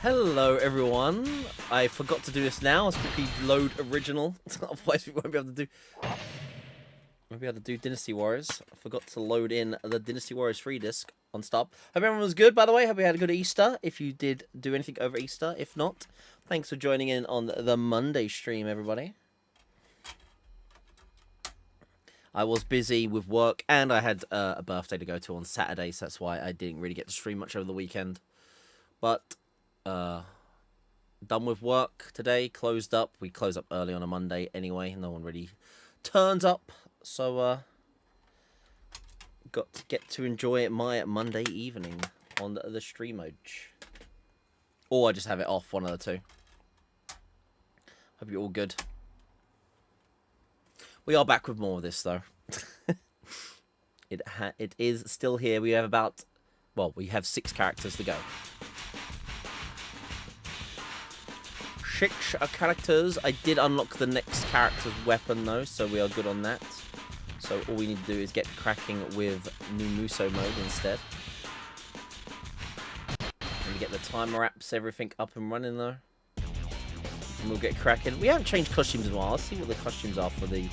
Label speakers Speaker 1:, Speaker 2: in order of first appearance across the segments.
Speaker 1: Hello everyone. I forgot to do this now. Let's quickly load original. Otherwise we won't be able to do Dynasty Warriors. I forgot to load in the Dynasty Warriors free disc on stop. Hope everyone was good, by the way. Hope you had a good Easter. If you did do anything over Easter. If not, thanks for joining in on the Monday stream, everybody. I was busy with work and I had a birthday to go to on Saturday, so that's why I didn't really get to stream much over the weekend. But done with work today, closed up. We close up early on a Monday anyway. No one really turns up, so got to get to enjoy my Monday evening on the stream mode. Or I just have it off, one of the two. Hope you're all good. We are back with more of this though. It is still here. We have about, well, we have 6 characters to go. 6 characters. I did unlock the next character's weapon though, so we are good on that. So all we need to do is get cracking with Numuso mode instead. And get the timer apps, everything up and running though. And we'll get cracking. We haven't changed costumes in a while. Let's see what the costumes are for the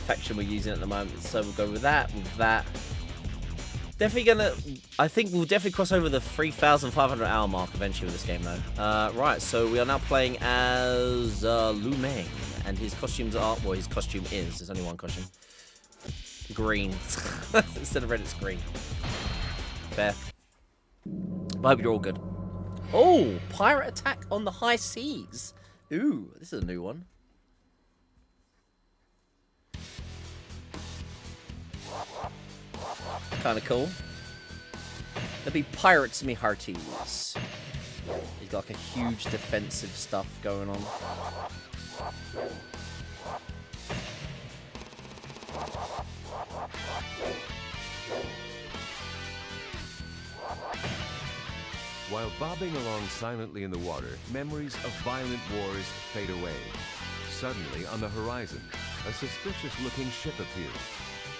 Speaker 1: faction we're using at the moment. So we'll go with that, Definitely gonna, I think we'll definitely cross over the 3,500 hour mark eventually with this game though. Right, so we are now playing as Lu Meng, and his costumes are, well, his costume is, there's only one costume. Green. Instead of red, it's green. Fair. But I hope you're all good. Oh, pirate attack on the high seas. Ooh, this is a new one. Kind of cool. There'll be pirates, me hearties. He's got like a huge defensive stuff going on.
Speaker 2: While bobbing along silently in the water, memories of violent wars fade away. Suddenly, on the horizon, a suspicious-looking ship appears.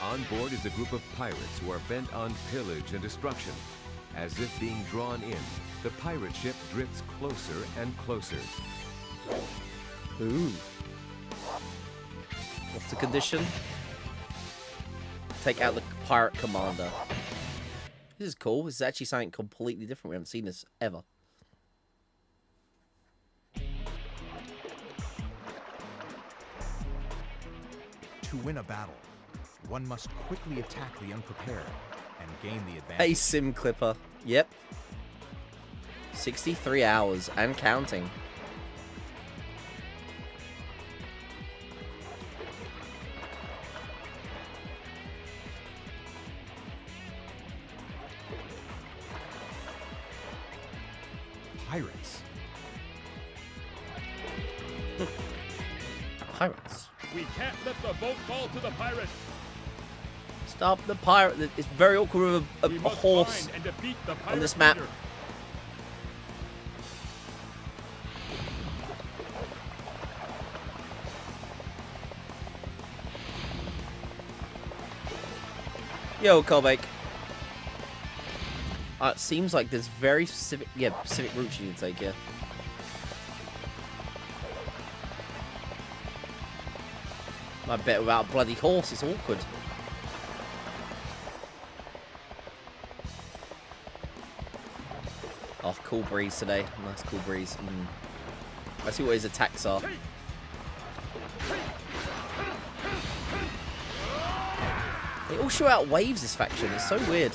Speaker 2: On board is a group of pirates who are bent on pillage and destruction. As if being drawn in, the pirate ship drifts closer and closer.
Speaker 1: Ooh. What's the condition? Take out the pirate commander. This is cool. This is actually something completely different. We haven't seen this ever.
Speaker 3: To win a battle, one must quickly attack the unprepared and gain the advantage.
Speaker 1: Hey, Sim Clipper. Yep. 63 hours and counting.
Speaker 3: Pirates.
Speaker 1: Pirates.
Speaker 4: We can't let the boat fall to the pirates.
Speaker 1: Stop the pirate. It's very awkward with a horse
Speaker 4: and defeat the pirate
Speaker 1: on this map.
Speaker 4: leader.
Speaker 1: Yo, Colbake. It seems like there's very specific routes you need to take, yeah. I bet without a bloody horse, it's awkward. Oh, cool breeze today. Nice cool breeze. Let's see what his attacks are. They all shoot out waves, this faction. It's so weird.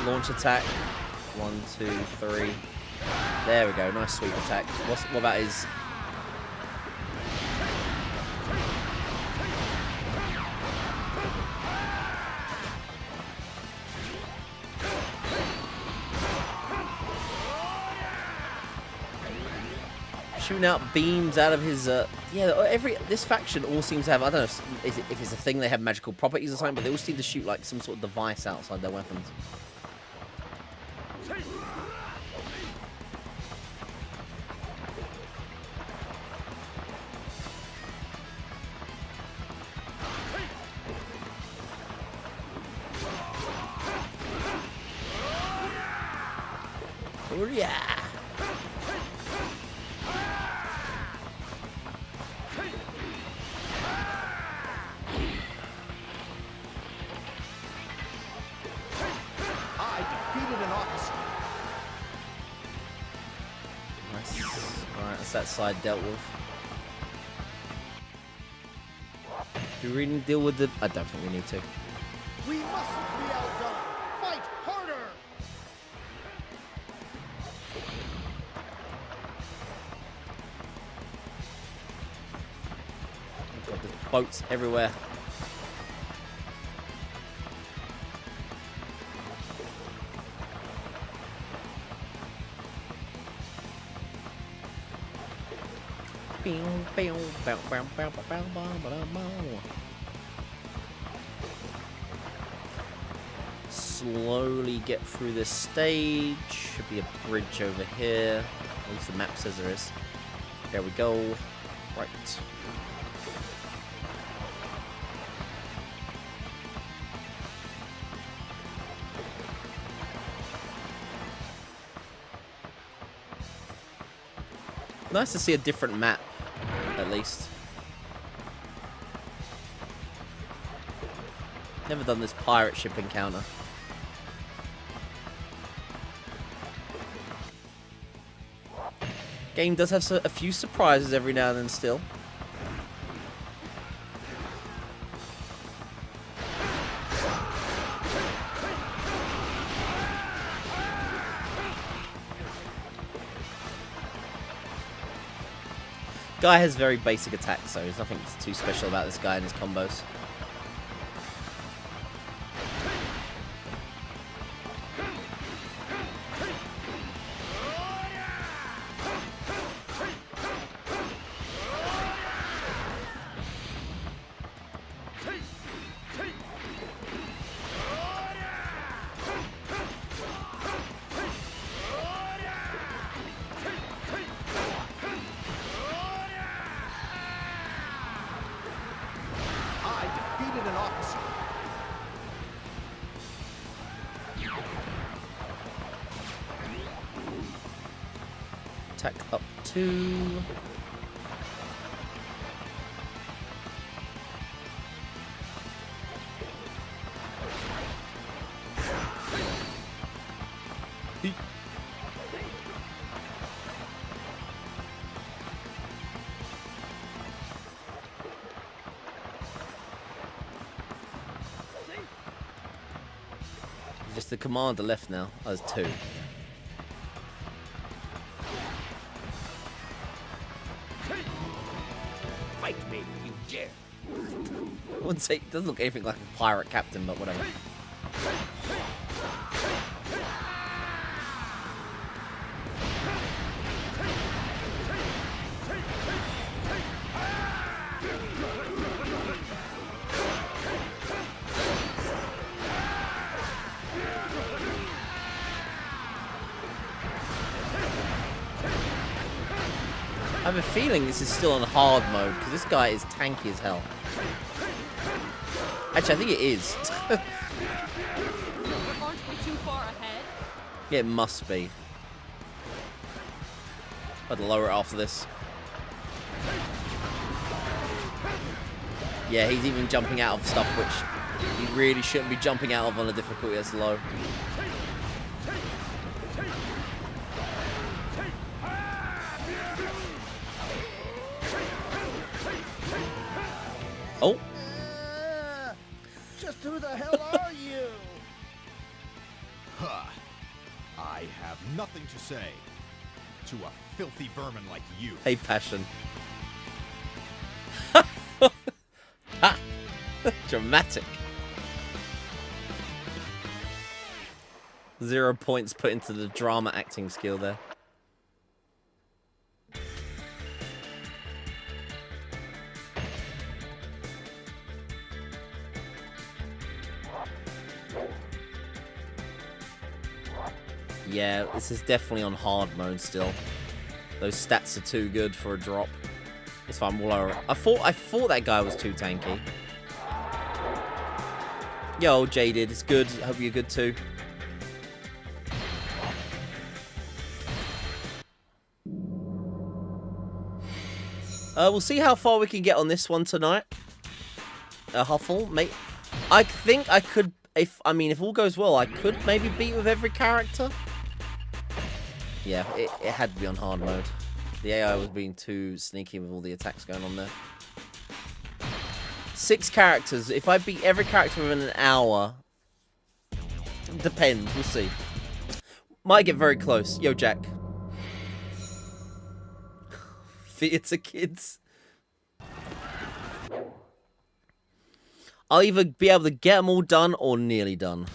Speaker 1: Launch attack. 1, 2, 3. There we go. Nice sweep attack. What about his... shooting out beams out of his... this faction all seems to have... I don't know if it's a thing, they have magical properties or something, but they all seem to shoot like some sort of device outside their weapons. Oh, yeah.
Speaker 3: I defeated an officer.
Speaker 1: Nice. Alright, that's that side dealt with. Do we really deal with the... I don't think we need to.
Speaker 3: We mustn't be outdone. Fight harder.
Speaker 1: Oh God, there's boats everywhere. Slowly get through this stage. Should be a bridge over here. At least the map says there is. There we go. Right. Nice to see a different map, at least. Never done this pirate ship encounter. Game does have a few surprises every now and then still. Guy has very basic attacks, so there's nothing too special about this guy and his combos.
Speaker 3: An officer.
Speaker 1: Attack up 2. Just the commander left now. Oh, there's 2.
Speaker 5: Fight me if you dare.
Speaker 1: I wouldn't say it doesn't look anything like a pirate captain, but whatever. I have a feeling this is still on hard mode, because this guy is tanky as hell. Actually, I think it is.
Speaker 6: Aren't we too far ahead?
Speaker 1: Yeah, it must be. I'd lower it after this. Yeah, he's even jumping out of stuff which he really shouldn't be jumping out of on a difficulty that's low. Oh.
Speaker 3: Just who the hell are you? Huh. I have nothing to say to a filthy vermin like you.
Speaker 1: Hey, passion. Ha! Dramatic. 0 points put into the drama acting skill there. Yeah, this is definitely on hard mode still. Those stats are too good for a drop. It's fine, we'll lower it. I thought that guy was too tanky. Yo, Jaded, it's good. I hope you're good too. We'll see how far we can get on this one tonight. Huffle, mate. I think I could, if all goes well, I could maybe beat with every character. Yeah, it had to be on hard mode. The AI was being too sneaky with all the attacks going on there. 6 characters. If I beat every character within an hour, depends. We'll see. Might get very close. Yo, Jack. Theatre kids. I'll either be able to get them all done or nearly done.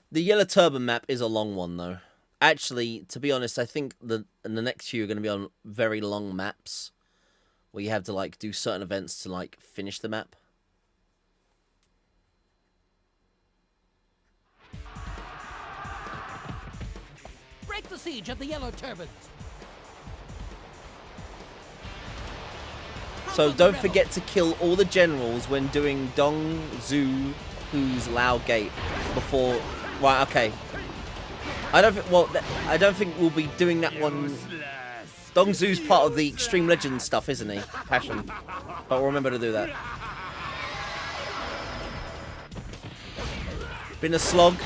Speaker 1: The Yellow Turban map is a long one, though. Actually, to be honest, I think the next few are going to be on very long maps, where you have to like do certain events to like finish the map.
Speaker 5: Break the siege of the Yellow Turbans.
Speaker 1: So don't forget to kill all the generals when doing Dong Zhu Hu's Lao Gate before. Right, okay. I don't think we'll be doing that one. Dong Zhu's part of the Extreme Legends stuff, isn't he? Passion. But we'll remember to do that. Been a slog.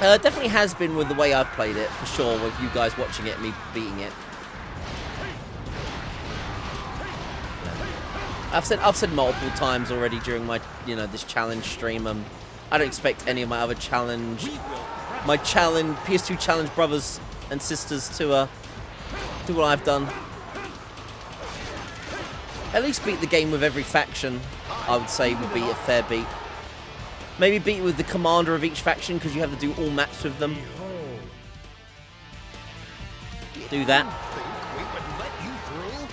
Speaker 1: Definitely has been with the way I've played it, for sure, with you guys watching it and me beating it. I've said multiple times already during my, this challenge stream. I don't expect any of my other PS2 challenge brothers and sisters to do what I've done. At least beat the game with every faction, I would say would be a fair beat. Maybe beat with the commander of each faction, because you have to do all maps with them. Do that.
Speaker 5: We would let you through?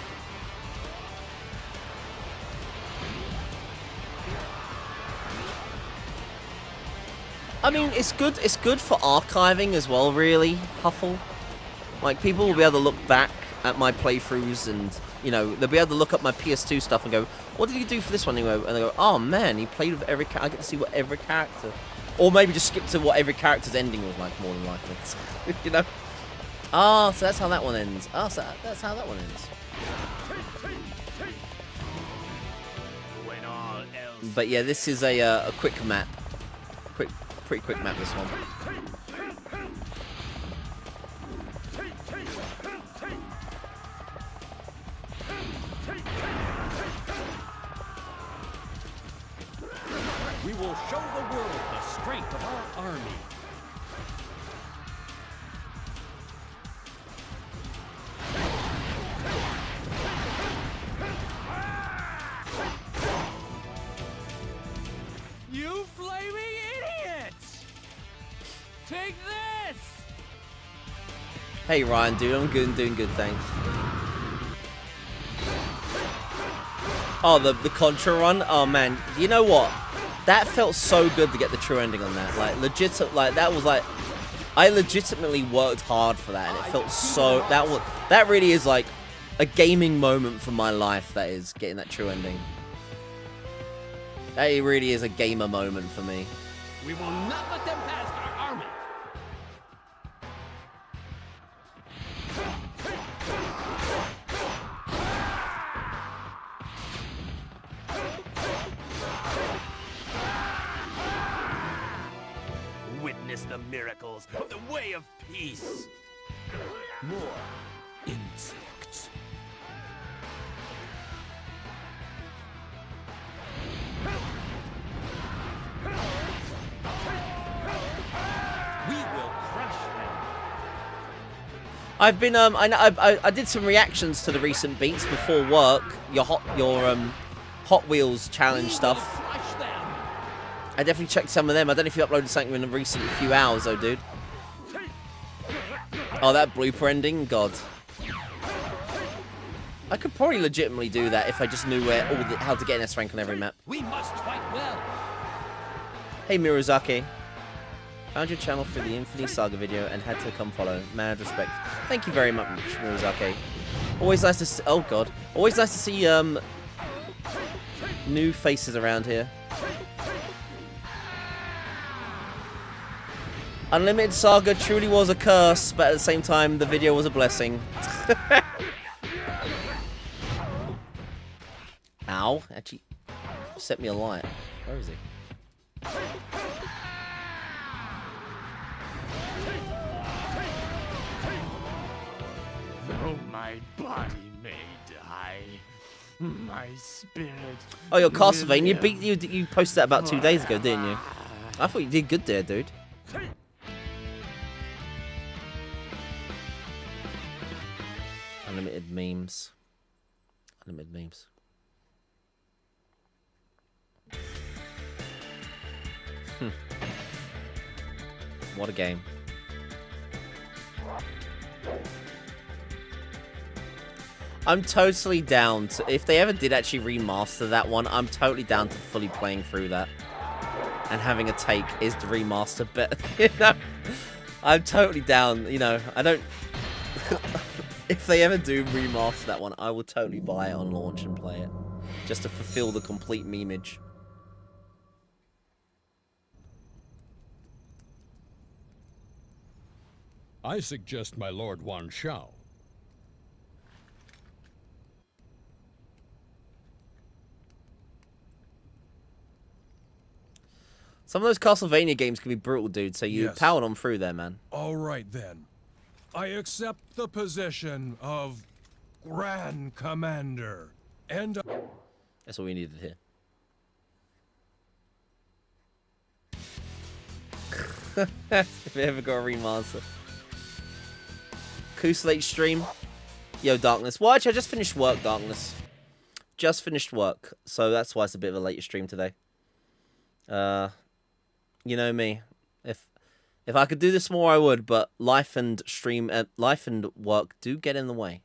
Speaker 1: I mean, it's good for archiving as well, really, Huffle. Like, people will be able to look back at my playthroughs and, they'll be able to look up my PS2 stuff and go, what did you do for this one anyway? And they go, oh man, he played with every character. I get to see what every character... Or maybe just skip to what every character's ending was like, more than likely. Ah, so that's how that one ends. Ah, so that's how that one ends.
Speaker 5: When all else...
Speaker 1: But yeah, this is a quick map. Pretty quick map, this one.
Speaker 5: We will show the world the strength of our army. You flaming idiots! Take this!
Speaker 1: Hey Ryan, dude, I'm good and doing good, thanks. Oh, the Contra run? Oh man, you know what? That felt so good to get the true ending on that. Like, I legitimately worked hard for that, and it felt so, that really is like a gaming moment for my life, that is, getting that true ending. That really is a gamer moment for me.
Speaker 5: We will not let them pass our army. Witness the miracles of the way of peace. More insects. We will crush them.
Speaker 1: I've been I did some reactions to the recent beats before work. Your Hot Wheels challenge stuff.
Speaker 5: Crush them.
Speaker 1: I definitely checked some of them. I don't know if you uploaded something in the recent few hours though, dude. Oh, that blooper ending, God. I could probably legitimately do that if I just knew how to get an S rank on every map.
Speaker 5: We must fight well.
Speaker 1: Hey Mirozaki. Found your channel through the Infinity Saga video and had to come follow. Mad respect. Thank you very much, Mirozaki. Always nice to see, oh God. Always nice to see new faces around here. Unlimited Saga truly was a curse, but at the same time, the video was a blessing. Ow. Actually, set me alight. Where is he?
Speaker 5: Oh, my body may die. My spirit.
Speaker 1: Oh, your Castlevania beat you. You posted that about 2 days ago, didn't you? I thought you did good there, dude. Unlimited memes. Unlimited memes. What a game. I'm totally down to, if they ever did actually remaster that one, I'm totally down to fully playing through that. And having a take is the remaster, but, you know, I'm totally down, you know, I don't, if they ever do remaster that one, I will totally buy it on launch and play it. Just to fulfill the complete memeage.
Speaker 4: I suggest my Lord Wan Shao.
Speaker 1: Some of those Castlevania games can be brutal, dude, so you powered on through there, man.
Speaker 6: All right, then. I accept the position of Grand Commander, and...
Speaker 1: That's all we needed here. If we ever got a remaster. Late stream. Yo, Darkness. Well, actually, I just finished work, Darkness. Just finished work. So that's why it's a bit of a later stream today. You know me. If I could do this more, I would. But life and work do get in the way.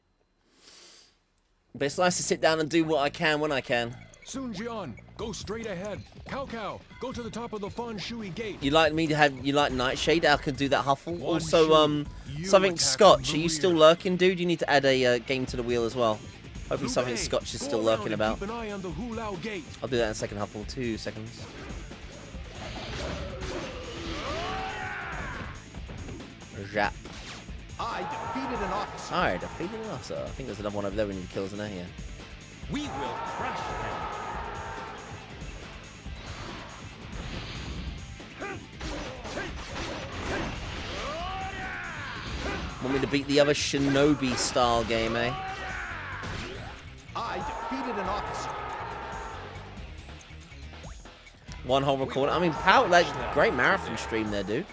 Speaker 1: But it's nice to sit down and do what I can when I can.
Speaker 6: Sun Jian, go straight ahead. Cao Cao, go to the top of the Fan Shui Gate.
Speaker 1: You like me to have, you like Nightshade? I can do that, Huffle. Also, something Scotch. Are you still lurking, dude? You need to add a game to the wheel as well. Hopefully something Scotch is still lurking about.
Speaker 6: Keep an eye on the Hulao Gate.
Speaker 1: I'll do that in a second, Huffle. 2 seconds. Zap.
Speaker 3: I defeated an officer.
Speaker 1: I defeated an officer. I think there's another one over there we need to kill, isn't there? Yeah.
Speaker 5: We will crush them.
Speaker 1: Want me to beat the other Shinobi style game, eh?
Speaker 3: I defeated an officer.
Speaker 1: One whole recording. I mean, power, like, great marathon stream there, dude.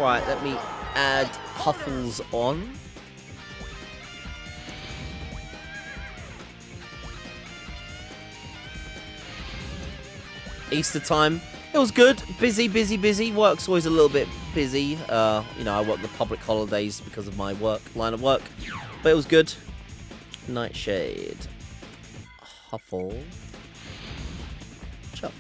Speaker 1: Right, let me add Huffles on. Easter time. It was good. Busy. Work's always a little bit busy. You know, I work the public holidays because of my line of work. But it was good. Nightshade. Huffle. Chuff.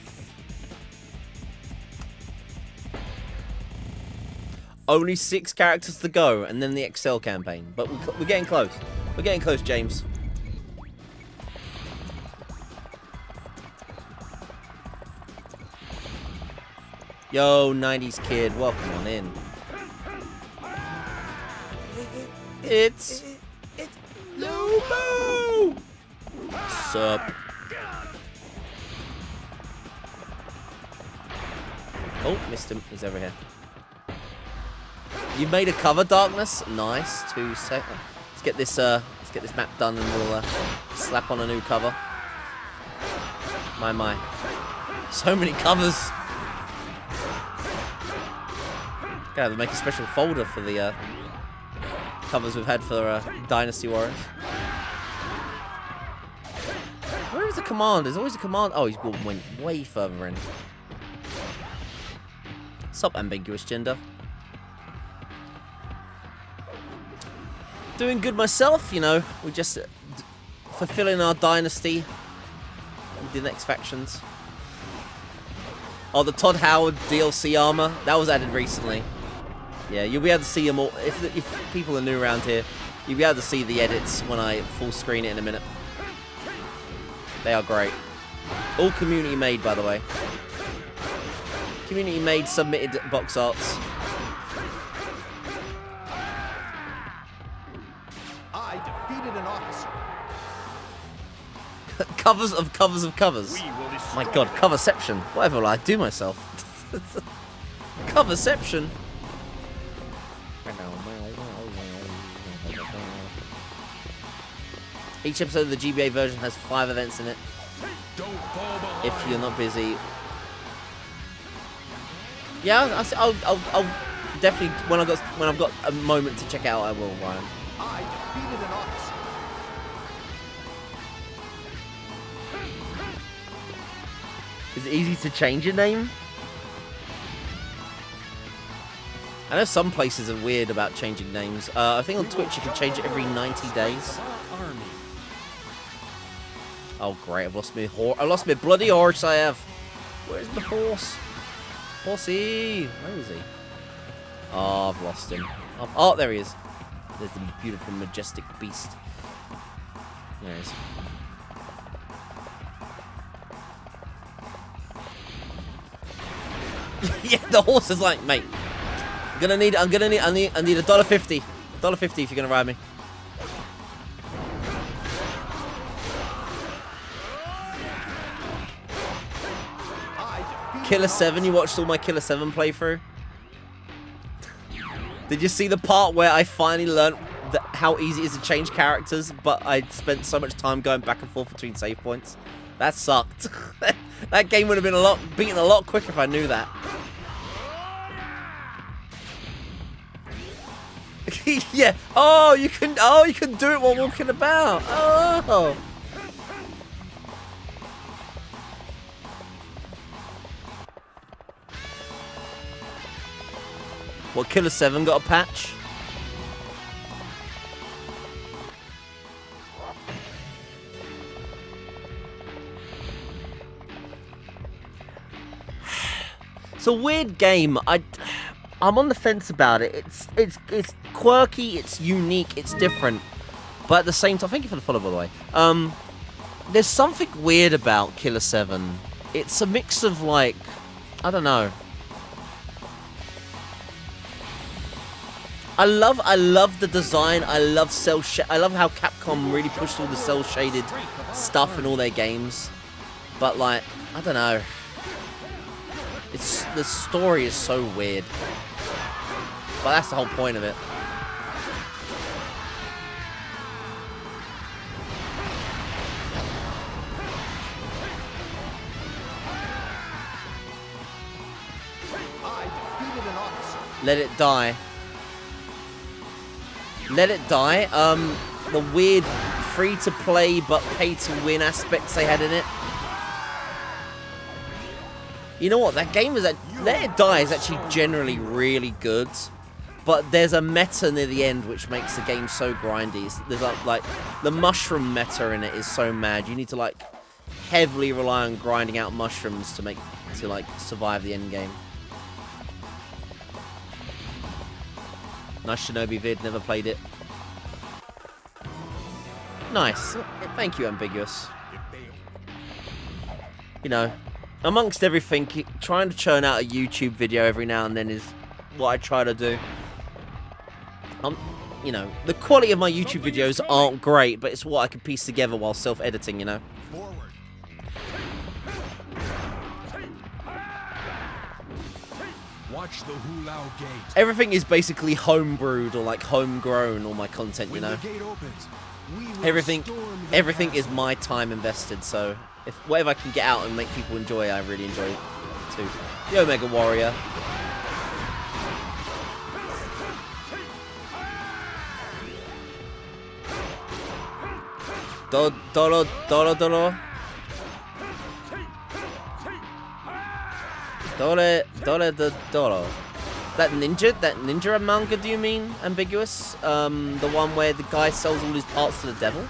Speaker 1: Only 6 characters to go, and then the Excel campaign. But we're getting close. We're getting close, James. Yo, 90s kid, welcome on in. It's Lobo! Sup? Oh, missed him. He's over here. You made a cover, Darkness. Nice. 2 seconds. Let's get this map done, and we'll slap on a new cover. My. So many covers. Gotta have to make a special folder for the covers we've had for Dynasty Warriors. Where is the command? There's always a command. Oh, he's went way further in. Sup, ambiguous gender. Doing good myself, you know. We're just fulfilling our Dynasty with the next factions. Oh, the Todd Howard DLC armor. That was added recently. Yeah, you'll be able to see them all. If people are new around here, you'll be able to see the edits when I full screen it in a minute. They are great. All community made, by the way. Community made, submitted box arts.
Speaker 3: I defeated an officer.
Speaker 1: Covers of covers of covers. My god, coverception. Whatever will I do myself? Coverception. Each episode of the GBA version has 5 events in it. If you're not busy. Yeah, I'll definitely when I've got a moment to check out, I will, Ryan.
Speaker 3: I defeated an officer.
Speaker 1: Is it easy to change your name? I know some places are weird about changing names. I think on Twitch you can change it every 90 days. Oh great, I've lost my horse. I lost my bloody horse. I have. Where's the horse? Horsey, where is he? Oh, I've lost him. Oh, there he is. There's the beautiful, majestic beast. There he is. Yeah, the horse is like, mate. I need $1.50. $1.50 if you're gonna ride me. Killer 7, you watched all my Killer 7 playthrough? Did you see the part where I finally learned how easy it is to change characters, but I spent so much time going back and forth between save points? That sucked. That game would have been beaten a lot quicker if I knew that. Yeah. Oh, you can do it while walking about. Oh. What, Killer 7 got a patch? It's a weird game. I'm on the fence about it. It's quirky, it's unique, it's different. But at the same time, thank you for the follow, by the way. There's something weird about Killer 7. It's a mix of, like, I don't know. I love the design. I love I love how Capcom really pushed all the cell shaded stuff in all their games. But like, I don't know. The story is so weird. But that's the whole point of it.
Speaker 3: I defeated an officer.
Speaker 1: Let It Die. Let It Die, the weird free-to-play but pay-to-win aspects they had in it. You know what, that game is... Let It Die is actually generally really good, but there's a meta near the end which makes the game so grindy. There's like the mushroom meta in it is so mad. You need to like heavily rely on grinding out mushrooms to survive the end game. Nice Shinobi vid, never played it. Nice. Thank you, Ambiguous. You know, amongst everything, trying to churn out a YouTube video every now and then is what I try to do. You know, the quality of my YouTube videos aren't great, but it's what I can piece together while self-editing, you know.
Speaker 3: Forward. Watch the Hulao gate.
Speaker 1: Everything is basically homebrewed or like homegrown, all my content, you know.
Speaker 3: When the gate opens, we will
Speaker 1: Everything
Speaker 3: storm the
Speaker 1: is my time invested, so if whatever I can get out and make people enjoy, I really enjoy it too. The Omega Warrior. Dolo. Dolo. That ninja manga, do you mean, Ambiguous? The one where the guy sells all his parts to the devil?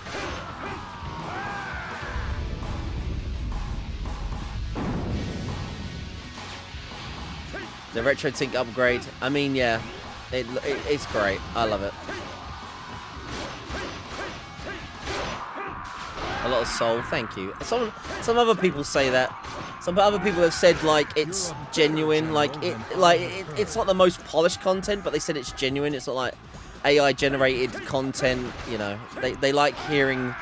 Speaker 1: The Retro Tink upgrade. I mean, yeah. It's great. I love it. A lot of soul. Thank you. Some other people say that. Some other people have said like it's genuine. It's not the most polished content, but they said it's genuine. It's not like AI generated content. You know, they like hearing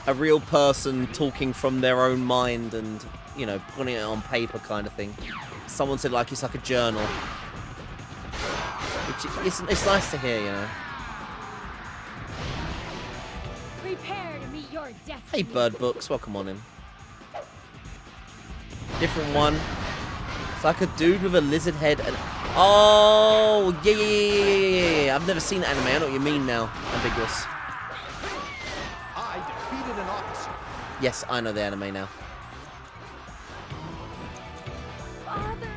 Speaker 1: a real person talking from their own mind and, you know, putting it on paper kind of thing. Someone said like it's like a journal. Which it's nice to hear, you know.
Speaker 7: Prepare to meet your destiny.
Speaker 1: Hey, Bird Books, welcome on in. Different one. It's like a dude with a lizard head and... Oh, yeah. I've never seen the anime. I know what you mean now. Ambiguous.
Speaker 3: I defeated an officer.
Speaker 1: Yes, I know the anime now.
Speaker 7: Father.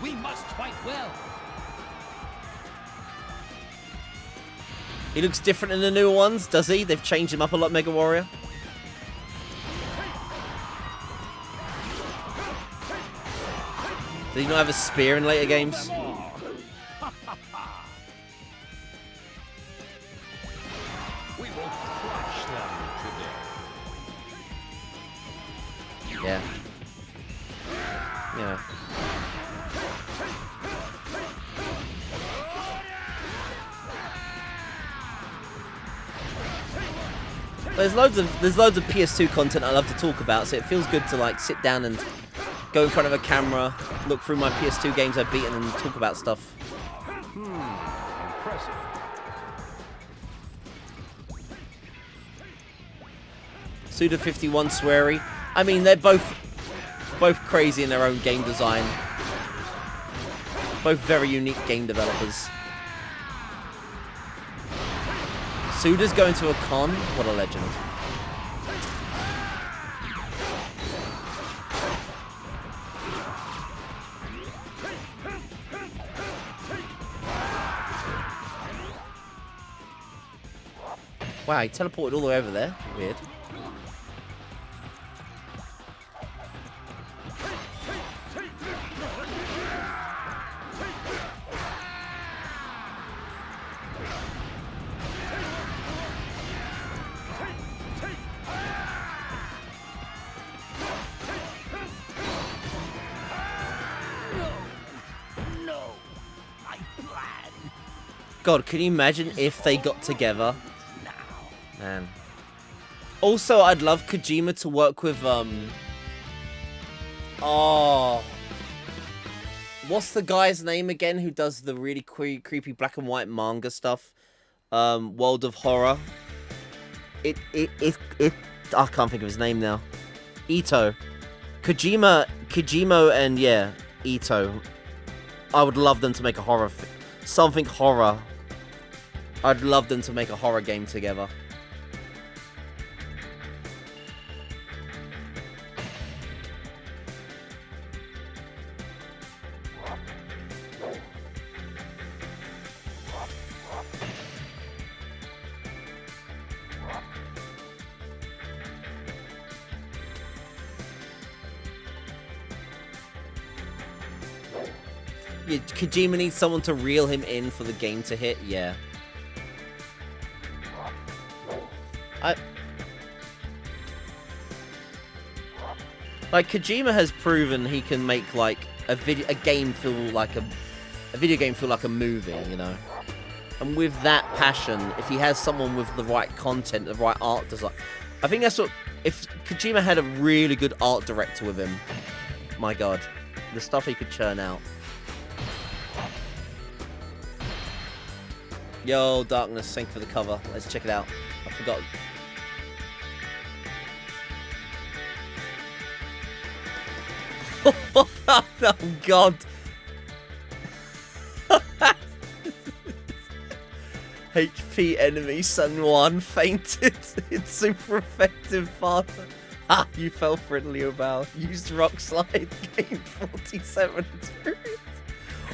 Speaker 5: We must fight well.
Speaker 1: He looks different in the newer ones, does he? They've changed him up a lot, Mega Warrior. Did he not have a spear in later games?
Speaker 5: We will crush them today.
Speaker 1: Yeah. Yeah. There's loads of PS2 content I love to talk about, so it feels good to like sit down and go in front of a camera, look through my PS2 games I've beaten, and talk about stuff.
Speaker 2: Impressive.
Speaker 1: Suda51 Sweary. I mean, they're both crazy in their own game design. Both very unique game developers. Suda's going to a con? What a legend. Wow, he teleported all the way over there. Weird. God, can you imagine if they got together? Man. Also, I'd love Kojima to work with, oh. What's the guy's name again who does the really creepy black and white manga stuff? World of Horror. I can't think of his name now. Ito. Kojima and, yeah, Ito. I would love them to make a horror, something horror. I'd love them to make a horror game together. Yeah, Kojima needs someone to reel him in for the game to hit. Yeah. Like, Kojima has proven he can make like a video game feel like a movie, you know. And with that passion, if he has someone with the right content, the right art design, I think that's what. If Kojima had a really good art director with him, my God, the stuff he could churn out. Yo, Darkness, thank you for the cover. Let's check it out. I forgot. Oh, God. HP enemy, Sun 1, fainted. It's super effective, father. Ah, you fell for it, Liu Bao. Used rock slide, gained 47 experience.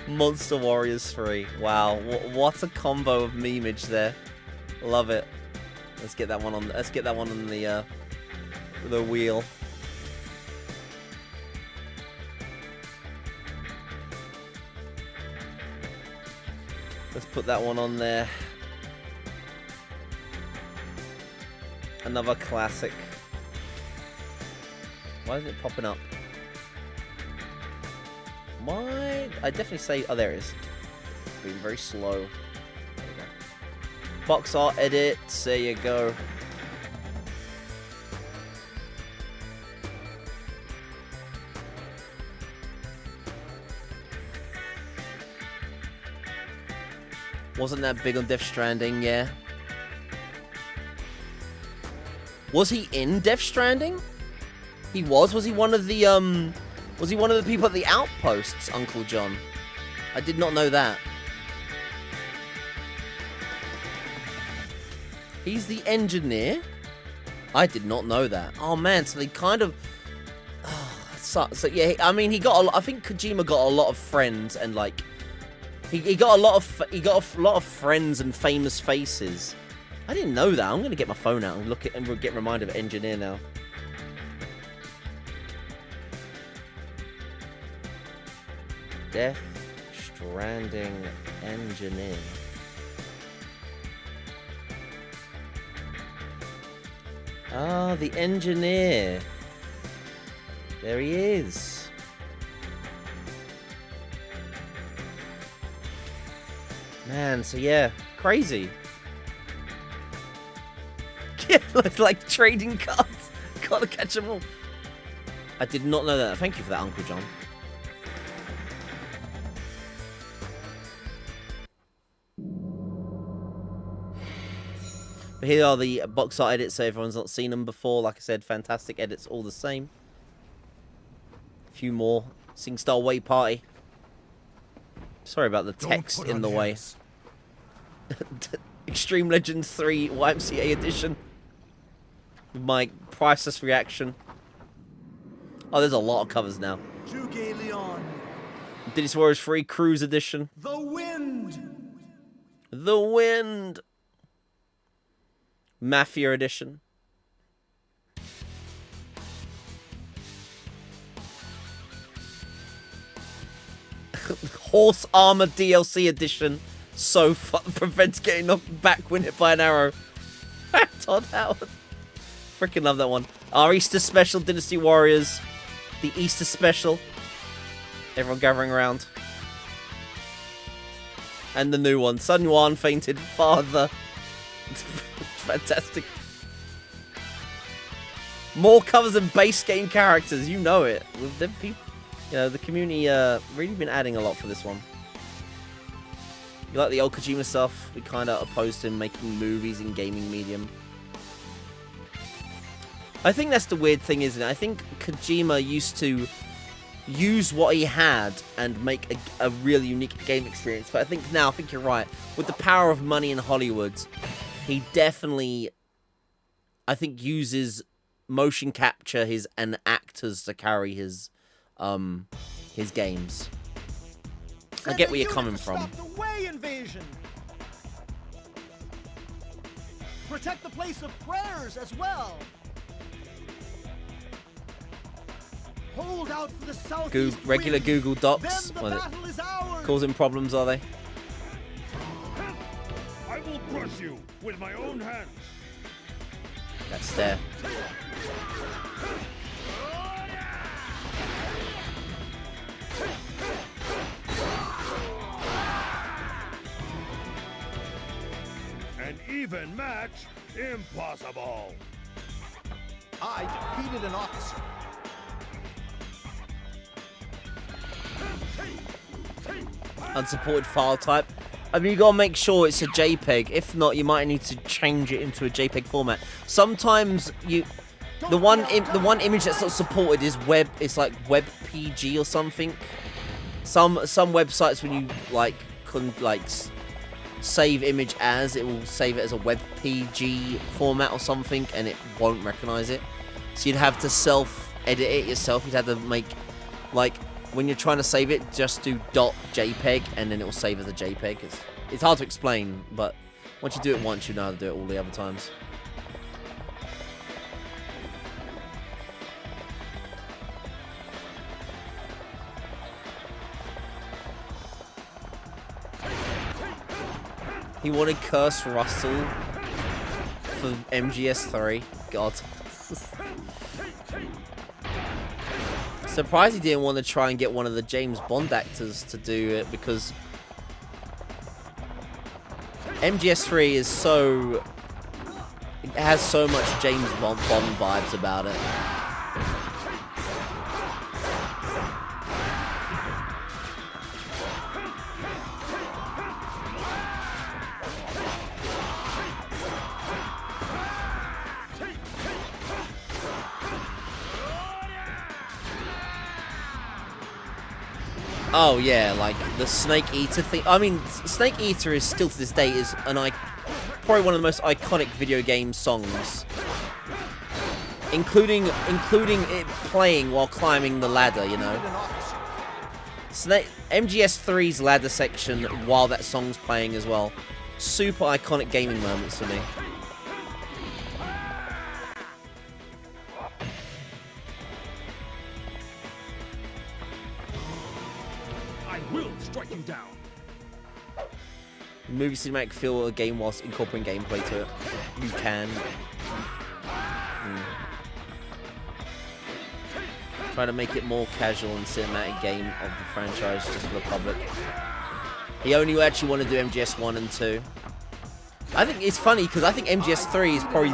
Speaker 1: Monster Warriors 3. Wow, what a combo of memeage there. Love it. Let's get that one on. Let's get that one on the wheel. Let's put that one on there. Another classic. Why is it popping up? Why? I definitely say... Oh, there it is. Being very slow. There we go. Box art edits. There you go. Wasn't that big on Death Stranding, yeah. Was he in Death Stranding? He was? Was he one of the, was he one of the people at the outposts, Uncle John? I did not know that. He's the engineer? I did not know that. Oh, man, so they kind of... Oh, that sucks. So, yeah, I mean, he got a lot... I think Kojima got a lot of friends and, like... He got a lot of friends and famous faces. I didn't know that. I'm gonna get my phone out and look at and get reminded of engineer now. Death Stranding engineer. Ah, the engineer. There he is. Man, so yeah, crazy. Yeah, looks like trading cards. Gotta catch them all. I did not know that. Thank you for that, Uncle John. But here are the box art edits, so everyone's not seen them before. Like I said, fantastic edits all the same. A few more. SingStar Way Party. Sorry about the text in the way. Extreme Legends 3 YMCA edition. With my priceless reaction. Oh, there's a lot of covers now. Dynasty Warriors 3 Cruise edition.
Speaker 5: The Wind.
Speaker 1: The Wind. Mafia edition. Horse Armor DLC edition. So prevents getting knocked back when hit by an arrow. Todd Howard. Freaking love that one. Our Easter special, Dynasty Warriors. The Easter special. Everyone gathering around. And the new one. Sun Yuan fainted father. It's fantastic. More covers than base game characters. You know it. With them people. You know, the community really been adding a lot for this one. You like the old Kojima stuff? We kind of opposed him making movies in gaming medium. I think that's the weird thing, isn't it? I think Kojima used to use what he had and make a really unique game experience. But I think now, I think you're right. With the power of money in Hollywood, he definitely, I think, uses motion capture and actors to carry his games. I get where you're coming from.
Speaker 5: The way invasion. Protect the place of prayers as well. Hold out for the southeast
Speaker 1: Regular
Speaker 5: wind.
Speaker 1: Google Docs.
Speaker 5: Then the battle is ours.
Speaker 1: Causing problems, are they?
Speaker 6: I will crush you with my own hands.
Speaker 1: That stare.
Speaker 6: An even match? Impossible.
Speaker 3: I defeated an officer.
Speaker 1: Unsupported file type. I mean, you gotta make sure it's a JPEG. If not, you might need to change it into a JPEG format. Sometimes the one image that's not supported is web. It's like WebPG or something. Some websites, when you save image as, it will save it as a WebPG format or something, and it won't recognize it. So you'd have to self-edit it yourself. You'd have to make, like, when you're trying to save it, just do .jpeg, and then it will save as a JPEG. It's hard to explain, but once you do it once, you know how to do it all the other times. He wanted Curse Russell for MGS3. God. Surprised he didn't want to try and get one of the James Bond actors to do it, because MGS3 is so... It has so much James Bond vibes about it. Oh yeah, like the Snake Eater thing. I mean, Snake Eater is still to this day is probably one of the most iconic video game songs, including it playing while climbing the ladder. You know, MGS3's ladder section while that song's playing as well. Super iconic gaming moments for me.
Speaker 5: Strike you down.
Speaker 1: Movie cinematic feel a game whilst incorporating gameplay to it. You can. Try to make it more casual and cinematic game of the franchise just for the public. He only actually want to do MGS 1 and 2. I think it's funny because I think MGS 3 is probably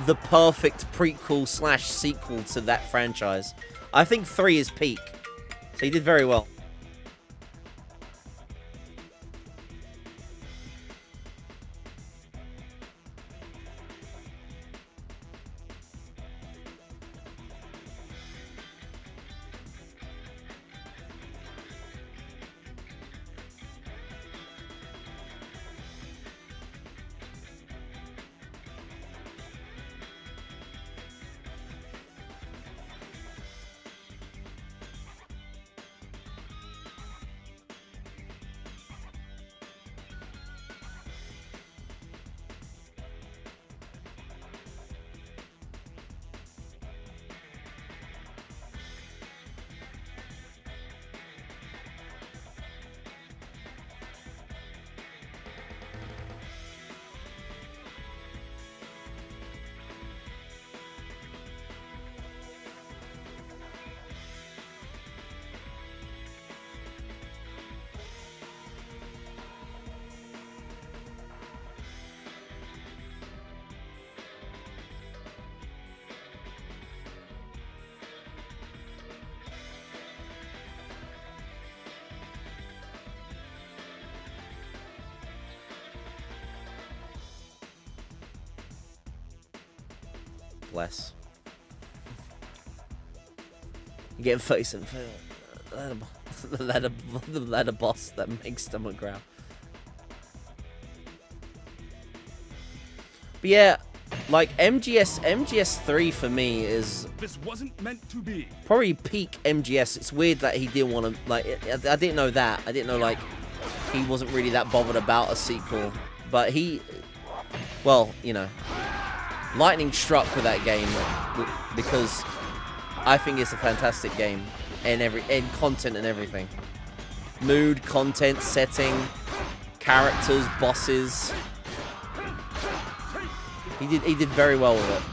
Speaker 1: the perfect prequel / sequel to that franchise. I think 3 is peak. So he did very well. Bless. You get 30 cents for the ladder boss that makes stomach growl. But yeah, like MGS3 for me is
Speaker 5: This wasn't meant to be.
Speaker 1: probably peak MGS. It's weird that he didn't want to, like, I didn't know that. I didn't know, like, he wasn't really that bothered about a sequel. But he, well, you know, lightning struck with that game because I think it's a fantastic game in content and everything. Mood, content, setting, characters, bosses. He did very well with it.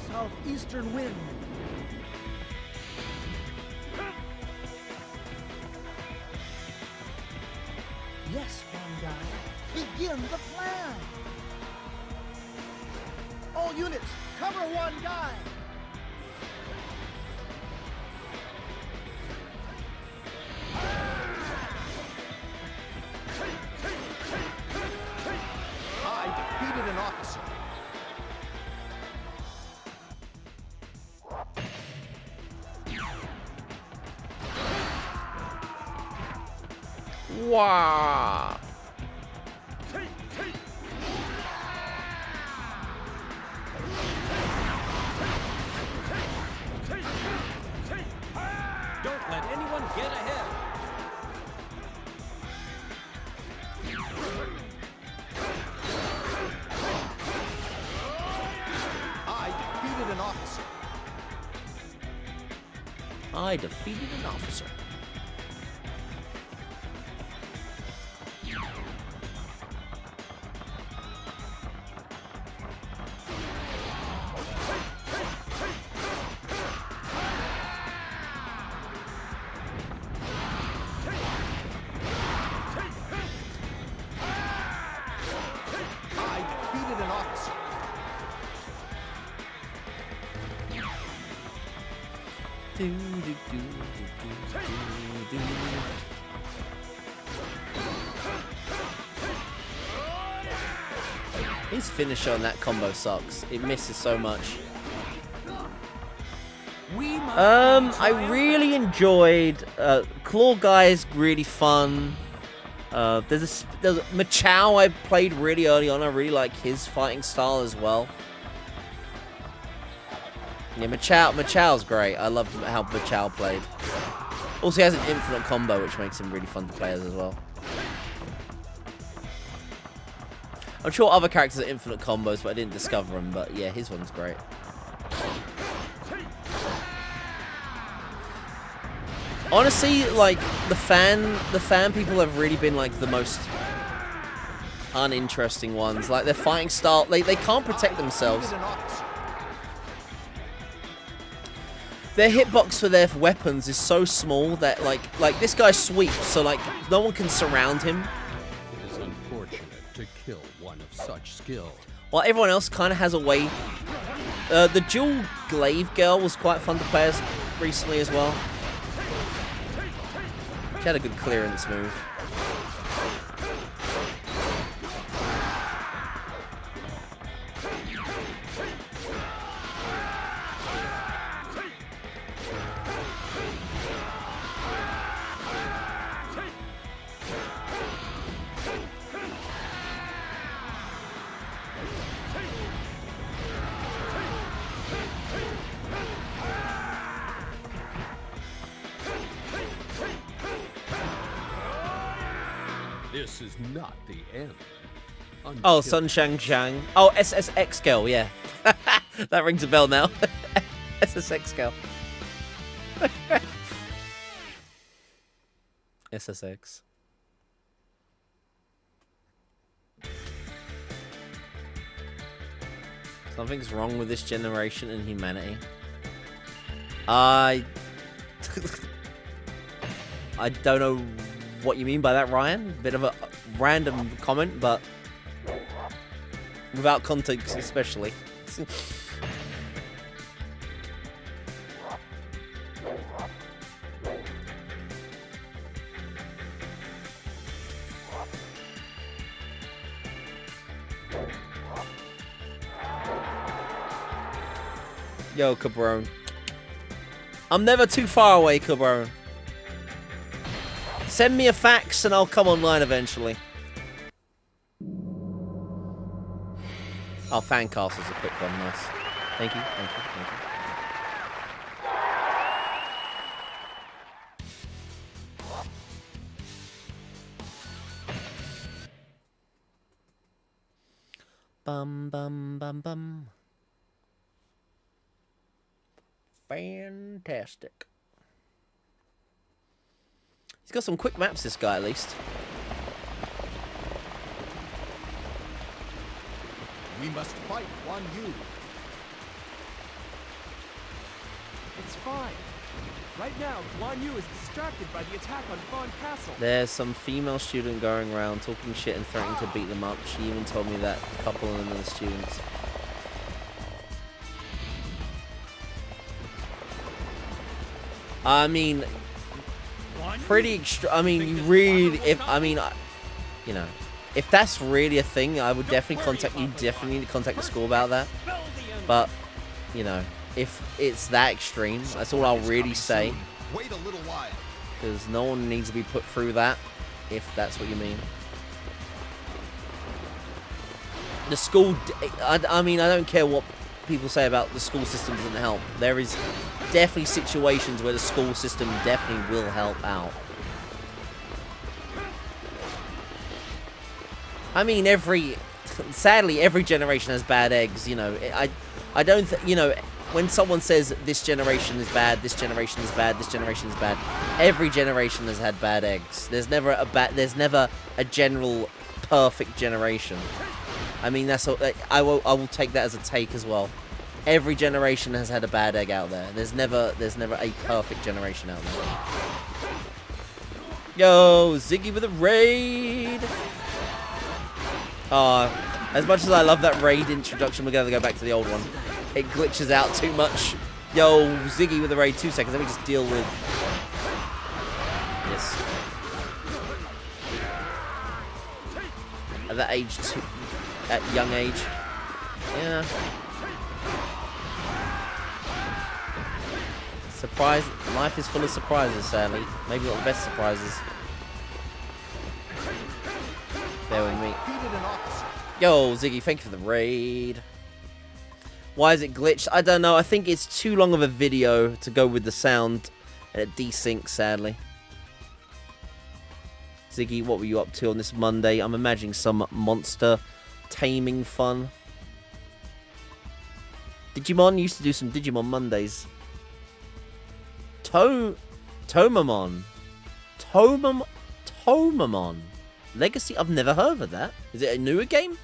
Speaker 8: Southeastern wind. Yes, one guy. Begin the plan. All units, cover one guy.
Speaker 3: I defeated an officer.
Speaker 1: Wow.
Speaker 5: Don't let anyone get ahead.
Speaker 1: I defeated an officer. His finisher on that combo sucks. It misses so much. I really enjoyed Claw Guy's really fun. There's Machao I played really early on. I really like his fighting style as well. Yeah, Machao's great. I love how Machao played. Also, he has an infinite combo, which makes him really fun to play as well. I'm sure other characters are infinite combos, but I didn't discover them. But yeah, his one's great. Honestly, like the fan people have really been like the most uninteresting ones. Like their fighting style, they can't protect themselves. Their hitbox for their weapons is so small that like this guy sweeps, so like no one can surround him.
Speaker 4: It is unfortunate to kill one of such skill.
Speaker 1: While everyone else kind of has a way. The dual glaive girl was quite fun to play as recently as well. She had a good clearance move.
Speaker 4: This is not the end.
Speaker 1: Oh, Sun Shang Shang. Oh, SSX girl, yeah. That rings a bell now. SSX girl. SSX. Something's wrong with this generation and humanity. I don't know what you mean by that, Ryan. Bit of a random comment, but without context especially. Yo, Cabron. I'm never too far away, Cabron. Send me a fax and I'll come online eventually. Oh, Fancastle's a quick one. Nice. Thank you, thank you, thank you. Bum, bum, bum, bum. Fantastic. He's got some quick maps, this guy, at least.
Speaker 3: We must fight Guan Yu.
Speaker 9: It's fine. Right now, Guan Yu is distracted by the attack on Fawn Castle.
Speaker 1: There's some female student going around talking shit and threatening to beat them up. She even told me that a couple of them are the students. I mean, pretty extra. I mean, you really, you know, if that's really a thing, I would definitely contact you. Definitely need to contact the school about that. But, you know, if it's that extreme, that's all I'll really say.
Speaker 3: Wait a little while.
Speaker 1: Because no one needs to be put through that, if that's what you mean. The school, I mean, I don't care what people say about the school system doesn't help. There is definitely situations where the school system definitely will help out. I mean, sadly, every generation has bad eggs, you know. I don't, you know, when someone says this generation is bad, this generation is bad, this generation is bad, every generation has had bad eggs. There's never a general perfect generation. I mean, that's all, I will take that as a take as well. Every generation has had a bad egg out there. There's never a perfect generation out there. Yo, Ziggy with a raid. As much as I love that raid introduction, we're gonna go back to the old one. It glitches out too much. Yo, Ziggy with a raid. 2 seconds. Let me just deal with this. At that age, at young age, yeah. Surprise! Life is full of surprises, sadly. Maybe not the best surprises. Bear with me. Yo, Ziggy, thank you for the raid. Why is it glitched? I don't know. I think it's too long of a video to go with the sound, and it desyncs, sadly. Ziggy, what were you up to on this Monday? I'm imagining some monster taming fun. Digimon used to do some Digimon Mondays. Tomamon. Legacy? I've never heard of that. Is it a newer game?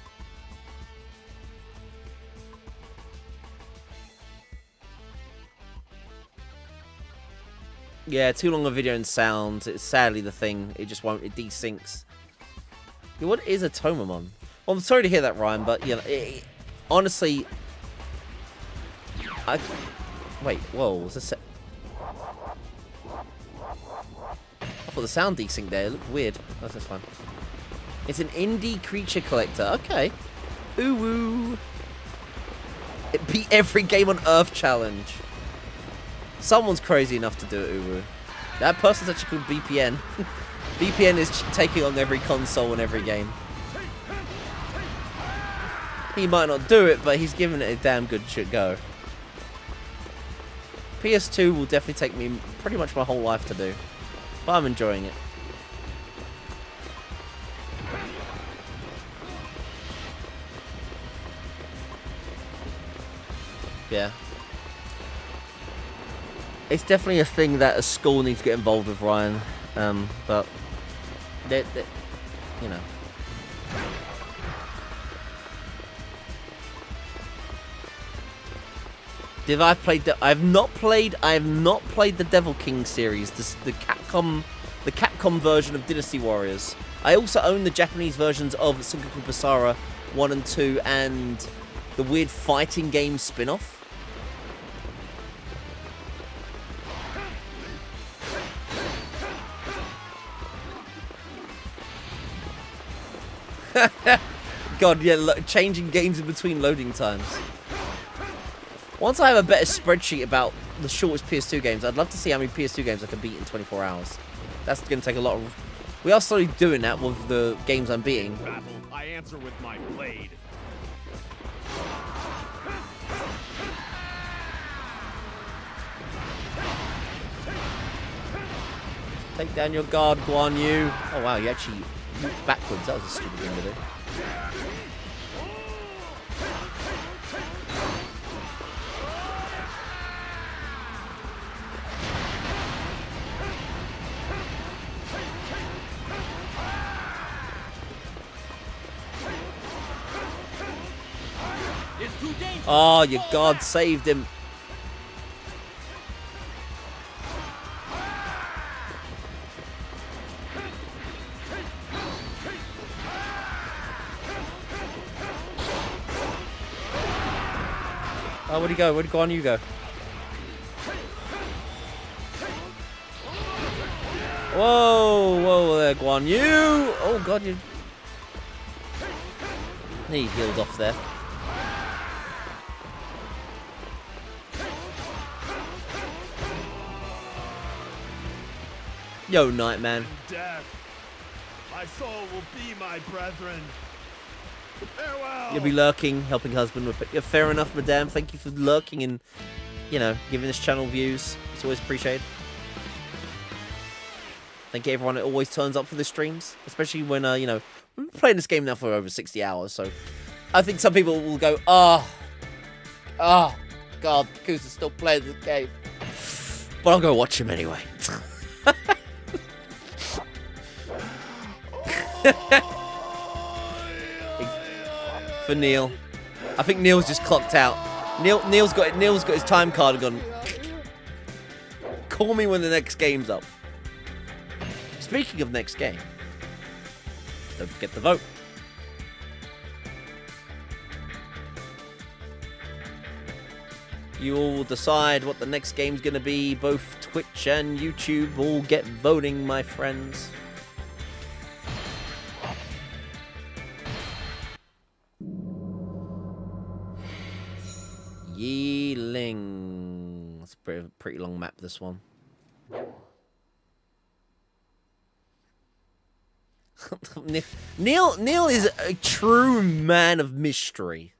Speaker 1: Yeah, too long a video and sound. It's sadly the thing. It just won't. It desyncs. Yeah, what is a Tomamon? Well, I'm sorry to hear that, Ryan, but you know, honestly, wait. Whoa, was this? I thought the sound desynced there. It looked weird. That's just fine. It's an indie creature collector. Okay. Ooh woo. It beat every game on Earth challenge. Someone's crazy enough to do it, Uwu. That person's actually called BPN. BPN is taking on every console and every game. He might not do it, but he's giving it a damn good go. PS2 will definitely take me pretty much my whole life to do. But I'm enjoying it. Yeah. It's definitely a thing that a school needs to get involved with, Ryan. But they, you know. I have not played the Devil King series, the Capcom version of Dynasty Warriors. I also own the Japanese versions of Sengoku Basara 1 and 2 and the weird fighting game spin-off. God, yeah, changing games in between loading times. Once I have a better spreadsheet about the shortest PS2 games, I'd love to see how many PS2 games I can beat in 24 hours. That's going to take a lot of... We are slowly doing that with the games I'm beating.
Speaker 5: I answer with my blade.
Speaker 1: Take down your guard, Guan Yu. Oh wow, you actually moved backwards. That was a stupid thing to do. Oh, your God saved him. Oh, where'd he go? Where'd Guan Yu go? Whoa, whoa there, Guan Yu. Oh, God, you... He healed off there. Yo, Nightman.
Speaker 5: Death. My soul will be my brethren. Farewell.
Speaker 1: You'll be lurking, helping husband with it. Yeah, fair enough, madame. Thank you for lurking and, you know, giving this channel views. It's always appreciated. Thank you everyone that always turns up for the streams, especially when, you know, we've been playing this game now for over 60 hours, so I think some people will go, God, Goose is still playing this game. But I'll go watch him anyway. For Neil. I think Neil's just clocked out. Neil's got his time card and gone. Call me when the next game's up. Speaking of next game, don't forget to vote. You all decide what the next game's gonna be. Both Twitch and YouTube all get voting, my friends. Yeeling. It's a pretty long map, this one. Neil is a true man of mystery.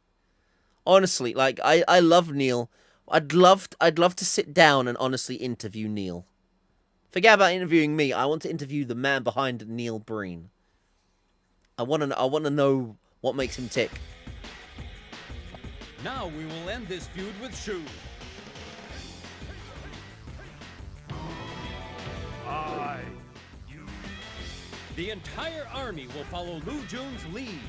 Speaker 1: Honestly, like I love Neil. I'd love to sit down and honestly interview Neil. Forget about interviewing me. I want to interview the man behind Neil Breen. I want to know what makes him tick.
Speaker 4: Now we will end this feud with Shu. The entire army will follow Lu Jun's lead.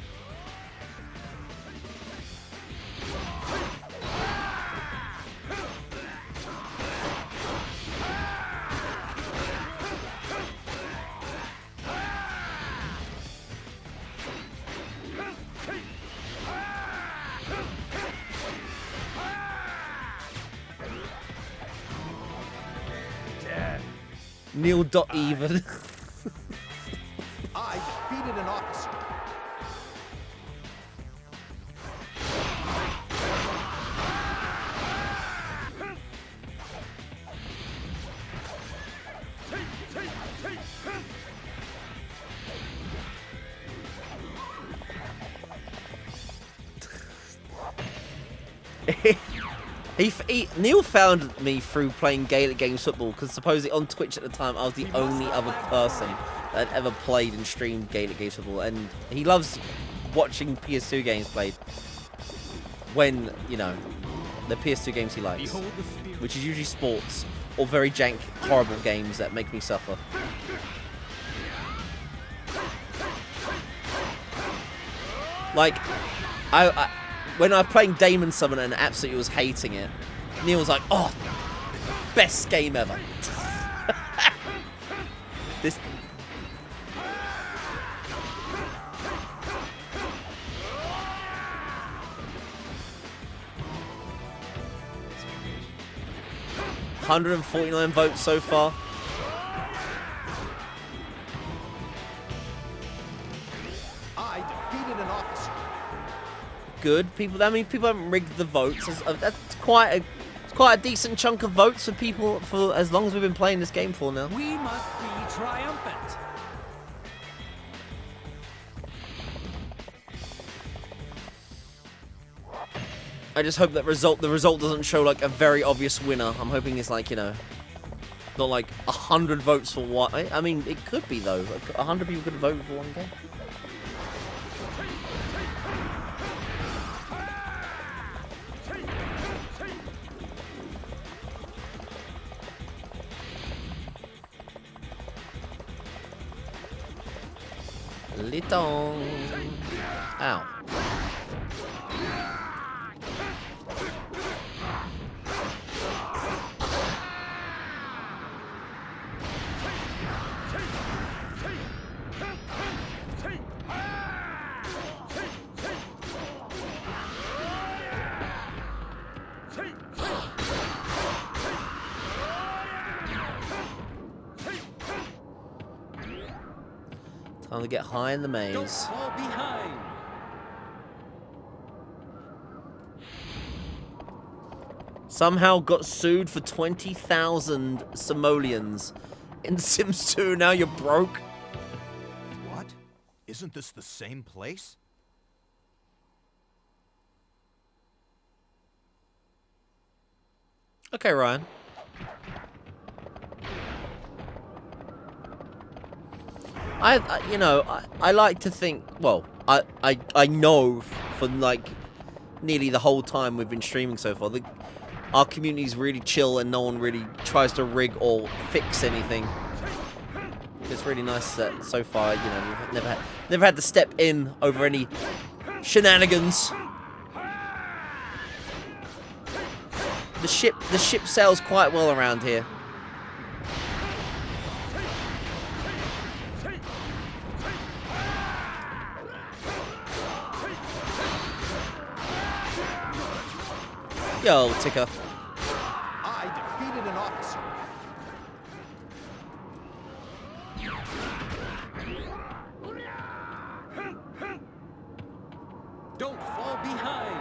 Speaker 1: Neil.even.
Speaker 3: I defeated an officer.
Speaker 1: Neil found me through playing Gaelic Games football because supposedly on Twitch at the time I was the only other person that had ever played and streamed Gaelic Games football, and he loves watching PS2 games played when, you know, the PS2 games he likes, which is usually sports or very jank, horrible games that make me suffer. Like, when I was playing Damon Summoner and absolutely was hating it, Neil was like, "Oh, best game ever." This. $149 votes so far.
Speaker 3: I defeated an officer.
Speaker 1: Good people. That means people haven't rigged the votes. That's quite a decent chunk of votes for people for as long as we've been playing this game for now.
Speaker 9: We must be triumphant.
Speaker 1: I just hope that the result doesn't show like a very obvious winner. I'm hoping it's like, you know, not like 100 votes for one. I mean, it could be though. 100 people could vote for one game. Litong. Ow. Time to get high in the maze.
Speaker 4: Don't fall behind.
Speaker 1: Somehow got sued for 20,000 simoleons in Sims 2. Now you're broke.
Speaker 3: What? Isn't this the same place?
Speaker 1: Okay, Ryan. I like to think, well, I know for like nearly the whole time we've been streaming so far, our community's really chill and no one really tries to rig or fix anything. It's really nice that so far, you know, we've never had to step in over any shenanigans. The ship sails quite well around here. Yo, Ticker.
Speaker 3: I defeated an officer.
Speaker 9: Don't fall behind.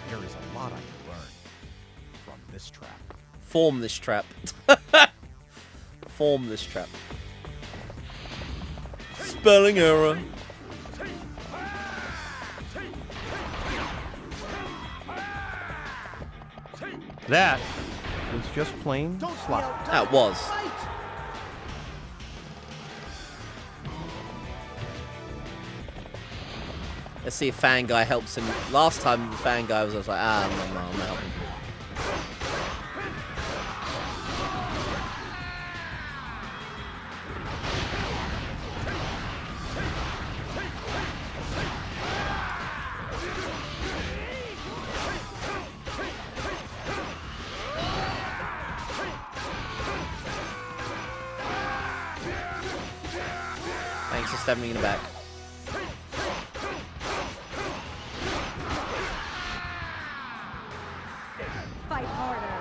Speaker 3: There is a lot I can learn from this trap.
Speaker 1: Form this trap. Form this trap. Spelling error.
Speaker 10: That was just plain slop.
Speaker 1: That was. Let's see if Fan Guy helps him. Last time the Fan Guy was, I was like, no, I'm not helping. Thanks for stabbing me in the back.
Speaker 7: Fight harder.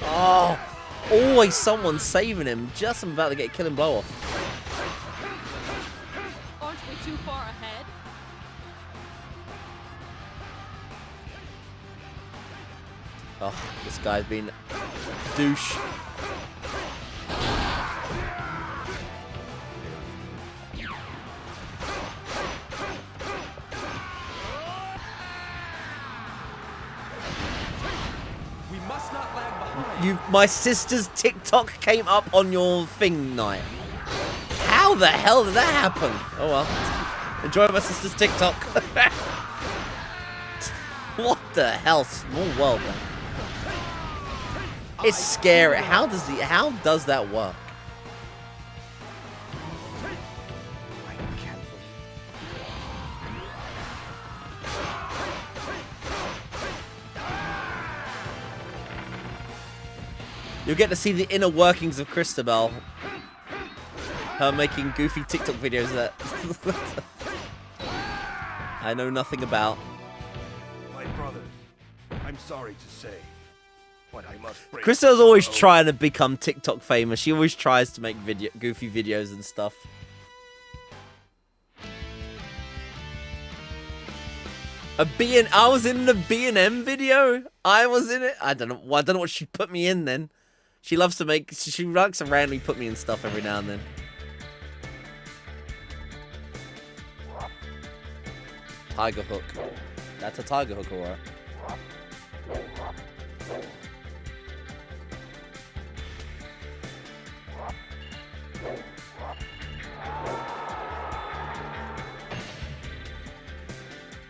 Speaker 1: Oh, always someone saving him. Just I'm about to get a killing blow off.
Speaker 7: Aren't we too far ahead?
Speaker 1: Oh, this guy's been douche.
Speaker 9: We must not lag behind.
Speaker 1: My sister's TikTok came up on your thing night. How the hell did that happen? Oh well. Enjoy my sister's TikTok. What the hell? Small world, man. It's scary. How does that work?
Speaker 3: I can't
Speaker 1: You'll get to see the inner workings of Christabel. Her making goofy TikTok videos that I know nothing about.
Speaker 5: My brothers, I'm sorry to say, but I must break.
Speaker 1: Christabel's always trying to become TikTok famous. She always tries to make goofy videos and stuff. I was in the B&M video. I was in it. I don't know what she put me in then. She likes to randomly put me in stuff every now and then. Tiger hook. That's a tiger hook, alright.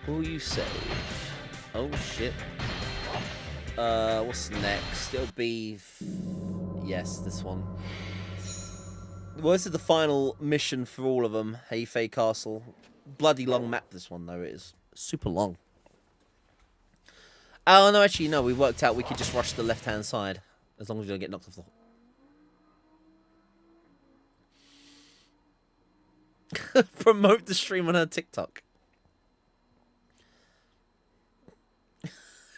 Speaker 1: Who you save? Oh shit. What's next? It'll be... Yes, this one. Well, this is the final mission for all of them. Heifei Castle. Bloody long map, this one, though. It is super long. Oh, no, actually, no. We worked out we could just rush the left-hand side. As long as we don't get knocked off the... Promote the stream on her TikTok.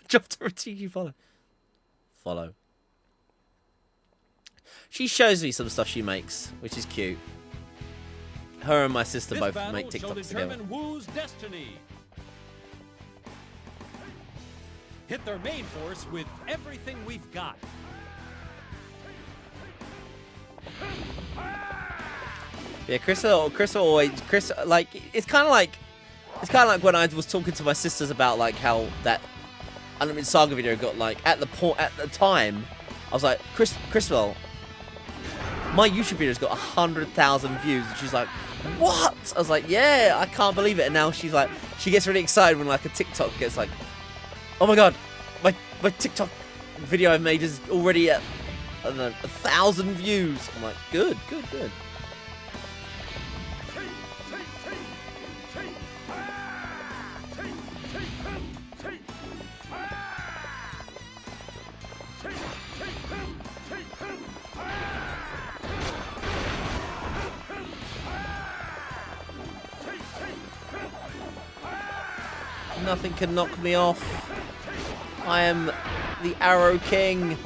Speaker 1: Drop to a TG follow. Follow. She shows me some stuff she makes, which is cute. Her and my sister both make TikToks together.
Speaker 11: Wu's destiny. Hit their main force with everything we've got.
Speaker 1: Yeah, Chris like it's kind of like when I was talking to my sisters about like how that Unlimited Saga video got like at the time, I was like, Christabel, my YouTube video's got 100,000 views, and she's like, what? I was like, yeah, I can't believe it. And now she's like, she gets really excited when like a TikTok gets like, oh my god, my TikTok video I've made is already at, I don't know, 1,000 views. I'm like, good. Nothing can knock me off. I am the Arrow King.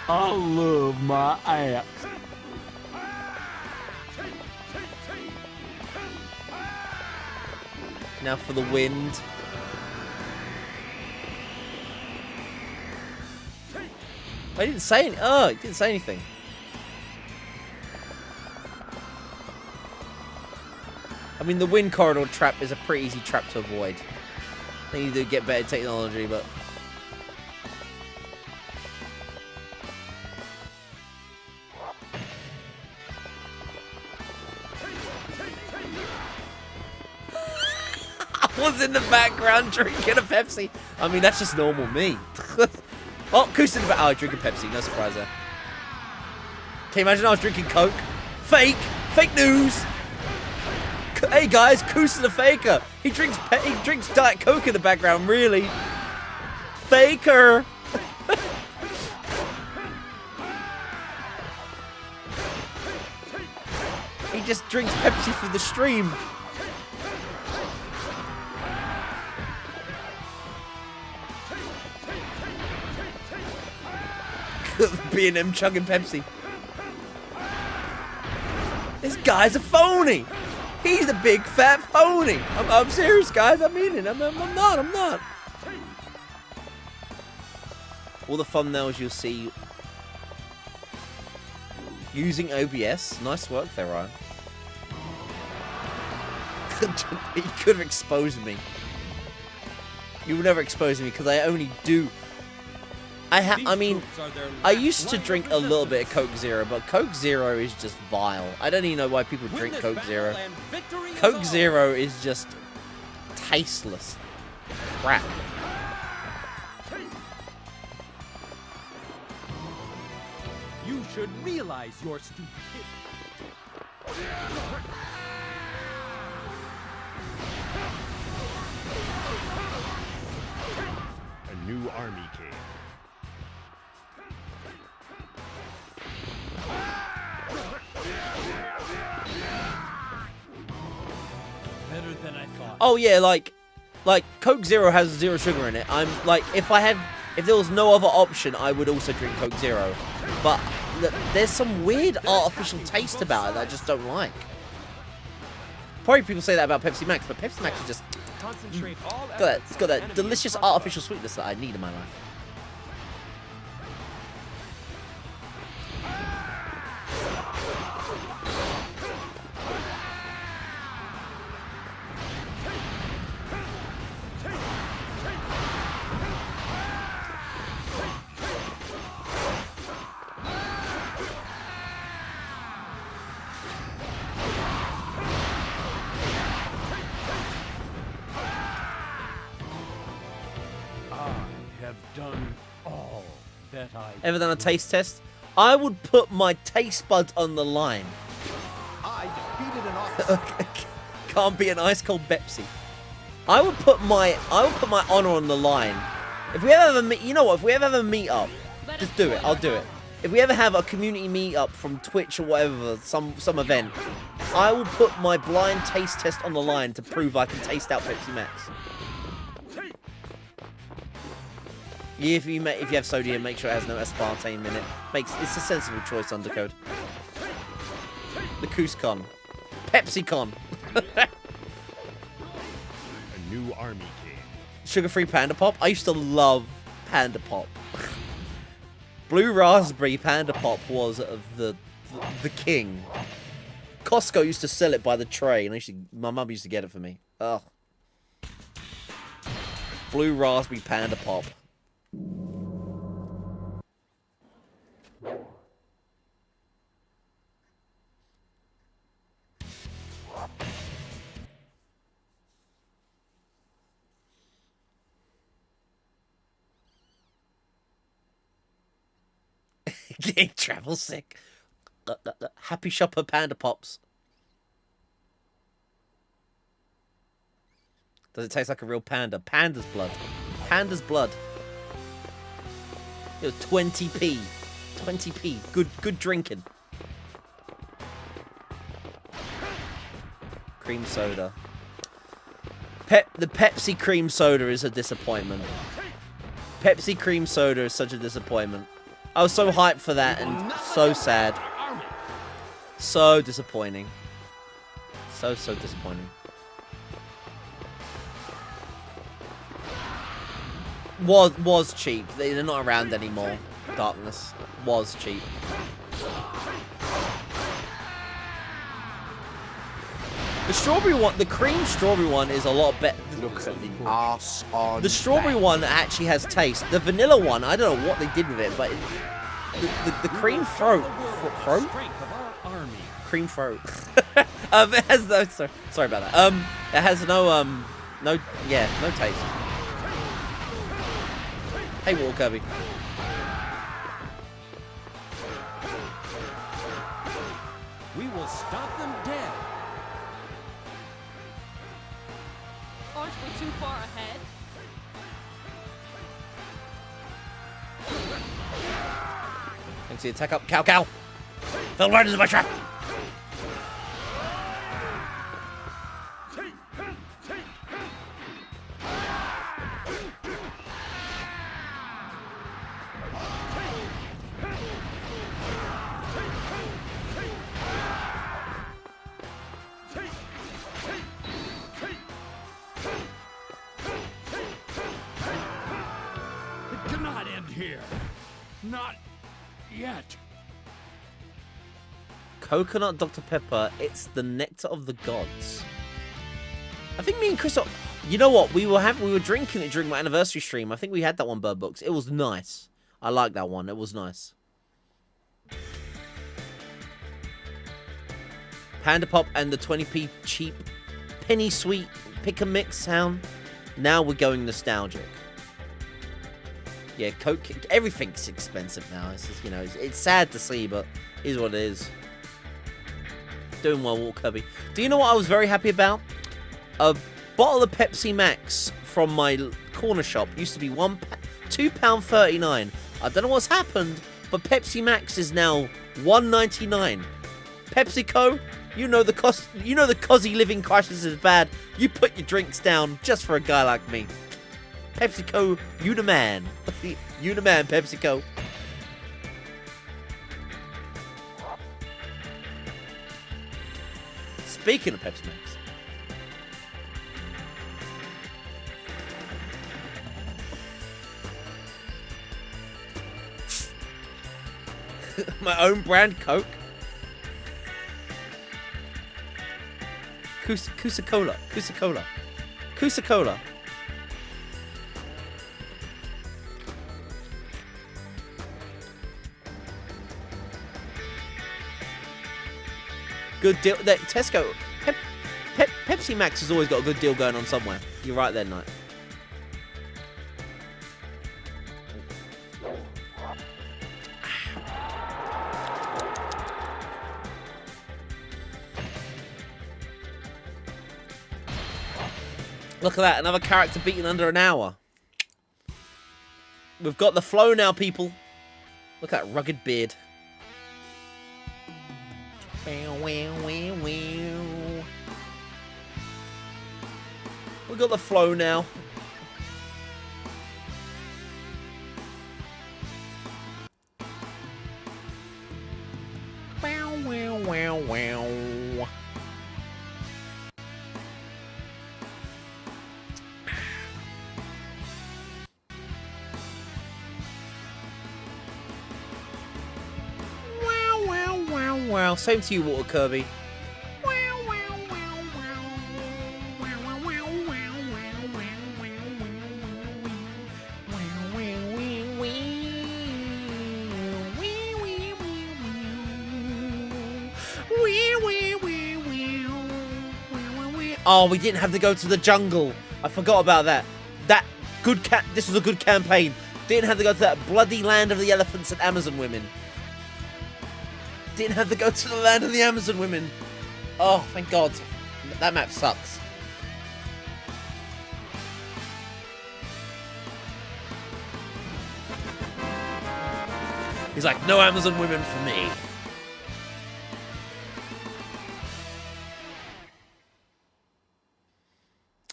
Speaker 12: I love my axe.
Speaker 1: Now for the wind. I didn't say any. Oh, it didn't say anything. I mean, the wind corridor trap is a pretty easy trap to avoid. They need to get better technology, but... I was in the background drinking a Pepsi. I mean, that's just normal me. Oh, Koos in the back. Oh, drinking Pepsi. No surprise there. Can you imagine I was drinking Coke? Fake! Fake news! Hey guys, Koos the faker. He drinks Diet Coke in the background. Really, faker. He just drinks Pepsi for the stream. B&M chugging Pepsi. This guy's a phony. He's a big fat phony. I'm serious, guys. I mean it. I'm not. All the thumbnails you'll see using OBS. Nice work there, Ryan. He could have exposed me. You would never expose me because I only do. I mean, I used to drink a little bit of Coke Zero, but Coke Zero is just vile. I don't even know why people drink Coke Zero. Coke Zero is just tasteless crap.
Speaker 9: You should realize your stupidity.
Speaker 4: A new army came.
Speaker 11: Better than I thought.
Speaker 1: Oh yeah, like Coke Zero has 0 sugar in it. I'm like, if there was no other option, I would also drink Coke Zero. But there's some weird artificial taste about it that I just don't like. Probably people say that about Pepsi Max, but Pepsi Max is just it's got that delicious artificial sweetness that I need in my life.
Speaker 11: Done all that I
Speaker 1: Ever done a taste test? I would put my taste buds on the line.
Speaker 3: I defeated an officer.
Speaker 1: Can't be an ice cold Pepsi. I would put my honor on the line. If we ever have a you know what? If we ever have a meet up, just do it. I'll do it. If we ever have a community meet up from Twitch or whatever, some event, I will put my blind taste test on the line to prove I can taste out Pepsi Max. Yeah, if you have sodium, make sure it has no aspartame in it. It's a sensible choice, Undercode. The Koos-con. Pepsi-con.
Speaker 4: A new army came.
Speaker 1: Sugar-free Panda Pop. I used to love Panda Pop. Blue Raspberry Panda Pop was the king. Costco used to sell it by the tray, and my mum used to get it for me. Ugh. Blue Raspberry Panda Pop. Getting travel sick. Happy Shopper Panda Pops. Does it taste like a real panda? Panda's blood. Panda's blood. It was 20p. 20p. Good drinking. Cream soda. The Pepsi cream soda is a disappointment. Pepsi cream soda is such a disappointment. I was so hyped for that and so sad. So disappointing. So disappointing. Was cheap. They're not around anymore. Darkness was cheap. The strawberry one, the cream strawberry one is a lot better.
Speaker 13: Look at the arse on
Speaker 1: the strawberry one actually has taste. The vanilla one, I don't know what they did with it, but the cream throat. Cream throat. It has no. Sorry about that. It has no taste. Hey, Water Kirby.
Speaker 11: We will stop them dead.
Speaker 7: Aren't we too far ahead?
Speaker 1: Thanks for the attack up. Cow. Fell right into my trap.
Speaker 11: It cannot end here. Not yet.
Speaker 1: Coconut Dr. Pepper, it's the nectar of the gods. I think me and Chris, you know what? We were drinking it during my anniversary stream. I think we had that one, Bird Books. It was nice. I like that one. It was nice. Panda Pop and the 20p cheap penny sweet pick and mix sound. Now we're going nostalgic. Yeah, Coke. Everything's expensive now. It's just, it's sad to see, but it is what it is. Doing well, Walt Kirby. Do you know what I was very happy about? A bottle of Pepsi Max from my corner shop used to be £2.39. I don't know what's happened, but Pepsi Max is now $1.99. PepsiCo, you know the cost. You know the cozy living crisis is bad. You put your drinks down just for a guy like me. PepsiCo, you the man. You the man, PepsiCo. Speaking of Pepsi Max. My own brand Coke. Kusa-Cola. Kusa-Cola. Kusa-Cola. Good deal. Tesco. Pepsi Max has always got a good deal going on somewhere. You're right there, Knight. Look at that. Another character beaten under an hour. We've got the flow now, people. Look at that rugged beard. We got the flow now. Wow, same to you, Water Kirby. Oh, we didn't have to go to the jungle. I forgot about that. This was a good campaign. Didn't have to go to that bloody land of the elephants and Amazon women. Didn't have to go to the land of the Amazon women. Oh, thank God. That map sucks. He's like, no Amazon women for me.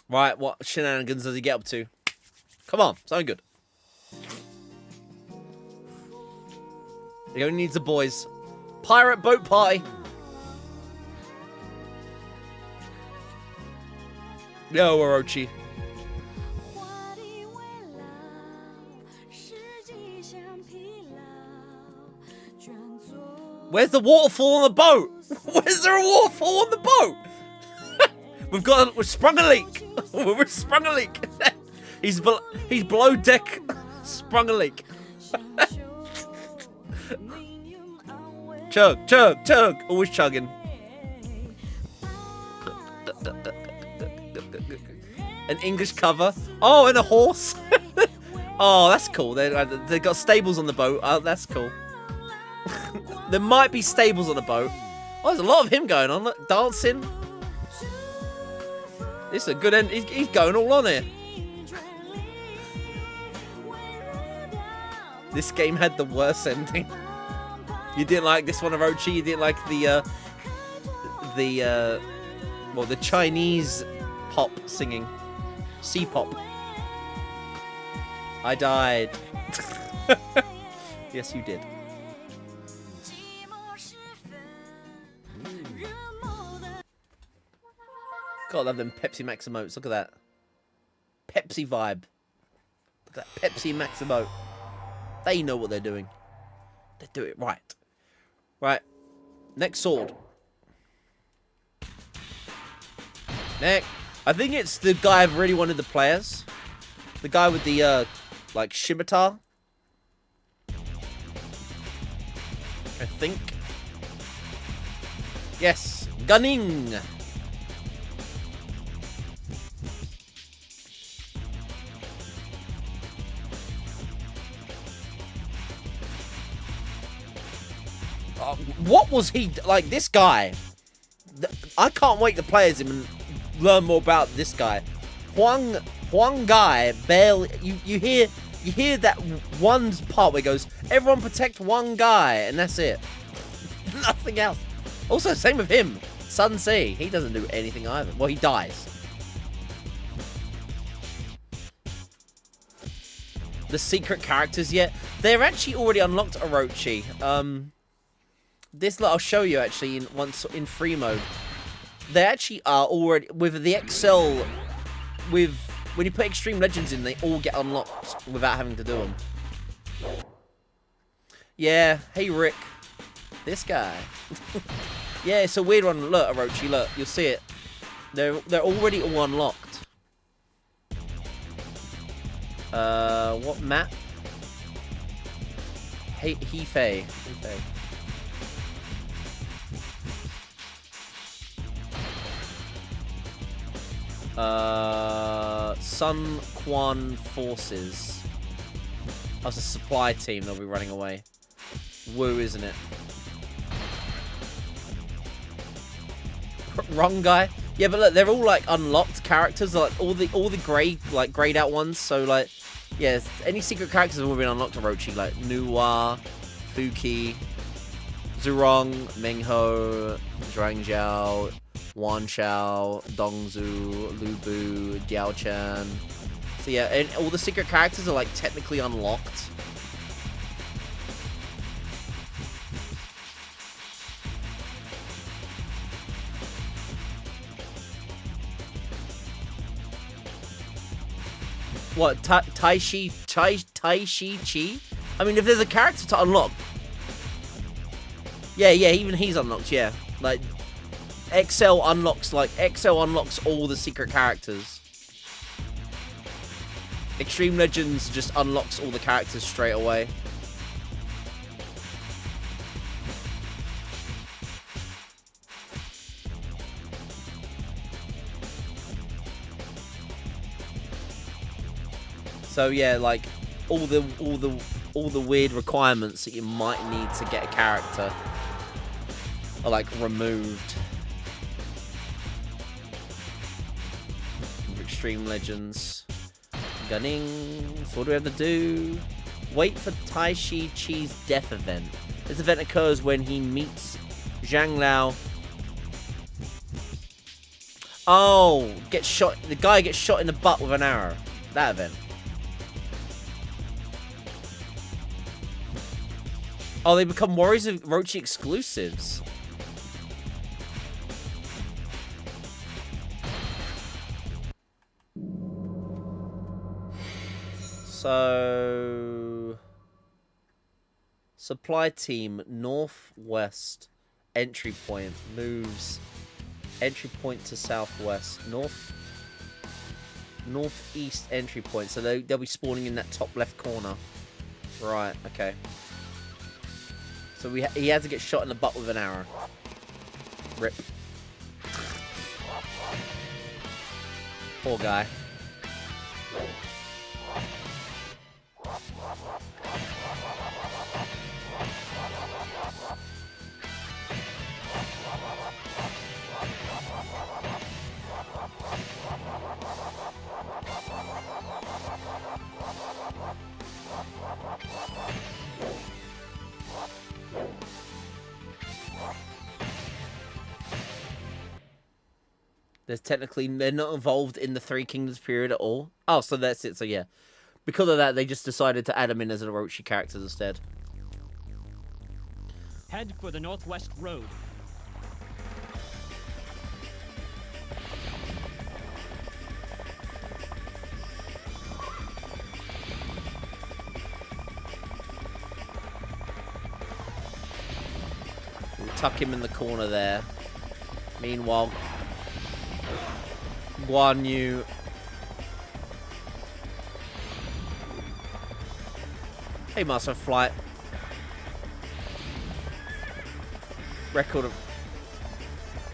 Speaker 1: Right, what shenanigans does he get up to? Come on, something good. He only needs the boys. Pirate boat party. Yo, Orochi. Where's the waterfall on the boat? Where's there a waterfall on the boat? We've sprung a leak. We've sprung a leak. He's below deck. Sprung a leak. Chug, chug, chug. Always chugging. An English cover. Oh, and a horse. Oh, that's cool. They got stables on the boat. Oh, that's cool. There might be stables on the boat. Oh, there's a lot of him going on. Look, dancing. This is a good end. He's going all on here. This game had the worst ending. You didn't like this one, Orochi. You didn't like the Chinese pop singing. C-pop. I died. Yes, you did. God, I love them Pepsi Max emotes. Look at that. Pepsi vibe. Look at that Pepsi Max emote. They know what they're doing. They do it right. Right. Next sword. Next. I think it's the guy I've really wanted to play as. The guy with the, like, scimitar. I think. Yes. Gunning. What was he like? This guy, I can't wait to play as him and learn more about this guy. Huang Guy. Barely. You hear that one part where it goes, "Everyone protect one guy," and that's it. Nothing else. Also, same with him. Sun Ce. He doesn't do anything either. Well, he dies. The secret characters yet? They're actually already unlocked, Orochi. This I'll show you actually once in free mode. They actually are already with the XL. When you put Extreme Legends in, they all get unlocked without having to do them. Yeah. Hey Rick. This guy. Yeah, it's a weird one. Look, Orochi. Look, you'll see it. They're already all unlocked. What map? Hey, Hefei. Sun Quan Forces. That's a supply team. They'll be running away. Woo, isn't it? Wrong guy. Yeah, but look, they're all like unlocked characters. Like all the grayed out ones. So like, yeah, any secret characters have all been unlocked. Orochi, like Nuwa, Fuki, Zurong, Mengho, Zhuangjiao, Wan Chao, Dongzu, Lubu, Diao-chan. So yeah, and all the secret characters are like technically unlocked. What, Tai-Shi Chi? I mean, if there's a character to unlock... Yeah, even he's unlocked, yeah. Like, XL unlocks all the secret characters. Extreme Legends just unlocks all the characters straight away. So yeah, like all the weird requirements that you might need to get a character are like removed. Extreme Legends. Gunning. So what do we have to do? Wait for Tai Chi's death event. This event occurs when he meets Zhang Lao. Oh, gets shot. The guy gets shot in the butt with an arrow. That event. Oh, they become Warriors of Orochi exclusives. So, supply team northwest entry point moves entry point to southwest northeast entry point. So they'll be spawning in that top left corner. Right. Okay. So he had to get shot in the butt with an arrow. Rip. Poor guy. They're not involved in the Three Kingdoms period at all. Oh, so that's it. So yeah, because of that, they just decided to add them in as Orochi characters instead.
Speaker 14: Head for the northwest road.
Speaker 1: We'll tuck him in the corner there. Meanwhile, Guan Yu hey, Master of Flight. Record of...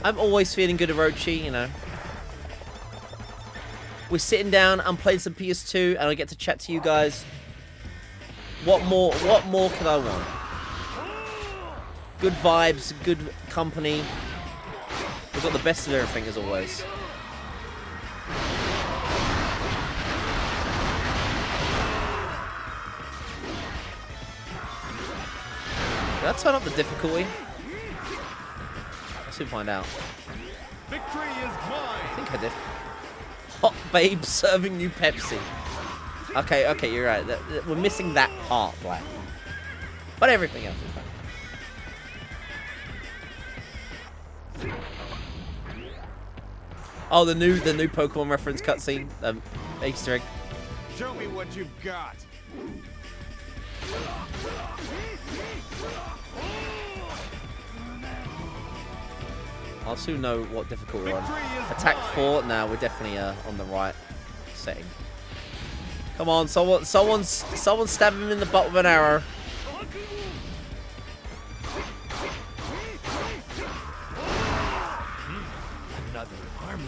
Speaker 1: I'm always feeling good, Orochi, you know. We're sitting down, I'm playing some PS2, and I get to chat to you guys. What more could I want? Good vibes, good company. We've got the best of everything, as always. Did I turn up the difficulty? I'll soon find out.
Speaker 9: Victory is mine.
Speaker 1: I think I did. Hot babe serving you Pepsi. Okay, you're right. We're missing that part, Black. But everything else is fine. Oh, the new Pokemon reference cutscene, Easter egg.
Speaker 9: Show me what you've got.
Speaker 1: I'll soon know what difficulty we're on. Attack 4. Now we're definitely on the right setting. Come on, someone stab him in the butt with an arrow.
Speaker 5: Another army.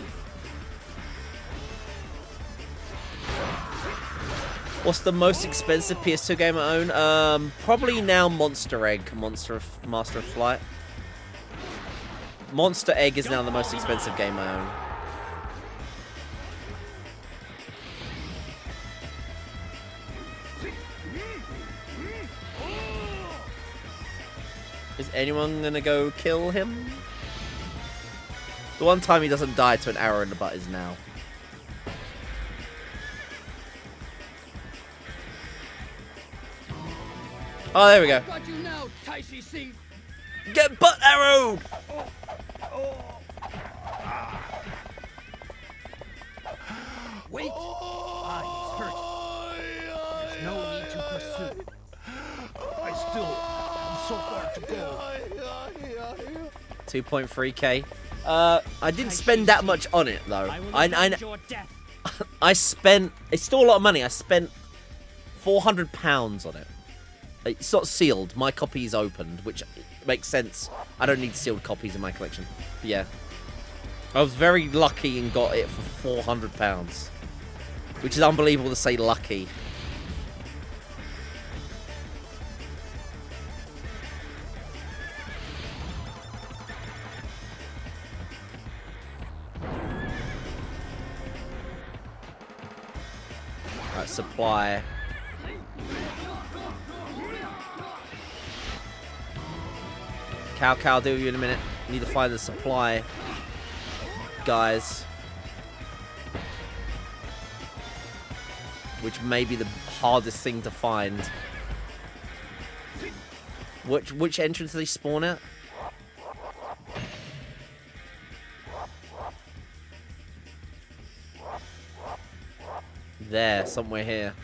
Speaker 1: What's the most expensive PS2 game I own? Probably now Monster Egg, Master of Flight. Monster Egg is now the most expensive game I own. Is anyone gonna go kill him? The one time he doesn't die to an arrow in the butt is now. Oh, there we go.
Speaker 8: Got you now, Taishi C.
Speaker 1: Get butt arrowed!
Speaker 8: Wait! Ah, he's hurt. There's no need to pursue. I still have so far to go.
Speaker 1: 2.3k. I didn't spend that much on it though. I spent. It's still a lot of money. I spent £400 on it. It's not sealed. My copy is opened, which makes sense. I don't need sealed copies in my collection. But yeah, I was very lucky and got it for £400, which is unbelievable to say lucky. supply. Cow, I'll deal with you in a minute. Need to find the supply, guys. Which may be the hardest thing to find. Which entrance do they spawn at? There, somewhere here.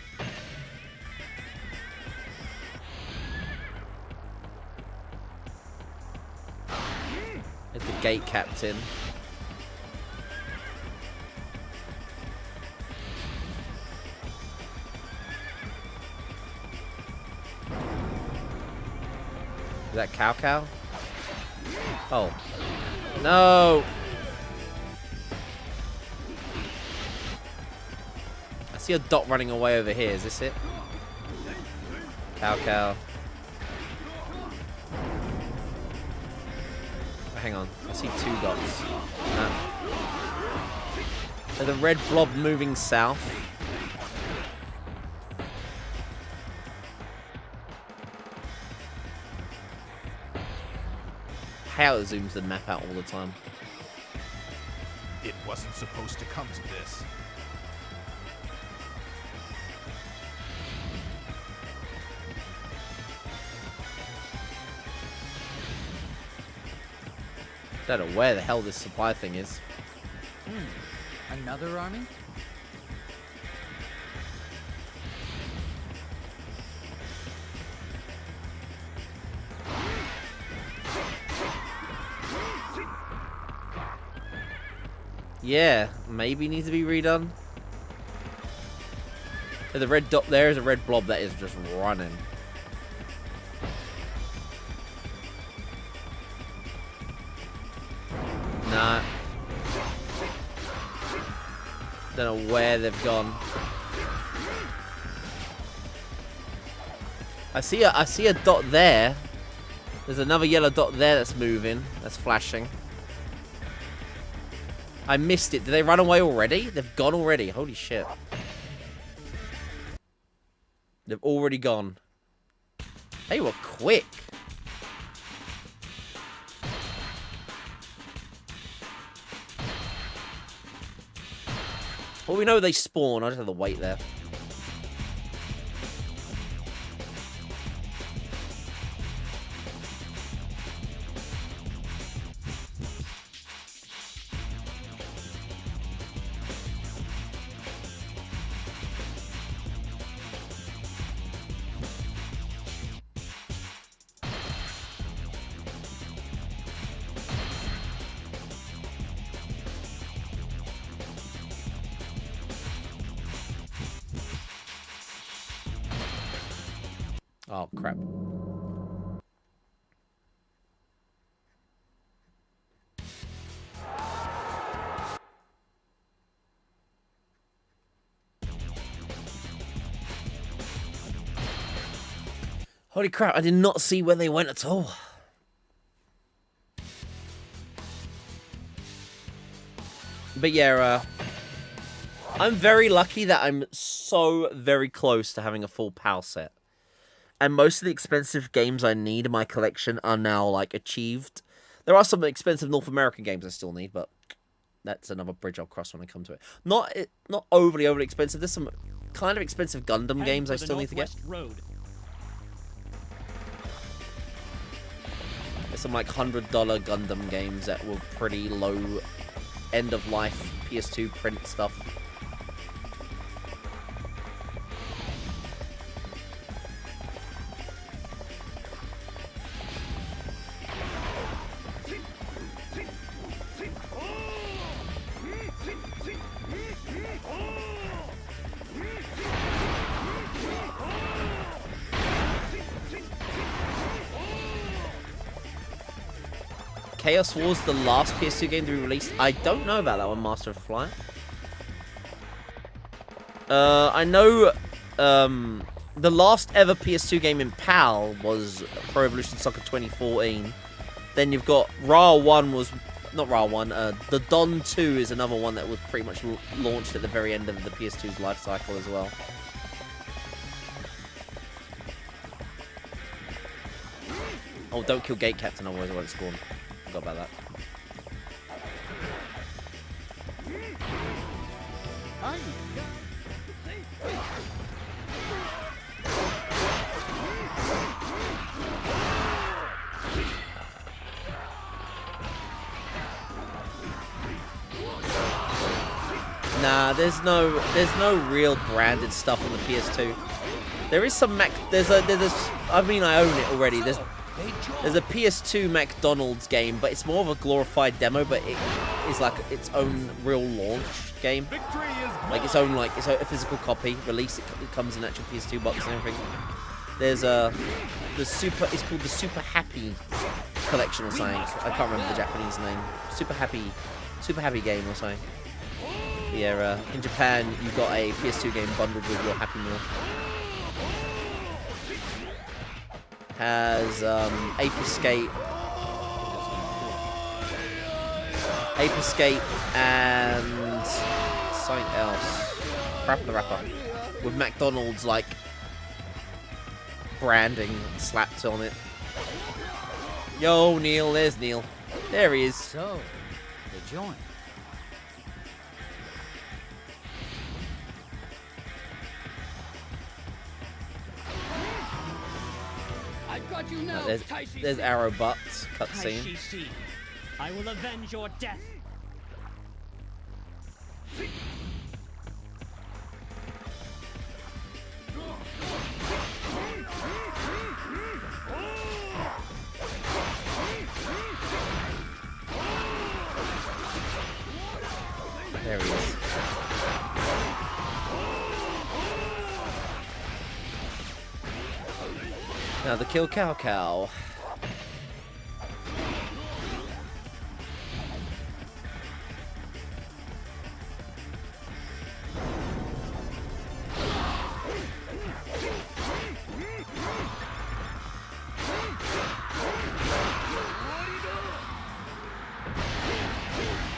Speaker 1: At the gate captain. Is that Cow? Oh. No! I see a dot running away over here. Is this it? Cow. Oh, hang on. I see 2 dots. No. There's a red blob moving south. How it zooms the map out all the time.
Speaker 3: It wasn't supposed to come to this.
Speaker 1: Don't know where the hell this supply thing is.
Speaker 8: Another army?
Speaker 1: Yeah, maybe needs to be redone. There's a red dot there, is a red blob that is just running. Nah. Don't know where they've gone. I see a dot there. There's another yellow dot there that's moving, that's flashing. I missed it. Did they run away already? They've gone already. Holy shit. They've already gone. They were quick. Well, we know they spawn. I just have to wait there. Oh, crap. Holy crap, I did not see where they went at all. But yeah, I'm very lucky that I'm so very close to having a full PAL set. And most of the expensive games I need in my collection are now, like, achieved. There are some expensive North American games I still need, but that's another bridge I'll cross when I come to it. Not overly expensive. There's some kind of expensive Gundam games I still need to get.
Speaker 14: Road.
Speaker 1: There's some, like, $100 Gundam games that were pretty low end-of-life PS2 print stuff. Chaos Wars, the last PS2 game to be released. I don't know about that one, Master of Flight. I know the last ever PS2 game in PAL was Pro Evolution Soccer 2014. Then you've got Ra 1 was... Not Ra 1, the Don 2 is another one that was pretty much launched at the very end of the PS2's life cycle as well. Oh, don't kill Gate Captain, otherwise I won't spawn. Forgot about that. Nah, there's no real branded stuff on the PS2. There is some I mean, I own it already. There's a PS2 McDonald's game, but it's more of a glorified demo, but it is like its own real launch game. Like its own, like, it's a physical copy release. It comes in actual PS2 box and everything. There's it's called the Super Happy Collection or something. I can't remember the Japanese name. Super Happy game or something. Yeah, in Japan, you got a PS2 game bundled with your Happy Meal. Has Ape Escape, and something else. Crap the Rapper. With McDonald's, like, branding slapped on it. Yo, Neil, there's Neil. There he is.
Speaker 8: So, the joint.
Speaker 14: Got you now,
Speaker 1: there's Arrow Butts cutscene.
Speaker 14: I will avenge your death.
Speaker 1: There he is. Now the Kill Cow Cow.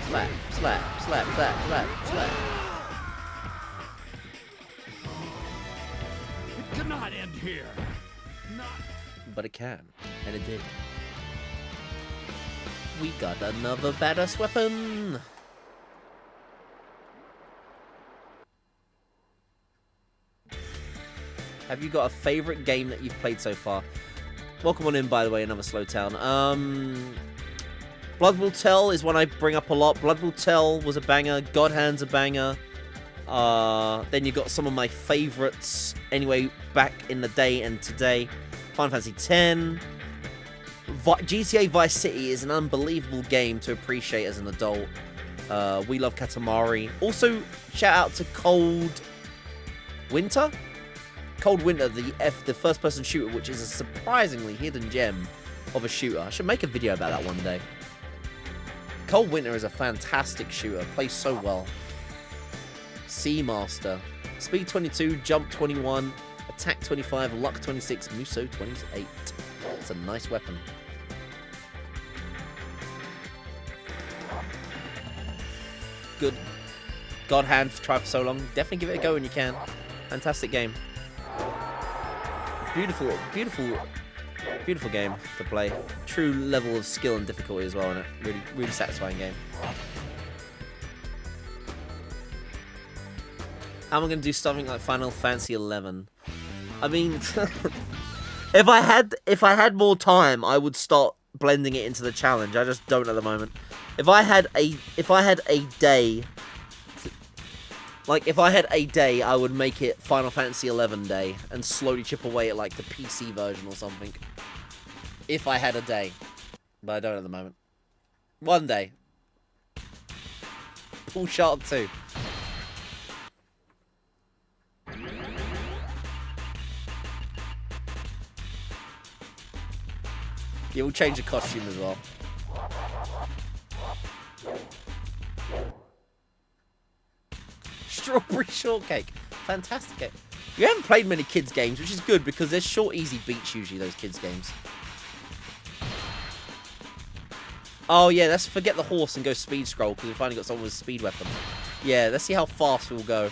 Speaker 1: Slap, slap, slap, slap, slap, slap.
Speaker 11: It cannot end here.
Speaker 1: But it can, and it did. We got another badass weapon. Have you got a favorite game that you've played so far? Welcome on in, by the way, another Slow Town. Blood Will Tell is one I bring up a lot. Blood Will Tell was a banger. God Hand's a banger. Then you got some of my favorites anyway back in the day and today. Final Fantasy X. GTA Vice City is an unbelievable game to appreciate as an adult. We Love Katamari. Also, shout out to Cold Winter. Cold Winter, the first-person shooter, which is a surprisingly hidden gem of a shooter. I should make a video about that one day. Cold Winter is a fantastic shooter. Plays so well. Seamaster. Speed 22, Jump 21, Attack 25, Luck 26, Muso 28. It's a nice weapon. Good. God Hand try for so long. Definitely give it a go when you can. Fantastic game. Beautiful, beautiful, beautiful game to play. True level of skill and difficulty as well in it. Really, really satisfying game. Am I going to do something like Final Fantasy 11? I mean, if I had more time, I would start blending it into the challenge. I just don't at the moment. If I had a day, like if I had a day, I would make it Final Fantasy 11 day and slowly chip away at like the PC version or something. If I had a day, but I don't at the moment. One day. Pool Shark 2. Yeah, we'll change the costume as well. Strawberry Shortcake. Fantastic game. You haven't played many kids games, which is good because they're short, easy beats usually, those kids games. Oh yeah, let's forget the horse and go speed scroll because we finally got someone with a speed weapon. Yeah, let's see how fast we'll go.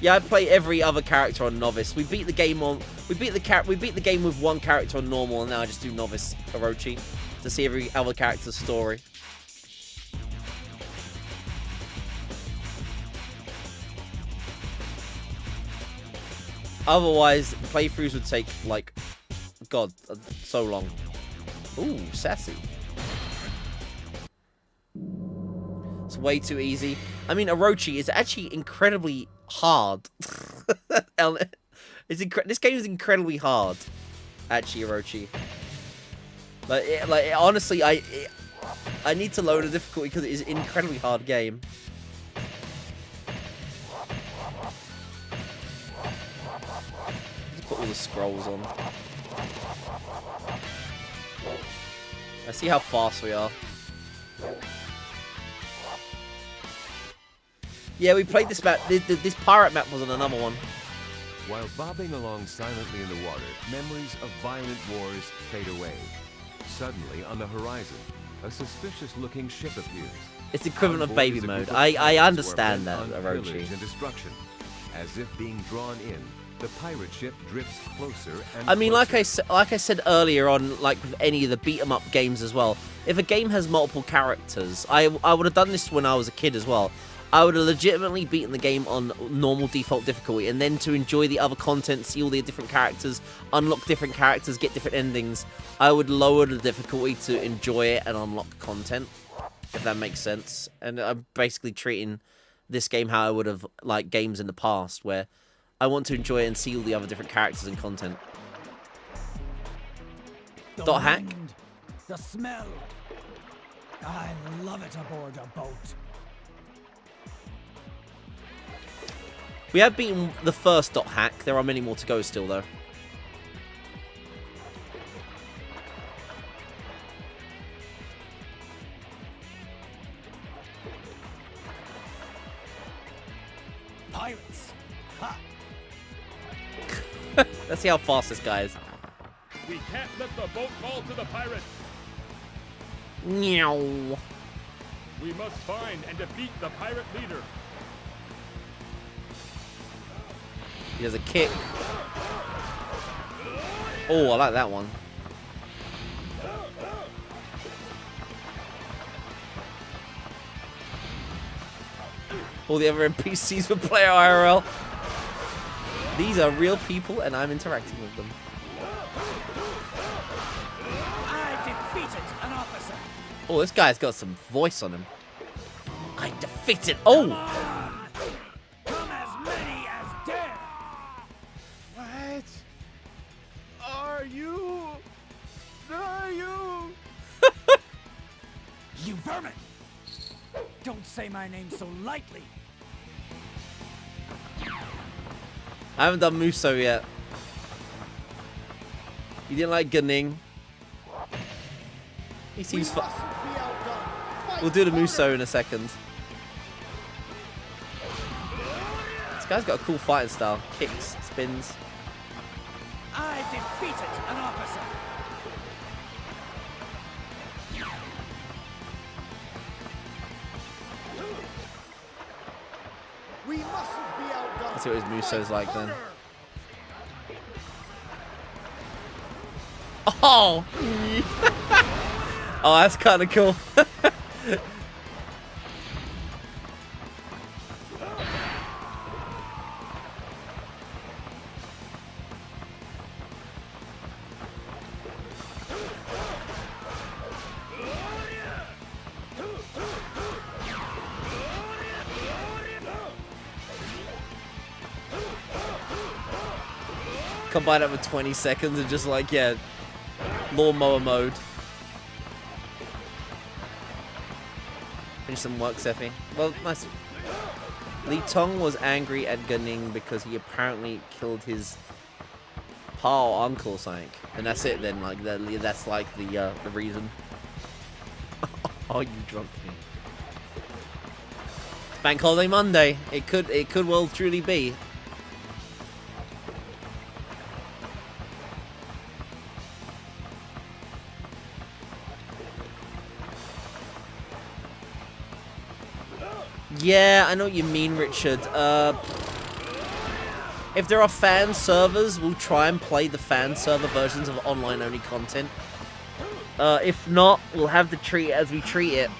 Speaker 1: Yeah, I play every other character on novice. We beat the game on. We beat the game with one character on normal, and now I just do novice Orochi to see every other character's story. Otherwise, playthroughs would take like, God, so long. Ooh, sassy. It's way too easy. I mean, Orochi is actually incredibly hard. This game is incredibly hard. Actually, Orochi. Like honestly, I need to lower the difficulty because it is an incredibly hard game. Just put all the scrolls on. I see how fast we are. Yeah, we played this map. This pirate map was on another one.
Speaker 2: While bobbing along silently in the water, memories of violent wars fade away. Suddenly, on the horizon, a suspicious-looking ship appears.
Speaker 1: It's the equivalent of baby mode. I understand that, Orochi.
Speaker 2: And destruction. As if being drawn in, the pirate ship drifts closer and
Speaker 1: I mean,
Speaker 2: closer.
Speaker 1: like I said earlier on, like with any of the beat-em-up games as well, if a game has multiple characters, I would have done this when I was a kid as well. I would have legitimately beaten the game on normal default difficulty, and then to enjoy the other content, see all the different characters, unlock different characters, get different endings, I would lower the difficulty to enjoy it and unlock content, if that makes sense. And I'm basically treating this game how I would have like games in the past, where I want to enjoy it and see all the other different characters and content. Dot hack?
Speaker 8: The smell. I love it aboard a boat.
Speaker 1: We have beaten the first dot hack. There are many more to go still, though.
Speaker 8: Pirates. Ha.
Speaker 1: Let's see how fast this guy is.
Speaker 11: We can't let the boat fall to the pirates.
Speaker 1: Meow.
Speaker 11: We must find and defeat the pirate leader.
Speaker 1: He does a kick. Oh, I like that one. All the other NPCs would play IRL. These are real people, and I'm interacting with them.
Speaker 8: I defeated an officer.
Speaker 1: Oh, this guy's got some voice on him. I defeated. Oh!
Speaker 8: Come as many as dare.
Speaker 5: What? Are you?
Speaker 8: You vermin! Don't say my name so lightly.
Speaker 1: I haven't done Muso yet. You didn't like Gunning? He seems fun. We'll do the Muso in a second. This guy's got a cool fighting style. Kicks, spins.
Speaker 8: I defeated an officer.
Speaker 5: We mustn't be outdone.
Speaker 1: Let's see what his Muso's like then. Oh! Oh, that's kind of cool. Combine it with 20 seconds and just like, yeah, lawnmower mode. Finish some work, Sephi. Well, nice. Li Tong was angry at Gunning because he apparently killed his pa or uncle or something. And that's it then, like, that's like the reason. Oh, you drunk me. It's Bank Holiday Monday. It could well truly be. Yeah, I know what you mean, Richard. If there are fan servers, we'll try and play the fan server versions of online-only content. If not, we'll have to treat it as we treat it.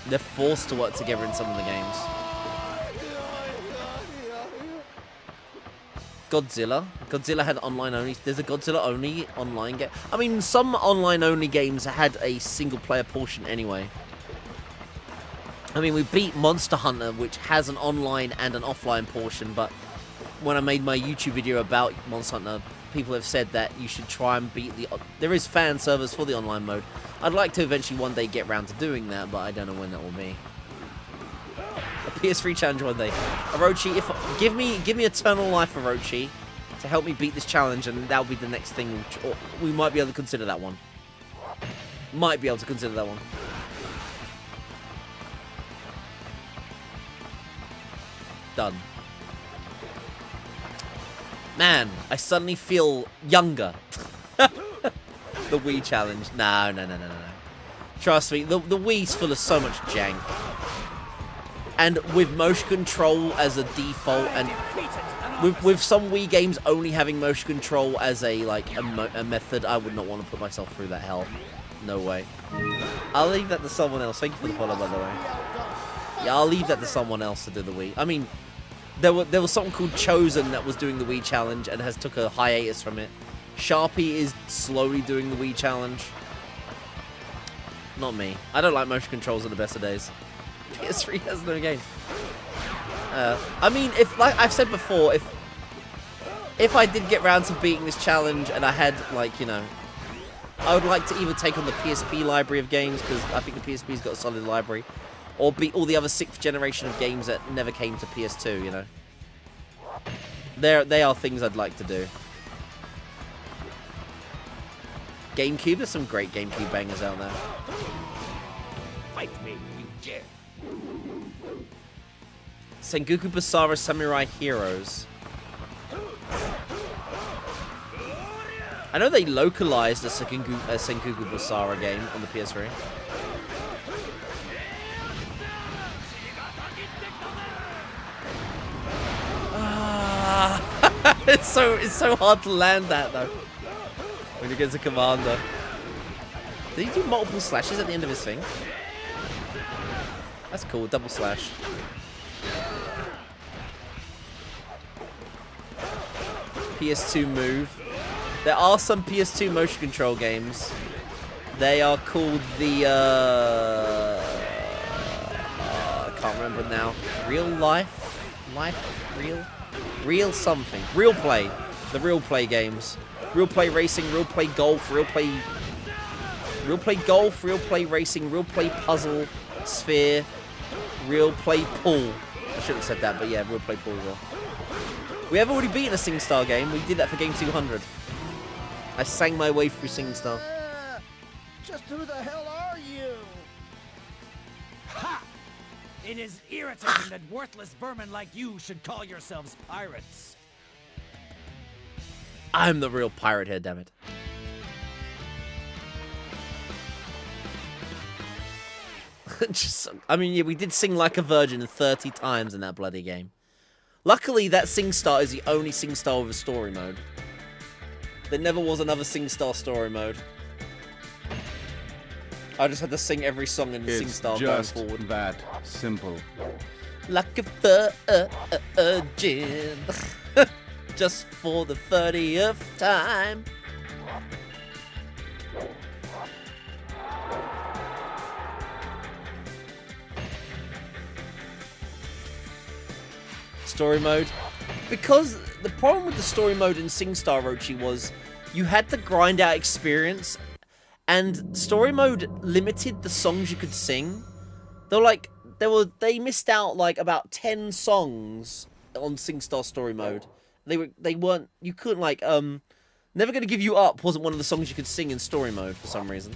Speaker 1: They're forced to work together in some of the games. Godzilla had online only. There's a Godzilla only online game. I mean, some online only games had a single player portion anyway. I mean, we beat Monster Hunter, which has an online and an offline portion, but when I made my YouTube video about Monster Hunter, people have said that you should try and beat the... There is fan servers for the online mode. I'd like to eventually one day get around to doing that, but I don't know when that will be. A PS3 challenge one day. Orochi, give me Eternal Life, Orochi, to help me beat this challenge, and that'll be the next thing. Or we might be able to consider that one. Might be able to consider that one. Done. Man, I suddenly feel younger. The Wii challenge. No. Trust me, the Wii's full of so much jank. And with motion control as a default, and with some Wii games only having motion control as a method, I would not want to put myself through that hell. No way. I'll leave that to someone else. Thank you for the follow, by the way. Yeah, I'll leave that to someone else to do the Wii. I mean, there was something called Chosen that was doing the Wii challenge and has took a hiatus from it. Sharpie is slowly doing the Wii challenge. Not me. I don't like motion controls at the best of days. PS3 has no games. I mean, like I've said before, if I did get around to beating this challenge and I had, like, you know, I would like to either take on the PSP library of games, because I think the PSP's got a solid library, or beat all the other 6th generation of games that never came to PS2, you know. They are things I'd like to do. GameCube, there's some great GameCube bangers out there.
Speaker 5: Fight me, you dare.
Speaker 1: Sengoku Basara Samurai Heroes. I know they localized the Sengoku Basara game on the PS3. It's so hard to land that though. When he gets a commander. Did he do multiple slashes at the end of his thing? That's cool, double slash. PS2 move. There are some PS2 motion control games. They are called the I can't remember now. Real something. Real Play. The Real Play games. Real Play Racing, Real Play Golf, Real Play Golf, Real Play Racing, Real Play Puzzle, Sphere, Real Play Pool. I shouldn't have said that, but yeah, Real Play Pool as well. We have already beaten a SingStar game. We did that for game 200. I sang my way through SingStar.
Speaker 8: Just who the hell are you?
Speaker 14: Ha! It is irritating that worthless vermin like you should call yourselves pirates.
Speaker 1: I'm the real pirate here, damn it. I mean, yeah, we did sing Like a Virgin 30 times in that bloody game. Luckily, that SingStar is the only SingStar with a story mode. There never was another SingStar story mode. I just had to sing every song in SingStar going forward.
Speaker 10: It's just that simple.
Speaker 1: Like a virgin. Just for the 30th time. Story mode. Because the problem with the story mode in SingStar, Rochi, was you had to grind out experience, and story mode limited the songs you could sing. They missed out like about 10 songs on SingStar story mode. They weren't, you couldn't like, Never Gonna Give You Up wasn't one of the songs you could sing in story mode for some reason.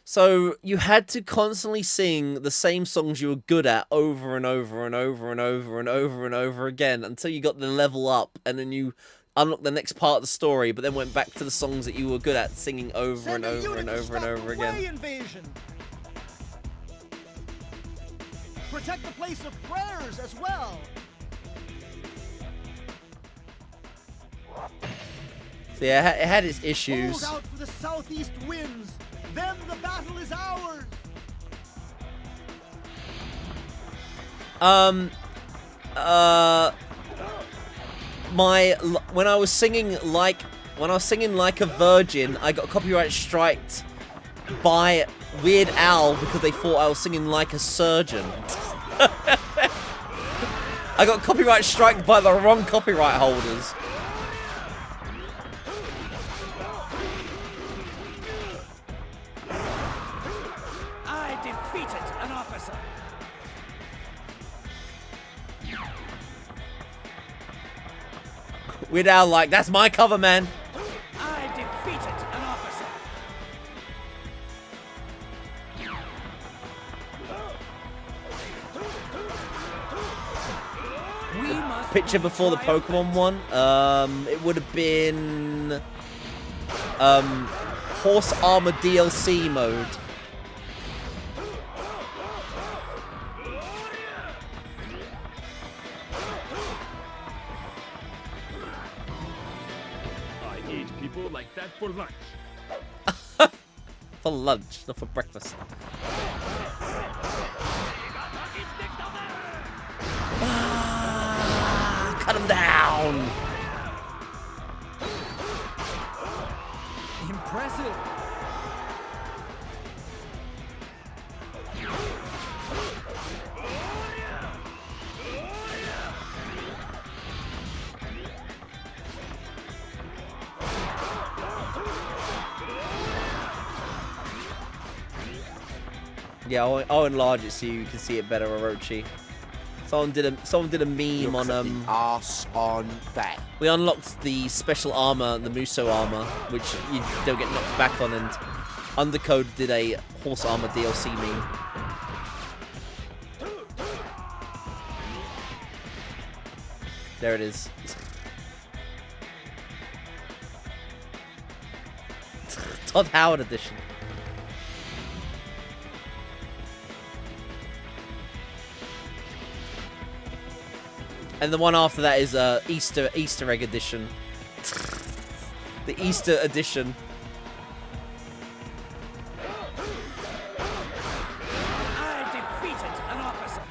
Speaker 1: So you had to constantly sing the same songs you were good at over and over and over and over and over and over again until you got the level up, and then you unlock the next part of the story, but then went back to the songs that you were good at singing over and over and over and over again.
Speaker 8: Invasion. Protect the place of prayers as well.
Speaker 1: So yeah, it had its issues.
Speaker 8: Hold out for the southeast winds. Then the battle is ours.
Speaker 1: When I was singing like a virgin, I got copyright striked by Weird Al because they thought I was singing like a surgeon. I got copyright striked by the wrong copyright holders.
Speaker 14: I defeated an officer.
Speaker 1: Weird Al like, that's my cover, man.
Speaker 14: I defeated an officer. We must
Speaker 1: Picture before the Pokemon one. It would have been Horse Armor DLC mode.
Speaker 11: I eat people like that for lunch.
Speaker 1: For lunch, not for breakfast. Cut him down.
Speaker 14: Impressive.
Speaker 1: Yeah, I'll enlarge it so you can see it better, Orochi. Someone did a meme
Speaker 13: Looks
Speaker 1: on
Speaker 13: at the arse on that.
Speaker 1: We unlocked the special armor, the Muso armor, which you don't get knocked back on, and Undercode did a horse armor DLC meme. There it is. Todd Howard edition. And the one after that is Easter egg edition. The Easter edition.
Speaker 14: I defeated an officer.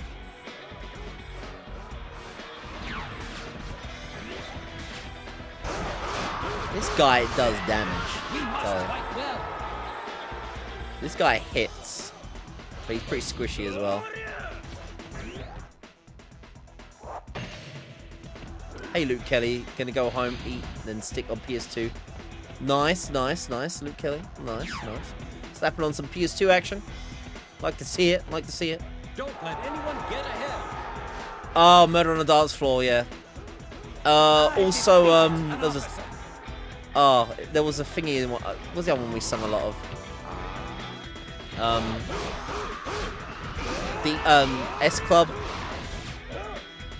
Speaker 1: This guy does damage.
Speaker 14: We must fight well.
Speaker 1: This guy hits. But he's pretty squishy as well. Hey, Luke Kelly, gonna go home, eat, then stick on PS2. Nice, nice, nice, Luke Kelly. Nice, nice. Slapping on some PS2 action. Like to see it, like to see it.
Speaker 11: Don't let anyone get ahead.
Speaker 1: Oh, Murder on the Dance Floor, yeah. Also, there was a thingy in what was the other one we sung a lot of? The S Club.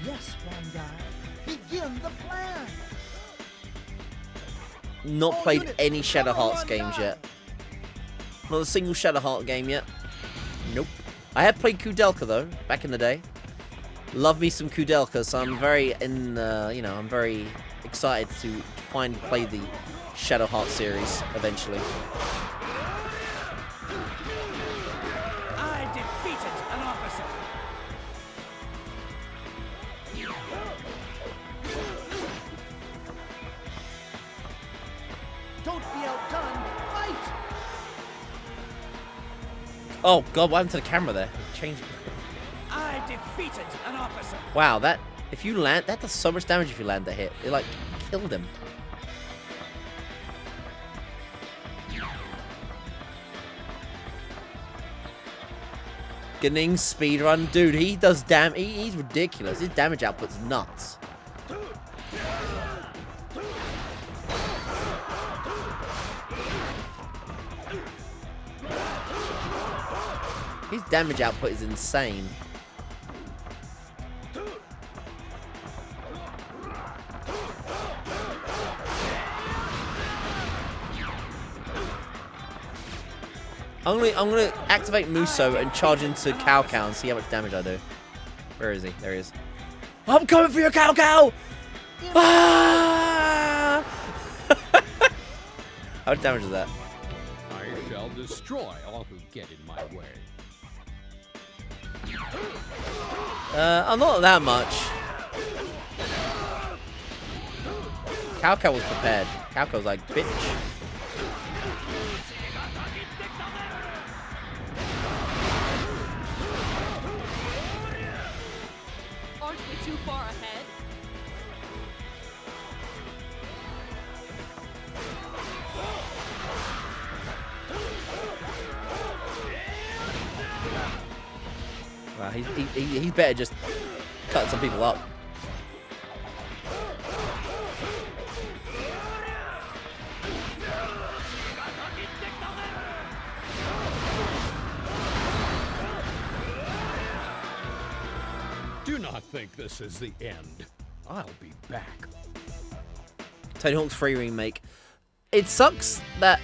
Speaker 8: Yes, one guy. Begin the plan.
Speaker 1: Not played any Shadow Hearts games yet. Not a single Shadow Heart game yet. Nope. I have played Kudelka though, back in the day. Love me some Kudelka, so I'm very I'm very excited to finally play the Shadow Heart series eventually.
Speaker 14: I defeated an officer.
Speaker 8: Don't be outdone. Fight.
Speaker 1: Oh god, what happened to the camera there? Change it.
Speaker 14: I defeated an officer.
Speaker 1: Wow, that if you land, that does so much damage if you land the hit. It like killed him. Getting speedrun, dude. He does he's ridiculous. His damage output's nuts. His damage output is insane. I'm gonna activate Muso and charge into Cow and see how much damage I do. Where is he? There he is. I'm coming for your Cow! Ah! How much damage is that?
Speaker 4: I shall destroy all who get in my way.
Speaker 1: Not that much. Cow was prepared. Cow was like, bitch.
Speaker 7: Aren't we too far ahead?
Speaker 1: Wow, he's better just cutting some people up.
Speaker 4: Do not think this is the end. I'll be back.
Speaker 1: Tony Hawk's 3 remake. It sucks that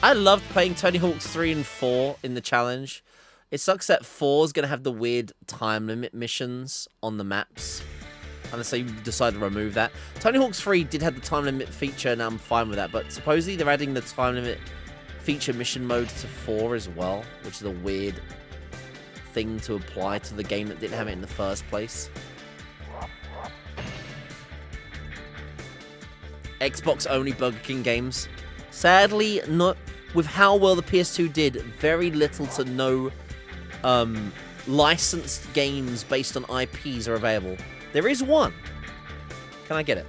Speaker 1: I loved playing Tony Hawk's 3 and 4 in the challenge. It sucks that 4 is going to have the weird time limit missions on the maps. Unless they decide to remove that. Tony Hawk's 3 did have the time limit feature, and I'm fine with that. But supposedly they're adding the time limit feature mission mode to 4 as well. Which is a weird thing to apply to the game that didn't have it in the first place. Xbox only Burger King games. Sadly, not with how well the PS2 did, very little to no licensed games based on IPs are available. There is one. Can I get it?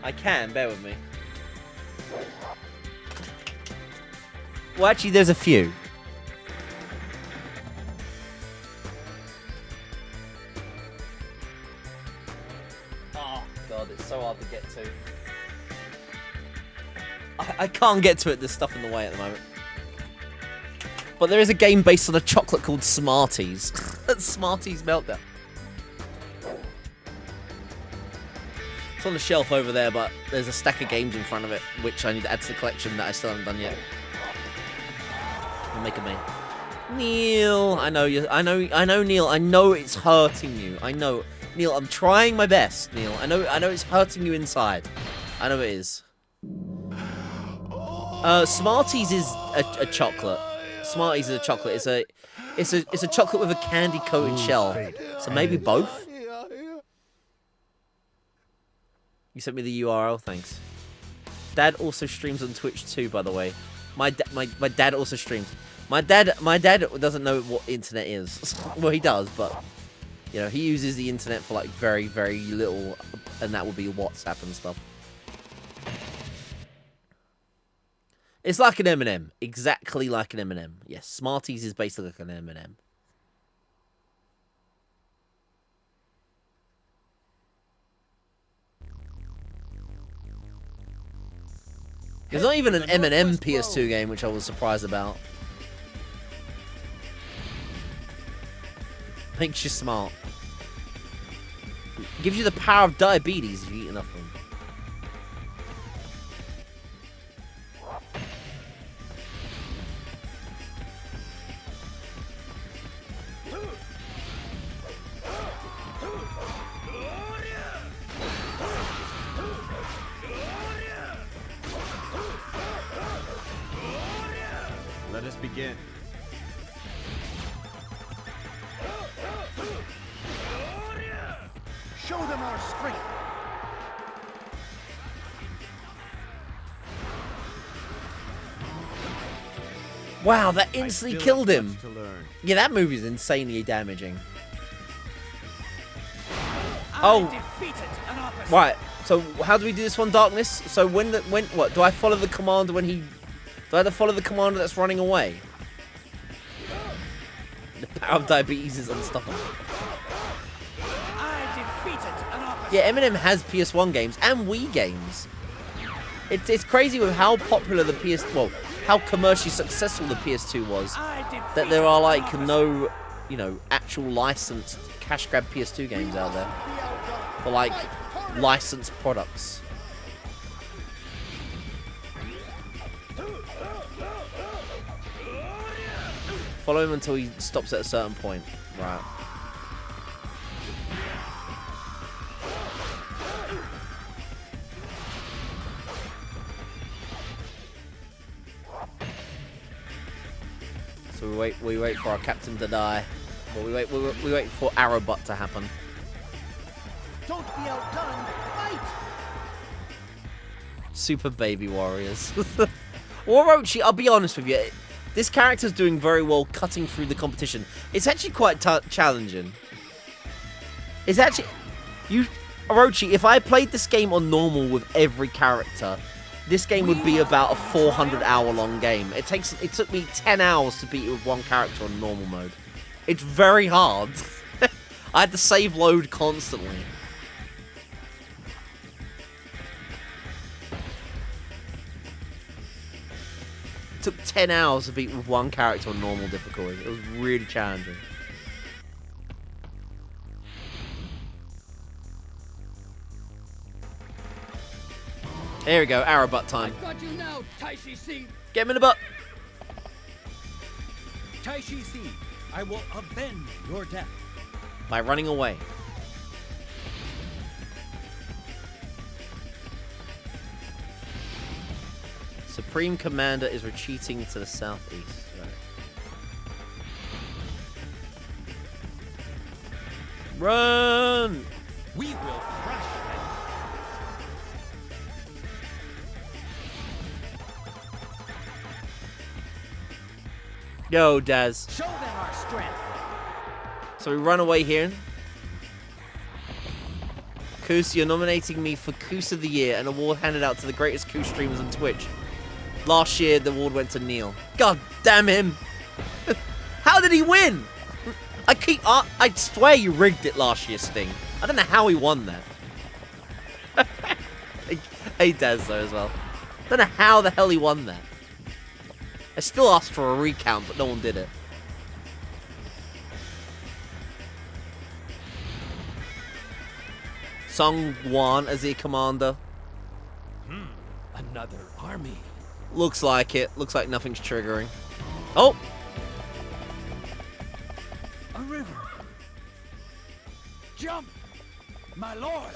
Speaker 1: I can, bear with me. Well, actually, there's a few. Oh, God, it's so hard to get to. I can't get to it, there's stuff in the way at the moment. But there is a game based on a chocolate called Smarties. Smarties Meltdown. It's on the shelf over there, but there's a stack of games in front of it, which I need to add to the collection that I still haven't done yet. Make a man. Neil, I know you. I know, Neil. I know it's hurting you. I know, Neil. I'm trying my best, Neil. I know it's hurting you inside. I know it is. Smarties is a chocolate. Smarties is a chocolate. It's a chocolate with a candy coated shell. So maybe both. You sent me the URL. Thanks. Dad also streams on Twitch too, by the way. My dad also streams. My dad doesn't know what internet is. Well, he does, but you know, he uses the internet for like very, very little, and that would be WhatsApp and stuff. It's like an M&M, exactly like an M&M. Yes, Smarties is basically like an M&M. There's not even an M&M PS2 game, which I was surprised about. Makes you smart. Gives you the power of diabetes if you eat enough of them.
Speaker 3: Let us begin. Show them our strength.
Speaker 1: Wow, that instantly killed him. Yeah, that movie is insanely damaging. Oh, right. So how do we do this one, Darkness? So when what do I follow the commander when he? Do I have to follow the commander that's running away? The power of diabetes is unstoppable. Yeah, Eminem has PS1 games and Wii games. It's crazy with how popular the how commercially successful the PS2 was. That there are like no, you know, actual licensed cash grab PS2 games out there for like licensed products. Follow him until he stops at a certain point. Right. So we wait for our captain to die. Well, we wait for arrow butt to happen.
Speaker 14: Don't be outdone. Fight!
Speaker 1: Super baby warriors. Orochi, I'll be honest with you. This character's doing very well cutting through the competition. It's actually quite challenging. It's actually... Orochi, if I played this game on normal with every character, this game would be about a 400-hour-long game. It took me 10 hours to beat it with one character on normal mode. It's very hard. I had to save load constantly. It took 10 hours to beat with one character on normal difficulty. It was really challenging. Here we go, arrow butt time.
Speaker 11: Got you now, Taishi C.
Speaker 1: Get him in the butt.
Speaker 11: Taishi C, I will avenge your death.
Speaker 1: By running away. Supreme Commander is retreating to the southeast. Right. Run!
Speaker 11: We will crush them.
Speaker 1: Yo, Daz.
Speaker 14: Show them our strength.
Speaker 1: So we run away here. Koos, you're nominating me for Koos of the Year, an award handed out to the greatest Koos streamers on Twitch. Last year, the award went to Neil. God damn him! How did he win? I swear you rigged it last year, Sting. I don't know how he won that. Hey, Daz, though, as well. I don't know how the hell he won that. I still asked for a recount, but no one did it. Song 1 as the commander.
Speaker 11: Another army.
Speaker 1: Looks like it. Looks like nothing's triggering. Oh!
Speaker 14: A river. Jump, my lord.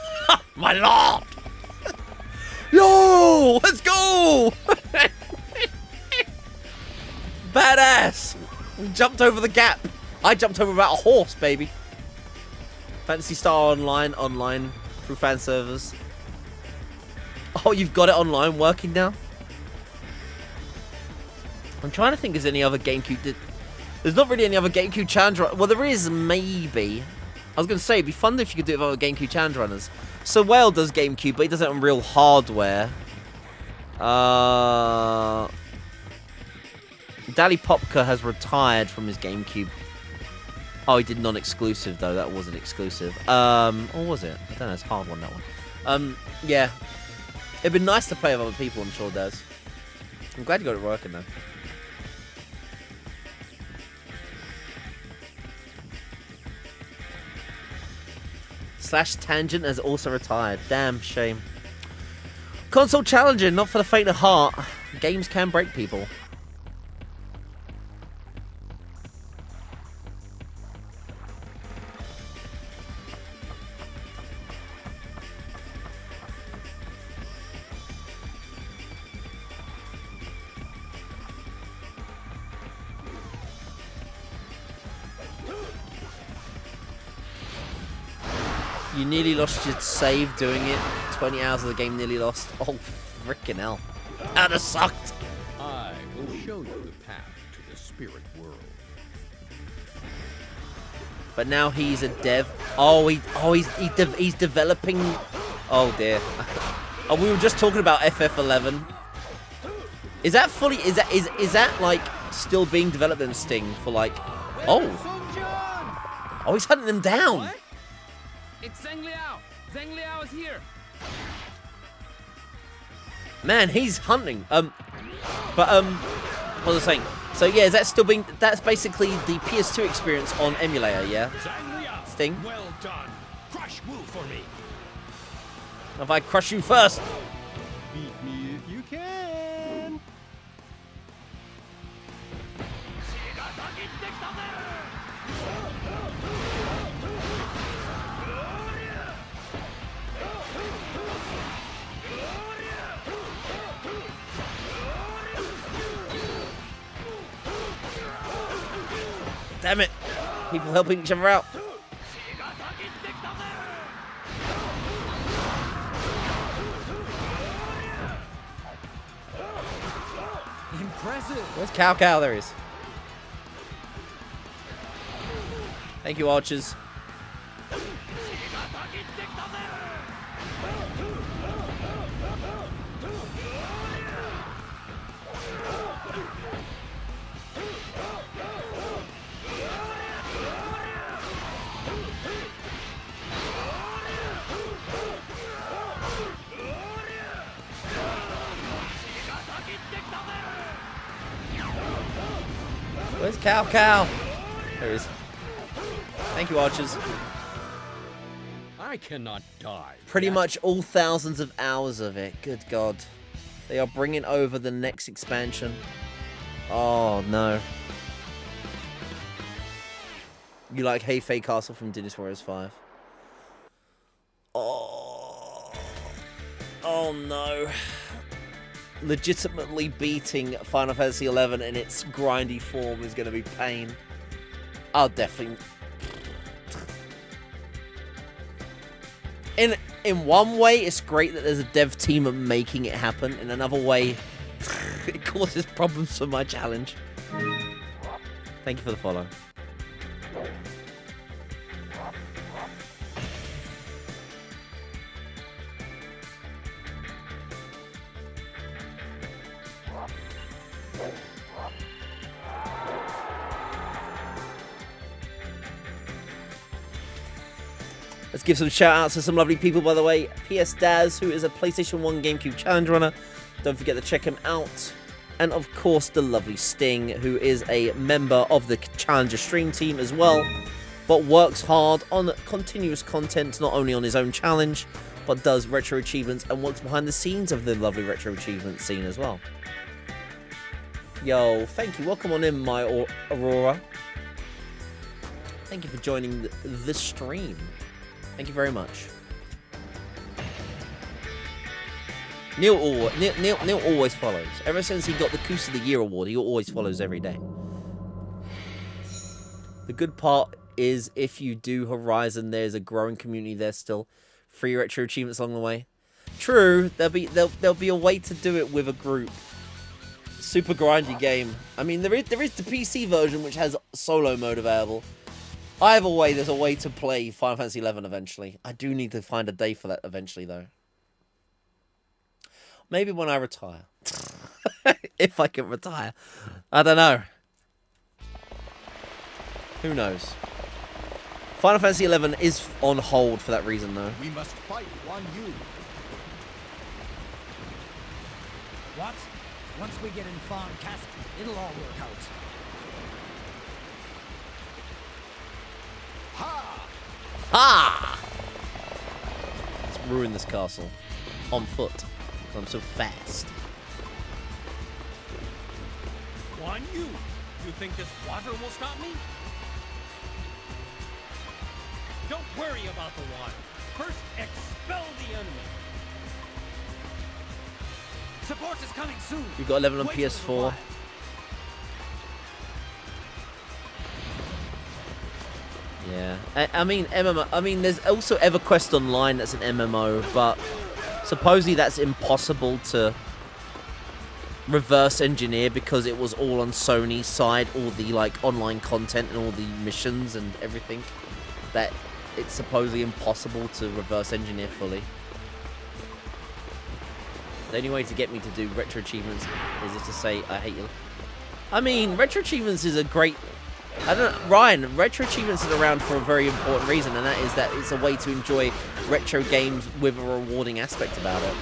Speaker 1: My lord! Yo! Let's go! Badass! We jumped over the gap. I jumped over about a horse, baby. Fantasy Star online through fan servers. Oh, you've got it online working now? I'm trying to think if there's any other GameCube... There's not really any other GameCube challenge... Well, there is, maybe. I was going to say, it'd be fun if you could do it with other GameCube challenge runners. So Whale does GameCube, but he does it on real hardware. Dally Popka has retired from his GameCube. Oh, he did non-exclusive, though. That wasn't exclusive. Or was it? I don't know. It's a hard one, that one. Yeah. It'd be nice to play with other people, I'm sure, Des. I'm glad you got it working, though. Slash Tangent has also retired. Damn shame. Console challenging, not for the faint of heart. Games can break people. You nearly lost your save doing it. 20 hours of the game nearly lost. Oh, frickin' hell. That'd have sucked.
Speaker 4: I will show you the path to the spirit world.
Speaker 1: But now he's a dev. He's developing. Oh dear. Oh, we were just talking about FF11. Is that fully? Is that like still being developed in Sting for like? Oh, he's hunting them down.
Speaker 11: What? It's Zheng Liao. Zheng Liao is here.
Speaker 1: Man, he's hunting. What was I saying? So yeah, is that still being? That's basically the PS2 experience on emulator, yeah. Sting.
Speaker 4: Well done. Crush Wu for me.
Speaker 1: If I crush you first.
Speaker 10: Beat me if you can.
Speaker 1: Damn it! People helping each other out.
Speaker 14: Impressive.
Speaker 1: Where's Cow Cow? There he is. Thank you, archers. Where's Cow Cow? There he is. Thank you, archers.
Speaker 4: I cannot die.
Speaker 1: Pretty much all thousands of hours of it. Good God. They are bringing over the next expansion. Oh, no. You like Heifei Castle from Dynasty Warriors 5? Oh. Oh, no. Legitimately beating Final Fantasy XI in its grindy form is going to be pain. I'll definitely... In one way, it's great that there's a dev team making it happen. In another way, it causes problems for my challenge. Thank you for the follow. Let's give some shout outs to some lovely people, by the way. PS Daz, who is a PlayStation 1 GameCube challenge runner. Don't forget to check him out. And of course, the lovely Sting, who is a member of the Challenger stream team as well, but works hard on continuous content, not only on his own challenge, but does retro achievements and works behind the scenes of the lovely retro achievement scene as well. Yo, thank you. Welcome on in, my Aurora. Thank you for joining the stream. Thank you very much. Neil always follows. Ever since he got the Goose of the Year award, he always follows every day. The good part is if you do Horizon, there's a growing community there still. Free retro achievements along the way. True, there'll be a way to do it with a group. Super grindy game. I mean, there is the PC version which has solo mode available. Either way, there's a way to play Final Fantasy XI eventually. I do need to find a day for that eventually, though. Maybe when I retire. If I can retire. I don't know. Who knows? Final Fantasy XI is on hold for that reason, though.
Speaker 3: We must fight Guan Yu.
Speaker 14: What? Once we get in Fawn Castle, it'll all work out.
Speaker 3: Ha!
Speaker 1: Ha! Let's ruin this castle. On foot. Because I'm so fast.
Speaker 11: Guan Yu, you think this water will stop me? Don't worry about the water. First, expel the enemy.
Speaker 14: Support is coming soon.
Speaker 1: We've got 11 on PS4. Yeah, I mean MMO. I mean, there's also EverQuest Online that's an MMO, but supposedly that's impossible to reverse engineer because it was all on Sony's side, all the like online content and all the missions and everything. That it's supposedly impossible to reverse engineer fully. The only way to get me to do retro achievements is just to say I hate you. I mean, retro achievements is a great. I don't know, Ryan, retro achievements is around for a very important reason, and that is that it's a way to enjoy retro games with a rewarding aspect about it.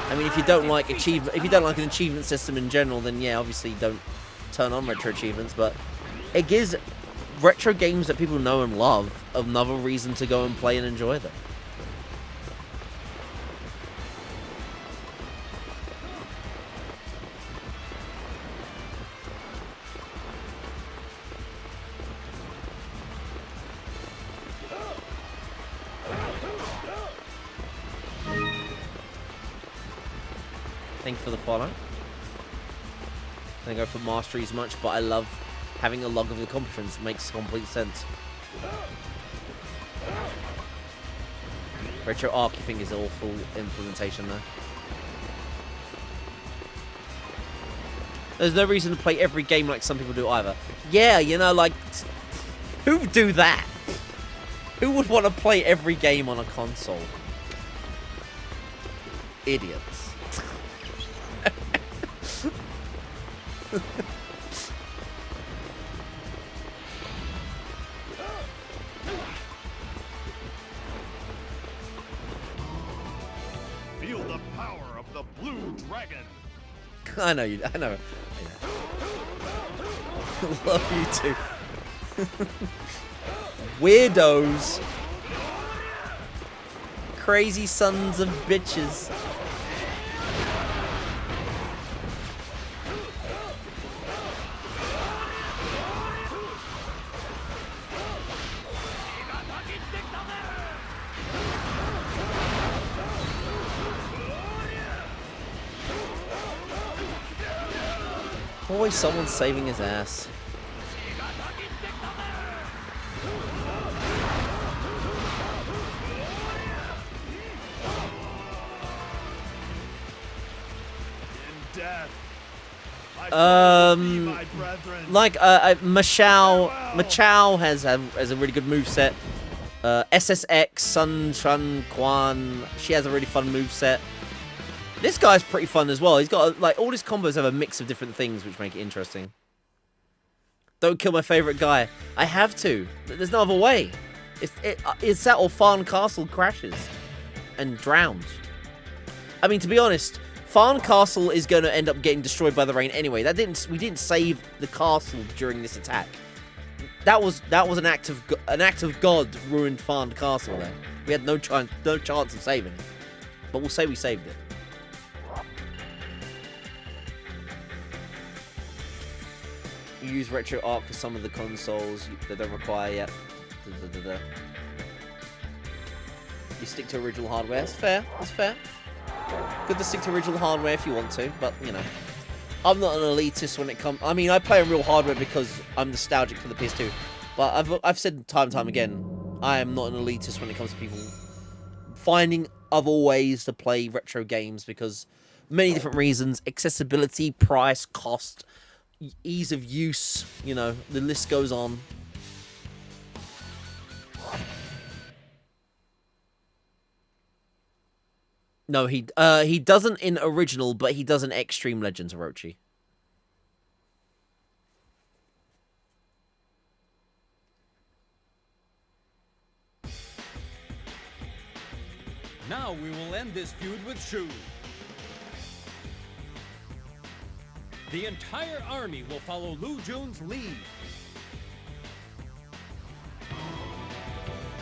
Speaker 1: I mean, if you don't like an achievement system in general, then yeah, obviously don't turn on retro achievements. But it gives retro games that people know and love another reason to go and play and enjoy them. Thank you for the follow. I don't go for mastery as much, but I love having a log of accomplishments. It makes complete sense. Retro Arc, you think, is an awful implementation though. There's no reason to play every game like some people do either. Yeah, you know, like, who would do that? Who would want to play every game on a console? Idiots.
Speaker 5: Feel the power of the blue dragon.
Speaker 1: I know you. I know. Love you too. Weirdos. Crazy sons of bitches. Always someone saving his ass. Like Machao has a really good moveset. SSX Sun Chun Quan, she has a really fun moveset. This guy's pretty fun as well. He's got like all his combos have a mix of different things, which make it interesting. Don't kill my favorite guy. I have to. There's no other way. It's that or Farn Castle crashes and drowns. I mean, to be honest, Farn Castle is going to end up getting destroyed by the rain anyway. We didn't save the castle during this attack. That was an act of God ruined Farn Castle there. We had no chance of saving it. But we'll say we saved it. You use Retro Arc for some of the consoles that don't require yet. You stick to original hardware. It's fair. It's fair. Good to stick to original hardware if you want to, but you know, I'm not an elitist when it comes. I mean, I play on real hardware because I'm nostalgic for the PS2. But I've said time and time again, I am not an elitist when it comes to people finding other ways to play retro games because many different reasons: accessibility, price, cost, ease of use. You know, the list goes on. No, he doesn't in original, but he does in Extreme Legends, Orochi.
Speaker 11: Now we will end this feud with Shu. The entire army will follow Lu Jun's lead.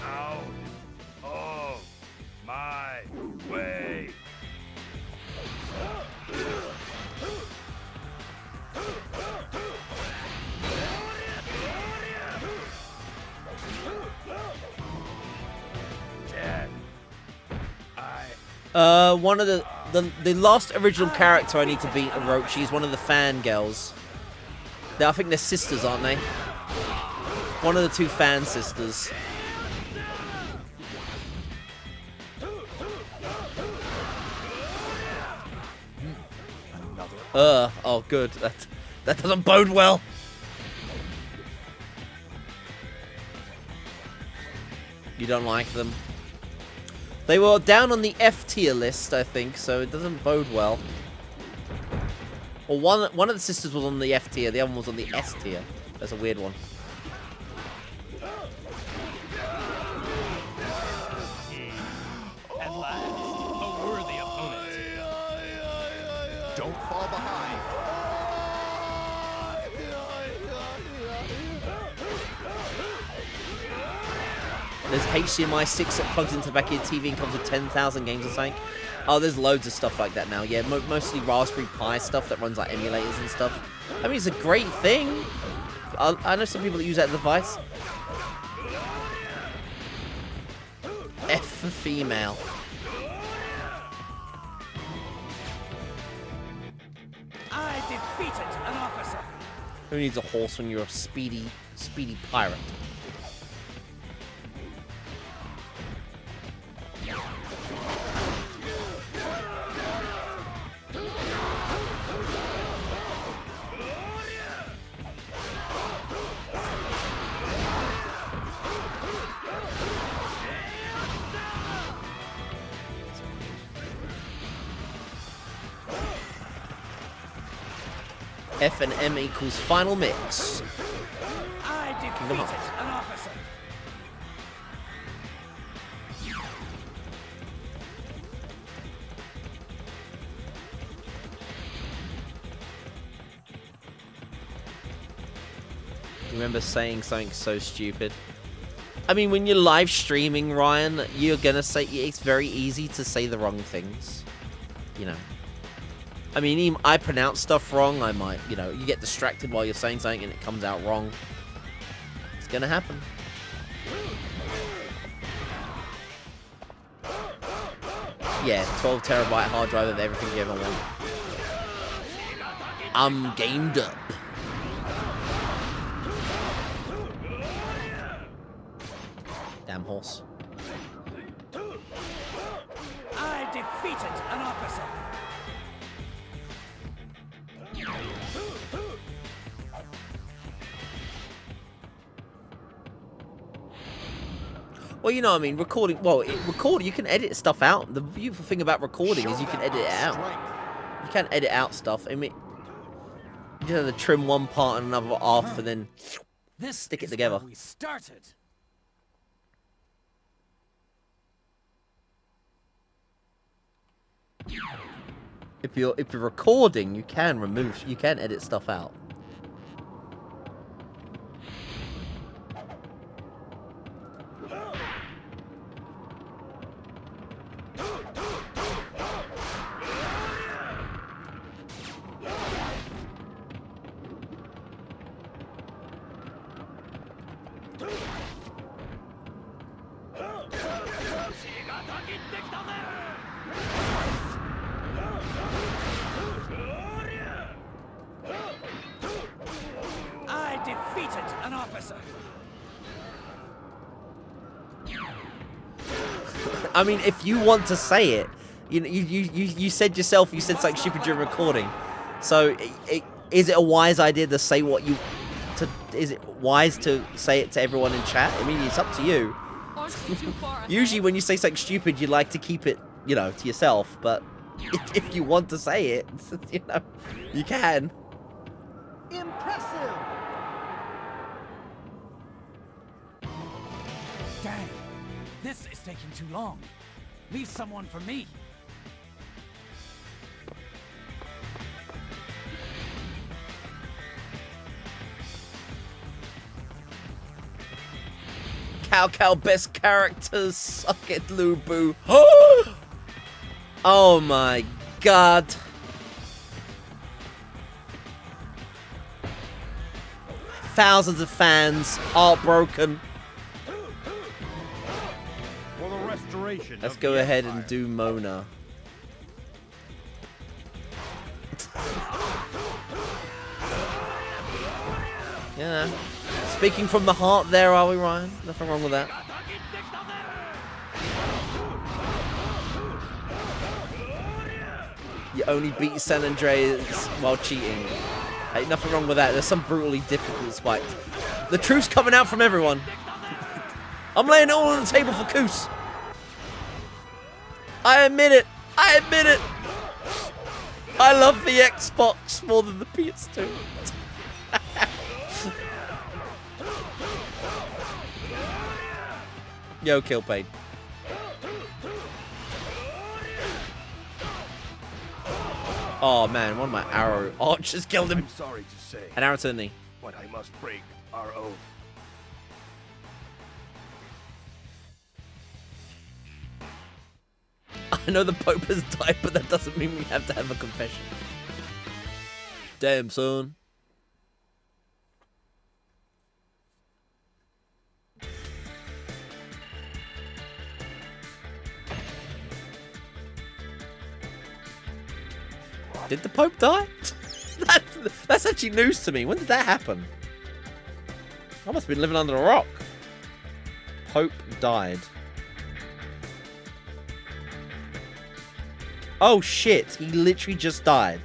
Speaker 5: Out of my way.
Speaker 1: One of the last original character I need to beat Orochi is one of the fangirls. I think they're sisters, aren't they? One of the two fan sisters. Oh good. That doesn't bode well. You don't like them. They were down on the F tier list, I think, so it doesn't bode well. Or one of the sisters was on the F tier, the other one was on the S tier. That's a weird one.
Speaker 11: At last, a worthy opponent.
Speaker 1: There's HDMI 6 that plugs into the back of your TV and comes with 10,000 games or something. Oh, there's loads of stuff like that now. Yeah, mostly Raspberry Pi stuff that runs like emulators and stuff. I mean, it's a great thing. I know some people that use that device. F for female.
Speaker 14: I defeated an officer.
Speaker 1: Who needs a horse when you're a speedy pirate? F and M equals final mix.
Speaker 14: I defeated an officer.
Speaker 1: Remember saying something so stupid? I mean, when you're live streaming, Ryan, you're gonna say it's very easy to say the wrong things. You know. I mean, even I pronounce stuff wrong. I might, you know, you get distracted while you're saying something and it comes out wrong. It's gonna happen. Yeah, 12 terabyte hard drive of everything you ever want. I'm gamed up. Damn horse.
Speaker 14: I defeated an officer.
Speaker 1: Well, you know what I mean, recording, you can edit stuff out. The beautiful thing about recording is you can edit it out. You can't edit out stuff. I mean, you just have to trim one part and another off and then stick it together.
Speaker 14: We started.
Speaker 1: If you're recording, you can edit stuff out.
Speaker 14: I defeated an officer.
Speaker 1: I mean, if you want to say it, you said yourself, you said something stupid during recording. So, is it a wise idea to say what you... is it wise to say it to everyone in chat? I mean, it's up to you. Usually when you say something stupid, you like to keep it, you know, to yourself. But if you want to say it, you know, you can.
Speaker 14: Impressive. Dang. This is taking too long. Leave someone for me.
Speaker 1: Cow best characters. Suck it, Lubu. Oh my god. Thousands of fans, heartbroken.
Speaker 10: For the restoration.
Speaker 1: Let's go ahead and do Mona. Yeah. Speaking from the heart there, are we, Ryan? Nothing wrong with that. You only beat San Andreas while cheating. Hey, nothing wrong with that. There's some brutally difficult spikes. The truth's coming out from everyone. I'm laying it all on the table for Koos. I admit it. I admit it. I love the Xbox more than the PS2. Yo, Killpain. Oh man, one of my arrow archers killed him.
Speaker 5: I'm sorry to say.
Speaker 1: An arrow to the knee.
Speaker 5: But I must break our oath.
Speaker 1: I know the Pope has died, but that doesn't mean we have to have a confession. Damn, son. Did the Pope die? That's actually news to me. When did that happen? I must have been living under a rock. Pope died. Oh shit, he literally just died.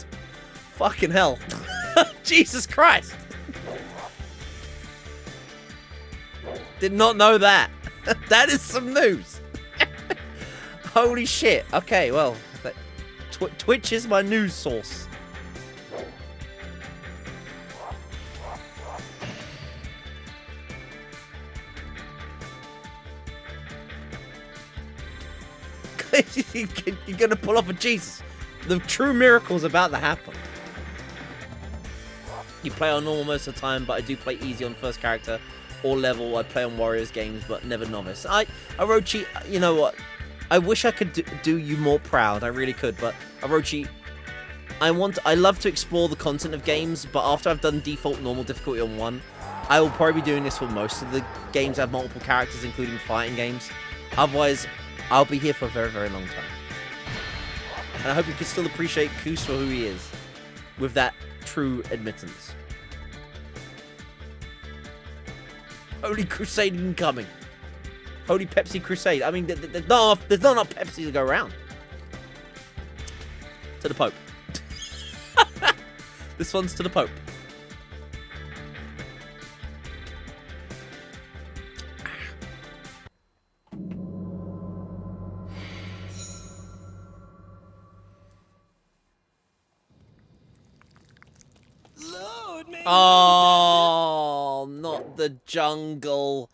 Speaker 1: Fucking hell. Jesus Christ. Did not know that. That is some news. Holy shit. Okay, well, Twitch is my news source. You're gonna pull off a Jesus. The true miracle's about to happen. You play on normal most of the time, but I do play easy on first character or level. I play on Warriors games, but never novice. Orochi, you know what? I wish I could do you more proud. I really could, but Orochi, I love to explore the content of games, but after I've done default normal difficulty on 1, I will probably be doing this for most of the games that have multiple characters, including fighting games. Otherwise, I'll be here for a very, very long time. And I hope you can still appreciate Koos for who he is, with that true admittance. Holy Crusade incoming. Holy Pepsi Crusade. I mean, there's not enough Pepsi to go around. To the Pope. This one's to the Pope. Oh, not the jungle.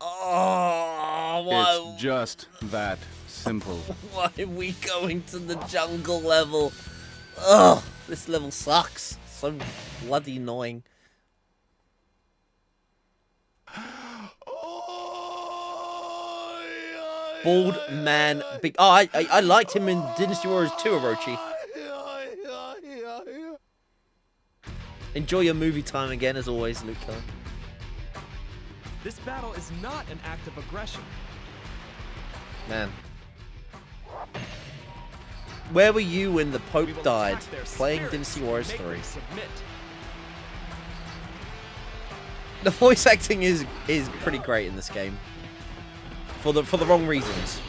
Speaker 1: Oh, why?
Speaker 10: It's just that simple.
Speaker 1: Why are we going to the jungle level? Ugh, this level sucks. So bloody annoying. Bald man, big. Oh, I liked him in Dynasty Warriors 2, Orochi. Enjoy your movie time again, as always, Luke.
Speaker 9: This battle is not an act of aggression.
Speaker 1: Man. Where were you when the Pope died? Playing Dynasty Warriors 3. The voice acting is pretty great in this game. For the wrong reasons.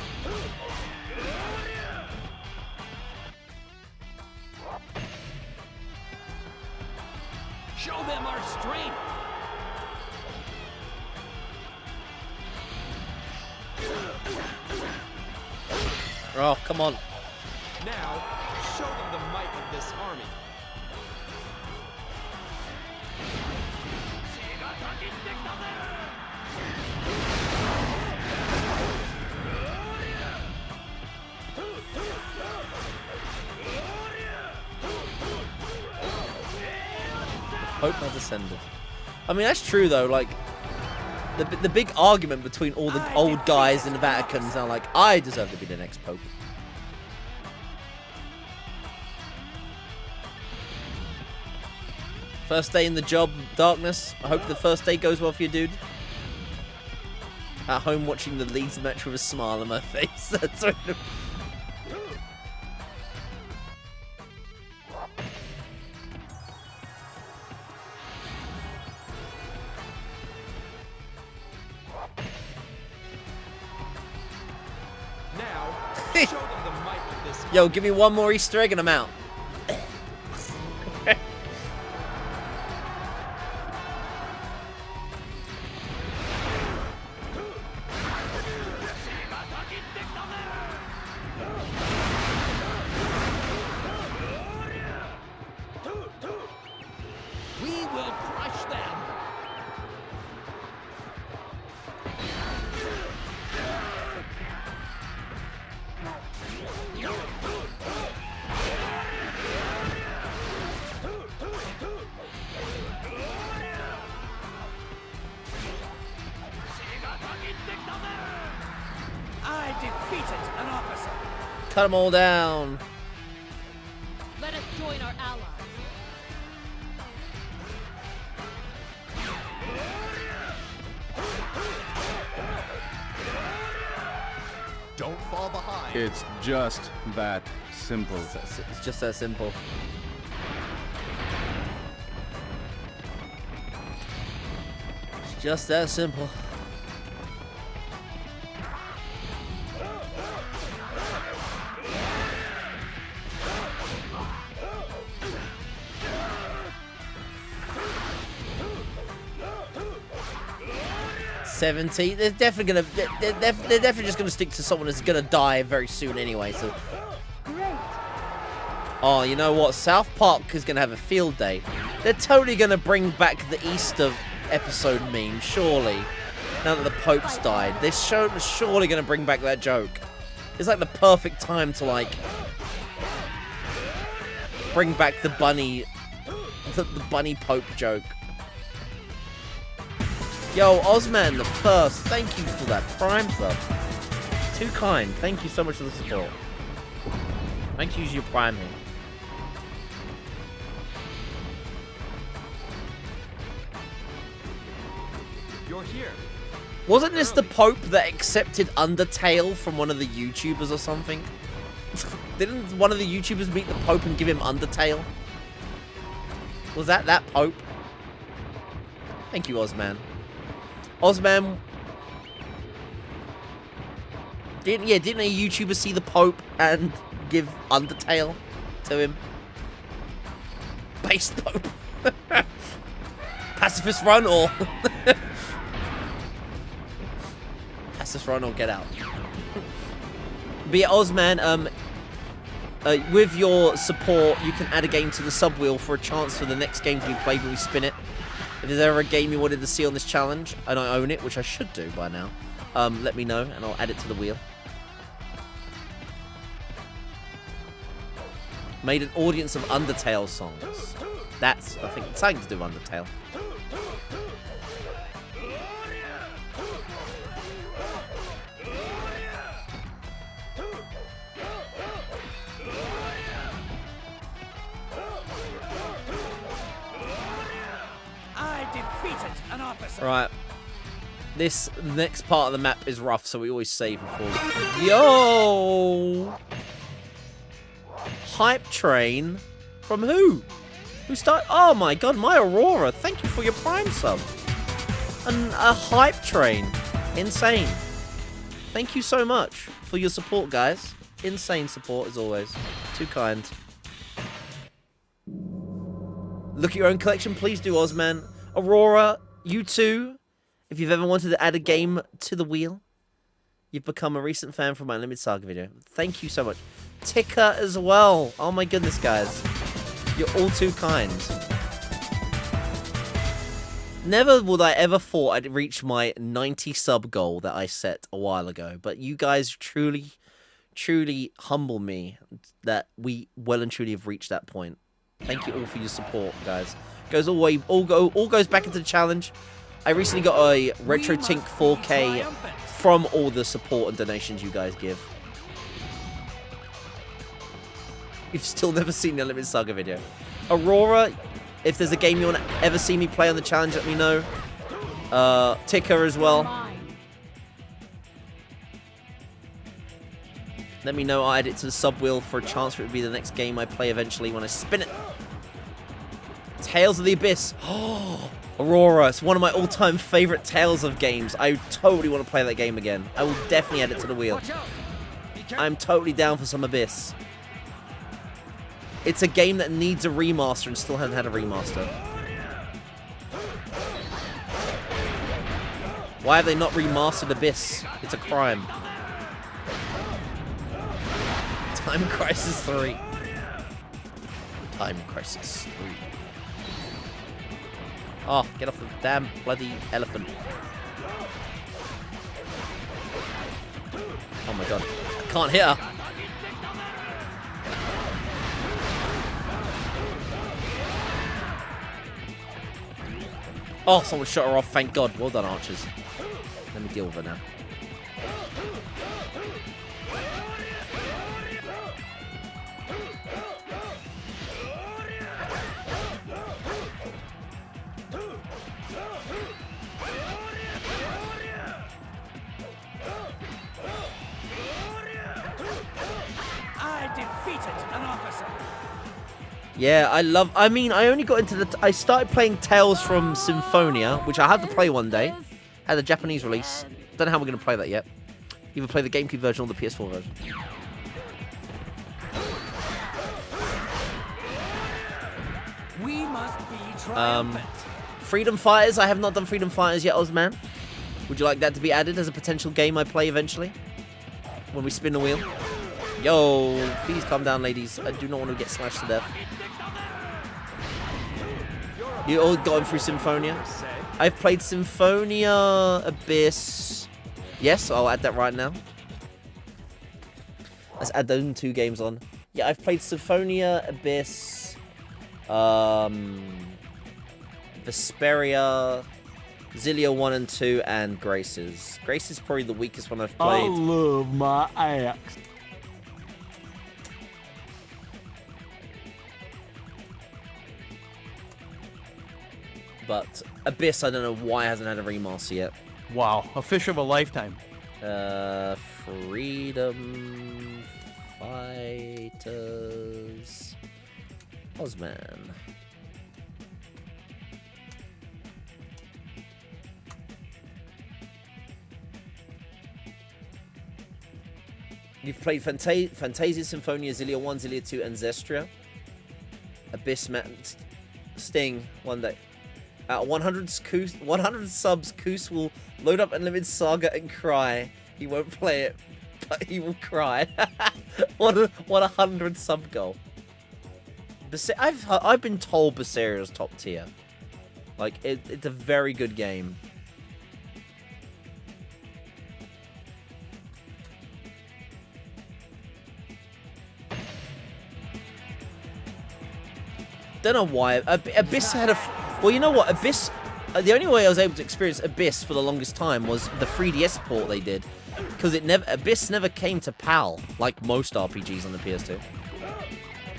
Speaker 9: Show them our strength.
Speaker 1: Oh, come on.
Speaker 9: Now, show them the might of this army.
Speaker 1: Pope has ascended. I mean, that's true though. Like, the big argument between all the old guys in the Vatican is now like, I deserve to be the next Pope. First day in the job, Darkness. I hope the first day goes well for you, dude. At home watching the Leeds match with a smile on my face. That's right. Yo, give me one more Easter egg and I'm out.
Speaker 9: We will crush them. I defeated an officer.
Speaker 1: Cut them all down.
Speaker 7: Let us join our allies.
Speaker 3: Don't fall behind.
Speaker 10: It's just that simple.
Speaker 1: It's just that simple. It's just that simple. They're definitely gonna. They're definitely just gonna stick to someone that's gonna die very soon anyway. So. Oh, you know what? South Park is gonna have a field day. They're totally gonna bring back the Easter episode meme, surely. Now that the Pope's died, they're surely gonna bring back that joke. It's like the perfect time to like bring back the bunny Pope joke. Yo, Ozman the First, thank you for that Prime sub. Too kind. Thank you so much for the support. Thanks for using your Prime here.
Speaker 9: You're here.
Speaker 1: Wasn't this the Pope that accepted Undertale from one of the YouTubers or something? Didn't one of the YouTubers meet the Pope and give him Undertale? Was that Pope? Thank you, Ozman. Ozman, didn't a YouTuber see the Pope and give Undertale to him? Based Pope. Pacifist run or Pacifist run or get out. But yeah, Ozman, with your support, you can add a game to the sub wheel for a chance for the next game to be played when we spin it. If there's ever a game you wanted to see on this challenge, and I own it, which I should do by now, let me know, and I'll add it to the wheel. Made an audience of Undertale songs. That's, I think, something to do with Undertale. Right. This next part of the map is rough, so we always save before. Yo! Hype train? From who? Who started? Oh my god, my Aurora. Thank you for your Prime sub. And a hype train. Insane. Thank you so much for your support, guys. Insane support, as always. Too kind. Look at your own collection, please do, Ozman. Aurora, you too. If you've ever wanted to add a game to the wheel, you've become a recent fan from my Unlimited Saga video. Thank you so much. Ticker as well. Oh my goodness, guys. You're all too kind. Never would I ever thought I'd reach my 90 sub goal that I set a while ago. But you guys truly, truly humble me that we well and truly have reached that point. Thank you all for your support, guys. All goes back into the challenge. I recently got a Retro Tink 4K from all the support and donations you guys give. You've still never seen the Unlimited Saga video. Aurora, if there's a game you want to ever see me play on the challenge, let me know. Ticker as well. Let me know. I'll add it to the sub wheel for a chance for it to be the next game I play eventually when I spin it. Tales of the Abyss. Oh, Aurora. It's one of my all-time favorite Tales of games. I totally want to play that game again. I will definitely add it to the wheel. I'm totally down for some Abyss. It's a game that needs a remaster and still hasn't had a remaster. Why have they not remastered Abyss? It's a crime. Time Crisis 3. Time Crisis 3. Oh, get off the damn bloody elephant. Oh my god. I can't hit her. Oh, someone shot her off. Thank god. Well done, archers. Let me deal with her now.
Speaker 14: defeated an officer.
Speaker 1: Yeah, I mean, I only got into I started playing Tales from Symphonia, which I had to play one day. Had a Japanese release. Don't know how we're going to play that yet. Either play the GameCube version or the PS4 version.
Speaker 14: We must be triumphant.
Speaker 1: Freedom Fighters. I have not done Freedom Fighters yet, Ozman. Would you like that to be added as a potential game I play eventually? When we spin the wheel? Yo, please calm down, ladies. I do not want to get slashed to death. You all gone through Symphonia? I've played Symphonia, Abyss. Yes, I'll add that right now. Let's add those 2 games on. Yeah, I've played Symphonia, Abyss, Vesperia, Zillia 1 and 2, and Graces. Grace is probably the weakest one I've played.
Speaker 12: I love my axe.
Speaker 1: But Abyss, I don't know why it hasn't had a remaster yet.
Speaker 10: Wow, a fish of a lifetime.
Speaker 1: Freedom Fighters. Ozman. You've played Fantasia, Symphonia, Zillia 1, Zillia 2, and Zestria. Abyss, Sting, one day. At 100 subs, Koos will load up Unlimited Saga and cry. He won't play it, but he will cry. What a 100 sub goal. I've been told Berserier's top tier. Like, it's a very good game. Don't know why. Abyss had a... Well, you know what? Abyss... the only way I was able to experience Abyss for the longest time was the 3DS port they did. Because Abyss never came to PAL, like most RPGs on the PS2.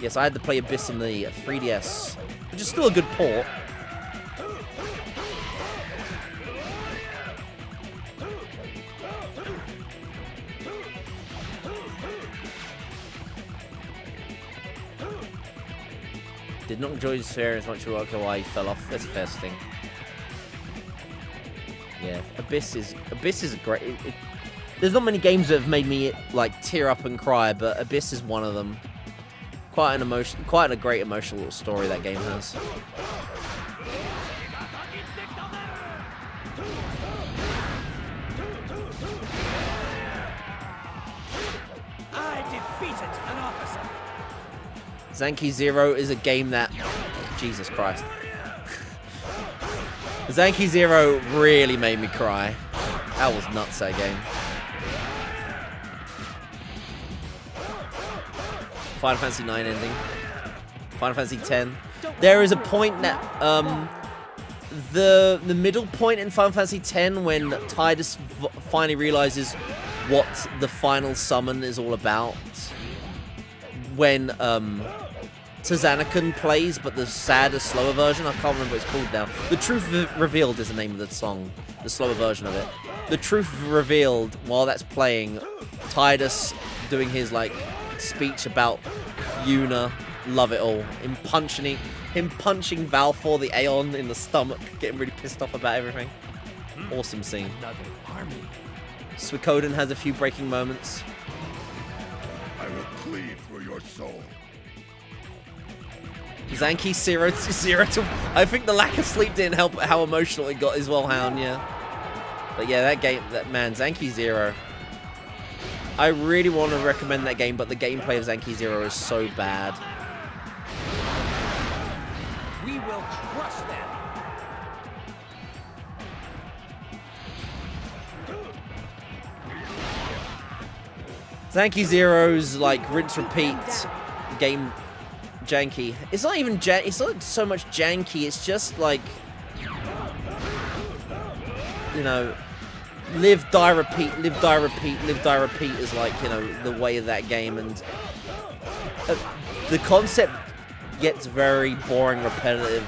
Speaker 1: Yes, I had to play Abyss on the 3DS, which is still a good port. Did not enjoy this fair as much as why he fell off. That's the first thing. Yeah, Abyss is a great. There's not many games that have made me like tear up and cry, but Abyss is one of them. Quite a great emotional little story that game has.
Speaker 14: I defeated an officer.
Speaker 1: Zanki Zero is a game that... Jesus Christ. Zanki Zero really made me cry. That was nuts, that game. Final Fantasy 9 ending. Final Fantasy 10. There is a point that... the middle point in Final Fantasy 10 when Tidus finally realizes what the final summon is all about. When Tazanakan plays, but the sadder, slower version. I can't remember what it's called now. The Truth Revealed is the name of the song. The slower version of it. The Truth Revealed, while that's playing, Tidus doing his, like, speech about Yuna. Love it all. Him punching Valfor, the Aeon, in the stomach. Getting really pissed off about everything. Awesome scene.
Speaker 14: Another army.
Speaker 1: Suikoden has a few breaking moments.
Speaker 15: I will cleave through your soul.
Speaker 1: Zanki Zero to... I think the lack of sleep didn't help how emotional it got as well, Hound, yeah. But yeah, that game, man, Zanki Zero. I really want to recommend that game, but the gameplay of Zanki Zero is so bad.
Speaker 14: We will crush them.
Speaker 1: Zanki Zero's like rinse repeat game janky. It's not even it's not so much janky, it's just like, you know, live, die, repeat, live, die, repeat, live, die, repeat is like, you know, the way of that game, and the concept gets very boring, repetitive,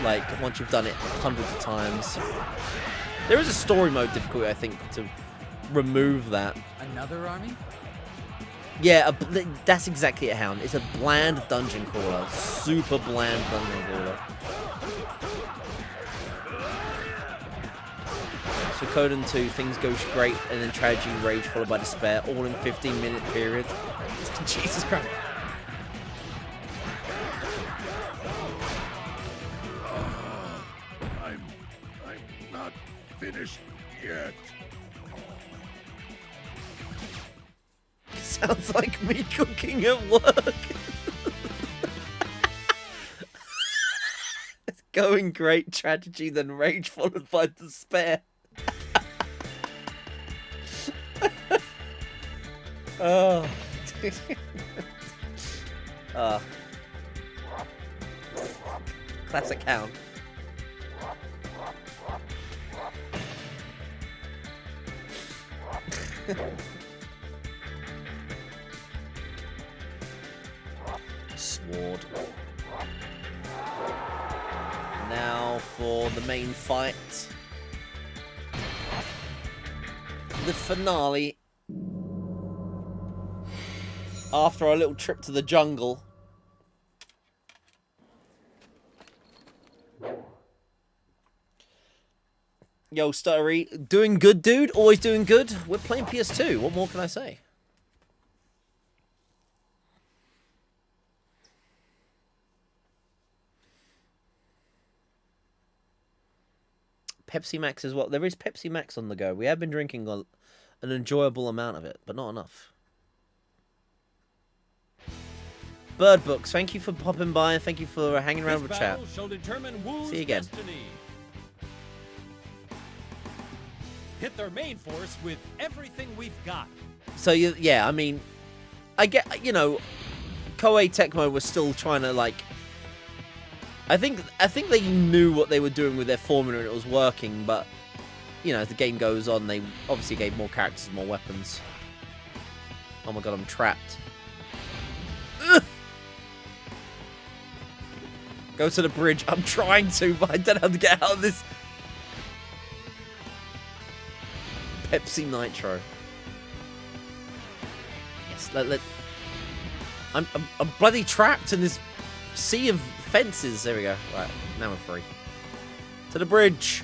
Speaker 1: like once you've done it hundreds of times. There is a story mode difficulty, I think, to remove that.
Speaker 14: Another army?
Speaker 1: Yeah, that's exactly a Hound. It's a bland dungeon crawler. Super bland dungeon crawler. So Coden 2, things go great, and then tragedy, rage, followed by despair, all in 15-minute period. Jesus Christ.
Speaker 15: I'm not finished yet.
Speaker 1: Sounds like me cooking at work. It's going great, tragedy, then rage, followed by despair. Oh. Classic Hound. Sword. Now for the main fight. The finale. After our little trip to the jungle. Yo, Stuttery. Doing good, dude? Always doing good? We're playing PS2. What more can I say? Pepsi Max as well. There is Pepsi Max on the go. We have been drinking an enjoyable amount of it, but not enough. Bird Books, thank you for popping by and thank you for hanging around with chat. See you again.
Speaker 11: Destiny. Hit their main force with everything we've got.
Speaker 1: So yeah, I mean, I get, you know, Koei Tecmo was still trying to like. I think they knew what they were doing with their formula and it was working, but you know, as the game goes on, they obviously gave more characters and more weapons. Oh my god, I'm trapped. Ugh! Go to the bridge. I'm trying to, but I don't know how to get out of this. Pepsi Nitro. Yes, I'm bloody trapped in this sea of fences. There we go. Right, now we're free. To the bridge.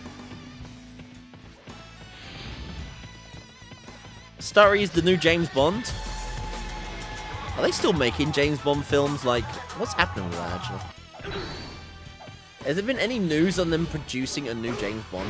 Speaker 1: Starry is the new James Bond. Are they still making James Bond films? Like, what's happening with that, actually? Has there been any news on them producing a new James Bond?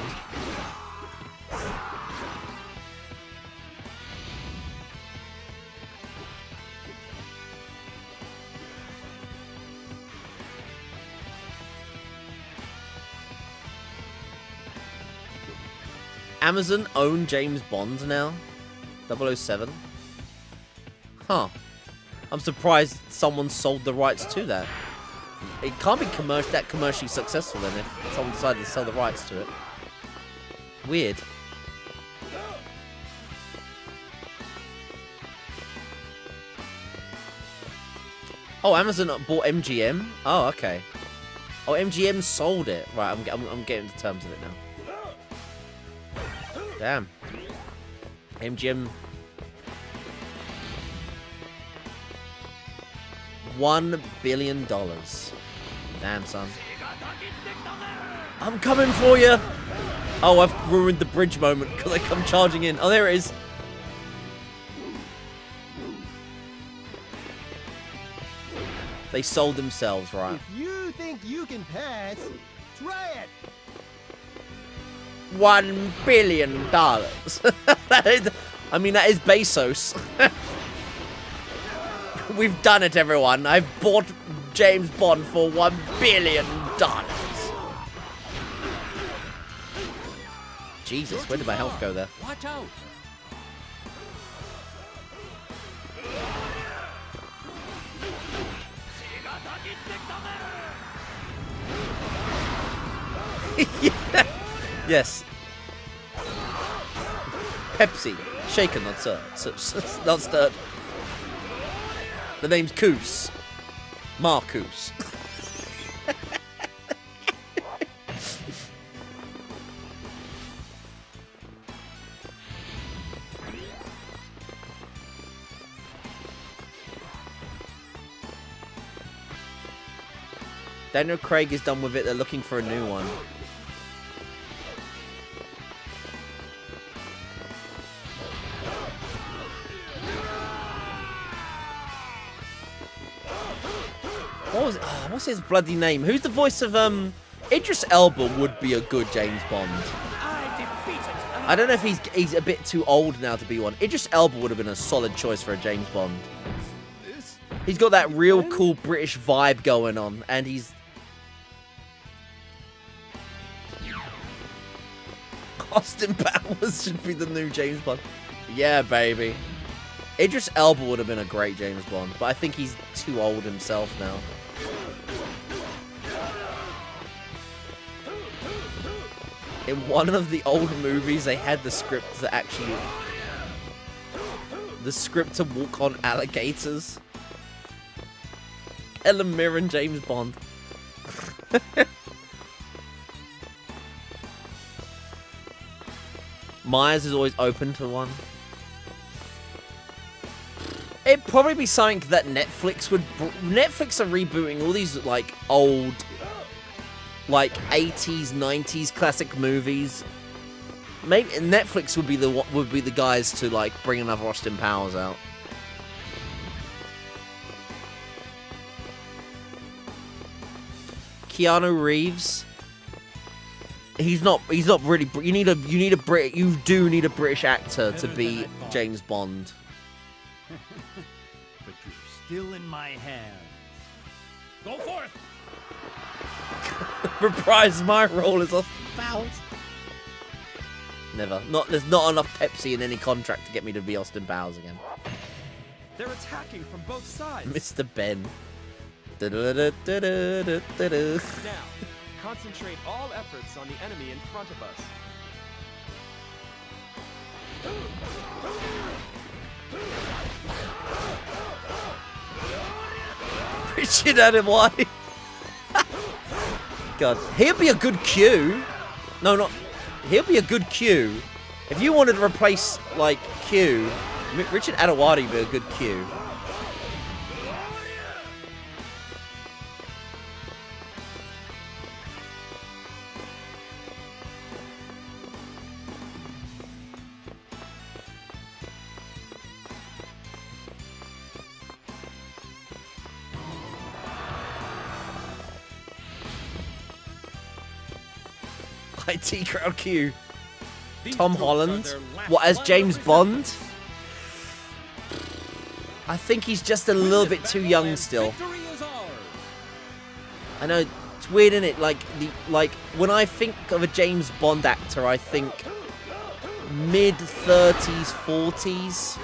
Speaker 1: Amazon own James Bond now? 007? Huh. I'm surprised someone sold the rights to that. It can't be that commercially successful then if someone decided to sell the rights to it. Weird. Oh, Amazon bought MGM? Oh, okay. Oh, MGM sold it. Right, I'm getting to terms of it now. Damn. MGM. $1 billion. Damn, son. I'm coming for you. Oh, I've ruined the bridge moment because I come charging in. Oh, there it is. They sold themselves, right?
Speaker 10: If you think you can pass, try it.
Speaker 1: $1 billion. That is, I mean, that is Bezos. We've done it, everyone. I've bought James Bond for $1 billion. Jesus, where did my health go there?
Speaker 11: Watch out.
Speaker 1: Yeah. Yes. Pepsi. Shaken, not stirred. Not stirred. The name's Koos. Marcus. Daniel Craig is done with it. They're looking for a new one. What's his bloody name? Who's the voice of Idris Elba would be a good James Bond. I don't know if he's a bit too old now to be one. Idris Elba would have been a solid choice for a James Bond. He's got that real cool British vibe going on, and he's Austin Powers should be the new James Bond. Yeah, baby. Idris Elba would have been a great James Bond, but I think he's too old himself now. In one of the old movies, they had the script to actually... The script to walk on alligators. Helen Mirren, James Bond. Myers is always open to one. It'd probably be something that Netflix would... Netflix are rebooting all these, like, old... like 80s, 90s classic movies. Maybe Netflix would be the guys to like bring another Austin Powers out. Keanu Reeves. He's not really. You do need a British actor to be James Bond.
Speaker 14: But you're still in my hands.
Speaker 11: Go forth.
Speaker 1: Reprise my role as Austin Powers. Never. There's not enough Pepsi in any contract to get me to be Austin Powers again.
Speaker 9: They're attacking from both sides.
Speaker 1: Mr. Ben.
Speaker 9: Now, concentrate all efforts on the enemy in front of us.
Speaker 1: Richard Adewale. God, he'll be a good Q. No, not. He'll be a good Q. If you wanted to replace, like, Q, Richard Adewale would be a good Q. IT Crowd Q. Tom Holland. What, as James Bond? I think he's just a little bit too young still. I know, it's weird, isn't it? Like when I think of a James Bond actor, I think mid-30s, 40s.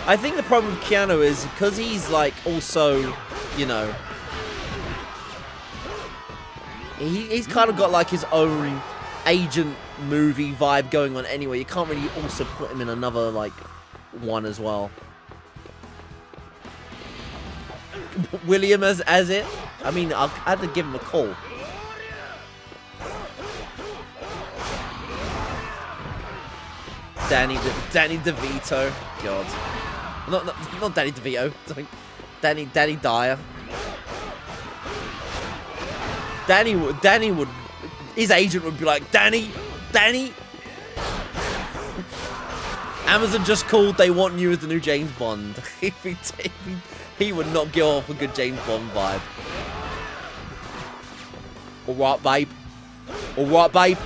Speaker 1: I think the problem with Keanu is because he's like also, you know, he's kind of got like his own agent movie vibe going on anyway. You can't really also put him in another like one as well. William as it? I mean, I had to give him a call. Danny DeVito. God. Not Danny DeVito. Danny Dyer. Danny would... His agent would be like, Danny. Amazon just called. They want you as the new James Bond. He would not give off a good James Bond vibe. Alright, babe.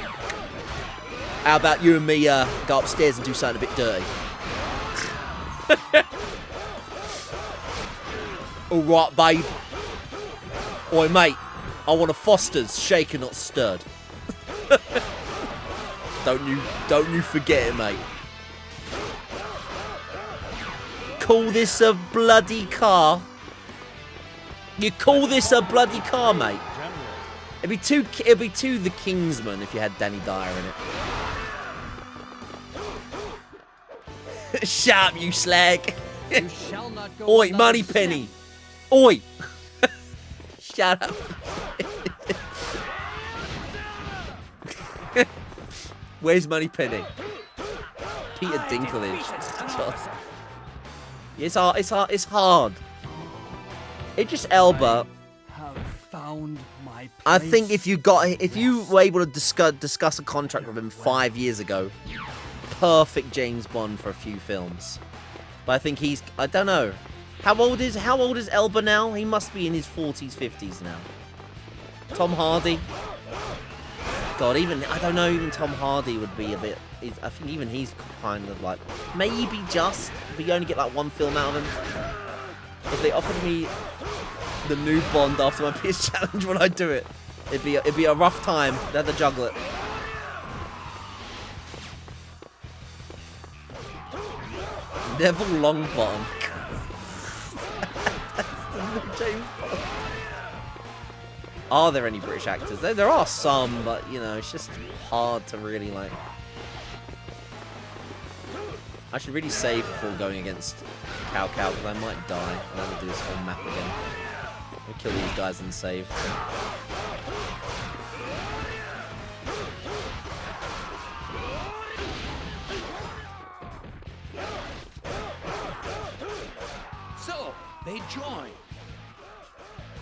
Speaker 1: How about you and me go upstairs and do something a bit dirty? Alright, babe. Oi, mate. I want a Foster's, shaken, not stirred. Don't you forget it, mate. Call this a bloody car? You call this a bloody car, mate? It'd be too the Kingsman if you had Danny Dyer in it. Shut up, you slag.
Speaker 9: You shall not go.
Speaker 1: Oi, Moneypenny. Oi. Shut up. Where's Moneypenny? Peter Dinklage. It's hard. Idris Elba.
Speaker 8: Have found my place.
Speaker 1: I think if you were able to discuss a contract with him 5 years ago, perfect James Bond for a few films. But I think I don't know. How old is Elba now? He must be in his 40s, 50s now. Tom Hardy. God, even Tom Hardy would be a bit. I think even he's kind of like maybe just, but you only get like one film out of him. If they offered me the new Bond after my PS challenge, would I do it? It'd be a rough time. They had to juggle it. Neville Longbottom. James Bond. Are there any British actors? There are some, but you know, it's just hard to really like. I should really save before going against Cow because I might die and I will do this whole map again. We'll kill these guys and save.
Speaker 5: So, they join.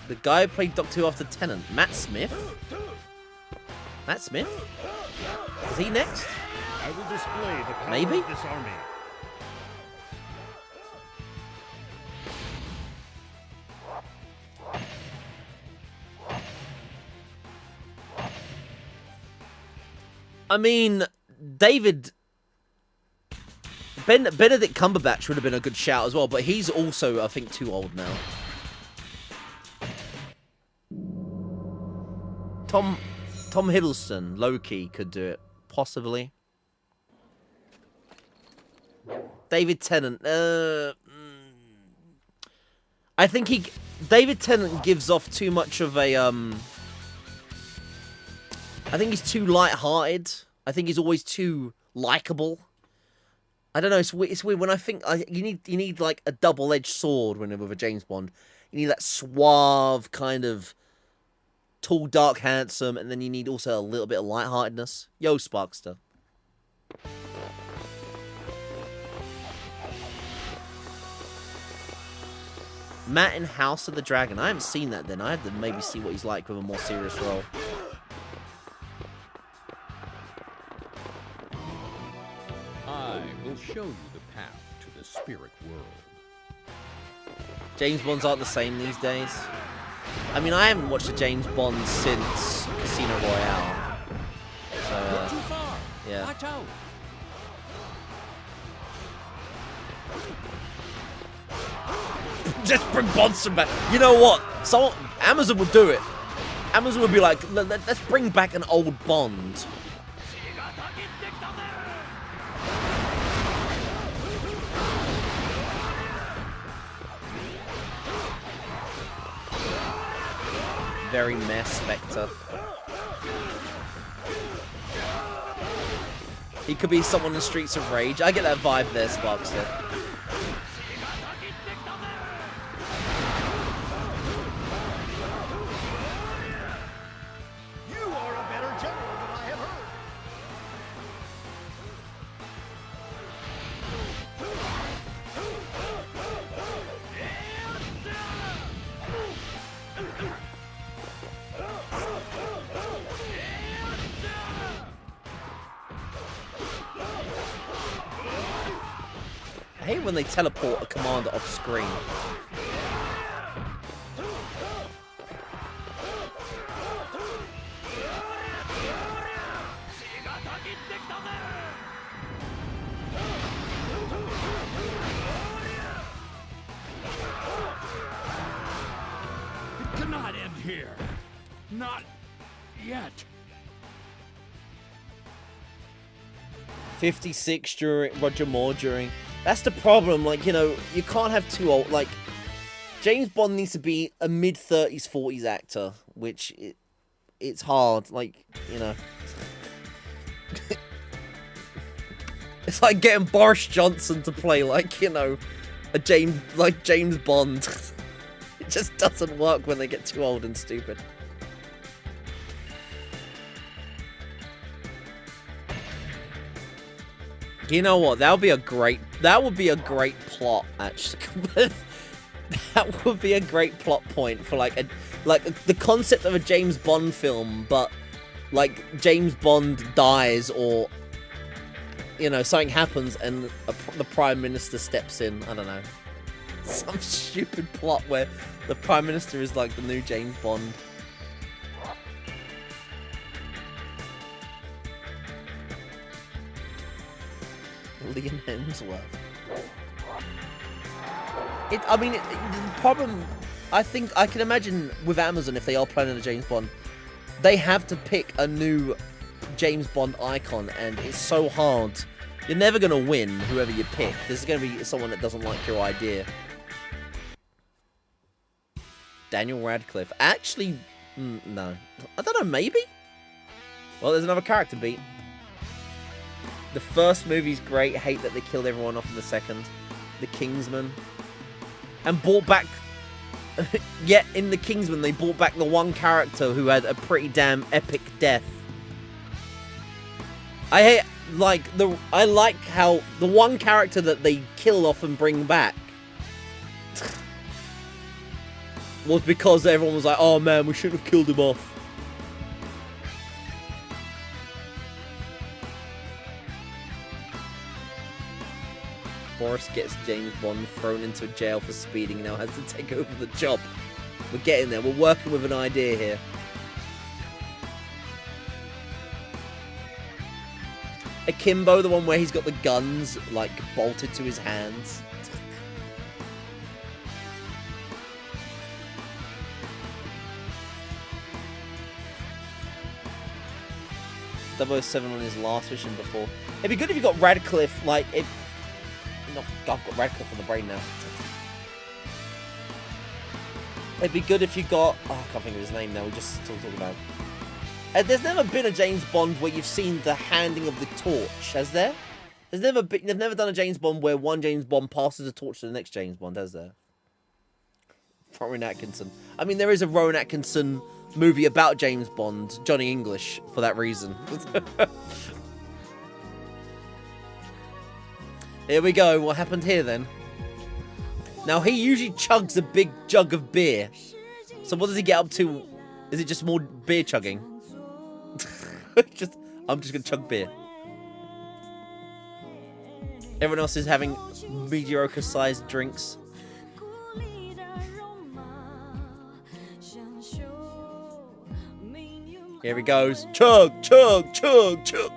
Speaker 1: The guy who played Doctor Who after Tennant, Matt Smith? Matt Smith? Is he next?
Speaker 4: I will display the power
Speaker 1: Maybe?
Speaker 4: of this army.
Speaker 1: I mean, Benedict Cumberbatch would have been a good shout as well, but he's also, I think, too old now. Tom Hiddleston, Loki, could do it. Possibly. David Tennant. I think David Tennant gives off too much of a... I think he's too light-hearted. I think he's always too likable. I don't know. It's weird when I think you need like a double-edged sword when with a James Bond. You need that suave kind of tall, dark, handsome, and then you need also a little bit of lightheartedness. Yo, Sparkster. Matt in House of the Dragon. I haven't seen that. Then I have to maybe see what he's like with a more serious role.
Speaker 4: I will show you the path to the spirit world.
Speaker 1: James Bonds aren't the same these days. I mean, I haven't watched a James Bond since Casino Royale. So,
Speaker 5: Not too far.
Speaker 1: yeah.
Speaker 5: Watch out.
Speaker 1: Just bring Bonson back. You know what? Amazon would do it. Amazon would be like, let's bring back an old Bond. Very meh Spectre. He could be someone in the Streets of Rage. I get that vibe there, Sparkster.
Speaker 15: You are a better general than I have heard.
Speaker 1: I hate when they teleport a commander off screen.
Speaker 5: It cannot end here. Not yet.
Speaker 1: 56 during Roger Moore during. That's the problem. Like, you know, you can't have too old. Like, James Bond needs to be a mid-30s, 40s actor, which it's hard. Like, you know. It's like getting Boris Johnson to play, like, you know, James Bond. It just doesn't work when they get too old and stupid. You know what? That would be a great plot, actually. That would be a great plot point for like the concept of a James Bond film, but like James Bond dies or you know something happens and the Prime Minister steps in. I don't know, some stupid plot where the Prime Minister is like the new James Bond. Liam Hemsworth. The problem, I think, I can imagine with Amazon, if they are planning a James Bond, they have to pick a new James Bond icon, and it's so hard. You're never going to win, whoever you pick. There's going to be someone that doesn't like your idea. Daniel Radcliffe. Actually, no. I don't know, maybe? Well, there's another character beat. The first movie's great. Hate that they killed everyone off in the second. The Kingsman. And brought back... Yet, in The Kingsman, they brought back the one character who had a pretty damn epic death. I like how the one character that they kill off and bring back was because everyone was like, oh man, we shouldn't have killed him off. Boris gets James Bond thrown into jail for speeding and now has to take over the job. We're getting there. We're working with an idea here. Akimbo, the one where he's got the guns, like, bolted to his hands. 007 on his last mission before. It'd be good if you got Radcliffe, like, it... No, I've got Radcliffe on the brain now. It'd be good if you got... Oh, I can't think of his name now. We just still talking about... there's never been a James Bond where you've seen the handing of the torch, has there? They've never done a James Bond where one James Bond passes the torch to the next James Bond, has there? Rowan Atkinson. I mean, there is a Rowan Atkinson movie about James Bond, Johnny English, for that reason. Here we go. What happened here, then? Now, he usually chugs a big jug of beer. So what does he get up to? Is it just more beer chugging? I'm just going to chug beer. Everyone else is having mediocre-sized drinks. Here he goes. Chug, chug, chug, chug.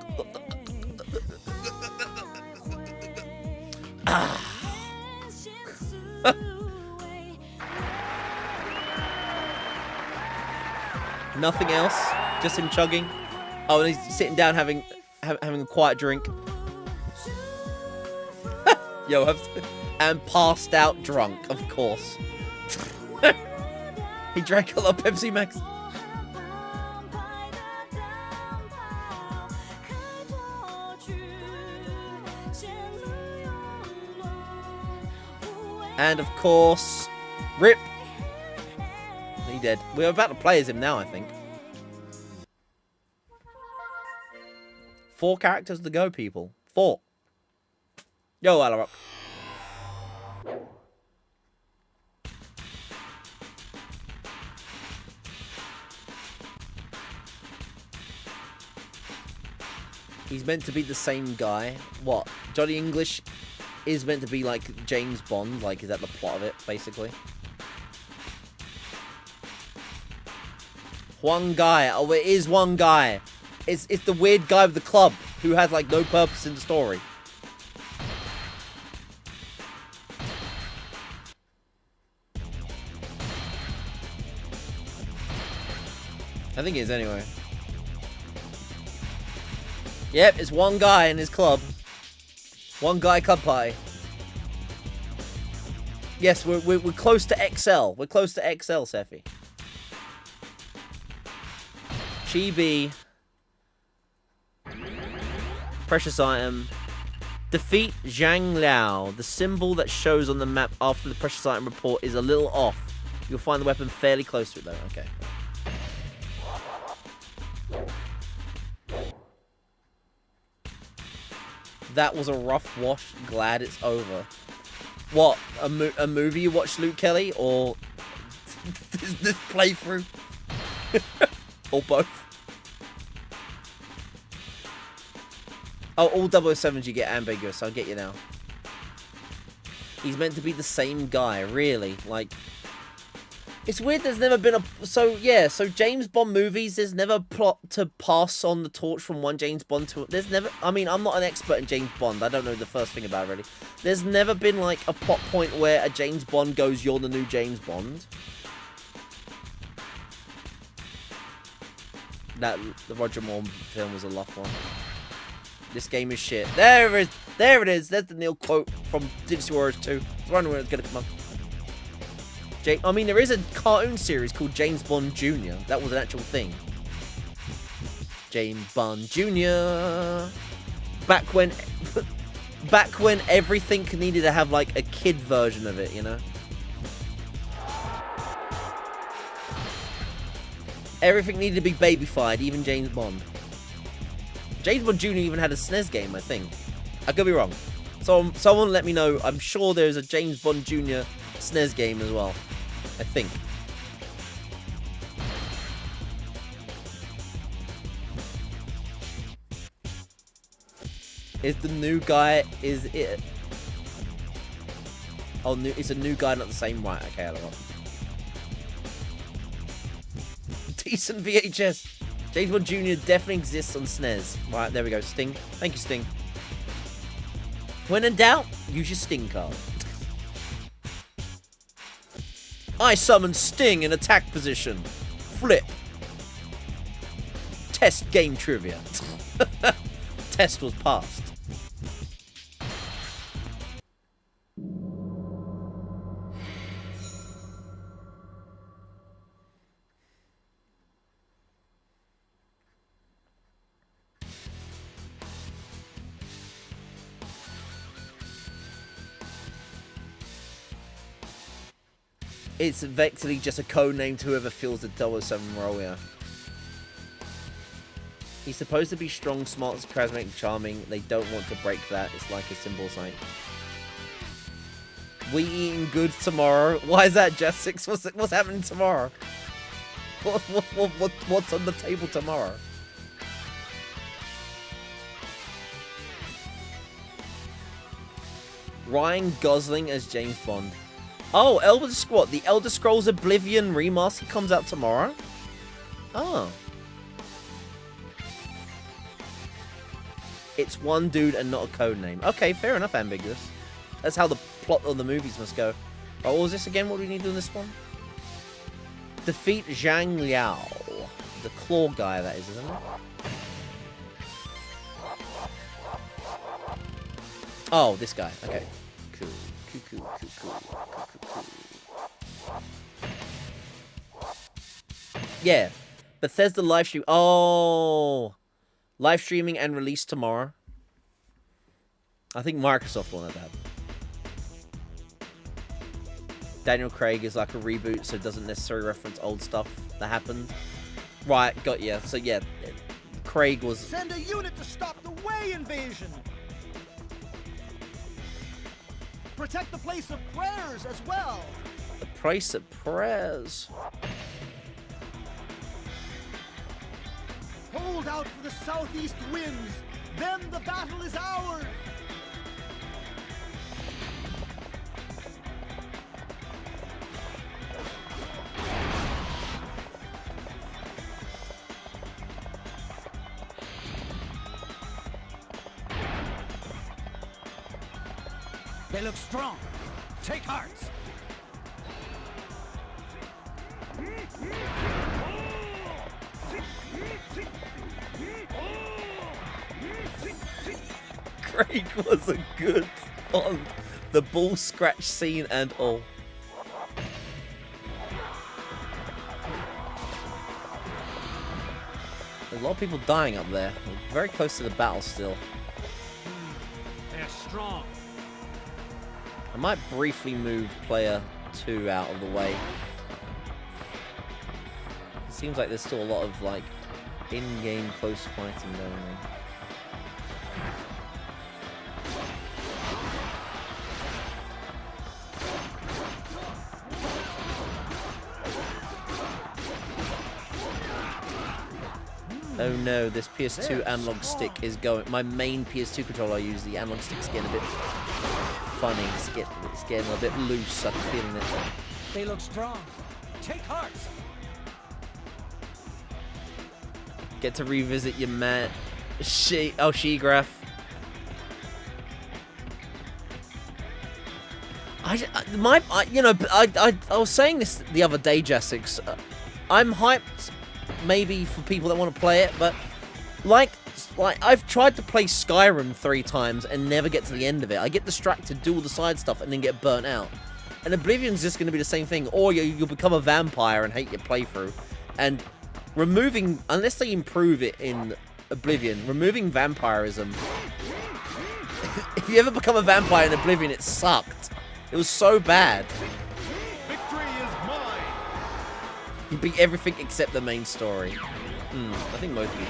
Speaker 1: Nothing else. Just him chugging. Oh, and he's sitting down having a quiet drink. Yo, and passed out drunk, of course. He drank a lot of Pepsi Max. And of course, RIP. He dead. We're about to play as him now, I think. 4 characters to go, people. 4. Yo, Alarok. He's meant to be the same guy. What? Johnny English is meant to be like James Bond. Like, is that the plot of it, basically? One guy. Oh, it is one guy. It's the weird guy with the club who has, like, no purpose in the story. I think he is, anyway. Yep, it's one guy in his club. One guy club party. Yes, we're close to XL. We're close to XL, Sephi. Chibi. Precious item. Defeat Zhang Liao. The symbol that shows on the map after the precious item report is a little off. You'll find the weapon fairly close to it, though. Okay. That was a rough wash. Glad it's over. What? A movie you watched, Luke Kelly? Or this playthrough? Or both? Oh, all 007s you get ambiguous. I'll get you now. He's meant to be the same guy, really. Like, it's weird there's never been a... So, yeah, so James Bond movies, there's never plot to pass on the torch from one James Bond to... There's never... I mean, I'm not an expert in James Bond. I don't know the first thing about it, really. There's never been, like, a plot point where a James Bond goes, you're the new James Bond. The Roger Moore film was a rough one. This game is shit. There it is. There it is. There's the Neil quote from Dynasty Warriors 2. I wonder when it's going to come up. I mean, there is a cartoon series called James Bond Jr. That was an actual thing. James Bond Jr. Back when everything needed to have, like, a kid version of it, you know? Everything needed to be babyfied, even James Bond. James Bond Jr. even had a SNES game, I think. I could be wrong. So someone let me know. I'm sure there's a James Bond Jr. SNES game as well. I think. Is the new guy... Is it... Oh, it's a new guy, not the same... Right, okay, I don't know. Decent VHS. James Bond Jr. definitely exists on SNES. Right, there we go. Sting. Thank you, Sting. When in doubt, use your Sting card. I summon Sting in attack position. Flip. Test game trivia. Test was passed. It's effectively just a code name to whoever fills the 007 role, yeah. He's supposed to be strong, smart, charismatic, charming. They don't want to break that. It's like a symbol sign. We eating good tomorrow. Why is that, Just Six? What's happening tomorrow? What's on the table tomorrow? Ryan Gosling as James Bond. Oh, the Elder Scrolls Oblivion remaster comes out tomorrow? Oh. It's one dude and not a code name. Okay, fair enough, ambiguous. That's how the plot of the movies must go. Oh, what was this again? What do we need to do in this one? Defeat Zhang Liao. The claw guy, that is, isn't it? Oh, this guy. Okay. Cool. Cool. Yeah. Bethesda live stream. Oh. Live streaming and release tomorrow. I think Microsoft wanted that. Daniel Craig is like a reboot, so it doesn't necessarily reference old stuff that happened. Right, got you. So yeah, Craig was...
Speaker 16: Send a unit to stop the Wei invasion! Protect the place of prayers as well!
Speaker 1: The place of prayers.
Speaker 16: Hold out for the southeast winds, then the battle is ours!
Speaker 14: They look strong. Take hearts.
Speaker 1: Craig was a good Bond. The ball scratch scene and all. There's a lot of people dying up there. We're very close to the battle still.
Speaker 11: They're strong.
Speaker 1: I might briefly move player 2 out of the way. It seems like there's still a lot of like in-game close fighting going on. Oh no, this PS2 analog stick is going. My main PS2 controller I use, the analog stick's getting a bit funny. It's getting a bit loose. I'm feeling it.
Speaker 14: They look strong. Take heart.
Speaker 1: Get to revisit your man. She-Graph. I was saying this the other day, Jessix. I'm hyped, maybe for people that want to play it, but like I've tried to play Skyrim 3 times and never get to the end of it. I get distracted, do all the side stuff, and then get burnt out. And Oblivion's just going to be the same thing, or you'll become a vampire and hate your playthrough. And removing, unless they improve it in Oblivion, removing vampirism. If you ever become a vampire in Oblivion, it sucked. It was so bad.
Speaker 15: Victory is mine.
Speaker 1: You beat everything except the main story. I think most of you.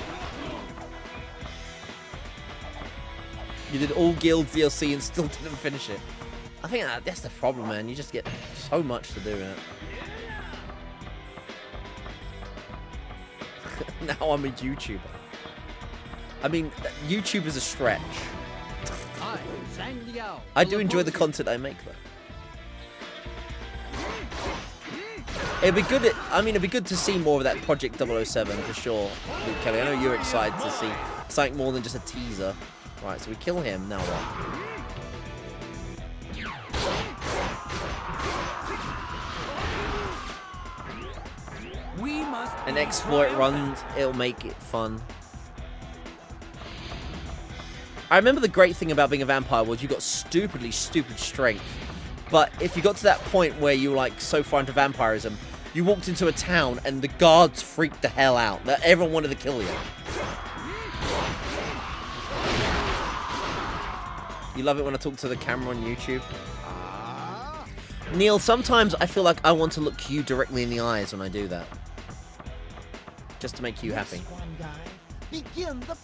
Speaker 1: You did all guild DLC and still didn't finish it. I think that's the problem, man. You just get so much to do in it. Now I'm a YouTuber. I mean, YouTube is a stretch. I do enjoy the content I make, though. It'd be good. It'd be good to see more of that Project 007 for sure, Luke Kelly. I know you're excited to see something more than just a teaser. Right, so we kill him. Now what?
Speaker 14: We must
Speaker 1: An exploit run. It'll make it fun. I remember the great thing about being a vampire was you got stupid strength. But if you got to that point where you were like so far into vampirism, you walked into a town and the guards freaked the hell out. Everyone wanted to kill you. You love it when I talk to the camera on YouTube? Neil, sometimes I feel like I want to look you directly in the eyes when I do that. Just to make you happy.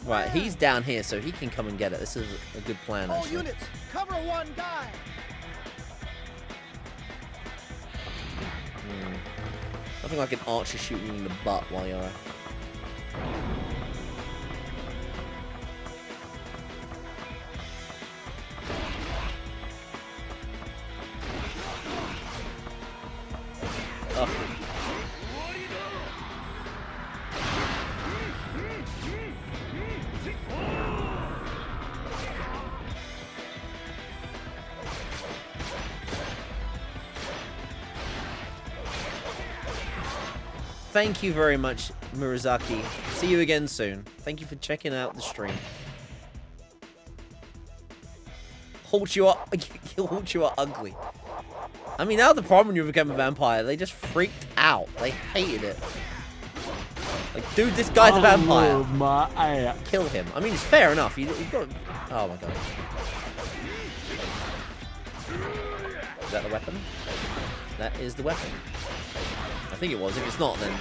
Speaker 1: Right, he's down here, so he can come and get it. This is a good plan,
Speaker 16: All
Speaker 1: actually.
Speaker 16: units, cover one guy.
Speaker 1: Nothing like an archer shooting you in the butt while you're... Thank you very much, Murazaki. See you again soon. Thank you for checking out the stream. Halt you are, halt you are ugly. I mean, now the problem when you become a vampire, they just freaked out. They hated it. Like, dude, this guy's a vampire.
Speaker 12: My ass.
Speaker 1: Kill him. I mean, it's fair enough. You've got. Oh my god. Is that the weapon? That is the weapon. I think it was. If it's not, then...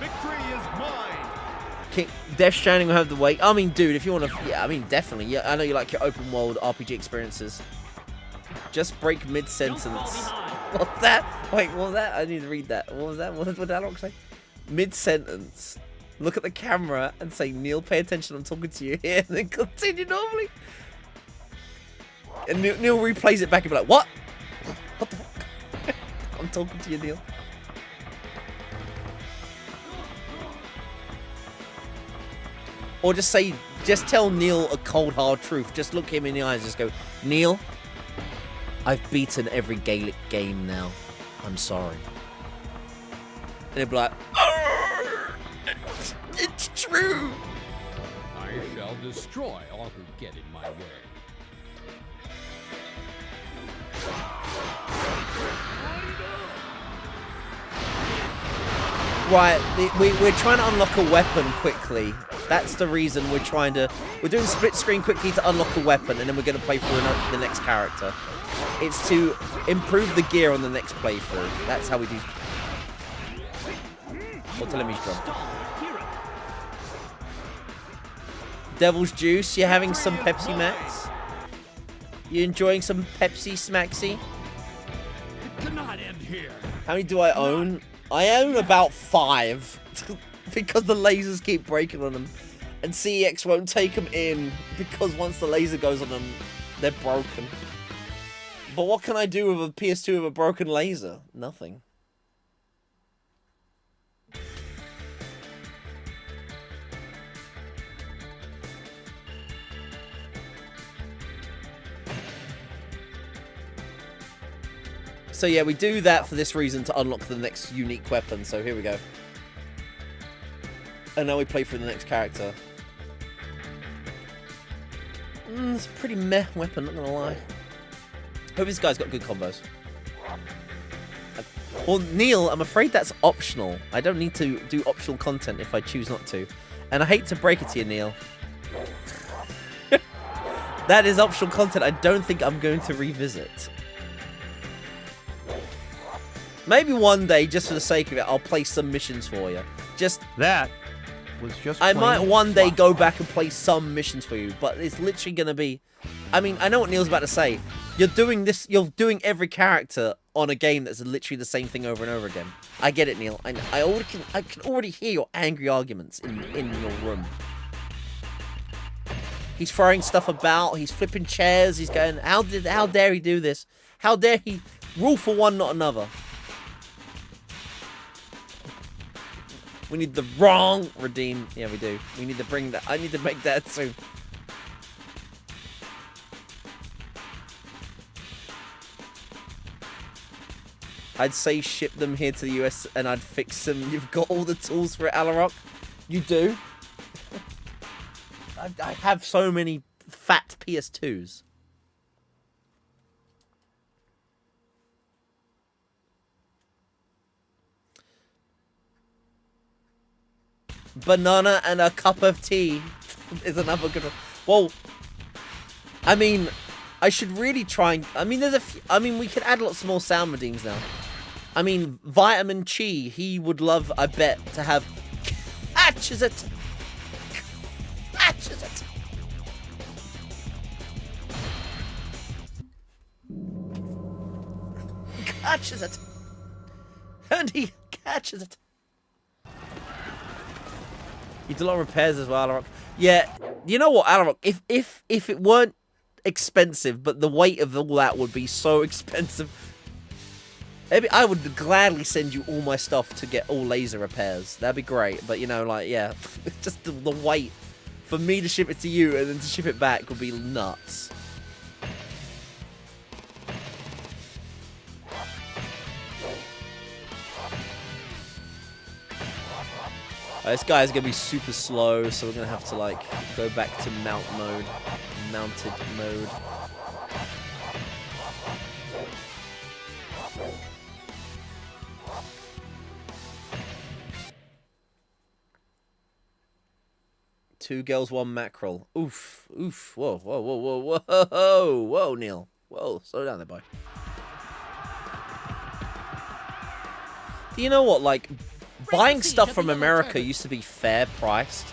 Speaker 15: Victory is mine.
Speaker 1: Death Stranding will have the weight. I mean, dude, if you want to... Yeah, I mean, definitely. Yeah, I know you like your open world RPG experiences. Just break mid-sentence. What's that? Wait, what was that? I need to read that. What was that? What did that look like? Mid-sentence. Look at the camera and say, Neil, pay attention. I'm talking to you here. And then continue normally. And Neil replays it back and be like, what? What the fuck? I'm talking to you, Neil. Or just say, just tell Neil a cold, hard truth. Just look him in the eyes and just go, Neil, I've beaten every Gaelic game now. I'm sorry. And he'll be like, it's true.
Speaker 4: I shall destroy all who get in my way.
Speaker 1: Right, we're trying to unlock a weapon quickly. That's the reason we're trying to... We're doing split screen quickly to unlock a weapon, and then we're going to play through the next character. It's to improve the gear on the next playthrough. That's how we do... Or telemetry drop. Devil's Juice, you're having some Pepsi Max? You enjoying some Pepsi Smaxy?
Speaker 4: It cannot end here.
Speaker 1: How many do I own? I own about 5. because the lasers keep breaking on them. And CEX won't take them in because once the laser goes on them, they're broken. But what can I do with a PS2 with a broken laser? Nothing. So yeah, we do that for this reason, to unlock the next unique weapon. So here we go. And now we play through the next character. It's a pretty meh weapon, not gonna lie. Hope this guy's got good combos. Well, Neil, I'm afraid that's optional. I don't need to do optional content if I choose not to. And I hate to break it to you, Neil. That is optional content I don't think I'm going to revisit. Maybe one day, just for the sake of it, I'll play some missions for you. Just
Speaker 10: that was just.
Speaker 1: I might one day go back and play some missions for you, but it's literally gonna be. I mean, I know what Neil's about to say. You're doing this. You're doing every character on a game that's literally the same thing over and over again. I get it, Neil. I can already hear your angry arguments in your room. He's throwing stuff about. He's flipping chairs. He's going, how dare he do this? How dare he rule for one, not another? We need the wrong redeem. Yeah, we do. We need to bring that. I need to make that soon. I'd say ship them here to the US and I'd fix them. You've got all the tools for it, Alarok. You do. I have so many fat PS2s. Banana and a cup of tea is another good one. Well, I mean, I should really try and... I mean, we could add lots more sound redeems now. I mean, Vitamin Chi, he would love, I bet, to have... Catches it! Catches it! Catches it! And he catches it! You do a lot of repairs as well, Alarok. Yeah, you know what, Alarok? If it weren't expensive, but the weight of all that would be so expensive, maybe I would gladly send you all my stuff to get all laser repairs. That'd be great. But you know, like, yeah, just the weight for me to ship it to you and then to ship it back would be nuts. This guy is going to be super slow, so we're going to have to, like, go back to mounted mode. Two girls, one mackerel. Oof, oof, whoa, whoa, whoa, whoa, whoa, whoa, Neil. Whoa, slow down there, boy. Do you know what, like... Buying stuff from America used to be fair priced.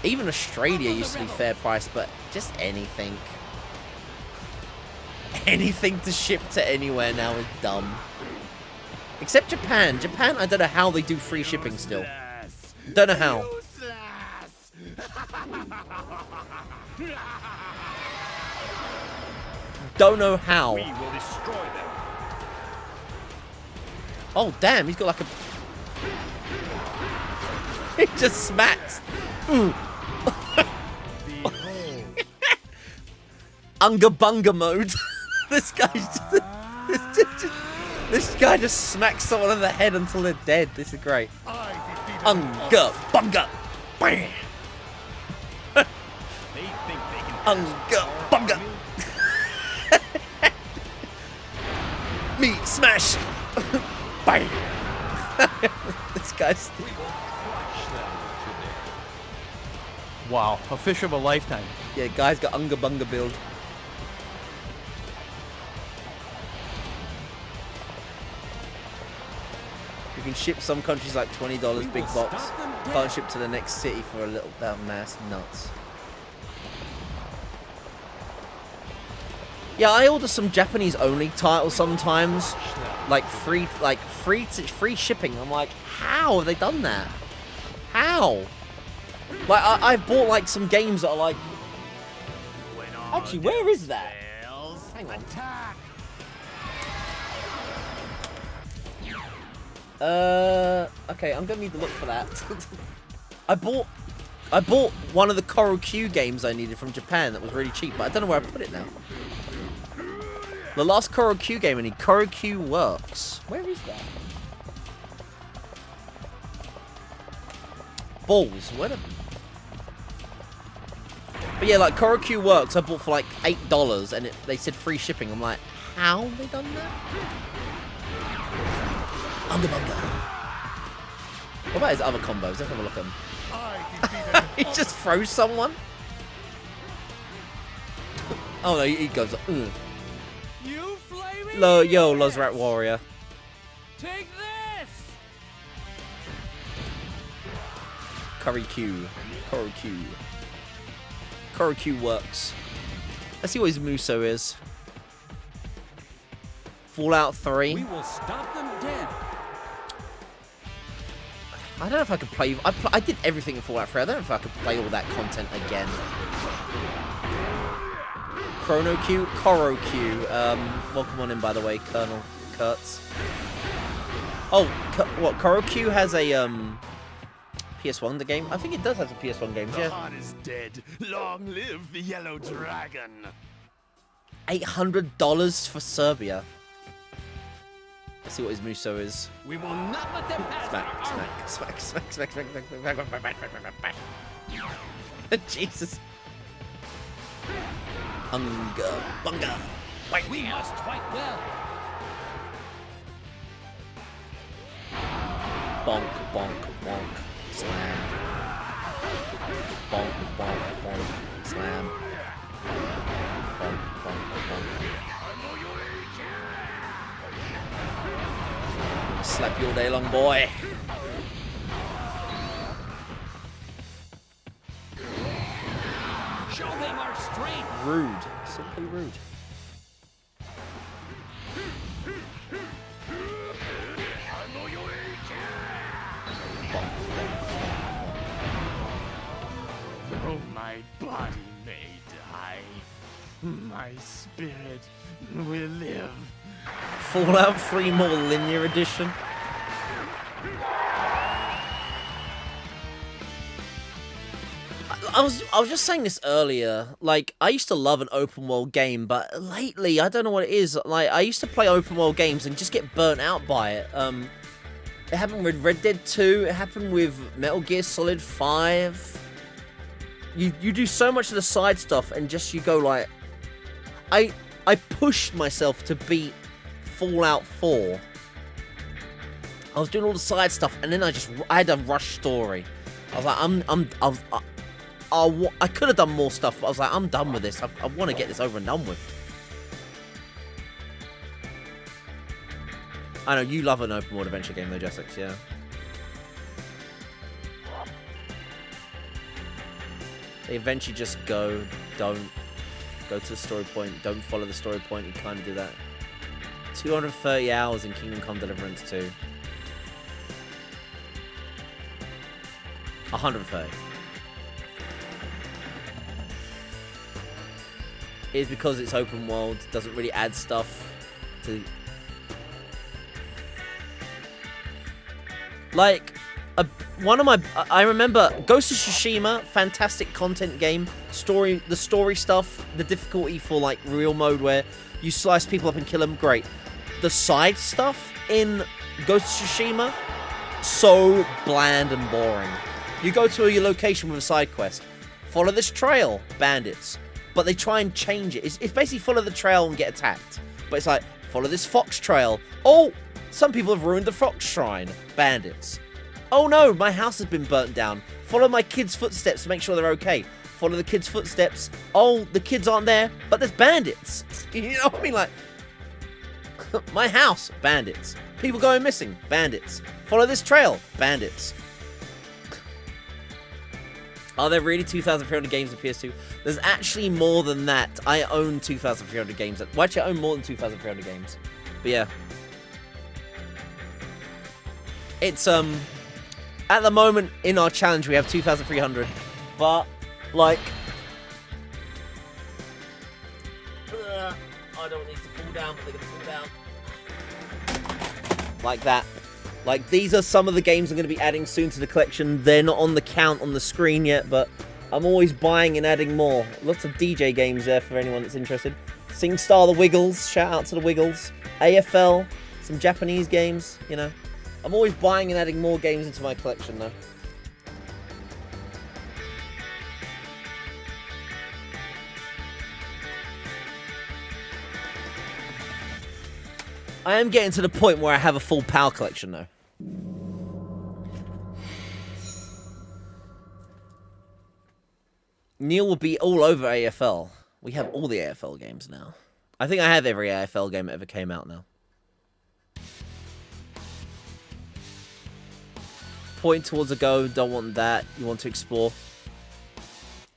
Speaker 1: Even Australia used to be fair priced, but just anything. Anything to ship to anywhere now is dumb. Except Japan. Japan, I don't know how they do free shipping still. Don't know how. Don't know how.
Speaker 5: We will destroy them.
Speaker 1: Oh, damn, he's got like a... He just smacks. Ooh. Unga bunga mode. This guy just smacks someone on the head until they're dead. This is great. Unga bunga. Bam. Unga bunga. Me smash. Bam! This guy's...
Speaker 10: Wow, a fish of a lifetime.
Speaker 1: Yeah, guy's got Unga Bunga build. You can ship some countries like $20 big box. Can't ship to the next city for a little bit of mass nuts. Yeah, I order some Japanese only titles sometimes, like free shipping. I'm like, how have they done that? How? Like I've bought like some games that are like. Actually, where is that? Hang on. Okay, I'm gonna need to look for that. I bought one of the Korokyu games I needed from Japan that was really cheap, but I don't know where I put it now. The last Korokyu game I need, Korokyu Works. Where is that? Balls, where the... But yeah, like Korokyu Works I bought for like $8 and they said free shipping. I'm like, how have they done that? Underbunga. What about his other combos? Let's have a look at him. He just throws someone. Oh no, he goes. Ugh.
Speaker 14: You flaming
Speaker 1: Yo, Lozrat Warrior.
Speaker 14: Take this.
Speaker 1: Korokyu Works. Let's see what his Muso is. Fallout 3.
Speaker 11: We will stop them dead.
Speaker 1: I don't know if I could play. I did everything in Fallout 3. I don't know if I could play all that content again. Korokyu. Welcome on in, by the way, Colonel Kurtz. Oh, what? Korokyu has a PS1 the game. I think it does have a PS1 game. Yeah.
Speaker 5: The heart is dead. Long live the yellow dragon.
Speaker 1: $800 for Serbia. Let's see what his Muso is.
Speaker 11: We will not let them pass.
Speaker 1: Smack. Jesus. Hunga, bunga.
Speaker 11: We must fight well.
Speaker 1: Bonk, bonk, bonk. Slam. Bonk, bonk, bonk. Slam. Bonk, bonk, bonk. Slap you all day long, boy.
Speaker 11: Show them our strength.
Speaker 1: Rude. Simply rude.
Speaker 5: Though my body may die, my spirit will live.
Speaker 1: Fallout 3 more linear edition. I was just saying this earlier. Like, I used to love an open world game, but lately I don't know what it is. Like, I used to play open world games and just get burnt out by it. It happened with Red Dead 2. It happened with Metal Gear Solid 5. You do so much of the side stuff and just you go like, I pushed myself to beat Fallout 4. I was doing all the side stuff and then I had a rush story. I was like, I could have done more stuff, but I was like, I'm done with this. I want to get this over and done with. I know, you love an open world adventure game though, Jessix, yeah. They eventually just don't go to the story point, don't follow the story point, you kind of do that. 230 hours in Kingdom Come Deliverance 2. 130. It's because it's open world, doesn't really add stuff to... Like, I remember Ghost of Tsushima, fantastic content game, the story stuff, the difficulty for like real mode where you slice people up and kill them, great. The side stuff in Ghost of Tsushima, so bland and boring. You go to your location with a side quest, follow this trail, bandits. But they try and change it. It's basically follow the trail and get attacked. But it's like, follow this fox trail. Oh, some people have ruined the fox shrine. Bandits. Oh no, my house has been burnt down. Follow my kids' footsteps to make sure they're okay. Follow the kids' footsteps. Oh, the kids aren't there, but there's bandits. You know what I mean? Like, my house, bandits. People going missing, bandits. Follow this trail, bandits. Are there really 2,300 games on PS2? There's actually more than that. I own 2,300 games. Well, actually, I own more than 2,300 games. But yeah. It's, at the moment, in our challenge, we have 2,300. But, like... I don't need to fall down, but they're going to fall down. Like that. Like, these are some of the games I'm going to be adding soon to the collection. They're not on the count on the screen yet, but I'm always buying and adding more. Lots of DJ games there for anyone that's interested. SingStar The Wiggles. Shout out to The Wiggles. AFL. Some Japanese games, you know. I'm always buying and adding more games into my collection, though. I am getting to the point where I have a full PAL collection, though. Neil will be all over AFL. We have all the AFL games now. I think I have every AFL game that ever came out now. Point towards a go, don't want that. You want to explore.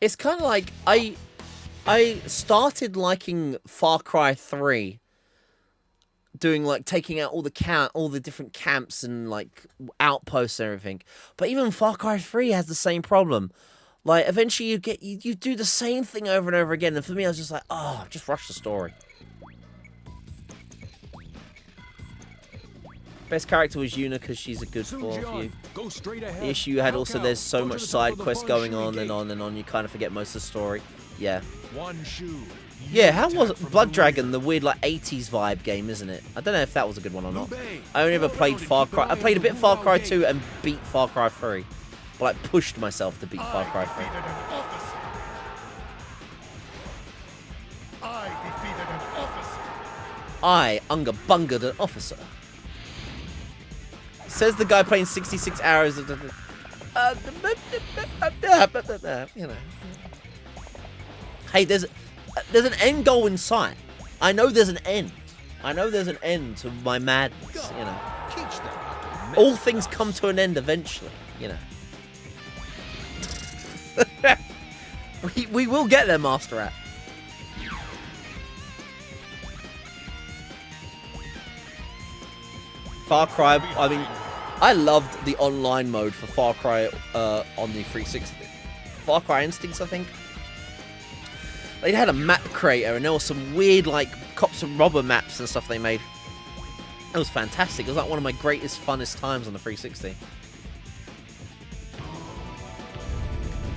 Speaker 1: It's kind of like I started liking Far Cry 3. Doing like taking out all the different camps and like outposts and everything. But even Far Cry 3 has the same problem. Like eventually you do the same thing over and over again. And for me, I was just like, oh, just rush the story. Best character was Yuna because she's a good for you. The issue you had also, there's so much side quests going on and on and on. You kind of forget most of the story. Yeah.
Speaker 3: One shoe.
Speaker 1: Yeah, how was it? Blood Dragon, the weird like 80s vibe game, isn't it? I don't know if that was a good one or not. I only ever played Far Cry. I played a bit of Far Cry 2 and beat Far Cry 3. But like pushed myself to beat Far Cry 3.
Speaker 15: I defeated an officer.
Speaker 1: I unga-bungered an officer. Says the guy playing 66 hours of you know. Hey, there's an end goal in sight. I know there's an end. I know there's an end to my madness, you know. All things come to an end eventually, you know. we will get there, Master Rat. Far Cry, I mean, I loved the online mode for Far Cry on the 360. Far Cry Instincts, I think. They had a map creator, and there was some weird, like, cops and robber maps and stuff they made. It was fantastic. It was like one of my greatest, funnest times on the 360.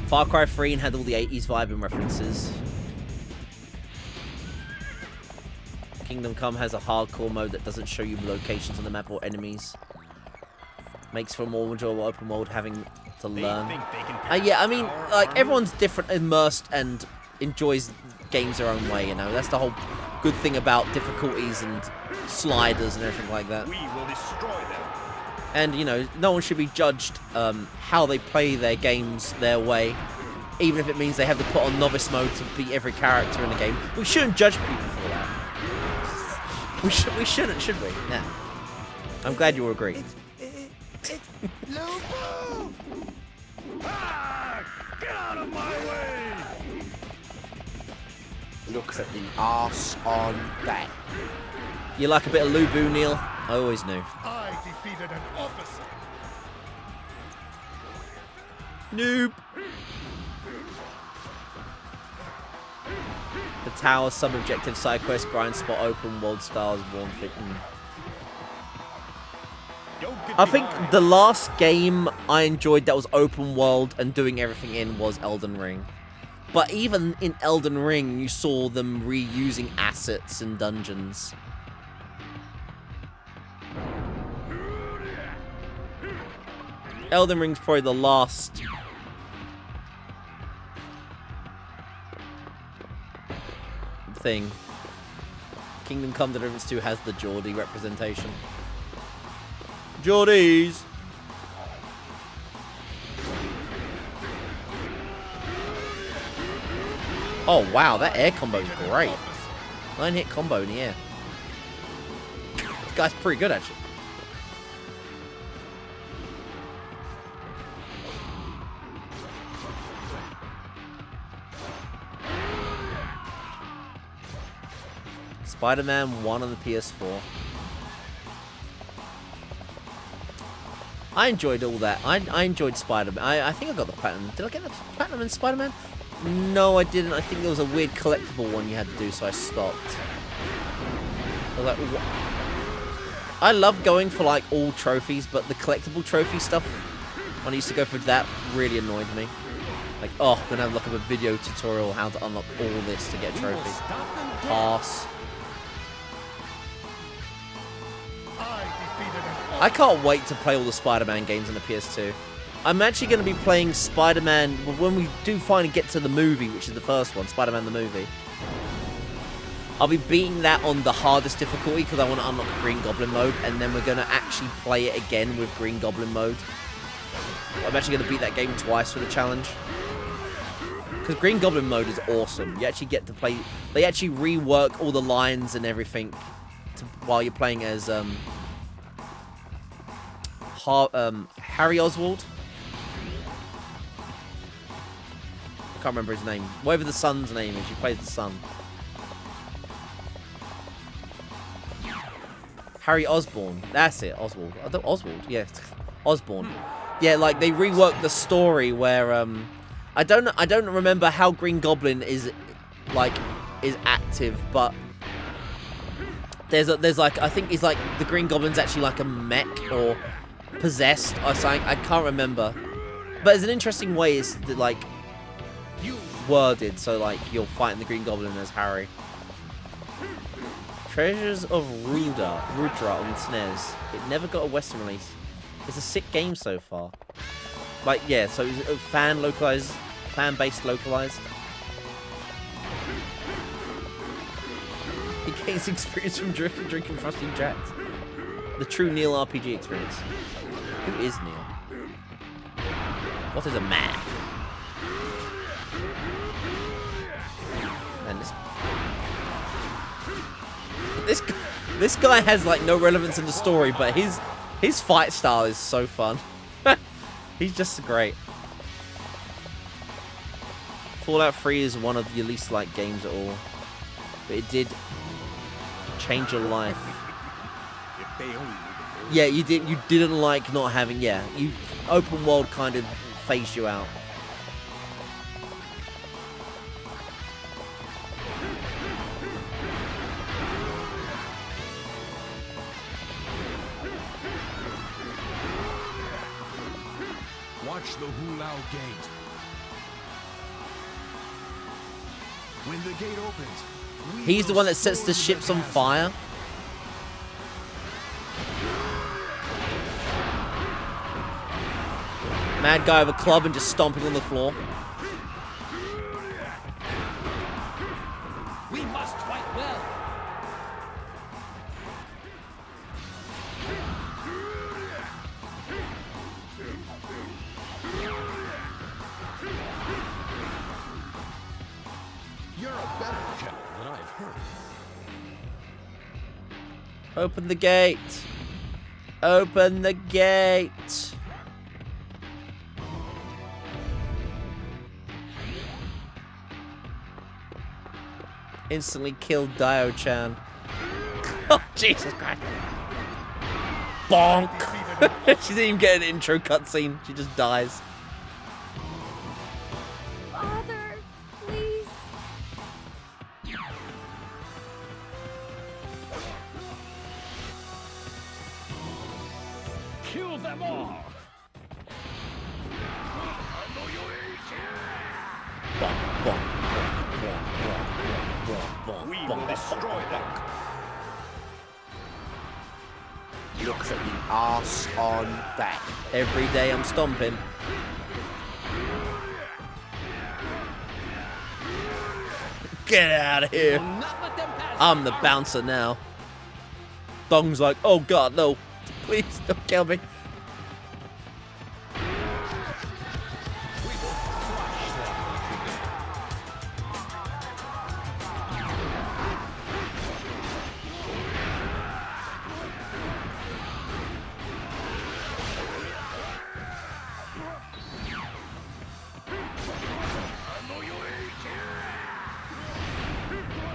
Speaker 1: Far Cry 3 had all the 80s vibe and references. Kingdom Come has a hardcore mode that doesn't show you locations on the map or enemies. Makes for a more enjoyable open world having to learn. Yeah, I mean, like, everyone's different, immersed, and enjoys games their own way, you know. That's the whole good thing about difficulties and sliders and everything like that.
Speaker 15: We will destroy them.
Speaker 1: And, you know, no one should be judged how they play their games their way, even if it means they have to put on novice mode to beat every character in the game. We shouldn't judge people for that. We shouldn't, should we? Yeah. I'm glad you all agree.
Speaker 15: Lubu! Ah! Get out of my way!
Speaker 13: Look at the arse on that.
Speaker 1: You like a bit of Lubu, Neil? I always knew.
Speaker 15: I defeated an officer.
Speaker 1: Noob. The tower, sub-objective, side quest, grind spot, open world styles, warm fit. I think the last game I enjoyed that was open world and doing everything in was Elden Ring. But even in Elden Ring, you saw them reusing assets and dungeons. Elden Ring's probably the last thing. Kingdom Come Deliverance 2 has the Geordie representation. Geordies! Oh wow, that air combo is great. 9-hit combo in the air. This guy's pretty good actually. Spider-Man 1 on the PS4. I enjoyed all that. I enjoyed Spider-Man. I think I got the platinum. Did I get the platinum in Spider-Man? No, I didn't. I think there was a weird collectible one you had to do, so I stopped. I was like, what? I love going for like all trophies, but the collectible trophy stuff, when I used to go for that, really annoyed me. Like, oh, I'm gonna have like a video tutorial how to unlock all this to get a trophy. Pass. I can't wait to play all the Spider-Man games on the PS2. I'm actually going to be playing Spider-Man when we do finally get to the movie, which is the first one, Spider-Man the movie. I'll be beating that on the hardest difficulty because I want to unlock Green Goblin mode, and then we're going to actually play it again with Green Goblin mode. I'm actually going to beat that game twice for the challenge. Because Green Goblin mode is awesome. You actually get to play... They actually rework all the lines and everything while you're playing as Harry Oswald. I can't remember his name. Whatever the son's name is, you play the son. Harry Osborn. That's it, Oswald. Oswald, yeah. Osborn. Yeah, like they reworked the story where I don't remember how Green Goblin is active, but there's like I think he's like the Green Goblin's actually like a mech or possessed or something. I can't remember. But it's an interesting way it's like worded, so like you're fighting the Green Goblin as Harry. Treasures of Rudra on SNES. It never got a Western release. It's a sick game so far. Like, yeah, so it's fan-based localized. He gains experience from drinking Frosty Jacks. The true Neil RPG experience. Who is Neil? What is a man? And this guy has like no relevance in the story, but his fight style is so fun. He's just great. Fallout 3 is one of your least liked games at all, but it did change your life. Yeah, you didn't like not having, yeah, open world kind of phased you out.
Speaker 3: Watch the Hulao Gate. When the gate opens,
Speaker 1: he's the one that sets the ships on fire. Mad guy with a club and just stomping on the floor.
Speaker 14: We must fight well.
Speaker 4: You're a better general than I've heard.
Speaker 1: Open the gate. Open the gate. Instantly killed Dio-chan. Oh, Jesus Christ. Bonk. She didn't even get an intro cutscene. She just dies.
Speaker 7: Father, please.
Speaker 4: Kill them all!
Speaker 1: Bonk, bonk.
Speaker 5: We will destroy them.
Speaker 13: Look at the arse on that.
Speaker 1: Every day I'm stomping. Get out of here. I'm the bouncer now. Dong's like, oh god, no. Please don't kill me.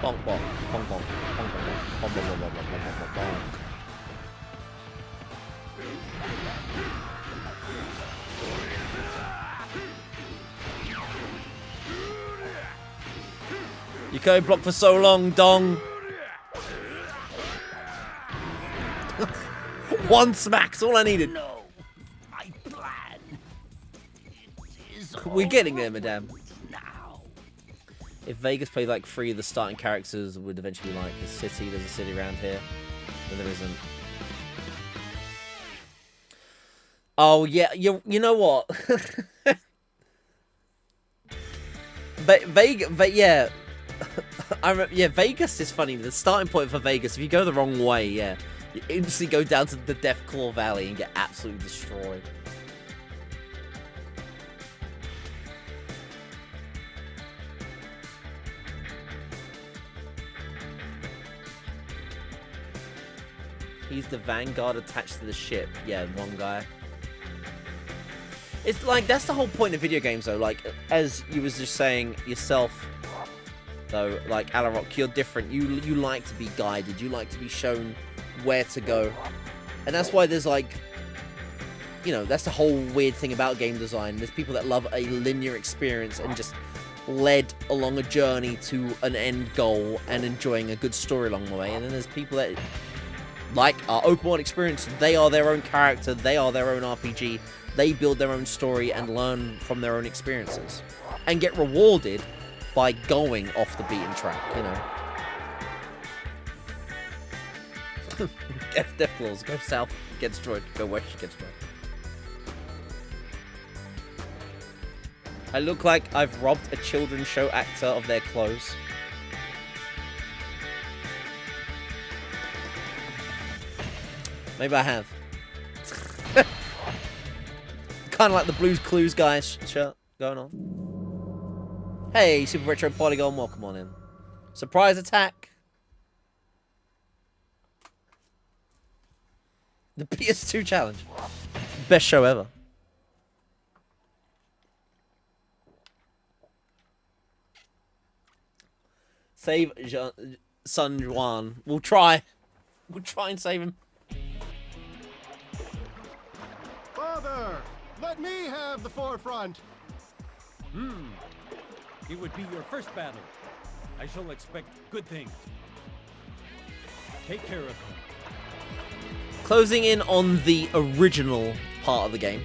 Speaker 1: Bonk, bonk, bonk, bonk, bonk, bonk, bonk. You can only block for so long, Dong. One smack's all I needed.
Speaker 14: No, my plan.
Speaker 1: We're getting there, madame. If Vegas played like 3 of the starting characters, would eventually be like a city. There's a city around here, but there isn't. Oh yeah, you know what? Yeah. Yeah, Vegas is funny. The starting point for Vegas, if you go the wrong way, yeah, you instantly go down to the Deathclaw Valley and get absolutely destroyed. He's the vanguard attached to the ship. Yeah, one guy. It's like, that's the whole point of video games, though. Like, as you was just saying yourself, though, like, Alarock, you're different. You like to be guided. You like to be shown where to go. And that's why there's, like, you know, that's the whole weird thing about game design. There's people that love a linear experience and just led along a journey to an end goal and enjoying a good story along the way. And then there's people that like our open world experience. They are their own character. They are their own RPG. They build their own story and learn from their own experiences and get rewarded by going off the beaten track, you know. Deathclaws, go south, get destroyed. Go west, get destroyed. I look like I've robbed a children's show actor of their clothes. Maybe I have. Kind of like the Blues Clues guys shirt going on. Hey, Super Retro Polygon, welcome on in. Surprise attack. The PS2 challenge. Best show ever. Save Sun Juan. We'll try. We'll try and save him.
Speaker 10: Father, let me have the forefront.
Speaker 11: It would be your first battle. I shall expect good things. Take care of him.
Speaker 1: Closing in on the original part of the game.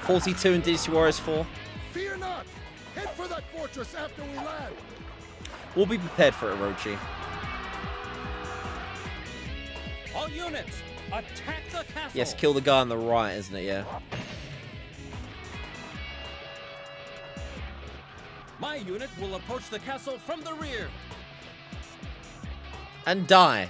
Speaker 1: 42 in Dynasty Warriors 4.
Speaker 15: Fear not. Head for that fortress after we land.
Speaker 1: We'll be prepared for it, Orochi.
Speaker 11: All units, attack the castle.
Speaker 1: Yes, kill the guy on the right, isn't it? Yeah.
Speaker 11: My unit will approach the castle from the rear.
Speaker 1: And die.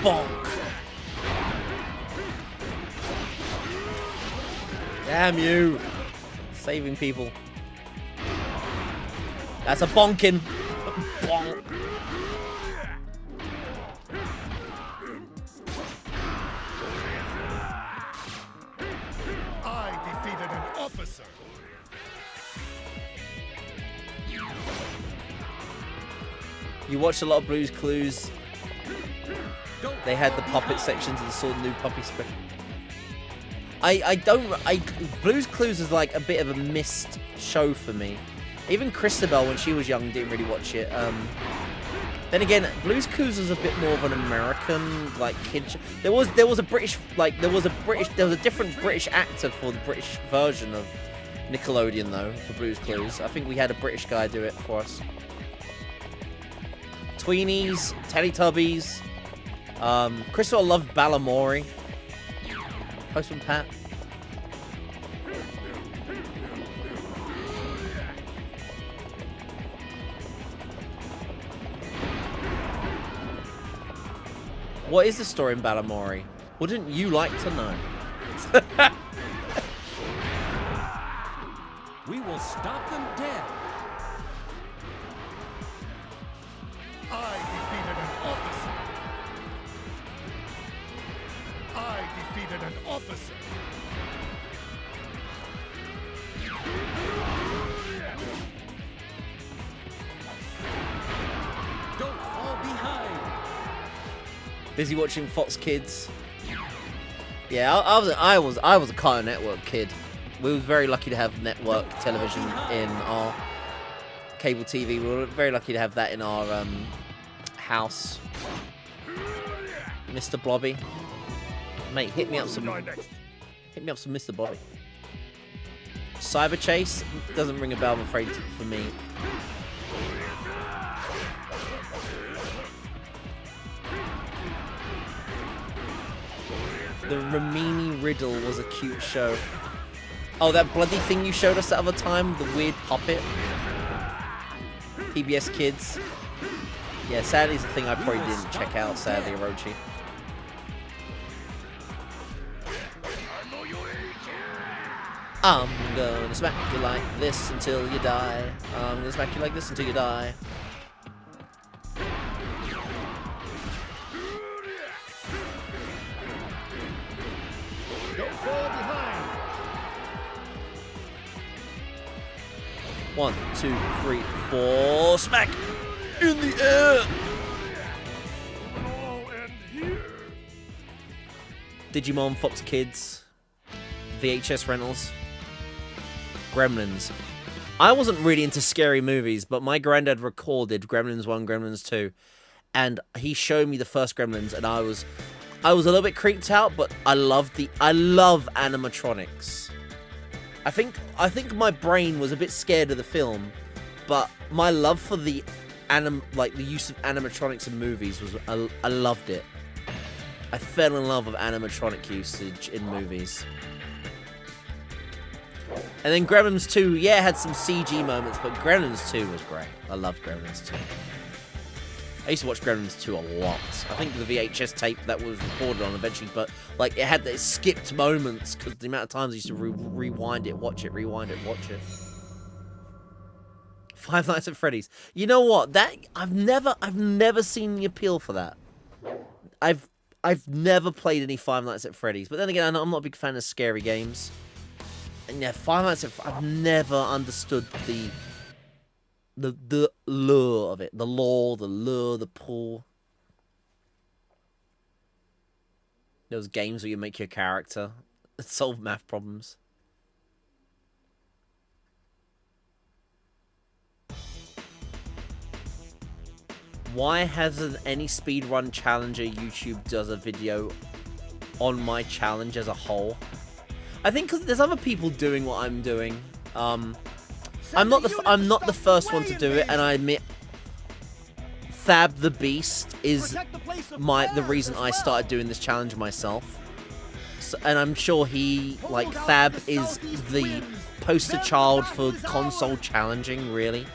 Speaker 1: Bonk. Damn you. Saving people. That's a bonking. Bonk.
Speaker 15: I defeated an officer.
Speaker 1: You watched a lot of Blues Clues. They had the puppet sections and saw the new puppy special. Blues Clues is like a bit of a missed show for me. Even Christabel, when she was young, didn't really watch it. Then again, Blues Clues was a bit more of an American, like, kid show. There was a British, like, there was a different British actor for the British version of Nickelodeon, though, for Blues Clues. I think we had a British guy do it for us. Tweenies, Teletubbies. Christabel loved Balamori. Postman Pat. What is the story in Balamori? Wouldn't you like to know?
Speaker 11: We will stop them dead.
Speaker 15: I defeated an officer. I defeated an officer.
Speaker 11: Don't fall behind.
Speaker 1: Busy watching Fox Kids. Yeah, I was a Cartoon Network kid. We were very lucky to have network television in our cable TV. We were very lucky to have that in our house. Mr. Blobby, mate, hit me up some Mr. Blobby. Cyber Chase doesn't ring a bell, I'm afraid, for me. The Ramini Riddle was a cute show. Oh, that bloody thing you showed us that other time, the weird puppet. PBS Kids. Yeah, sadly, it's a thing I probably didn't check out. Sadly, Orochi. I'm gonna smack you like this until you die. I'm gonna smack you like this until you die.
Speaker 15: Don't fall behind.
Speaker 1: 1, 2, 3, 4. Smack! In the air! Digimon, Fox Kids, VHS rentals, Gremlins. I wasn't really into scary movies, but my granddad recorded Gremlins 1, Gremlins 2, and he showed me the first Gremlins, and I was a little bit creeped out, but I love animatronics. I think my brain was a bit scared of the film, but my love for the use of animatronics in movies was I loved it. I fell in love with animatronic usage in movies. And then Gremlins 2, yeah, had some CG moments, but Gremlins 2 was great. I loved Gremlins 2. I used to watch Gremlins 2 a lot. I think the VHS tape that was recorded on eventually, but like it had the skipped moments because the amount of times I used to rewind it, watch it, rewind it, watch it. Five Nights at Freddy's. You know what? That I've never seen the appeal for that. I've never played any Five Nights at Freddy's, but then again, I'm not a big fan of scary games. And yeah, Five Nights at I've never understood the lure of it. The lore, the lure, the pull. Those games where you make your character solve math problems. Why hasn't any speedrun challenger YouTube does a video on my challenge as a whole? I think because there's other people doing what I'm doing. I'm not the first one to do it, and I admit Thab the Beast is the reason I started doing this challenge myself. So, and I'm sure Thab is the poster child for console challenging, really.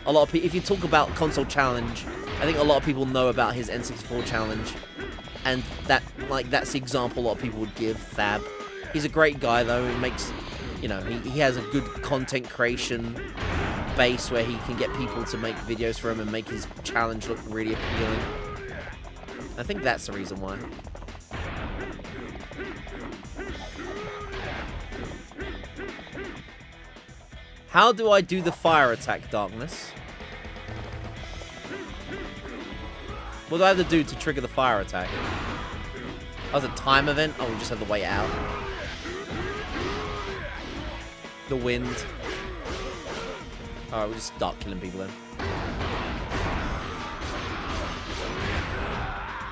Speaker 1: A lot of people, if you talk about console challenge, I think a lot of people know about his N64 challenge, and that's the example a lot of people would give Thab. He's a great guy though. He makes, he has a good content creation base where he can get people to make videos for him and make his challenge look really appealing. I think that's the reason why. How do I do the fire attack, Darkness? What do I have to do to trigger the fire attack? Oh, it's a time event? Oh, we just have to wait out. The wind. Alright, we'll just start killing people then.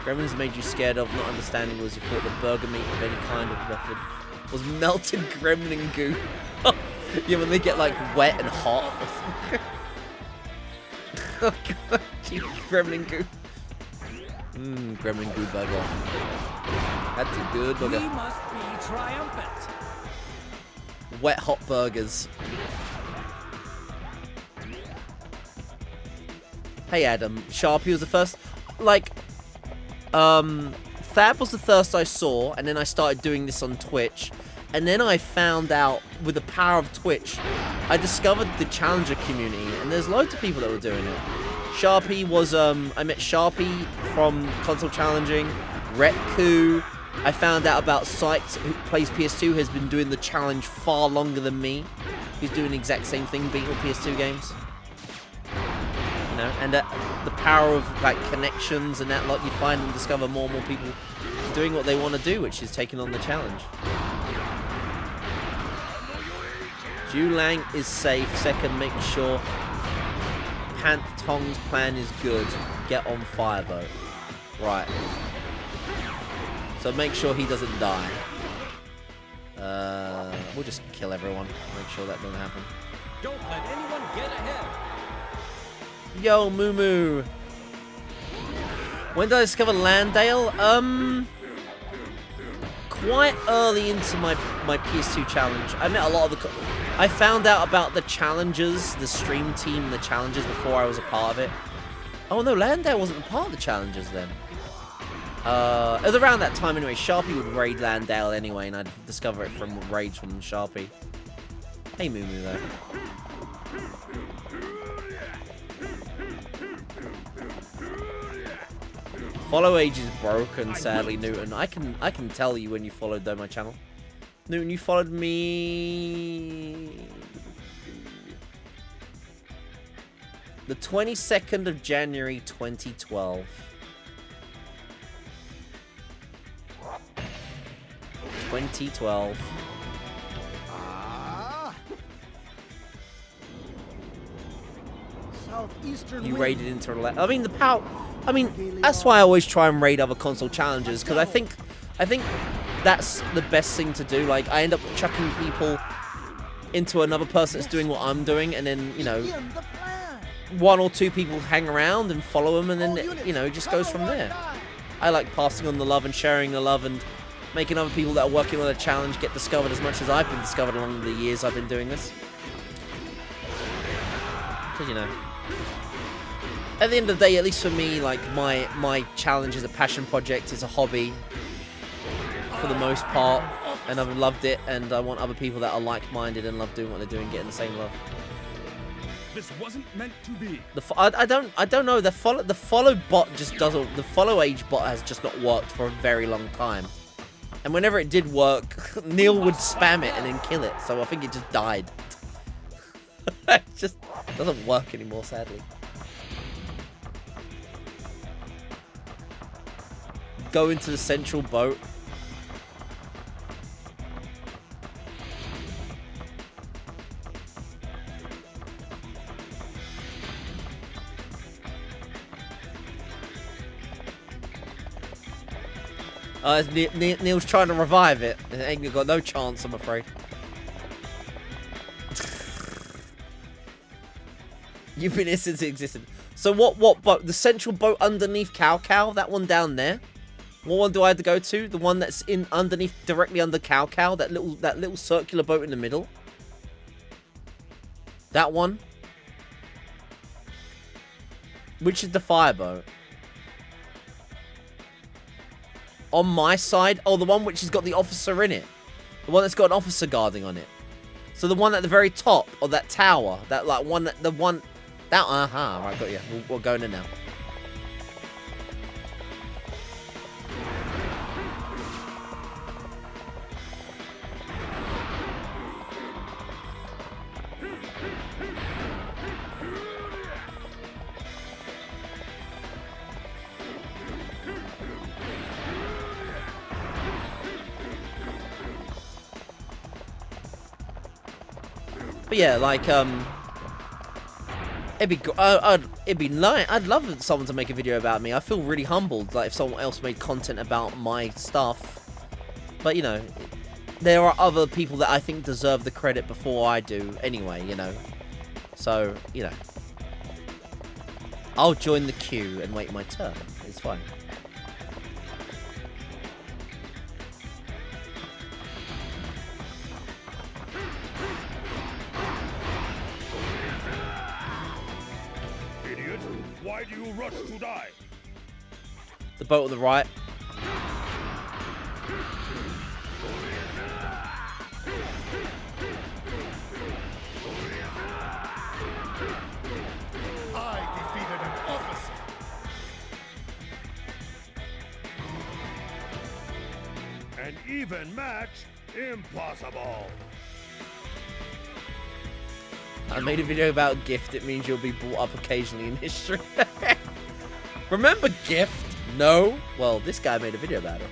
Speaker 1: Gremlins made you scared of, not understanding was you thought the burger meat of any kind of method was melted gremlin goo. Yeah, when they get wet and hot. Oh god, gremlin goo. Gremlin goo burger. That's a good burger.
Speaker 14: We must be triumphant.
Speaker 1: Wet hot burgers. Hey Adam, Sharpie was the first. Thab was the first I saw, and then I started doing this on Twitch. And then I found out, with the power of Twitch, I discovered the Challenger community, and there's loads of people that were doing it. Sharpie was, I met Sharpie from Console Challenging, Retku. I found out about Sykes, who plays PS2, has been doing the challenge far longer than me. He's doing the exact same thing, beating all PS2 games. You know, and the power of like connections and that, like you find and discover more and more people doing what they want to do, which is taking on the challenge. Julang is safe. Second, make sure Pant Tong's plan is good. Get on Fireboat. Right. So make sure he doesn't die. We'll just kill everyone. Make sure that doesn't happen.
Speaker 11: Don't let anyone get ahead.
Speaker 1: Yo, Moo Moo. When did I discover Landale? Quite early into my PS2 challenge. I met a lot of the... I found out about the challenges, the stream team, the challenges before I was a part of it. Oh no, Landale wasn't a part of the challenges then. It was around that time anyway. Sharpie would raid Landale anyway, and I'd discover it from raids from Sharpie. Hey, Moo Moo though. Follow age is broken, sadly, Newton. I can tell you when you followed though my channel. Newton, you followed me the 22nd of January 2012. 2012.
Speaker 16: Southeastern
Speaker 1: You
Speaker 16: wind.
Speaker 1: raided into I mean the power. I mean that's why I always try and raid other console challenges, because I think that's the best thing to do. Like I end up chucking people into another person that's doing what I'm doing, and then you know one or two people hang around and follow them, and then you know it just goes from there. I like passing on the love and sharing the love and making other people that are working on a challenge get discovered as much as I've been discovered along the years I've been doing this. Because, you know, at the end of the day, at least for me, like, my challenge is a passion project, it's a hobby, for the most part, and I've loved it, and I want other people that are like-minded and love doing what they're doing getting the same love.
Speaker 15: This wasn't meant to be.
Speaker 1: I don't know, the follow bot just doesn't, the follow age bot has just not worked for a very long time. And whenever it did work, Neil would spam it and then kill it. So I think it just died. It just doesn't work anymore, sadly. Go into the central boat. Neil's trying to revive it. It ain't got no chance, I'm afraid. You've been here since it existed. So what boat? The central boat underneath Cow Cow? That one down there? What one do I have to go to? The one that's in underneath, directly under Cow Cow? That little circular boat in the middle? That one? Which is the fireboat? On my side? Oh, the one which has got the officer in it. The one that's got an officer guarding on it. So the one at the very top of that tower. That, like, one that... The one... That... Right, got you. We're going in now. But yeah, like, I'd love someone to make a video about me. I feel really humbled, like, if someone else made content about my stuff. But, you know, there are other people that I think deserve the credit before I do anyway, you know. So, you know. I'll join the queue and wait my turn. It's fine.
Speaker 15: Why do you rush to die?
Speaker 1: The boat on the right.
Speaker 15: even match? Impossible.
Speaker 1: I made a video about Gift. It means you'll be brought up occasionally in history. Remember Gift? No? Well, this guy made a video about it.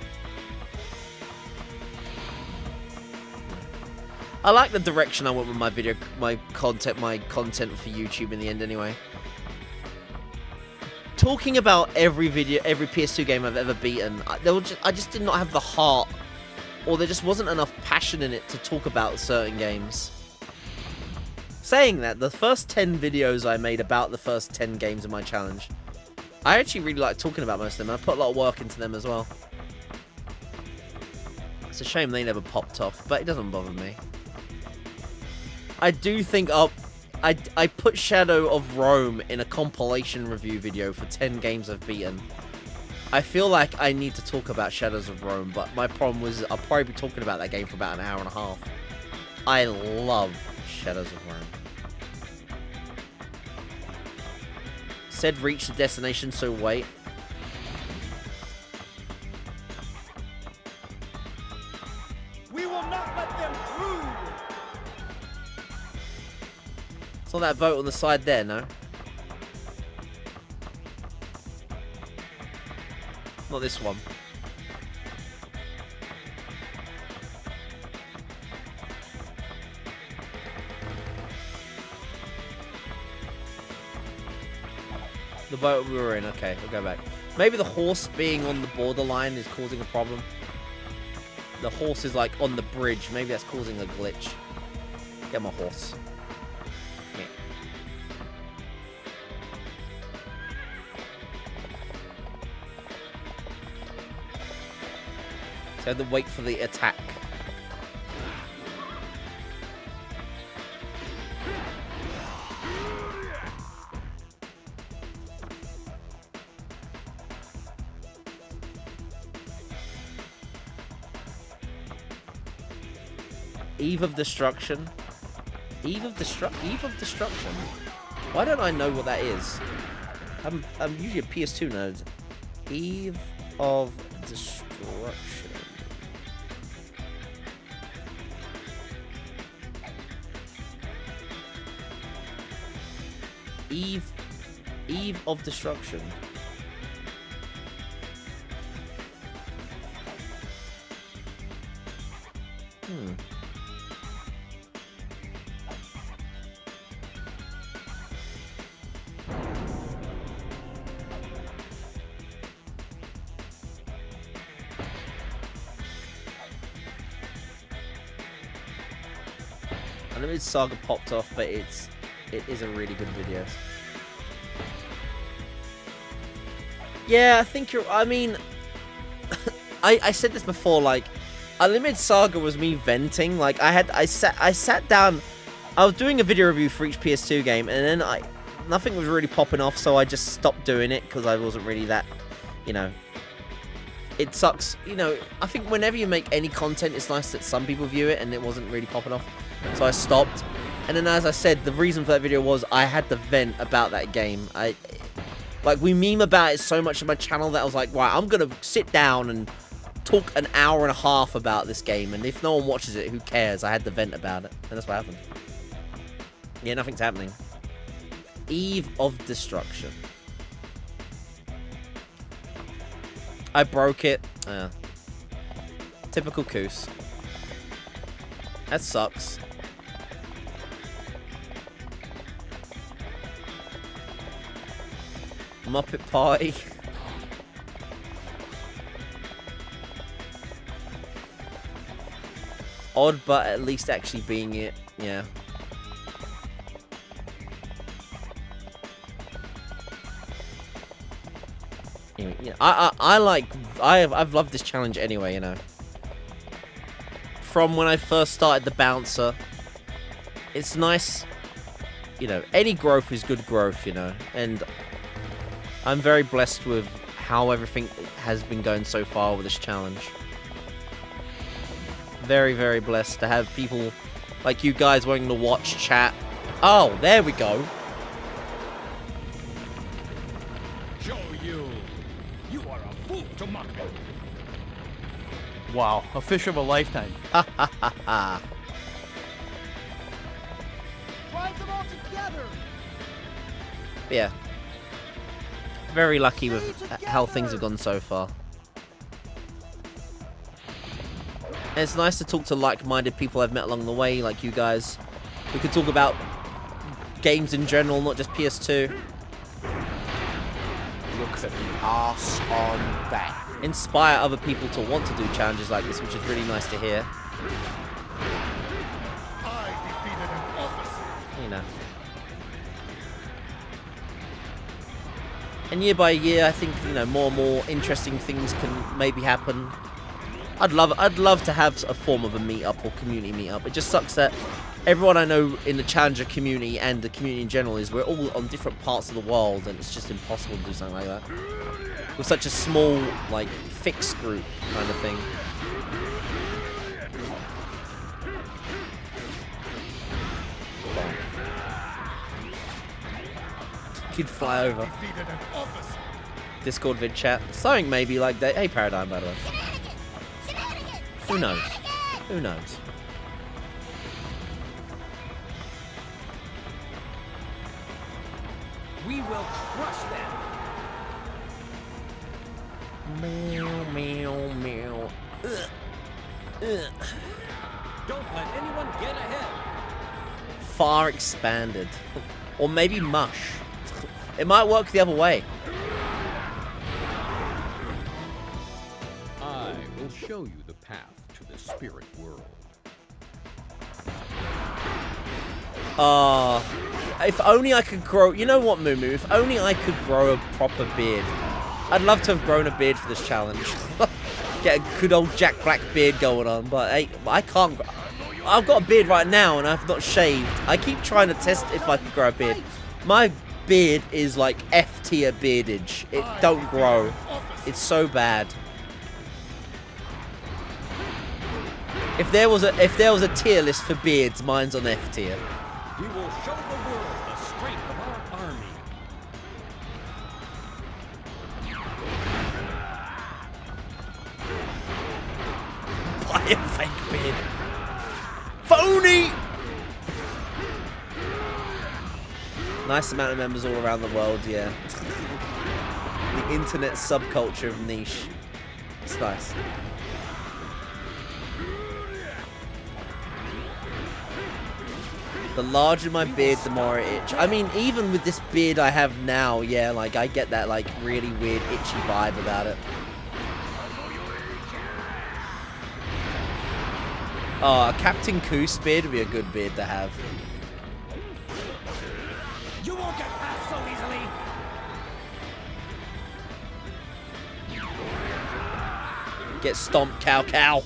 Speaker 1: I like the direction I went with my content for YouTube in the end anyway. Talking about every PS2 game I've ever beaten, I just did not have the heart, or there just wasn't enough passion in it to talk about certain games. Saying that, the first 10 videos I made about the first 10 games of my challenge, I actually really like talking about most of them. I put a lot of work into them as well. It's a shame they never popped off, but it doesn't bother me. I do think I put Shadow of Rome in a compilation review video for 10 games I've beaten. I feel like I need to talk about Shadows of Rome, but my problem was I'll probably be talking about that game for about an hour and a half. I love Shadows of Rome. Said reach the destination, so wait.
Speaker 16: We will not let them through.
Speaker 1: Saw that vote on the side there, no? Not this one. The boat we were in, okay, we'll go back. Maybe the horse being on the borderline is causing a problem. The horse is like on the bridge. Maybe that's causing a glitch. Get my horse. Yeah. So I had to wait for the attack. Eve of Destruction. Eve of Destruction. Why don't I know what that is? I'm usually a PS2 nerd. Eve of Destruction. Eve of Destruction. Unlimited Saga popped off, but it is a really good video. Yeah, I think I mean, I said this before. Like, Unlimited Saga was me venting. Like, I sat down. I was doing a video review for each PS2 game, and then nothing was really popping off, so I just stopped doing it because I wasn't really that, you know. It sucks, you know. I think whenever you make any content, it's nice that some people view it, and it wasn't really popping off. So I stopped, and then as I said, the reason for that video was I had to vent about that game. Like, we meme about it so much on my channel that I was like, right, I'm gonna sit down and talk an hour and a half about this game, and if no one watches it, who cares? I had to vent about it, and that's what happened. Yeah, nothing's happening. Eve of Destruction. I broke it. Typical Coos. That sucks. Muppet Party. Odd, but at least actually being it. Yeah. Yeah, I've loved this challenge anyway, you know. From when I first started the bouncer, it's nice, you know, any growth is good growth, you know, and I'm very blessed with how everything has been going so far with this challenge. Very, very blessed to have people like you guys wanting to watch, chat. Oh, there we go.
Speaker 12: Wow, a fish of a lifetime.
Speaker 1: Ha ha ha ha.
Speaker 16: Drive them all together.
Speaker 1: Yeah. Very lucky with how things have gone so far. And it's nice to talk to like-minded people I've met along the way, like you guys. We could talk about games in general, not just PS2.
Speaker 13: Look at the arse on that.
Speaker 1: Inspire other people to want to do challenges like this, which is really nice to hear.
Speaker 15: I defeated an officer.
Speaker 1: You know. And year by year, I think, you know, more and more interesting things can maybe happen. I'd love to have a form of a meetup or community meetup. It just sucks that everyone I know in the Challenger community and the community in general is we're all on different parts of the world, and it's just impossible to do something like that. With such a small, like, fixed group kind of thing. Could fly over. Discord vid chat. Something maybe like that. Hey, Paradigm, by the way. Who knows? Who knows?
Speaker 14: We will crush them.
Speaker 1: Meow, meow, meow.
Speaker 11: Don't let anyone get ahead.
Speaker 1: Far expanded. Or maybe mush. It might work the other way.
Speaker 4: I will show you the path to the spirit world.
Speaker 1: If only I could grow... You know what, Moo Moo? If only I could grow a proper beard. I'd love to have grown a beard for this challenge. Get a good old Jack Black beard going on. But hey, I can't... I've got a beard right now and I've not shaved. I keep trying to test if I can grow a beard. My beard is like F tier beardage. It don't grow. It's so bad. If there was a tier list for beards, mine's on F tier.
Speaker 11: We will show the world the strength of our army.
Speaker 1: Buy a fake beard. Phony! Nice amount of members all around the world, yeah. The internet subculture of niche. It's nice. The larger my beard, the more I itch. I mean, even with this beard I have now, yeah, like, I get that, like, really weird, itchy vibe about it. Oh, a Captain Coos beard would be a good beard to have.
Speaker 14: You won't get past so easily.
Speaker 1: Get stomped, cow cow.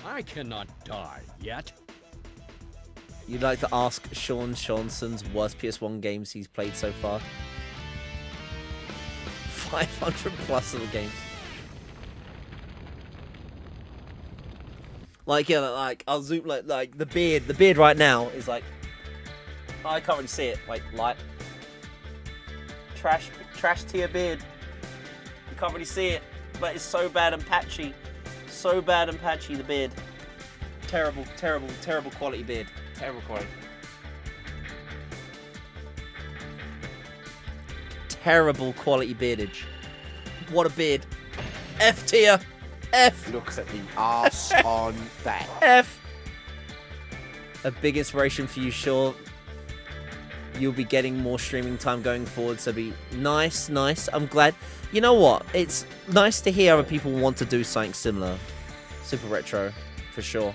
Speaker 4: I cannot die yet.
Speaker 1: You'd like to ask Sean Johnson's worst PS1 games he's played so far? 500 plus of the games. Like, yeah, like, I'll zoom, like, the beard right now is like, I can't really see it, like, light. Trash tier beard. You can't really see it, but it's so bad and patchy. So bad and patchy, the beard. Terrible, terrible, terrible quality beard. Terrible quality. Terrible quality beardage. What a beard. F tier. F.
Speaker 13: Look at the arse on that.
Speaker 1: F. A big inspiration for you, sure. You'll be getting more streaming time going forward, so be nice. I'm glad. You know what? It's nice to hear other people want to do something similar. Super retro, for sure.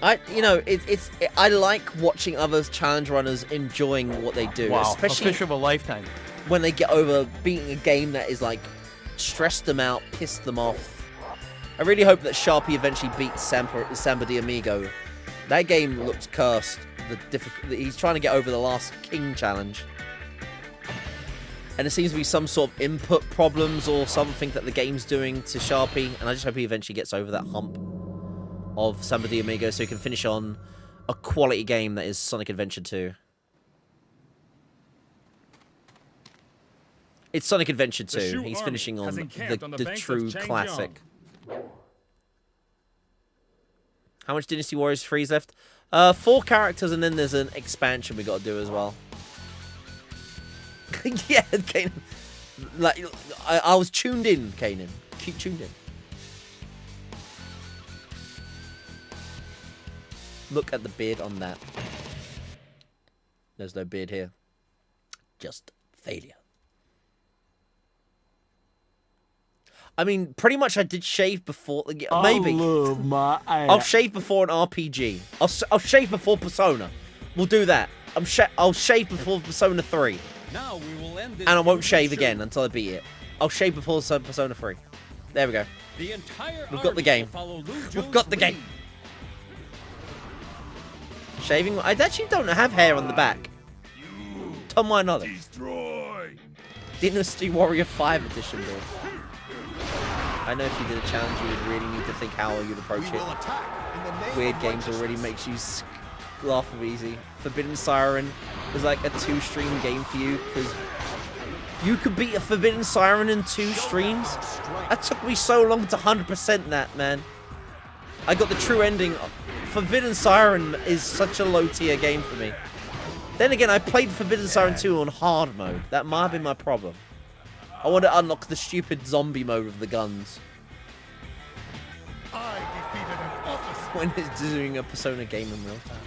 Speaker 1: I like watching other challenge runners enjoying what they do,
Speaker 12: Wow,
Speaker 1: especially
Speaker 12: a fish of a lifetime.
Speaker 1: when they get over beating a game that is like stressed them out, pissed them off. I really hope that Sharpie eventually beats Samba de Amigo. That game looked cursed. He's trying to get over the last King challenge. And there seems to be some sort of input problems or something that the game's doing to Sharpie. And I just hope he eventually gets over that hump of Samba de Amigo so he can finish on a quality game that is Sonic Adventure 2. It's Sonic Adventure
Speaker 11: The
Speaker 1: 2.
Speaker 11: Shu
Speaker 1: He's
Speaker 11: army
Speaker 1: finishing on
Speaker 11: has encamped on the
Speaker 1: the
Speaker 11: banks of
Speaker 1: true
Speaker 11: Changjiang.
Speaker 1: classic. How much Dynasty Warriors 3 is left? 4 characters, and then there's an expansion we got to do as well. Yeah, Kanan. Like, I was tuned in, Kanan. Keep tuned in. Look at the beard on that. There's no beard here. Just failure. I mean, pretty much I did shave before. Maybe. I'll shave before an RPG. I'll shave before Persona. We'll do that. I'll shave before Persona 3.
Speaker 11: Now we will end this
Speaker 1: And I won't shave
Speaker 11: adventure.
Speaker 1: again until I beat it. I'll shave before Persona 3. There we go.
Speaker 11: The entire
Speaker 1: We've got the
Speaker 11: army
Speaker 1: game.
Speaker 11: will follow Lu
Speaker 1: We've
Speaker 11: Zhou's
Speaker 1: got the game.
Speaker 11: lead.
Speaker 1: Shaving. I actually don't have hair on the back. To my knowledge.
Speaker 15: Destroy.
Speaker 1: Dynasty Warrior 5 edition build. I know if you did a challenge, you would really need to think how you'd approach
Speaker 3: We
Speaker 1: it.
Speaker 3: will attack in the name
Speaker 1: Weird
Speaker 3: of
Speaker 1: games already makes you laugh easy. Forbidden Siren is like a 2-stream game for you because you could beat a Forbidden Siren in 2 streams. That took me so long to 100% that, man. I got the true ending. Forbidden Siren is such a low tier game for me. Then again, I played Forbidden Siren 2 on hard mode. That might have been my problem. I want to unlock the stupid zombie mode of the guns.
Speaker 15: I defeated an officer.
Speaker 1: When it's doing a Persona game in real time.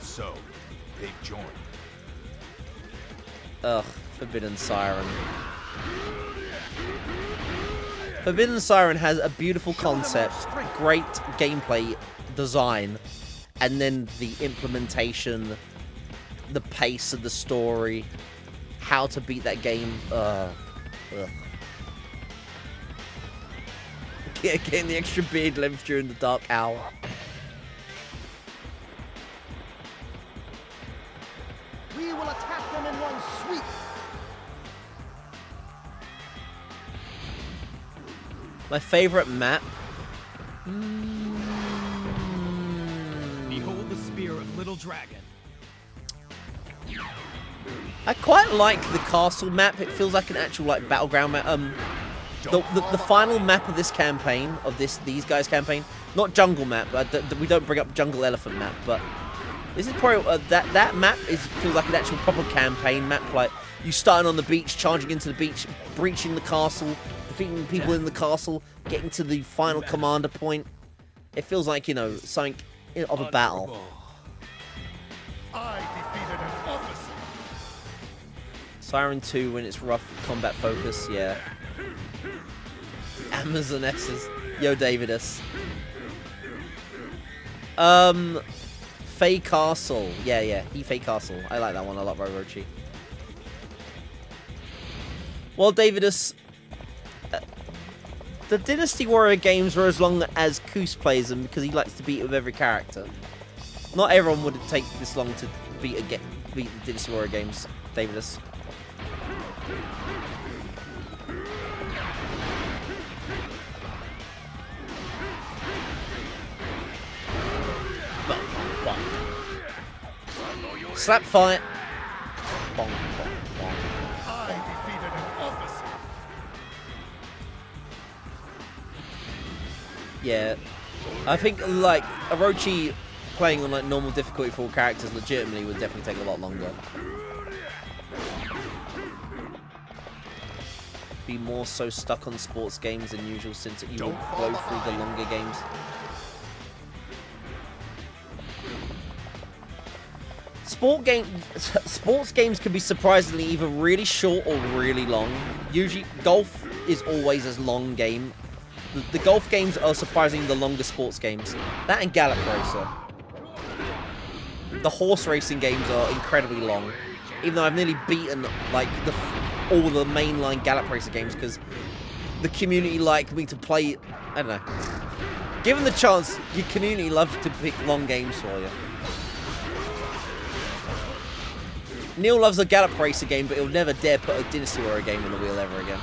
Speaker 3: So, they've joined.
Speaker 1: Ugh, Forbidden Siren. Forbidden Siren has a beautiful concept, great gameplay design, and then the implementation, the pace of the story, how to beat that game. Ugh. Getting the extra beard length during the dark hour.
Speaker 16: We will attack them in one sweep.
Speaker 1: My favorite map.
Speaker 14: Behold the spear of Little Dragon.
Speaker 1: I quite like the castle map. It feels like an actual like battleground map. The final map of this campaign, of these guys' campaign, not jungle map. We don't bring up jungle elephant map, but this is probably that map feels like an actual proper campaign map. Like you starting on the beach, charging into the beach, breaching the castle, defeating people in the castle, getting to the final commander point. It feels like, you know, something of a battle.
Speaker 15: I defeated an officer.
Speaker 1: Siren 2 when it's rough combat focus, yeah. Amazonesses. Yo, Davidus. Fae Castle. Yeah. Fae Castle. I like that one a lot, Rorochi. Well, Davidus, the Dynasty Warrior games are as long as Koos plays them because he likes to beat it with every character. Not everyone would take this long to beat the Dynasty Warrior games, Davidus. Slap fight. Bonk, bonk, bonk.
Speaker 15: I defeated an officer.
Speaker 1: Yeah, I think like Orochi playing on like normal difficulty for all characters legitimately would definitely take a lot longer. Be more so stuck on sports games than usual since you would blow through the longer games. Sports games can be surprisingly either really short or really long. Usually, golf is always a long game. The golf games are surprisingly the longer sports games. That and Gallop Racer. The horse racing games are incredibly long. Even though I've nearly beaten like all the mainline Gallop Racer games because the community like me to play. I don't know. Given the chance, your community loves to pick long games for you. Neil loves a Gallop Racer game, but he'll never dare put a Dynasty Warrior game on the wheel ever again.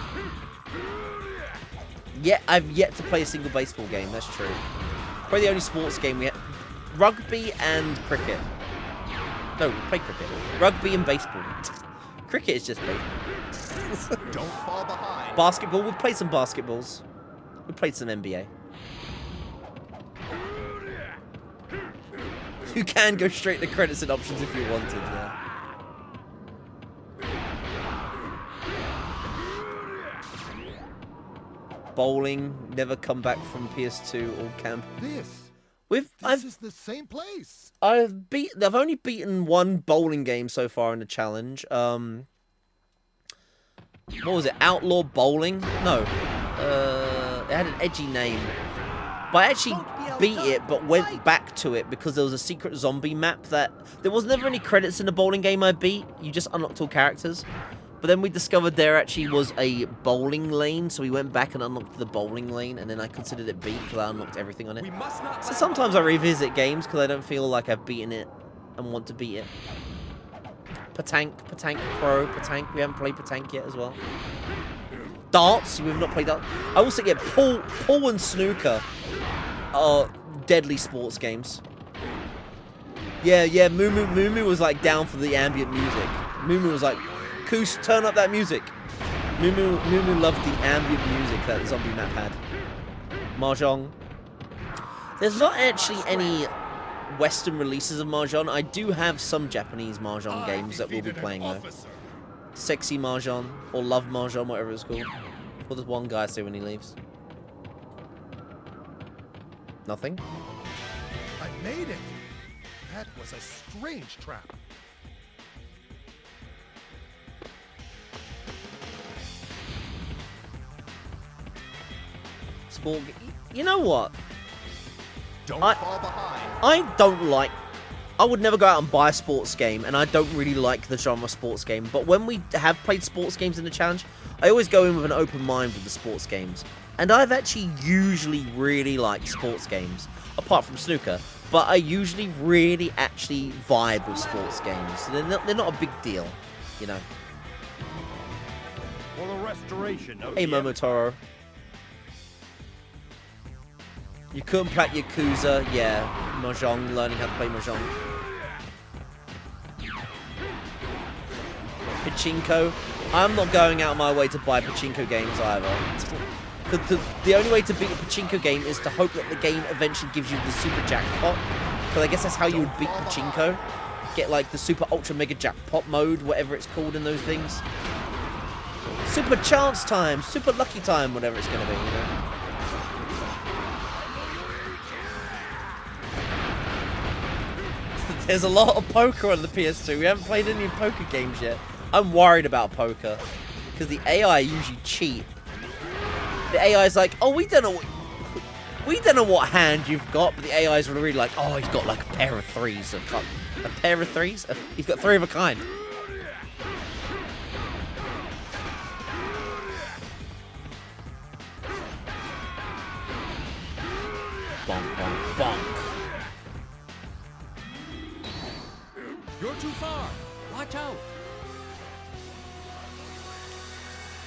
Speaker 1: Yeah, I've yet to play a single baseball game, that's true. Probably the only sports game we have. Rugby and cricket. No, we play cricket. Rugby and baseball. Cricket is just bait.
Speaker 3: Don't fall behind.
Speaker 1: Basketball, we've played some basketballs. We played some NBA. You can go straight to credits and options if you wanted, yeah. Bowling, never come back from PS2 or camp.
Speaker 15: This
Speaker 1: This
Speaker 15: is the same place.
Speaker 1: I've only beaten one bowling game so far in the challenge. What was it? Outlaw Bowling? No. It had an edgy name. But I actually beat it, but went back to it because there was a secret zombie map that... There was never any credits in the bowling game I beat. You just unlocked all characters. But then we discovered there actually was a bowling lane, so we went back and unlocked the bowling lane, and then I considered it beat because I unlocked everything on it. So sometimes I revisit games because I don't feel like I've beaten it and want to beat it. Patank Pro, Patank. We haven't played Patank yet as well. Darts, we've not played that. I also get pool and snooker are deadly sports games. Yeah, Moo was like down for the ambient music. Moo was like, Koos, turn up that music. Moo loved the ambient music that the zombie map had. Mahjong. There's not actually any Western releases of Mahjong. I do have some Japanese Mahjong games that we'll be playing though. Sexy Mahjong, or Love Mahjong, whatever it's called. What does one guy say when he leaves? Nothing?
Speaker 15: I made it. That was a strange trap.
Speaker 1: Sport. You know what?
Speaker 3: Don't fall behind.
Speaker 1: I don't like... I would never go out and buy a sports game, and I don't really like the genre sports game. But when we have played sports games in the challenge, I always go in with an open mind with the sports games. And I've actually usually really liked sports games, apart from snooker. But I usually really actually vibe with sports games. So they're not a big deal, you know.
Speaker 5: For the restoration of
Speaker 1: Hey, Momotaro. You couldn't play Yakuza, yeah. Mahjong, learning how to play Mahjong. Pachinko. I'm not going out of my way to buy Pachinko games either. The only way to beat a Pachinko game is to hope that the game eventually gives you the super jackpot. Because I guess that's how you would beat Pachinko. Get like the super ultra mega jackpot mode, whatever it's called in those things. Super chance time, super lucky time, whatever it's going to be, you know. There's a lot of poker on the PS2. We haven't played any poker games yet. I'm worried about poker because the AI usually cheat. The AI is like, oh, we don't know what hand you've got, but the AI is really like, oh, he's got like a pair of threes. A pair of threes? He's got three of a kind. Bonk, bonk, bonk.
Speaker 11: You're too far. Watch out.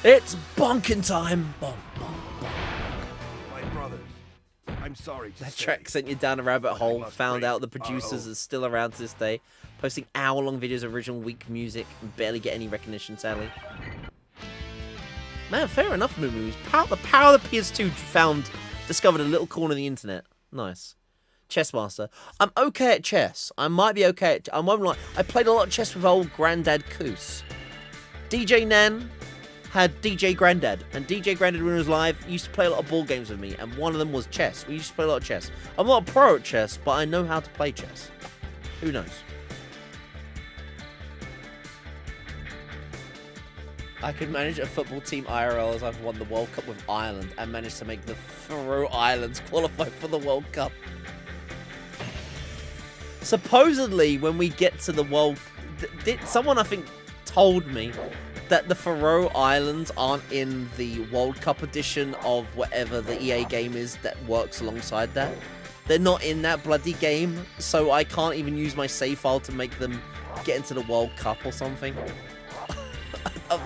Speaker 1: It's bonking time. Bonk, bonk, bonk.
Speaker 15: My brothers, I'm sorry to
Speaker 1: That
Speaker 15: say,
Speaker 1: track sent you down a rabbit hole.
Speaker 15: must
Speaker 1: Found
Speaker 15: break
Speaker 1: out the producers are still around to this day, posting hour-long videos of original weak music and barely get any recognition, sadly. Man, fair enough, Moo. The power of the PS2 discovered a little corner of the internet. Nice. Chessmaster. I'm okay at chess. I might be okay at... I won't lie. I played a lot of chess with old Granddad Koos. DJ Nan had DJ Grandad, and DJ Grandad, when he was live, used to play a lot of board games with me, and one of them was chess. We used to play a lot of chess. I'm not a pro at chess, but I know how to play chess. Who knows? I could manage a football team IRL as I've won the World Cup with Ireland and managed to make the Faroe Islands qualify for the World Cup. Supposedly, when we get to the World... someone, I think, told me that the Faroe Islands aren't in the World Cup edition of whatever the EA game is that works alongside that. They're not in that bloody game, so I can't even use my save file to make them get into the World Cup or something.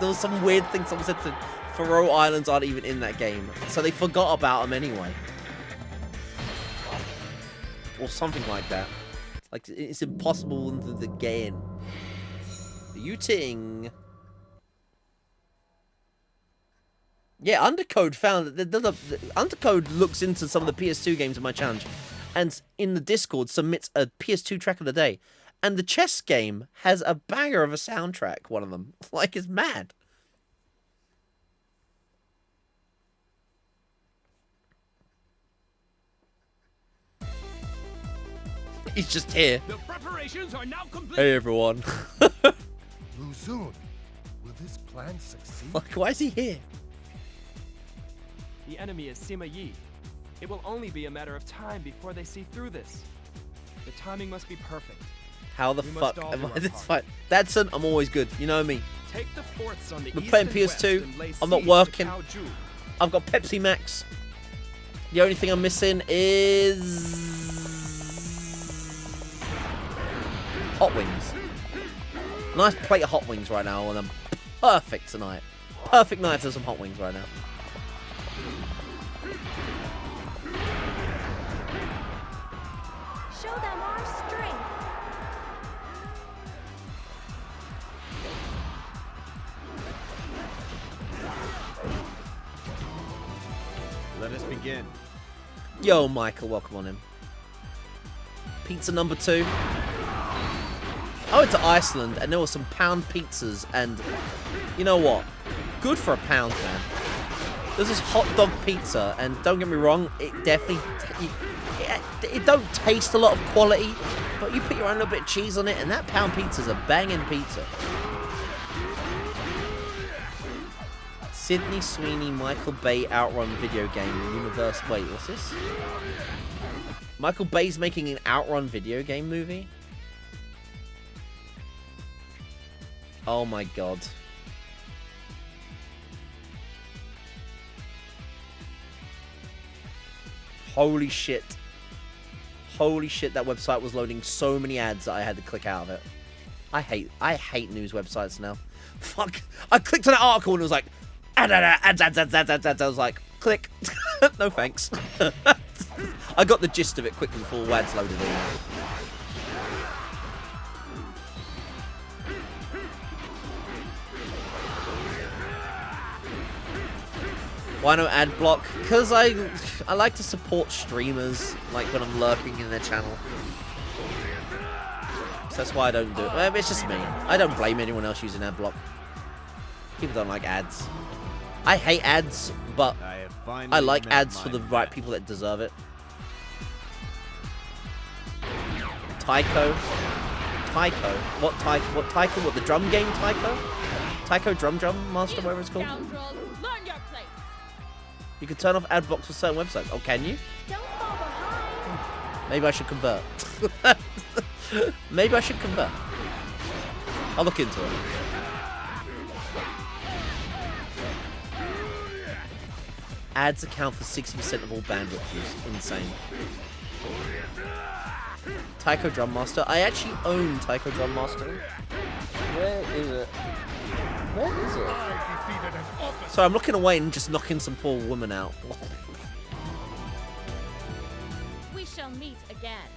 Speaker 1: There was some weird thing someone said that Faroe Islands aren't even in that game, so they forgot about them anyway. Or something like that. Like, it's impossible to get in. You ting. Yeah, Undercode found that the Undercode looks into some of the PS2 games in my challenge, and in the Discord submits a PS2 track of the day, and the chess game has a banger of a soundtrack. One of them, like, it's mad. He's just here.
Speaker 11: The preparations are now complete.
Speaker 1: Hey everyone.
Speaker 15: Luzun, will this plan succeed?
Speaker 1: Like, why is he here?
Speaker 9: The enemy is Sima Yi. It will only be a matter of time before they see through this. The timing must be perfect.
Speaker 1: How the fuck am I this fight? Dadson, I'm always good. You know me.
Speaker 9: Take the forts on the
Speaker 1: We're
Speaker 9: east
Speaker 1: playing
Speaker 9: and west
Speaker 1: PS2.
Speaker 9: and lay
Speaker 1: I'm not
Speaker 9: siege
Speaker 1: working.
Speaker 9: to Kaoju.
Speaker 1: I've got Pepsi Max. The only thing I'm missing is hot wings. Nice plate of hot wings right now, and I'm perfect tonight. Perfect night for some hot wings right now.
Speaker 7: Show them our strength.
Speaker 10: Let us begin.
Speaker 1: Yo, Michael, welcome on in. Pizza number 2. I went to Iceland and there were some pound pizzas, and you know what? Good for a pound, man. There's this hot dog pizza, and don't get me wrong, it definitely it don't taste a lot of quality, but you put your own little bit of cheese on it, and that pound pizza's a banging pizza. Sydney Sweeney, Michael Bay Outrun video game, universe. Wait, what's this? Michael Bay's making an Outrun video game movie? Oh my god. Holy shit. Holy shit, that website was loading so many ads that I had to click out of it. I hate news websites now. Fuck. I clicked on that article and it was like, ads. I was like, click. No thanks. I got the gist of it quickly before ads loaded in. Why no ad block? Because I like to support streamers, like when I'm lurking in their channel. So that's why I don't do it. Well, it's just me. I don't blame anyone else using ad block. People don't like ads. I hate ads, but I like ads for the right people that deserve it. Taiko? Taiko? What Taiko? What Taiko? What, the drum game Taiko? Taiko Drum Master, whatever it's called? You can turn off ad blocks for certain websites. Oh, can you?
Speaker 7: Don't fall behind.
Speaker 1: Maybe I should convert. Maybe I should convert. I'll look into it. Ads account for 60% of all bandwidth use. Insane. Taiko Drum Master. I actually own Taiko Drum Master. Where is it? Where is it? So I'm looking away and just knocking some poor woman out.
Speaker 7: We shall meet again.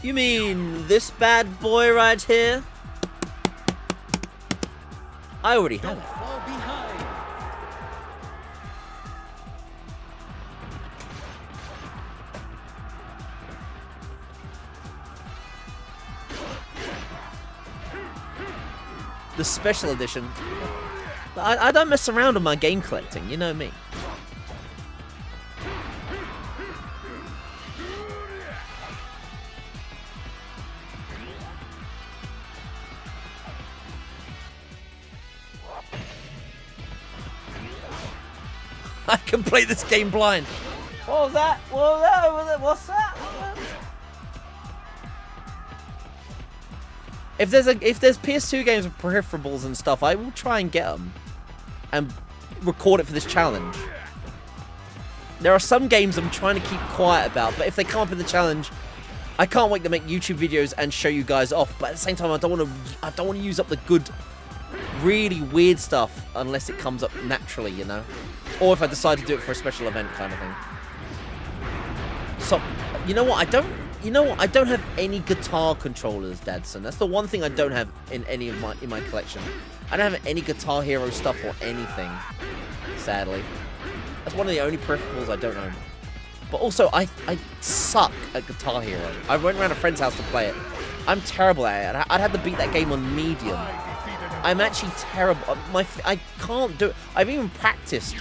Speaker 1: You mean this bad boy right here? I already have it.
Speaker 11: Fall behind.
Speaker 1: The special edition. I don't mess around with my game collecting, you know me. I can play this game blind. What was that? What was that? What's that? If there's PS2 games with peripherals and stuff, I will try and get them and record it for this challenge. There are some games I'm trying to keep quiet about, but if they come up in the challenge, I can't wait to make YouTube videos and show you guys off. But at the same time, I don't want to use up the good, really weird stuff unless it comes up naturally, you know, or if I decide to do it for a special event kind of thing. So, you know what? you know what? I don't have any guitar controllers, Dadson. That's the one thing I don't have in any of my collection. I don't have any Guitar Hero stuff or anything, sadly. That's one of the only peripherals I don't own. But also, I suck at Guitar Hero. I went around a friend's house to play it. I'm terrible at it. I'd have to beat that game on medium. I'm actually terrible. I can't do it. I've even practiced.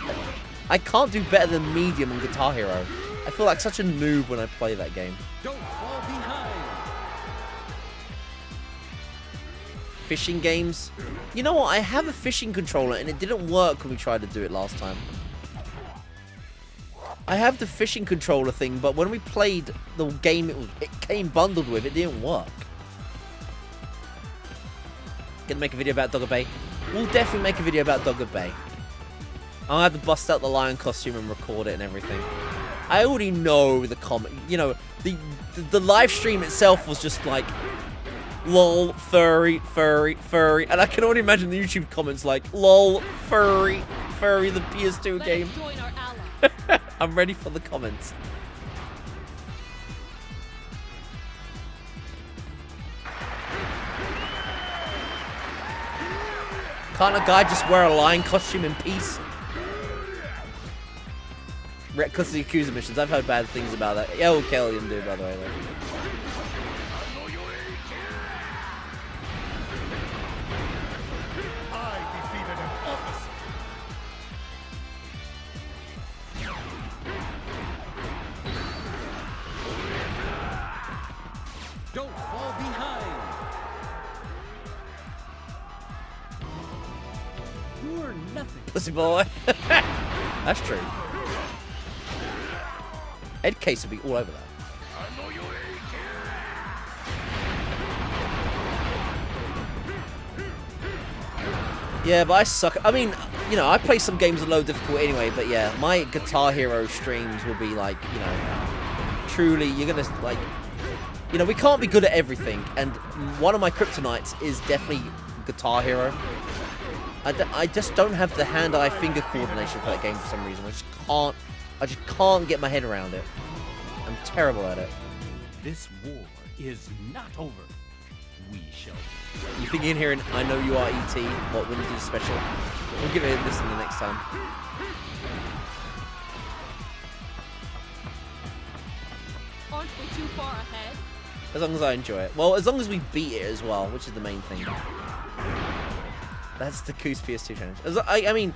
Speaker 1: I can't do better than medium on Guitar Hero. I feel like such a noob when I play that game.
Speaker 11: Don't fall behind.
Speaker 1: Fishing games. You know what? I have a fishing controller and it didn't work when we tried to do it last time. I have the fishing controller thing, but when we played the game it came bundled with, it didn't work. Gonna make a video about Dogger Bay? We'll definitely make a video about Dogger Bay. I'll have to bust out the lion costume and record it and everything. I already know the comment. You know, the live stream itself was just like, lol, furry, furry, furry. And I can already imagine the YouTube comments like, lol, furry, furry, the PS2 game. I'm ready for the comments. Can't a guy just wear a lion costume in peace? Because the Yakuza missions, I've heard bad things about that. Yeah, well, Kellian do, by the way. Though.
Speaker 11: Don't fall behind. You're nothing.
Speaker 1: Pussy boy. That's true. Ed Case would be all over that. Yeah, but I suck. I mean, you know, I play some games at low difficulty anyway, but yeah, my Guitar Hero streams will be like, you know, truly, you're gonna, like, you know, we can't be good at everything, and one of my kryptonites is definitely Guitar Hero. I just don't have the hand-eye finger coordination for that game for some reason. I just can't get my head around it. I'm terrible at it.
Speaker 5: This war is not over. We shall.
Speaker 1: You think in here, I know you are E.T. What when you do special? We'll give it a listen the next time.
Speaker 7: Aren't we too far ahead?
Speaker 1: As long as I enjoy it. Well, as long as we beat it as well, which is the main thing. That's the Coos PS2 challenge. I mean,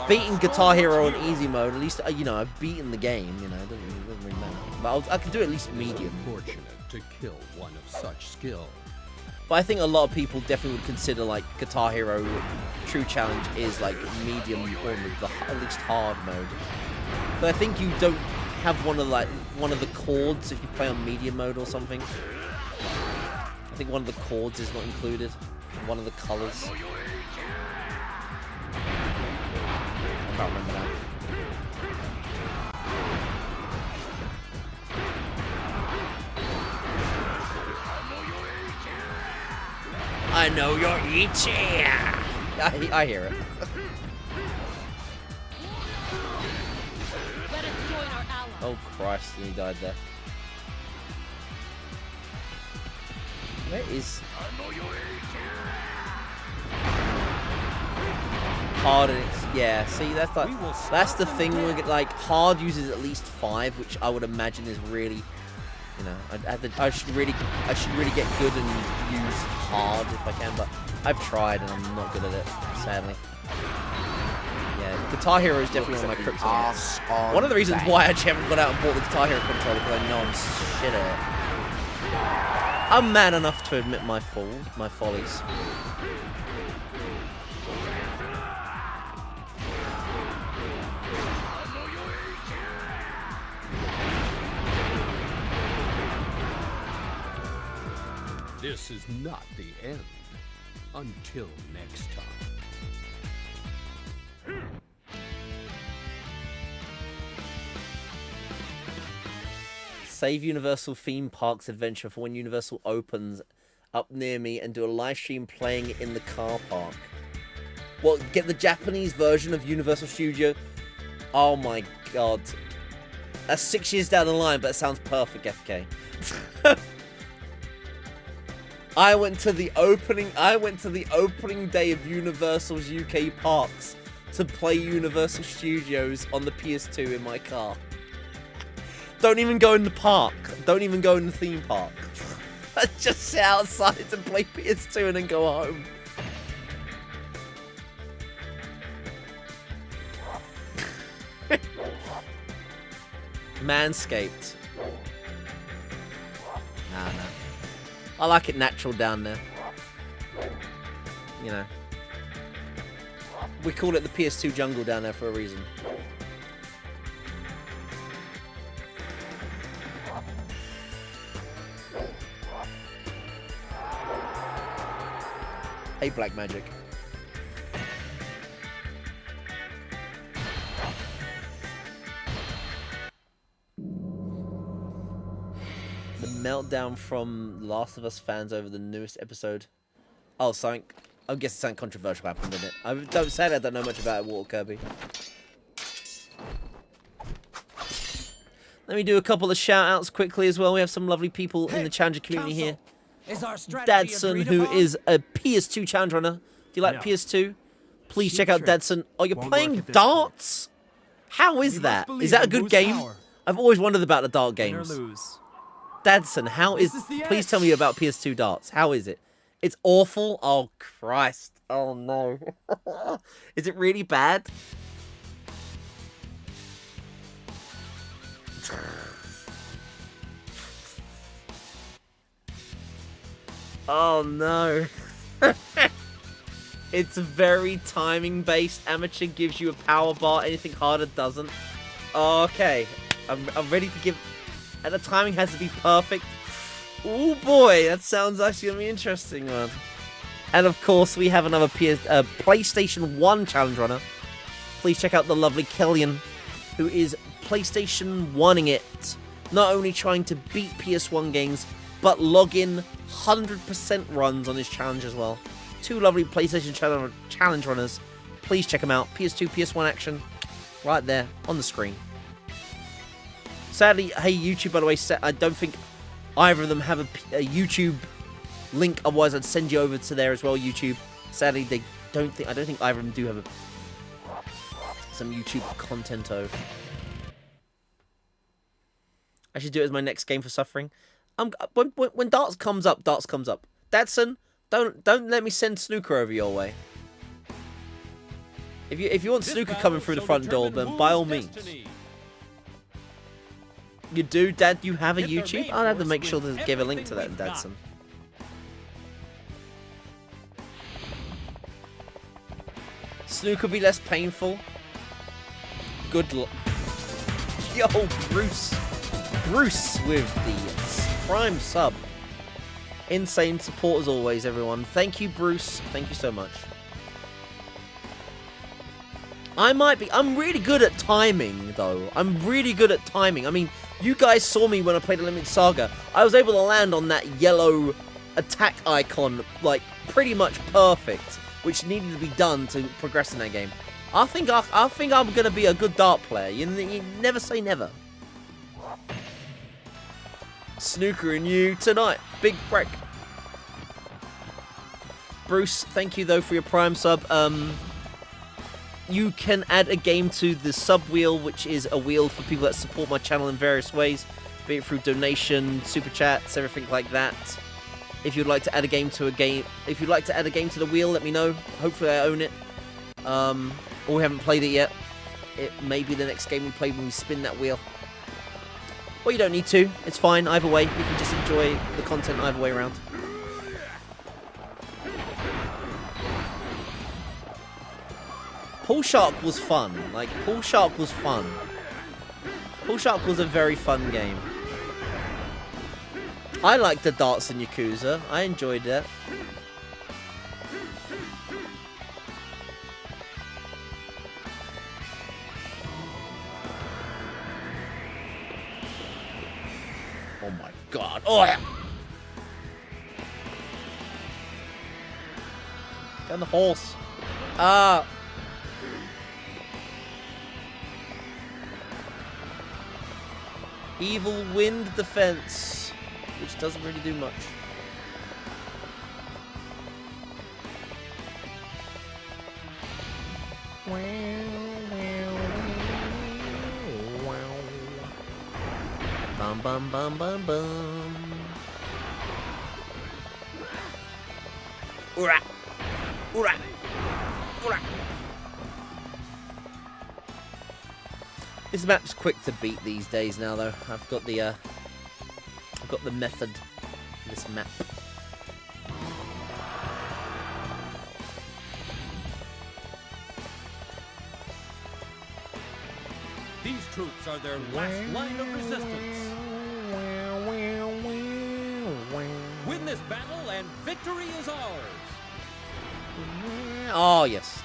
Speaker 1: beating Guitar Hero on easy mode, at least, you know, I've beaten the game, you know, it doesn't really matter. But I can do at least medium.
Speaker 4: Fortunate to kill one of such skill.
Speaker 1: But I think a lot of people definitely would consider, like, Guitar Hero True Challenge is, like, medium or at least hard mode. But I think you don't have one of the chords if you play on medium mode or something. I think one of the chords is not included. One of the colors. I can't remember that. I know you're itchy. I hear it.
Speaker 7: Let us join our ally.
Speaker 1: Oh Christ, he died there. Where is hard? And it's, yeah. See, that's like that's the thing. Like hard uses at least 5, which I would imagine is really, you know, I should really get good and use hard if I can. But I've tried and I'm not good at it, sadly. Yeah, Guitar Hero is definitely one of my kryptonite. One of the reasons why I actually haven't got out and bought the Guitar Hero controller, because I know I'm shit at it. I'm man enough to admit my follies.
Speaker 4: This is not the end. Until next time.
Speaker 1: Save Universal Theme Parks Adventure for when Universal opens up near me and do a live stream playing it in the car park. Well, get the Japanese version of Universal Studio. Oh my god. That's 6 years down the line, but it sounds perfect, FK. I went to the opening day of Universal's UK parks to play Universal Studios on the PS2 in my car. Don't even go in the park. Don't even go in the theme park. I just sit outside and play PS2 and then go home. Manscaped. Nah. I like it natural down there. You know. We call it the PS2 jungle down there for a reason. Hey, Black Magic. The meltdown from Last of Us fans over the newest episode. Oh, something. I guess something controversial happened, didn't it? I don't say that I don't know much about it, Water Kirby. Let me do a couple of shout-outs quickly as well. We have some lovely people in the Challenger community here.
Speaker 14: Is our strategy
Speaker 1: Dadson, who is a PS2 challenge runner. Do you like PS2? Please check out Dadson. Oh, you're playing darts? How is that? Is that a good game? I've always wondered about the dart games. Dadson, how is... Please tell me about PS2 darts. How is it? It's awful? Oh, Christ. Oh, no. Is it really bad? Oh, no. It's very timing-based. Amateur gives you a power bar. Anything harder doesn't. Okay. I'm ready to give... And the timing has to be perfect. Oh boy, that sounds actually going to be interesting, man. And of course, we have another PlayStation 1 challenge runner. Please check out the lovely Killian, who is PlayStation 1ing it. Not only trying to beat PS1 games, but log in 100% runs on his challenge as well. Two lovely PlayStation challenge runners. Please check them out. PS2, PS1 action. Right there, on the screen. Sadly, hey YouTube, by the way, I don't think either of them have a YouTube link. Otherwise, I'd send you over to there as well, YouTube. Sadly, I don't think either of them do have some YouTube content-o. I should do it as my next game for suffering. When darts comes up, darts comes up. Dadson, don't let me send snooker over your way. If you want snooker coming through the front door, then by all means. You do, Dad? You have a YouTube? I'll have to make sure to give a link to that in Dadson. Snooker be less painful. Good luck. Yo, Bruce. Bruce with the Prime sub. Insane support as always, everyone. Thank you, Bruce. Thank you so much. I'm really good at timing, though. I'm really good at timing. I mean, you guys saw me when I played Limited Saga. I was able to land on that yellow attack icon, like, pretty much perfect, which needed to be done to progress in that game. I think I'm gonna be a good dart player. You never say never. Snooker and you tonight. Big break. Bruce, thank you, though, for your Prime sub. You can add a game to the sub wheel, which is a wheel for people that support my channel in various ways, be it through donation, super chats, everything like that. If you'd like to add a game to the wheel, let me know. Hopefully I own it. Or we haven't played it yet. It may be the next game we play when we spin that wheel. Well, you don't need to. It's fine. Either way, you can just enjoy the content either way around. Pool Shark was fun. Like, Pool Shark was fun. Pool Shark was a very fun game. I liked the darts in Yakuza. I enjoyed that. Oh my god. Oh yeah. Get on the horse. Ah. Evil wind defense, which doesn't really do much. Bum bum bum bum bum. Ura! Ura! Ura! This map's quick to beat these days now, though. I've got the method for this map.
Speaker 11: These troops are their last line of resistance. Win this battle and victory is ours.
Speaker 1: Oh, yes.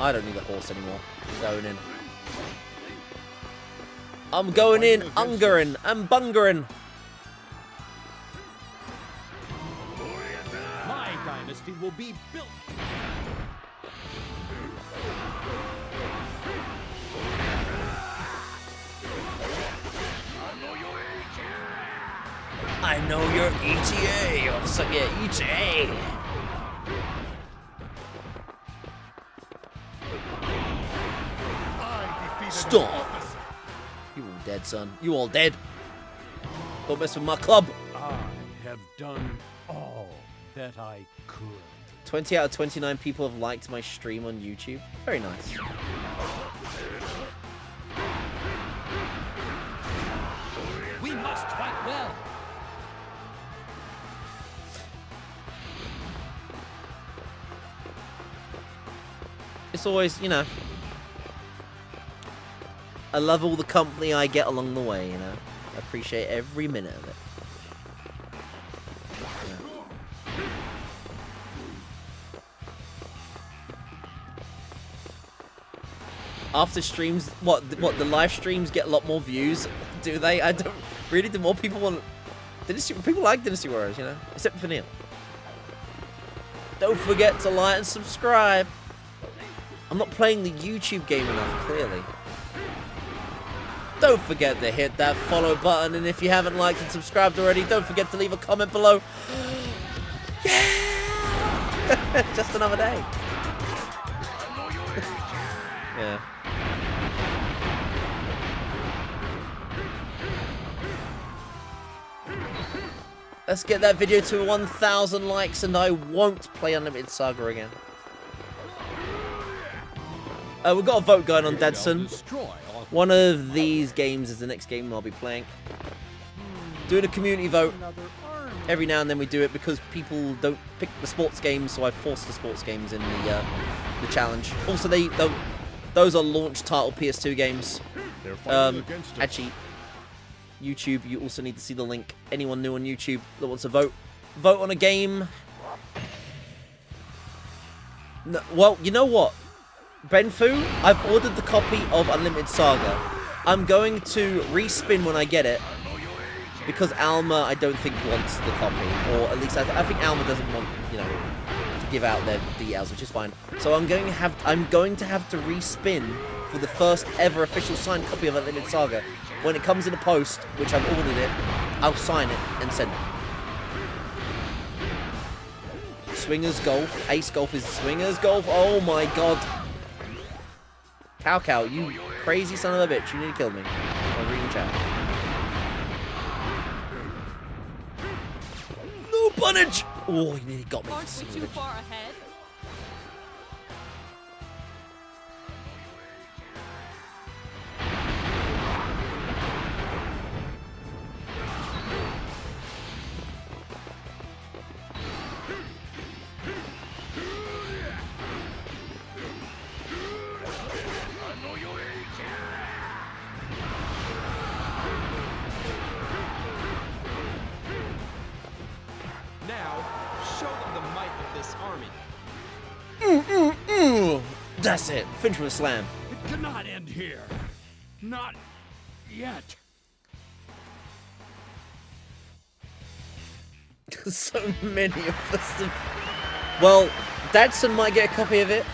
Speaker 1: I don't need a horse anymore. I'm going in. I'm going in, Ungarin, and Bungarin.
Speaker 11: My dynasty will be built.
Speaker 1: I know your ETA, or so yeah, ETA. Stop. You all dead, son. You all dead. Don't mess with my club.
Speaker 4: I have done all that I could.
Speaker 1: 20 out of 29 people have liked my stream on YouTube. Very nice.
Speaker 14: We must fight well.
Speaker 1: It's always, you know, I love all the company I get along the way, you know. I appreciate every minute of it. Yeah. After streams, what the live streams get a lot more views, do they? I don't really. Do more people want Dynasty? People like Dynasty Warriors, you know, except for Neil. Don't forget to like and subscribe. I'm not playing the YouTube game enough, clearly. Don't forget to hit that follow button, and if you haven't liked and subscribed already, don't forget to leave a comment below. Yeah! Just another day. Yeah. Let's get that video to 1,000 likes, and I won't play Unlimited Saga again. We've got a vote going on, Dadson. One of these games is the next game I'll be playing. Doing a community vote. Every now and then we do it because people don't pick the sports games, so I forced the sports games in the challenge. Also, those are launch title PS2 games. Actually, YouTube, you also need to see the link. Anyone new on YouTube that wants to vote on a game. No, well, you know what? Benfu, I've ordered the copy of Unlimited Saga. I'm going to respin when I get it, because Alma, I don't think, wants the copy, or at least I think Alma doesn't want, you know, to give out their details, which is fine. So I'm going to have to respin for the first ever official signed copy of Unlimited Saga. When it comes in a post, which I've ordered it, I'll sign it and send it. Swingers Golf, Ace Golf is Swingers Golf. Oh my god. Cow, you crazy son of a bitch. You need to kill me. I'm reading chat. No punnage! Oh, he nearly got me.
Speaker 7: Aren't we too far ahead?
Speaker 1: That's it. Finish with a slam.
Speaker 4: It cannot end here. Not yet.
Speaker 1: So many of us have... Well, Dadson might get a copy of it.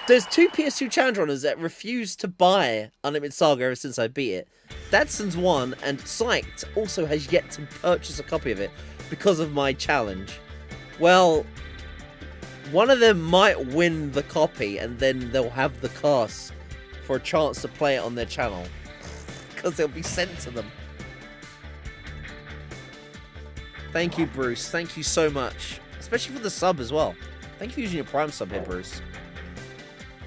Speaker 1: There's 2 PS2 challenge runners that refuse to buy Unlimited Saga ever since I beat it. Dadson's one, and Psyched also has yet to purchase a copy of it because of my challenge. Well, one of them might win the copy, and then they'll have the cast for a chance to play it on their channel. Because it'll be sent to them. Thank you, Bruce. Thank you so much. Especially for the sub as well. Thank you for using your Prime sub here, Bruce.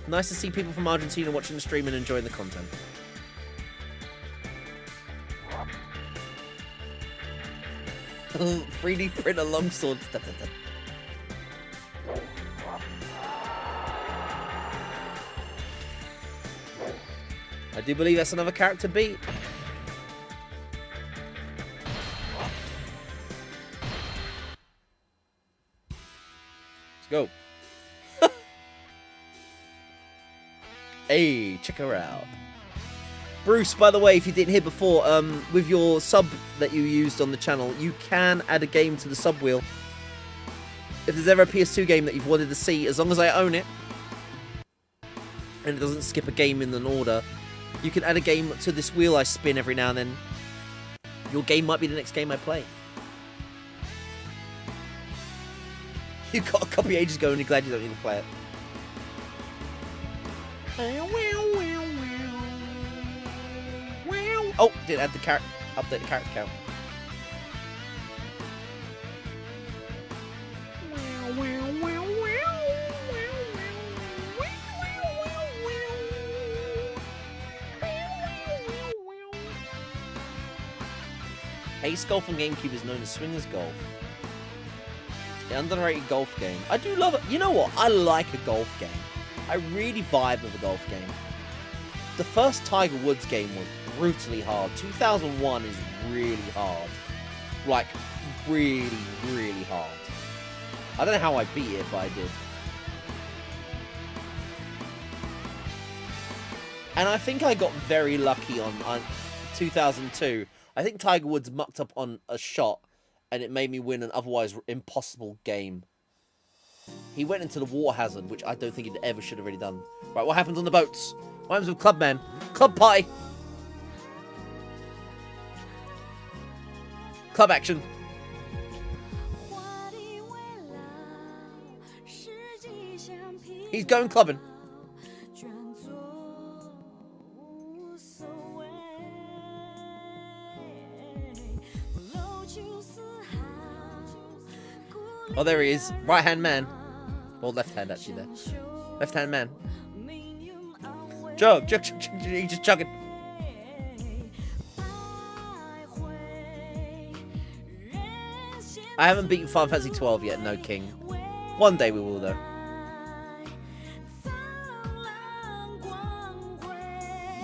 Speaker 1: Nice to see people from Argentina watching the stream and enjoying the content. "3D printer longsword." I do believe that's another character beat. Let's go. Hey, check her out. Bruce, by the way, if you didn't hear before, with your sub that you used on the channel, you can add a game to the sub wheel. If there's ever a PS2 game that you've wanted to see, as long as I own it, and it doesn't skip a game in an order, you can add a game to this wheel I spin every now and then. Your game might be the next game I play. You got a copy ages ago and you're glad you don't need to play it. Oh, did add the update the character count. Ace Golf on GameCube is known as Swingers Golf. An underrated golf game. I do love it. You know what? I like a golf game. I really vibe with a golf game. The first Tiger Woods game was brutally hard. 2001 is really hard. Like, really, really hard. I don't know how I beat it, but I did. And I think I got very lucky on 2002. I think Tiger Woods mucked up on a shot, and it made me win an otherwise impossible game. He went into the water hazard, which I don't think he ever should have really done. Right, what happens on the boats? What happens with Clubman? Club party! Club action! He's going clubbing. Oh, there he is. Right-hand man. Well, left-hand, actually, there. Left-hand man. Chug, chug, chug, chug, he's just chugging. I haven't beaten Final Fantasy 12 yet, no king. One day we will, though.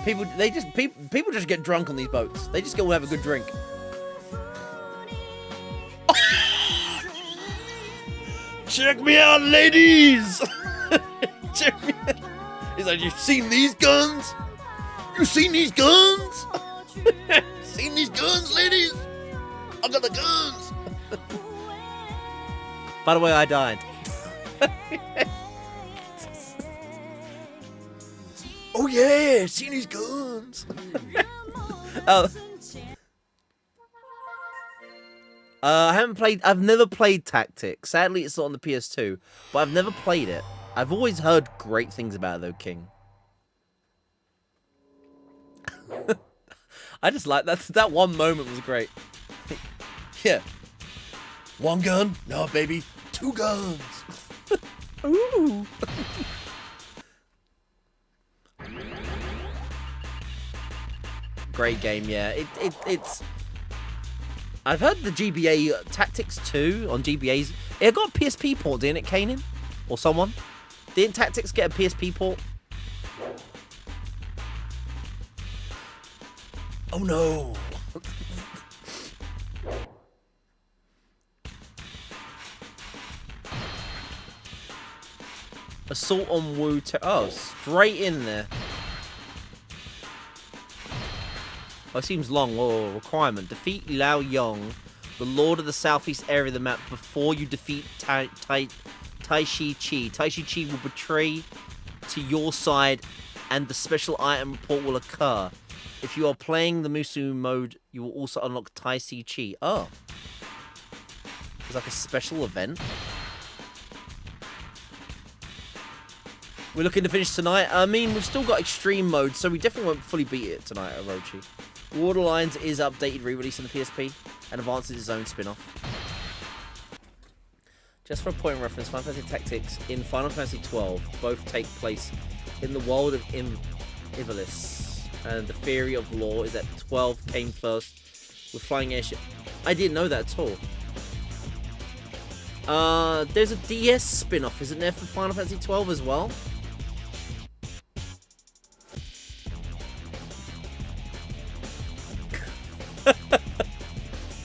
Speaker 1: People just get drunk on these boats. They just go and have a good drink. Check me out, ladies! Check me out. He's like, you've seen these guns? You seen these guns? Seen these guns, ladies? I got the guns. By the way, I died. Oh yeah, seen these guns. Oh. I've never played Tactics. Sadly, it's not on the PS2, but I've never played it. I've always heard great things about it, though, King. I just like that one moment was great. Yeah. One gun? No, baby. Two guns. Ooh. Great game, yeah. It's... I've heard the GBA Tactics 2 on GBA's. It got a PSP port, didn't it, Kanan? Or someone? Didn't Tactics get a PSP port? Oh no! Assault on Wu. Oh, straight in there. Oh, it seems long. Whoa, requirement. Defeat Liao Yong, the Lord of the Southeast area of the map, before you defeat Tai Shi Chi. Tai Shi Chi will betray to your side and the special item report will occur. If you are playing the Musu mode, you will also unlock Tai Si Chi. Oh. It's like a special event. We're looking to finish tonight. I mean, we've still got extreme mode, so we definitely won't fully beat it tonight, Orochi. Borderlands is updated re-release on the PSP and advances its own spin-off. Just for a point of reference, Final Fantasy Tactics in Final Fantasy XII both take place in the world of Ivalice, and the theory of lore is that 12 came first with flying airship. I didn't know that at all. There's a DS spin-off, isn't there, for Final Fantasy XII as well?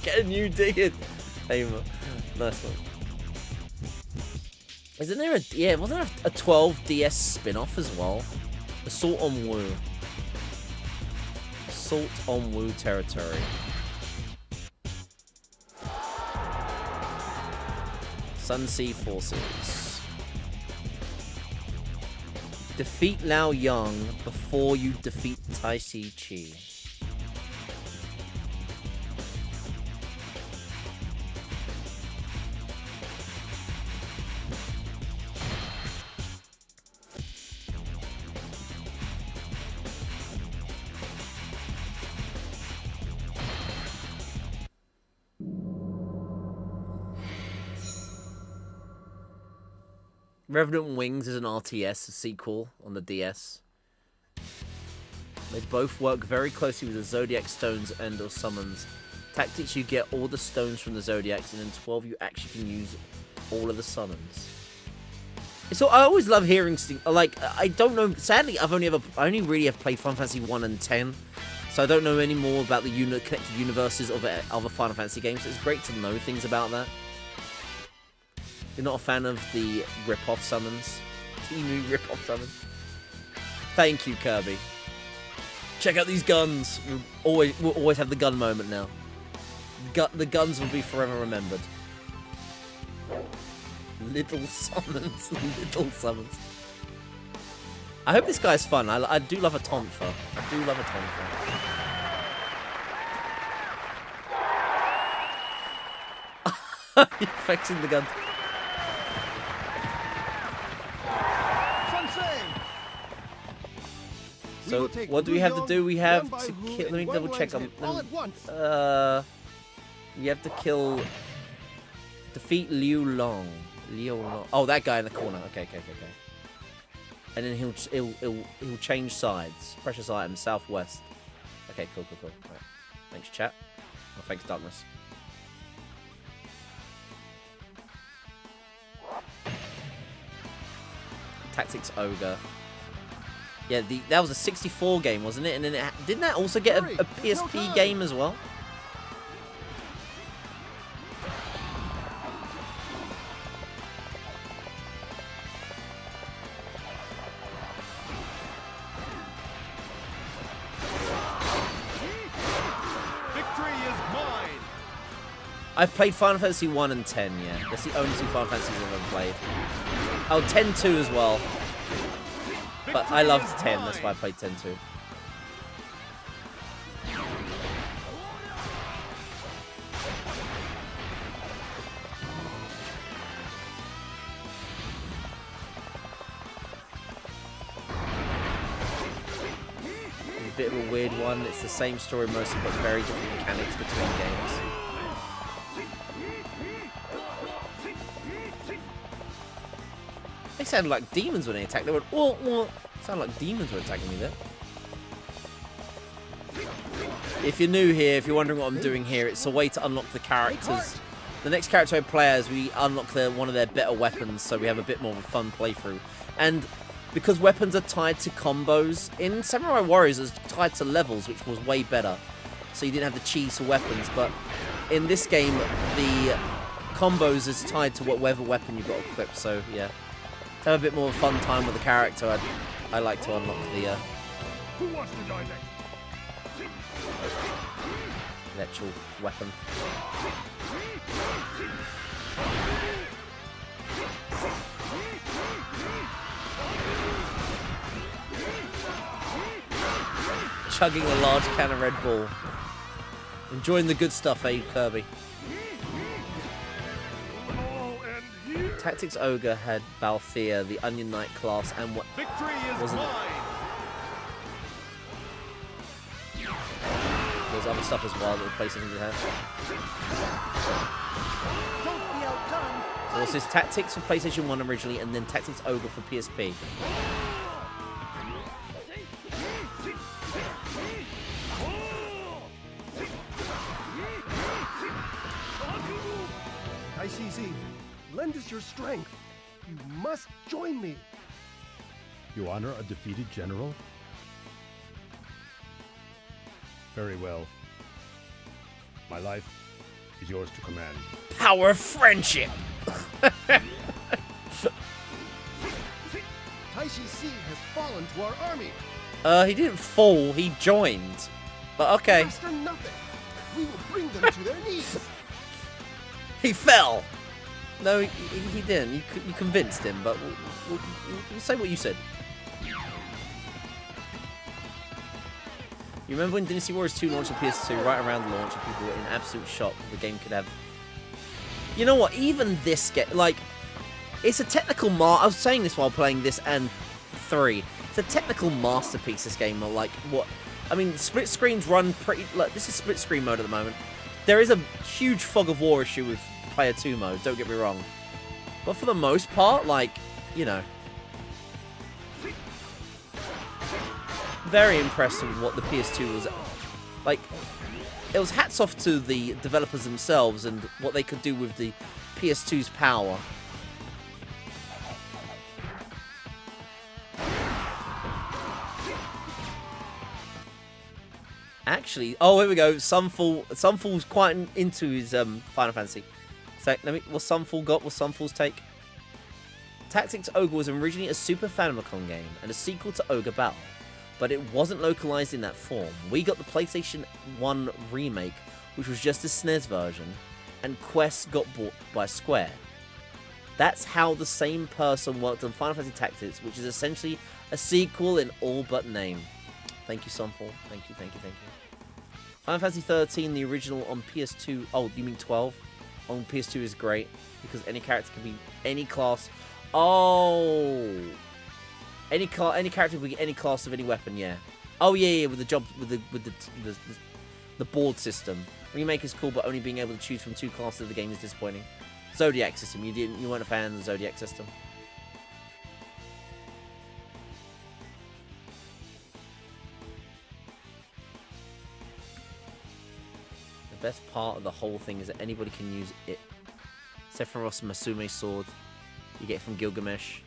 Speaker 1: Get a new dig Aimer. Nice one. Isn't there wasn't there a 12 DS spin-off as well? Assault on Wu. Assault on Wu territory. Sun Sea Forces. Defeat Lao Yang before you defeat Tai Si Chi. Revenant Wings is an RTS, a sequel on the DS. They both work very closely with the Zodiac Stones and or summons. Tactics, you get all the stones from the Zodiacs, and in 12 you actually can use all of the summons. So I always love hearing, like, I don't know, sadly I only really have played Final Fantasy 1 and 10, so I don't know any more about the connected universes of other Final Fantasy games. It's great to know things about that. You're not a fan of the rip-off summons? Teemu rip-off summons? Thank you, Kirby. Check out these guns. We'll always have the gun moment now. The guns will be forever remembered. Little summons. Little summons. I hope this guy's fun. I do love a Tonfa. I do love a Tonfa. You're fixing the gun. So, what do we have to do? We have to kill... Let me double check. You have to kill... Defeat Liu Long. Oh, that guy in the corner. Okay. And then he'll change sides. Precious items, southwest. Okay, cool. Right. Thanks, chat. Oh, thanks, Darkness. Tactics Ogre. Yeah, that was a 64 game, wasn't it? And then didn't that also get a PSP game as well?
Speaker 15: Victory is mine.
Speaker 1: I've played Final Fantasy 1 and 10, yeah. That's the only two Final Fantasies I've ever played. Oh, 10-2 as well. But I loved 10, that's why I played 10 too. It's a bit of a weird one. It's the same story mostly, but very different mechanics between games. They sounded like demons when they attacked. They went, what? Sounded like demons were attacking me there. If you're new here, if you're wondering what I'm doing here, it's a way to unlock the characters. The next character I play as, we unlock one of their better weapons, so we have a bit more of a fun playthrough. And because weapons are tied to combos, in Samurai Warriors it's tied to levels, which was way better. So you didn't have the cheese for weapons, but in this game, the combos is tied to whatever weapon you've got equipped, so yeah. To have a bit more of a fun time with the character, I like to unlock the
Speaker 15: Who wants to die
Speaker 1: actual weapon. chugging a large can of Red Bull. Enjoying the good stuff, eh, Kirby? Tactics Ogre had Balthier, the Onion Knight class, and what wasn't there's other stuff as well that the PlayStation had. So this is Tactics for PlayStation 1 originally, and then Tactics Ogre for PSP.
Speaker 10: ICZ, lend us your strength. You must join me.
Speaker 4: You honor a defeated general? Very well. My life is yours to command.
Speaker 1: Power of friendship!
Speaker 10: Taishi C has fallen to our army.
Speaker 1: He didn't fall, he joined. But okay.
Speaker 10: Master nothing. We will bring them to their knees.
Speaker 1: He fell! No, he didn't. You convinced him, but we'll say what you said. You remember when Dynasty Warriors 2 launched on PS2, right around the launch, and people were in absolute shock that the game could have... You know what, even this game, like, it's a technical I was saying this while playing this and 3. It's a technical masterpiece, this game, like, what... I mean, split screens run pretty... Like, this is split screen mode at the moment. There is a huge fog of war issue with Player 2 mode, don't get me wrong. But for the most part, like, you know... Very impressed with what the PS2 was... Like, it was hats off to the developers themselves and what they could do with the PS2's power. Actually, oh, here we go. Sunfall's quite into his Final Fantasy. So, what's Sunfall got? What's Sunfall's take? Tactics Ogre was originally a Super Famicom game and a sequel to Ogre Battle, but it wasn't localized in that form. We got the PlayStation 1 remake, which was just a SNES version, and Quest got bought by Square. That's how the same person worked on Final Fantasy Tactics, which is essentially a sequel in all but name. Thank you, Sunfall. Thank you, thank you, thank you. Final Fantasy 13, the original on PS2... Oh, you mean 12? On PS2 is great, because any character can be any class. Oh! Any character can be any class of any weapon, yeah. Oh, yeah, with the board system. Remake is cool, but only being able to choose from 2 classes of the game is disappointing. Zodiac system, you weren't a fan of the Zodiac system. The best part of the whole thing is that anybody can use it. Sephiroth's Masume sword you get from Gilgamesh.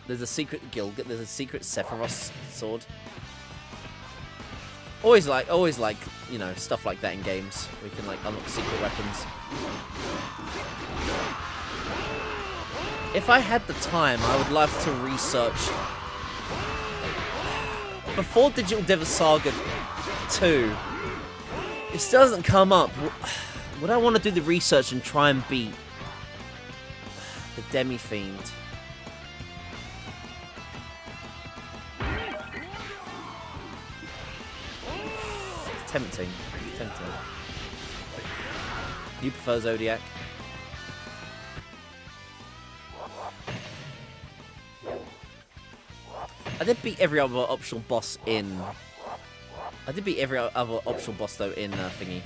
Speaker 1: There's a secret there's a secret Sephiroth sword. Always like, you know, stuff like that in games. We can like unlock secret weapons. If I had the time, I would love to research. Before Digital Devil Saga 2, this doesn't come up. Would I want to do the research and try and beat the Demi-Fiend? Tempting. Tempting. You prefer Zodiac? I did beat every other optional boss in... I did beat every other optional boss, though, in thingy.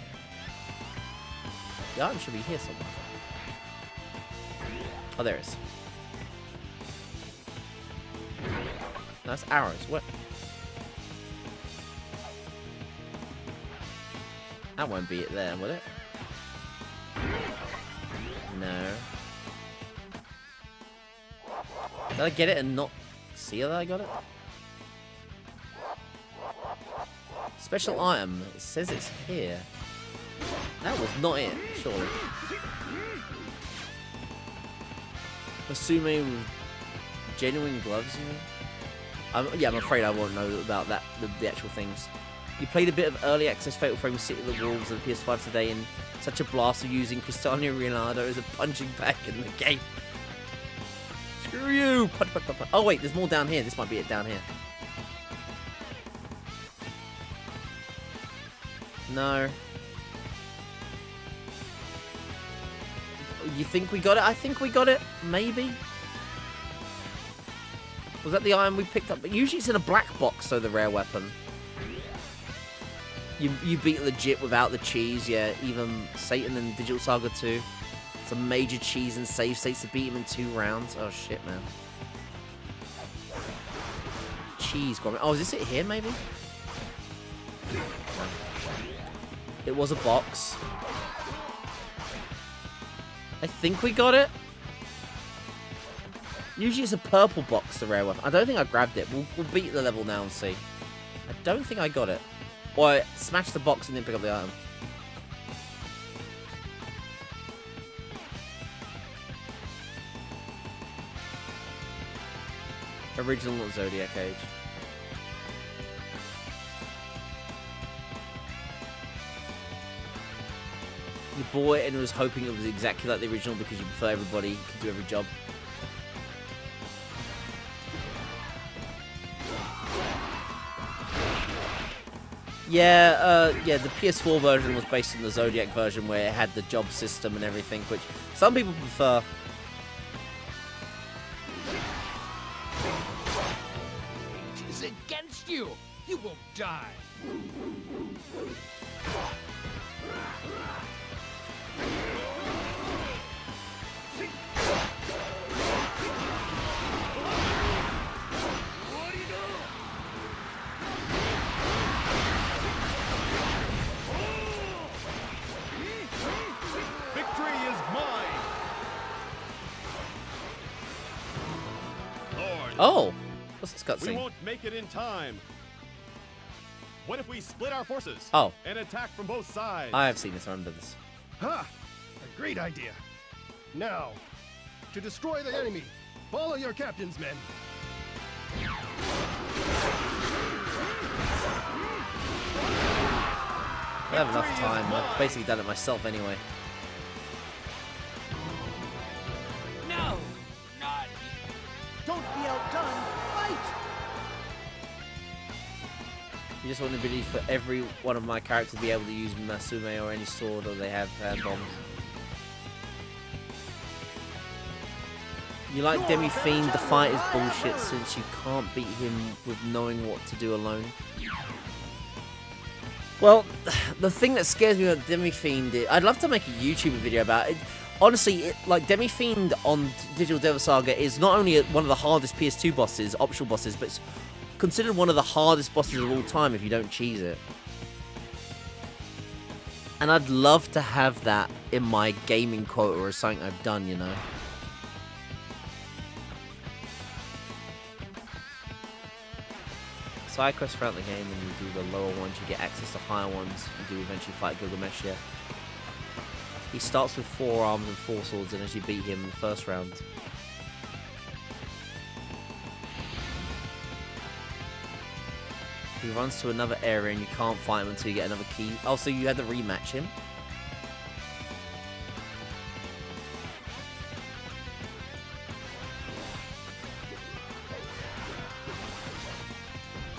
Speaker 1: The item should be here somewhere. Oh, there it is. No, that's arrows. What? That won't be it there, will it? No. Did I get it and not see that I got it? Special item. It says it's here. That was not it, surely. Masume with genuine gloves, you know? Yeah, I'm afraid I won't know about that, the actual things. You played a bit of early access Fatal Frame City of the Wolves on the PS5 today, and such a blast of using Cristiano Ronaldo as a punching bag in the game. Screw you! Punch, punch, punch, punch. Oh wait, there's more down here. This might be it down here. No. You think we got it? I think we got it. Maybe. Was that the item we picked up? But usually it's in a black box, so the rare weapon. You beat legit without the cheese, yeah. Even Satan in Digital Saga 2. It's a major cheese and save states to beat him in 2 rounds. Oh shit, man. Cheese grommet. Oh, is this it here, maybe? It was a box. I think we got it. Usually it's a purple box, the rare weapon. I don't think I grabbed it. We'll beat the level now and see. I don't think I got it. Or I smashed the box and didn't pick up the item. Original Zodiac Age. You bought it and was hoping it was exactly like the original because you prefer everybody can do every job. Yeah, the PS4 version was based on the Zodiac version where it had the job system and everything, which some people prefer.
Speaker 11: It is against you. You will die.
Speaker 1: Oh, what's this cutscene?
Speaker 17: We won't make it in time. What if we split our forces?
Speaker 1: Oh.
Speaker 17: And attack from both sides?
Speaker 1: I have seen this. I remember this.
Speaker 10: Ha! A great idea. Now, to destroy the enemy, follow your captain's men.
Speaker 1: I have enough time. I've basically done it myself anyway.
Speaker 11: No! Not.
Speaker 16: Don't be outdone. Fight!
Speaker 1: You just want the ability for every one of my characters to be able to use Masume or any sword, or they have hand bombs. You like Demi Fiend? The fight is bullshit since you can't beat him with knowing what to do alone. Well, the thing that scares me about Demi Fiend is, I'd love to make a YouTube video about it. Honestly, like Demi Fiend on Digital Devil Saga is not only one of the hardest PS2 bosses, optional bosses, but it's considered one of the hardest bosses of all time if you don't cheese it. And I'd love to have that in my gaming quota or something I've done, you know. Side quests throughout the game, and you do the lower ones, you get access to higher ones. You do eventually fight Gilgamesh, yeah. He starts with 4 arms and 4 swords, and as you beat him in the first round. He runs to another area, and you can't fight him until you get another key. Oh, so you had to rematch him?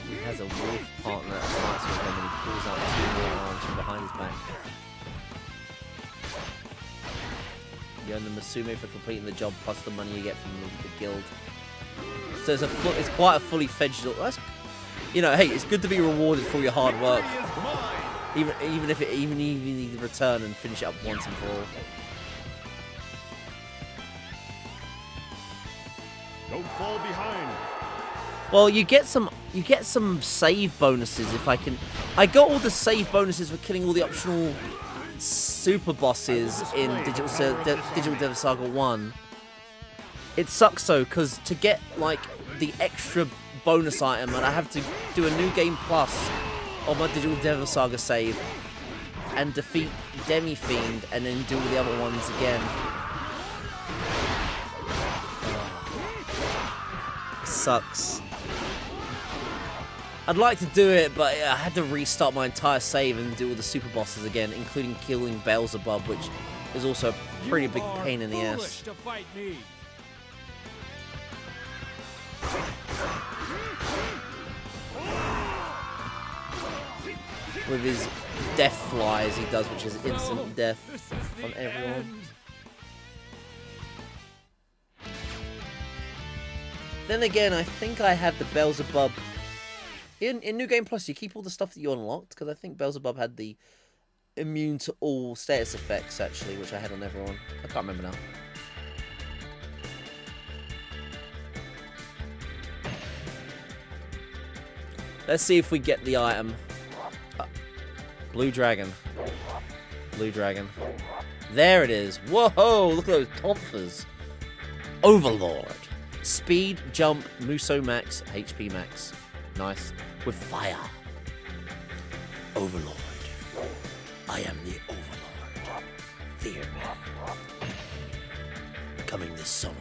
Speaker 1: He has a wolf partner that fights with him, and he pulls out 2 more arms from behind his back. You earn the Masume for completing the job, plus the money you get from the guild. So it's quite a fully fledged. That's, you know, hey, it's good to be rewarded for your hard work. Even if you need to return and finish it up once and for all.
Speaker 17: Don't fall behind.
Speaker 1: Well, you get some save bonuses if I can. I got all the save bonuses for killing all the optional super bosses in Digital Devil Saga 1. It sucks though, because to get like the extra bonus item, and I have to do a new game plus on my Digital Devil Saga save and defeat Demi Fiend and then do all the other ones again. Sucks. I'd like to do it, but I had to restart my entire save and do all the super bosses again, including killing Beelzebub, which is also a pretty big pain in the ass.
Speaker 11: To fight me.
Speaker 1: With his death flies he does, which is instant death on everyone. Then again, I think I had the Beelzebub. In New Game Plus, you keep all the stuff that you unlocked, because I think Beelzebub had the immune to all status effects, actually, which I had on everyone. I can't remember now. Let's see if we get the item. Blue Dragon. Blue Dragon. There it is. Whoa, look at those tonfas. Overlord. Speed, jump, Muso max, HP max. Nice. With fire. Overlord. I am the Overlord. Fear me. Coming this summer.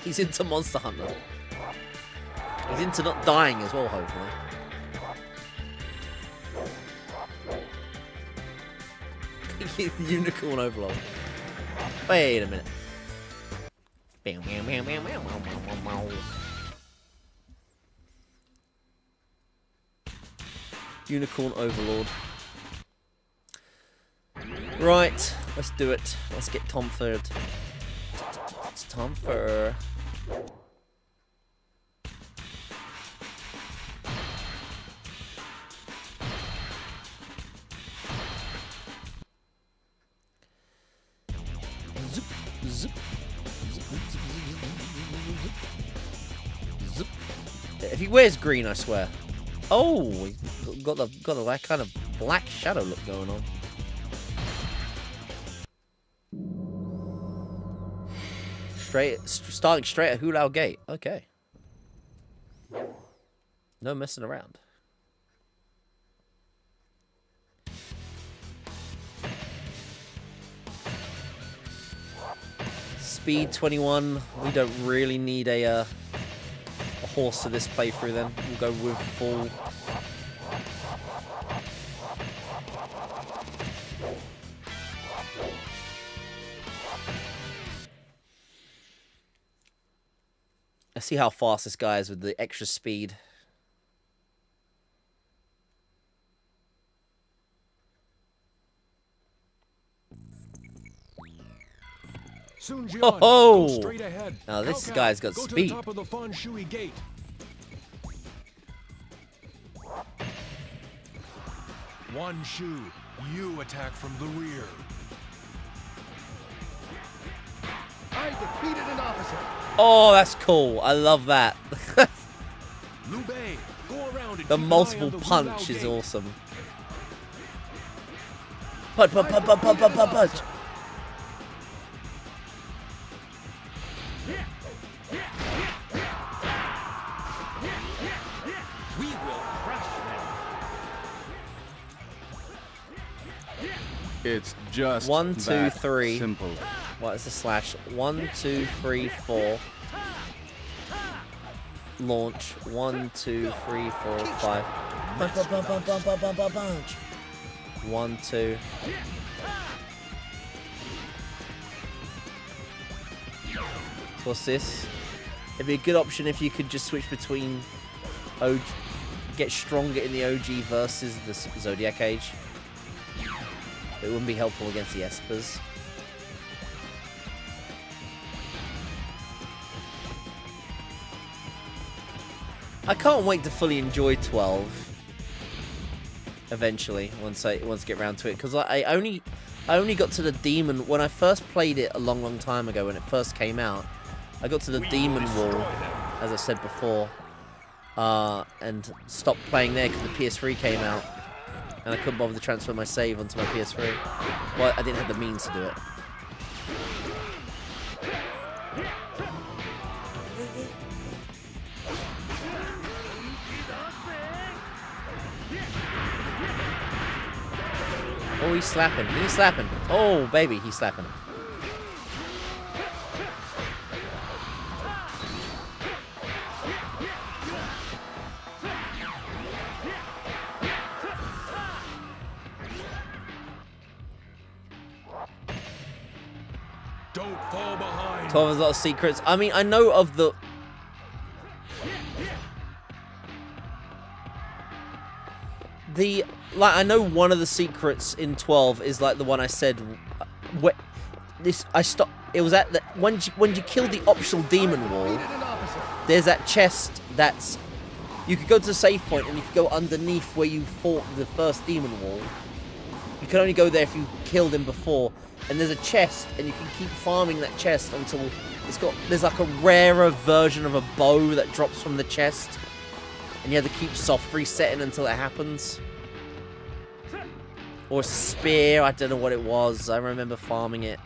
Speaker 1: He's into Monster Hunter. He's into not dying as well, hopefully. He's the Unicorn Overlord. Wait a minute. Unicorn Overlord. Right, let's do it. Let's get Tomford. It's Tomford. Zip, zip, zip, zip, zip. If he wears green, I swear. Oh, he's got that kind of black shadow look going on. Starting straight at Hulao Gate. Okay. No messing around. Speed 21. We don't really need a horse to this playthrough then. We'll go with full. Let's see how fast this guy is with the extra speed. Oh!
Speaker 6: Straight ahead.
Speaker 1: Now this guy's got speed.
Speaker 6: To the top of the Fan Shui Gate. One Shu, you attack from the rear.
Speaker 10: I defeated an officer.
Speaker 1: Oh, that's cool. I love that.
Speaker 6: Liu Bei, go around and
Speaker 1: the
Speaker 6: keep
Speaker 1: multiple
Speaker 6: an eye on the
Speaker 1: punch
Speaker 6: Hulao
Speaker 1: is
Speaker 6: Gate.
Speaker 1: awesome. Punch, punch, punch, punch, punch, punch, punch, punch.
Speaker 11: We will crush them.
Speaker 18: It's just
Speaker 1: 1, 2,
Speaker 18: that
Speaker 1: 3.
Speaker 18: simple.
Speaker 1: What is the slash? 1, 2, 3, 4. Launch. 1, 2, 3, 4, 5. Punch, punch, punch, punch, punch, punch, punch, punch. 1, 2. What's this? It'd be a good option if you could just switch between OG, get stronger in the OG versus the Zodiac Age. It wouldn't be helpful against the Espers. I can't wait to fully enjoy 12. Eventually, once I get around to it, because I only got to the demon when I first played it a long time ago when it first came out. I got to the demon wall, as I said before, and stopped playing there because the PS3 came out, and I couldn't bother to transfer my save onto my PS3. Well, I didn't have the means to do it. Oh, he's slapping. He's slapping. Oh, baby, he's slapping.
Speaker 6: Don't fall behind.
Speaker 1: 12 has a lot of secrets. I mean, I know of the... Like, I know one of the secrets in 12 is like the one I said. It was at the when you kill the optional demon wall. There's that chest that's. You could go to the save point and you could go underneath where you fought the first demon wall. You can only go there if you killed him before. And there's a chest, and you can keep farming that chest until there's like a rarer version of a bow that drops from the chest. And you have to keep soft resetting until it happens. Or a spear, I don't know what it was. I remember farming it,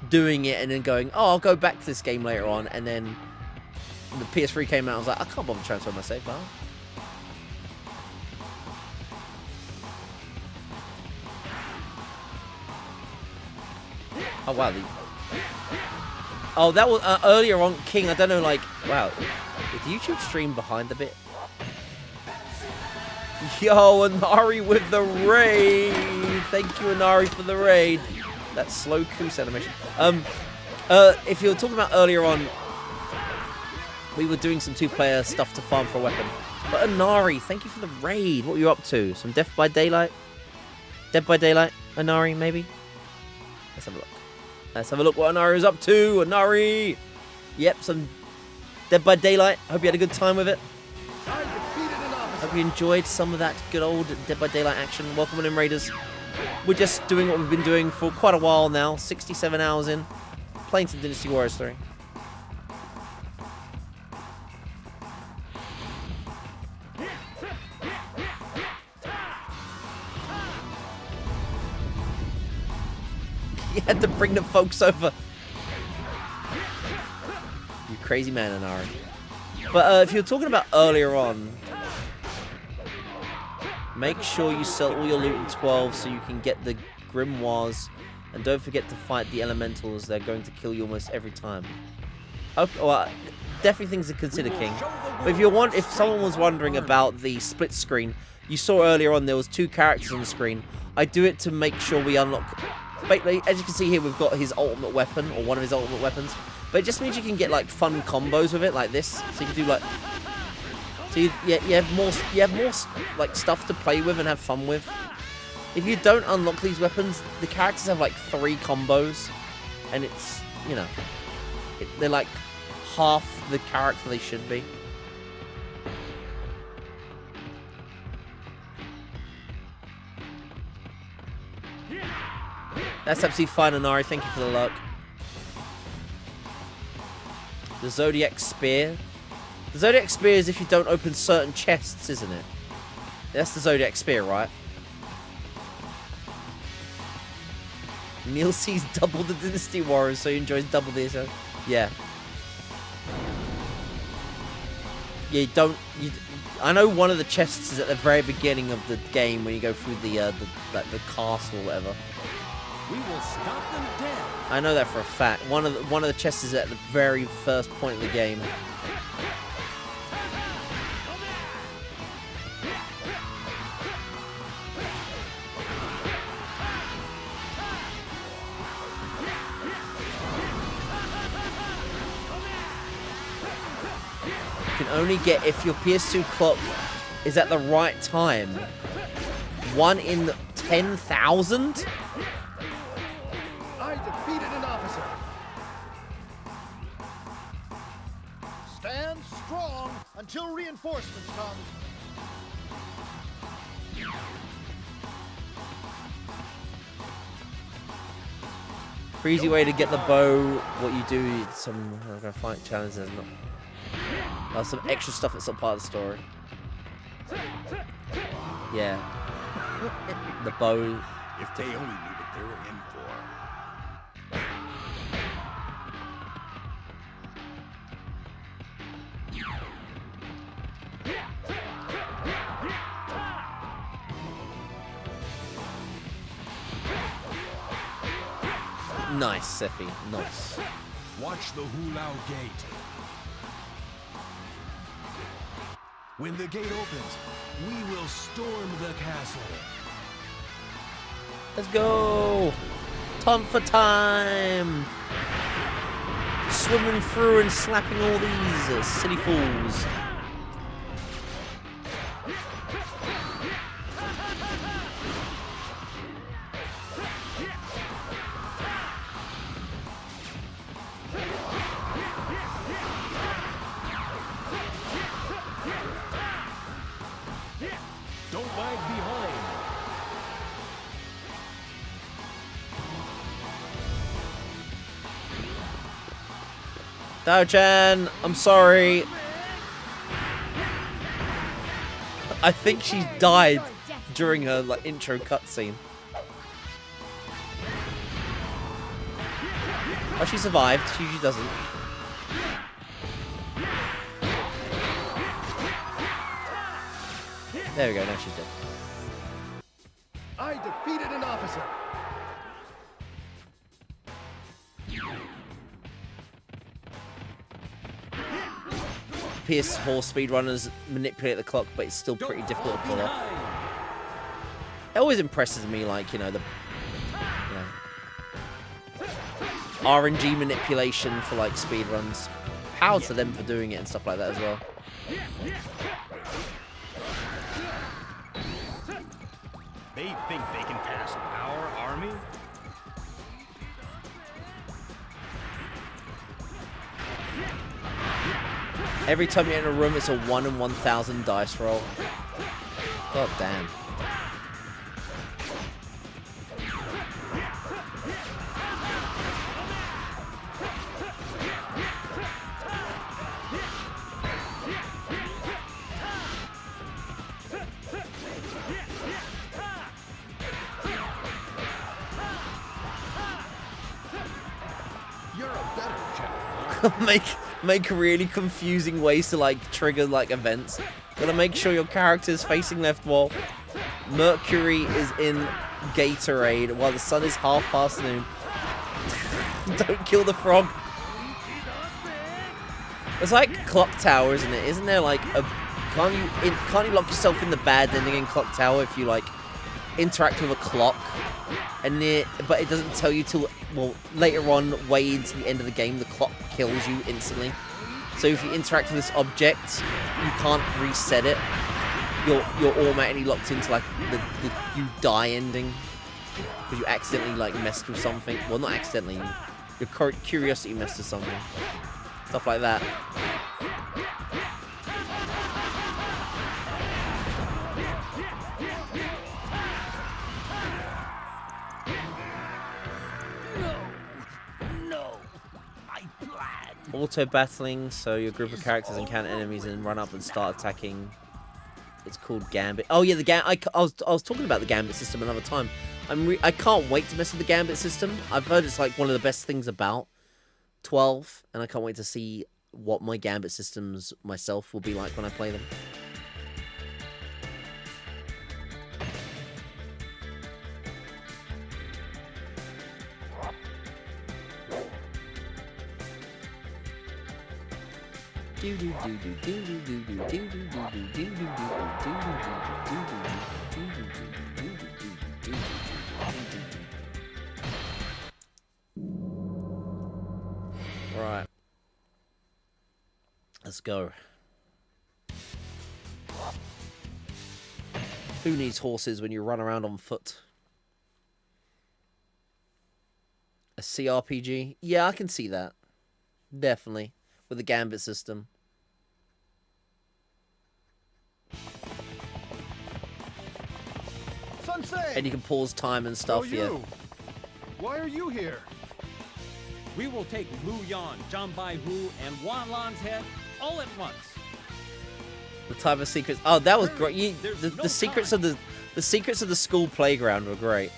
Speaker 1: doing it, and then going, oh, I'll go back to this game later on. And then the PS3 came out, I was like, I can't bother transferring my save file. Oh, wow. Oh, that was earlier on, King. I don't know, like, wow. Is YouTube stream behind a bit? Yo, Inari with the raid. Thank you, Inari, for the raid. That slow goose animation. If you were talking about earlier on, we were doing some two-player stuff to farm for a weapon. But Inari, thank you for the raid. What were you up to? Some Death by Daylight? Dead by Daylight, Inari, maybe? Let's have a look. Let's have a look what Inari is up to. Inari! Yep, some Dead by Daylight. Hope you had a good time with it. Hope you enjoyed some of that good old Dead by Daylight action. Welcome in, Raiders. We're just doing what we've been doing for quite a while now. 67 hours in. Playing some Dynasty Warriors 3. You had to bring the folks over. You crazy man, Inari. But if you're talking about earlier on, make sure you sell all your loot in 12 so you can get the grimoires, and don't forget to fight the elementals. They're going to kill you almost every time. Okay, well, definitely things to consider, King. But if someone was wondering about the split screen, you saw earlier on there was 2 characters on the screen. I do it to make sure we unlock. Basically, as you can see here, we've got his ultimate weapon, or one of his ultimate weapons. But it just means you can get like fun combos with it, like this. So you can do like. So you have more like stuff to play with and have fun with. If you don't unlock these weapons, the characters have like 3 combos, and it's, you know, they're like half the character they should be. That's absolutely fine, Inari. Thank you for the luck. The Zodiac Spear. The Zodiac Spear is if you don't open certain chests, isn't it? That's the Zodiac Spear, right? Neil sees double the Dynasty Warriors, so he enjoys double this. Yeah. Yeah, I know one of the chests is at the very beginning of the game when you go through the castle or whatever.
Speaker 11: We will stop them dead.
Speaker 1: I know that for a fact. One of the chests is at the very first point of the game. You can only get, if your PS2 clock is at the right time, 1 in 10,000?
Speaker 10: I defeated an officer. Stand strong until reinforcements come.
Speaker 1: Pretty easy way to get the bow. What you do is some fight challenges. There's some extra stuff that's not part of the story. Yeah. The bow.
Speaker 15: If they only knew what they were in for.
Speaker 1: Nice, Sephi. Nice.
Speaker 6: Watch the Hulao Gate. When the gate opens, we will storm the castle.
Speaker 1: Let's go. Time for time. Swimming through and slapping all these silly fools.
Speaker 15: Don't lag behind.
Speaker 1: Dao-chan, I'm sorry. I think she died during her like intro cutscene. Oh, she survived. She usually doesn't. There we go. Now she's dead.
Speaker 10: I defeated an officer.
Speaker 1: PS4 speedrunners manipulate the clock, but it's still pretty difficult to pull off. It always impresses me, like, you know, the RNG manipulation for, like, speedruns. Power to them for doing it and stuff like that as well.
Speaker 5: They think they can pass our army?
Speaker 1: Every time you're in a room, it's a 1 in 1,000 dice roll. God damn.
Speaker 10: You're a better general.
Speaker 1: make really confusing ways to like trigger like events. Gotta make sure your character's facing left while Mercury is in Gatorade while the sun is half past noon. Don't kill the frog. It's like Clock Tower, isn't it? Isn't there like a can't you lock yourself in the bad ending in Clock Tower if you like interact with a clock and but it doesn't tell you till well later on way into the end of the game the clock kills you instantly. So if you interact with this object, you can't reset it. You're automatically locked into like the you die ending because you accidentally like messed with something. Well, not accidentally. Your curiosity messed with something. Stuff like that. Auto battling, so your group of characters encounter enemies and run up and start attacking. It's called Gambit. Oh yeah, the I was talking about the Gambit system another time. I can't wait to mess with the Gambit system. I've heard it's like one of the best things about 12, and I can't wait to see what my Gambit systems myself will be like when I play them. Right. Let's go. Who needs horses when you run around on foot? A CRPG? Yeah, I can see that. Definitely. With the Gambit system.
Speaker 10: Sensei!
Speaker 1: And you can pause time and stuff, yeah.
Speaker 10: Why are you here?
Speaker 11: We will take Lu Yan, Zhang Bai Hu, and Wan Lan's head all at once.
Speaker 1: The type of secrets. Oh, that was great. The secrets of the secrets of the school playground were great.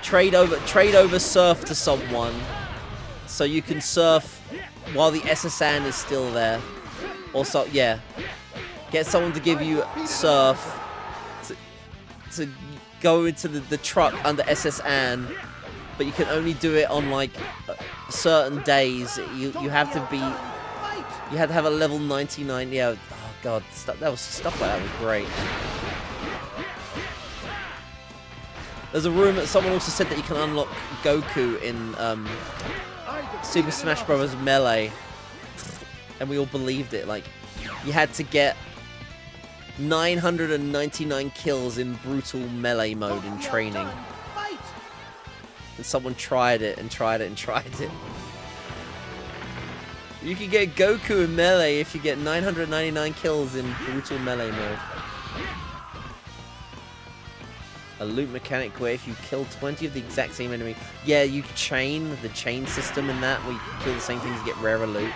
Speaker 1: Trade over surf to someone, so you can surf while the SSN is still there. Also, yeah, get someone to give you surf to go into the truck under SSN, but you can only do it on like certain days. You have to be. You had to have a level 99. Yeah. Oh god, stuff like that was great. There's a rumor that someone also said that you can unlock Goku in Super Smash Bros. Melee, and we all believed it. Like, you had to get 999 kills in brutal melee mode in training. And someone tried it and tried it and tried it. You can get Goku in melee if you get 999 kills in brutal melee mode. A loot mechanic where if you kill 20 of the exact same enemy, yeah, you chain the chain system in that, where you can kill the same things to get rarer loot.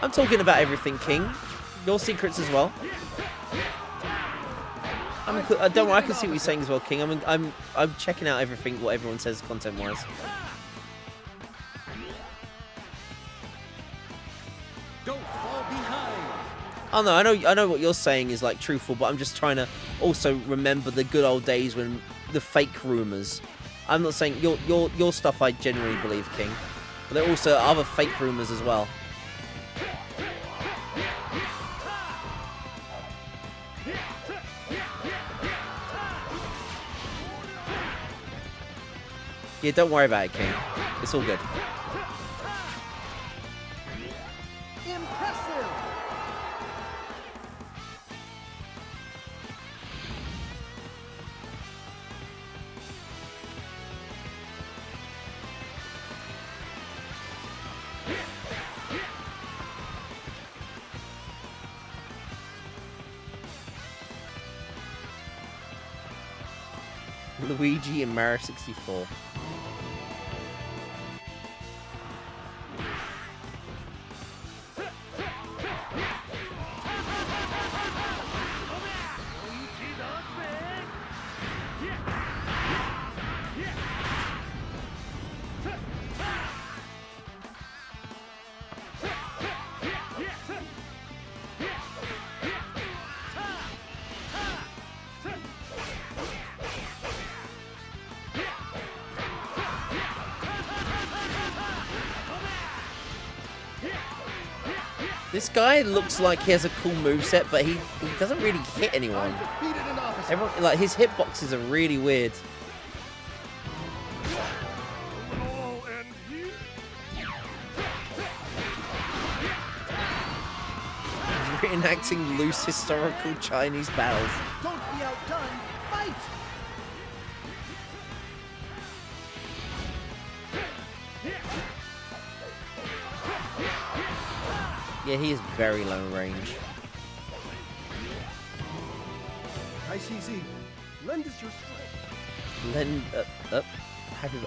Speaker 1: I'm talking about everything, King. Your secrets as well. Don't worry, I can see what you're saying as well, King. I'm checking out everything, what everyone says content-wise.
Speaker 11: Don't fall behind.
Speaker 1: Oh no, I know what you're saying is like truthful, but I'm just trying to also remember the good old days when the fake rumors. I'm not saying your stuff I genuinely believe, King, but there are also other fake rumors as well. Yeah, don't worry about it, King. It's all good.
Speaker 16: Impressive!
Speaker 1: Luigi and Mario 64. This guy looks like he has a cool moveset, but he doesn't really hit anyone. Everyone, like, his hitboxes are really weird. He's reenacting loose historical Chinese battles.
Speaker 16: Don't be outdone. Fight!
Speaker 1: Yeah, he is very low range.
Speaker 10: ICZ, lend us your strength.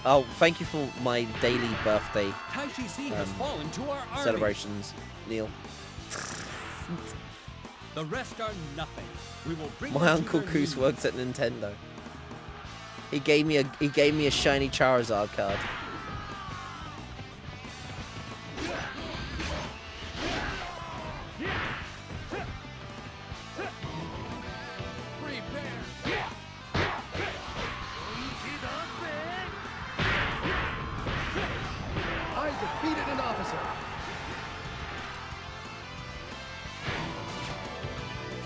Speaker 1: Oh, thank you for my daily birthday
Speaker 11: has fallen to our army.
Speaker 1: celebrations, Neil.
Speaker 11: The rest are nothing. We will bring
Speaker 1: My Uncle Koos works at Nintendo. He gave me a shiny Charizard card.
Speaker 10: I defeated an officer.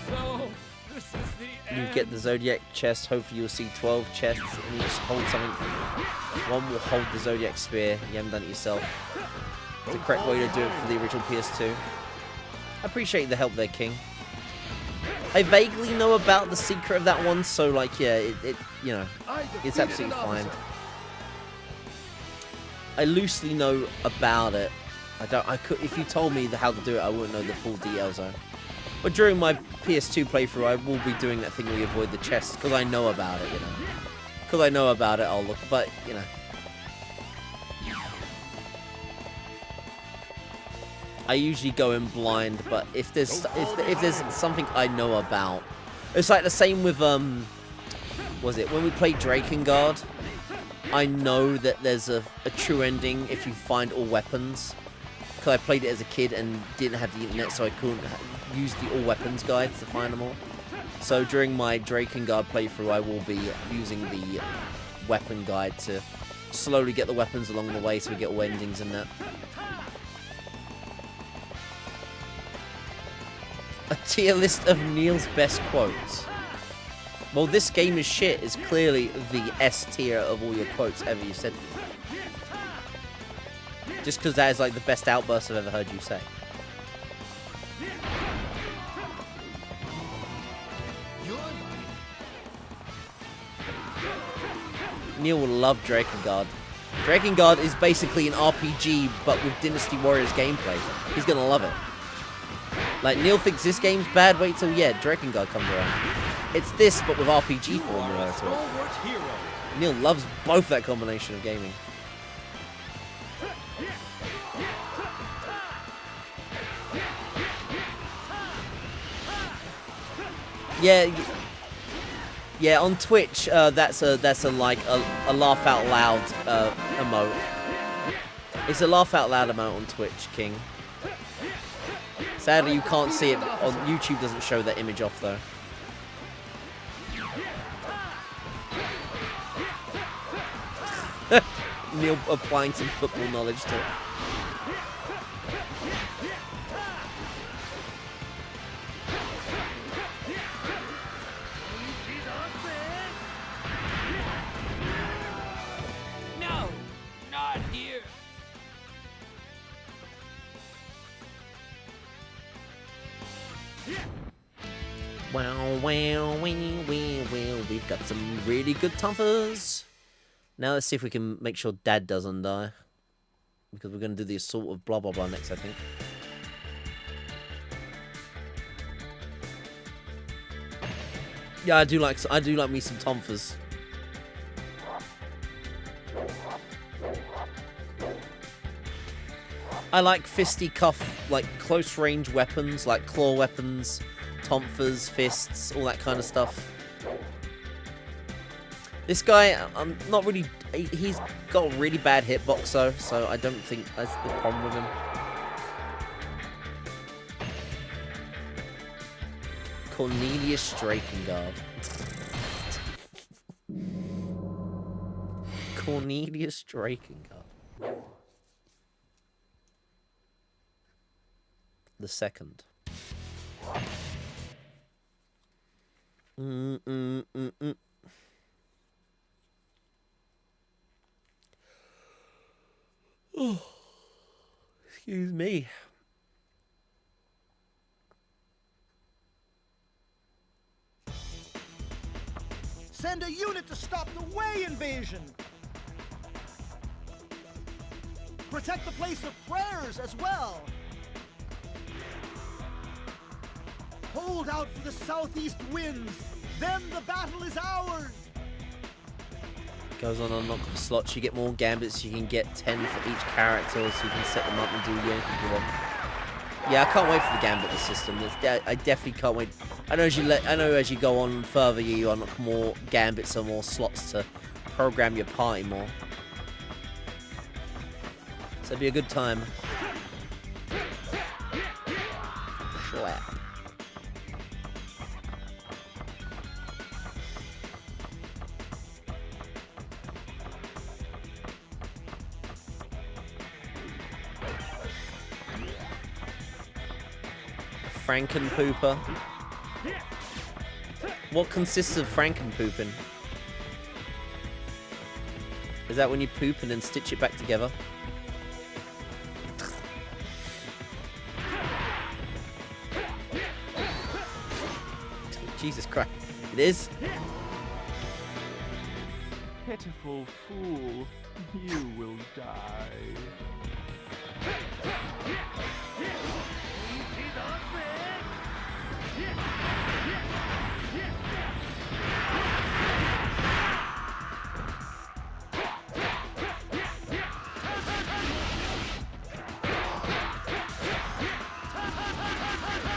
Speaker 11: So, this is the
Speaker 1: You
Speaker 11: end.
Speaker 1: get the Zodiac chest. Hopefully you'll see 12 chests and each hold something. One will hold the Zodiac spear. You haven't done it yourself. It's the correct way to do it for the original PS2. I appreciate the help there, King. I vaguely know about the secret of that one, so like, yeah, it you know, it's absolutely fine. I loosely know about it. If you told me how to do it, I wouldn't know the full details though. But during my PS2 playthrough, I will be doing that thing where you avoid the chests, because I know about it, you know. Because I know about it, I'll look, but, you know. I usually go in blind, but if there's something I know about, it's like the same with was it when we played Drakengard? I know that there's a true ending if you find all weapons, because I played it as a kid and didn't have the internet, so I couldn't use the all weapons guides to find them all. So during my Drakengard playthrough, I will be using the weapon guide to slowly get the weapons along the way, so we get all endings in that. A tier list of Neil's best quotes. Well, this game is shit is clearly the S tier of all your quotes ever you said. Just because that is like the best outburst I've ever heard you say. Neil will love Drakengard. Drakengard is basically an RPG, but with Dynasty Warriors gameplay. He's gonna love it. Like, Neil thinks this game's bad, wait till, yeah, Drakengard comes around. It's this, but with RPG formula to it. Neil loves both that combination of gaming. Yeah, on Twitch, that's a laugh out loud emote. It's a laugh out loud emote on Twitch, King. Sadly, you can't see it on YouTube. Doesn't show that image off though. Neil applying some football knowledge to it.
Speaker 14: No, not here.
Speaker 1: Wow, we've got some really good toughers. Now let's see if we can make sure Dad doesn't die. Because we're going to do the assault of blah blah blah next, I think. Yeah, I do like me some Tomfers. I like fisticuff, like close range weapons, like claw weapons, Tomfers, fists, all that kind of stuff. This guy, I'm not really. He's got a really bad hitbox though, so I don't think that's the problem with him. Cornelius Drakengard. Cornelius Drakengard. The second. Oh, excuse me.
Speaker 16: Send a unit to stop the Wei invasion. Protect the place of prayers as well. Hold out for the southeast winds. Then the battle is ours.
Speaker 1: Goes on unlock slots, you get more gambits, you can get 10 for each character, so you can set them up and do anything you want. Yeah, I can't wait for the gambit system. I definitely can't wait. I know as you go on further, you unlock more gambits or more slots to program your party more. So it'll be a good time. Slap. Frankenpooper. What consists of Frankenpooping? Is that when you poop and then stitch it back together? Jesus Christ. It is?
Speaker 18: Pitiful fool, you will die.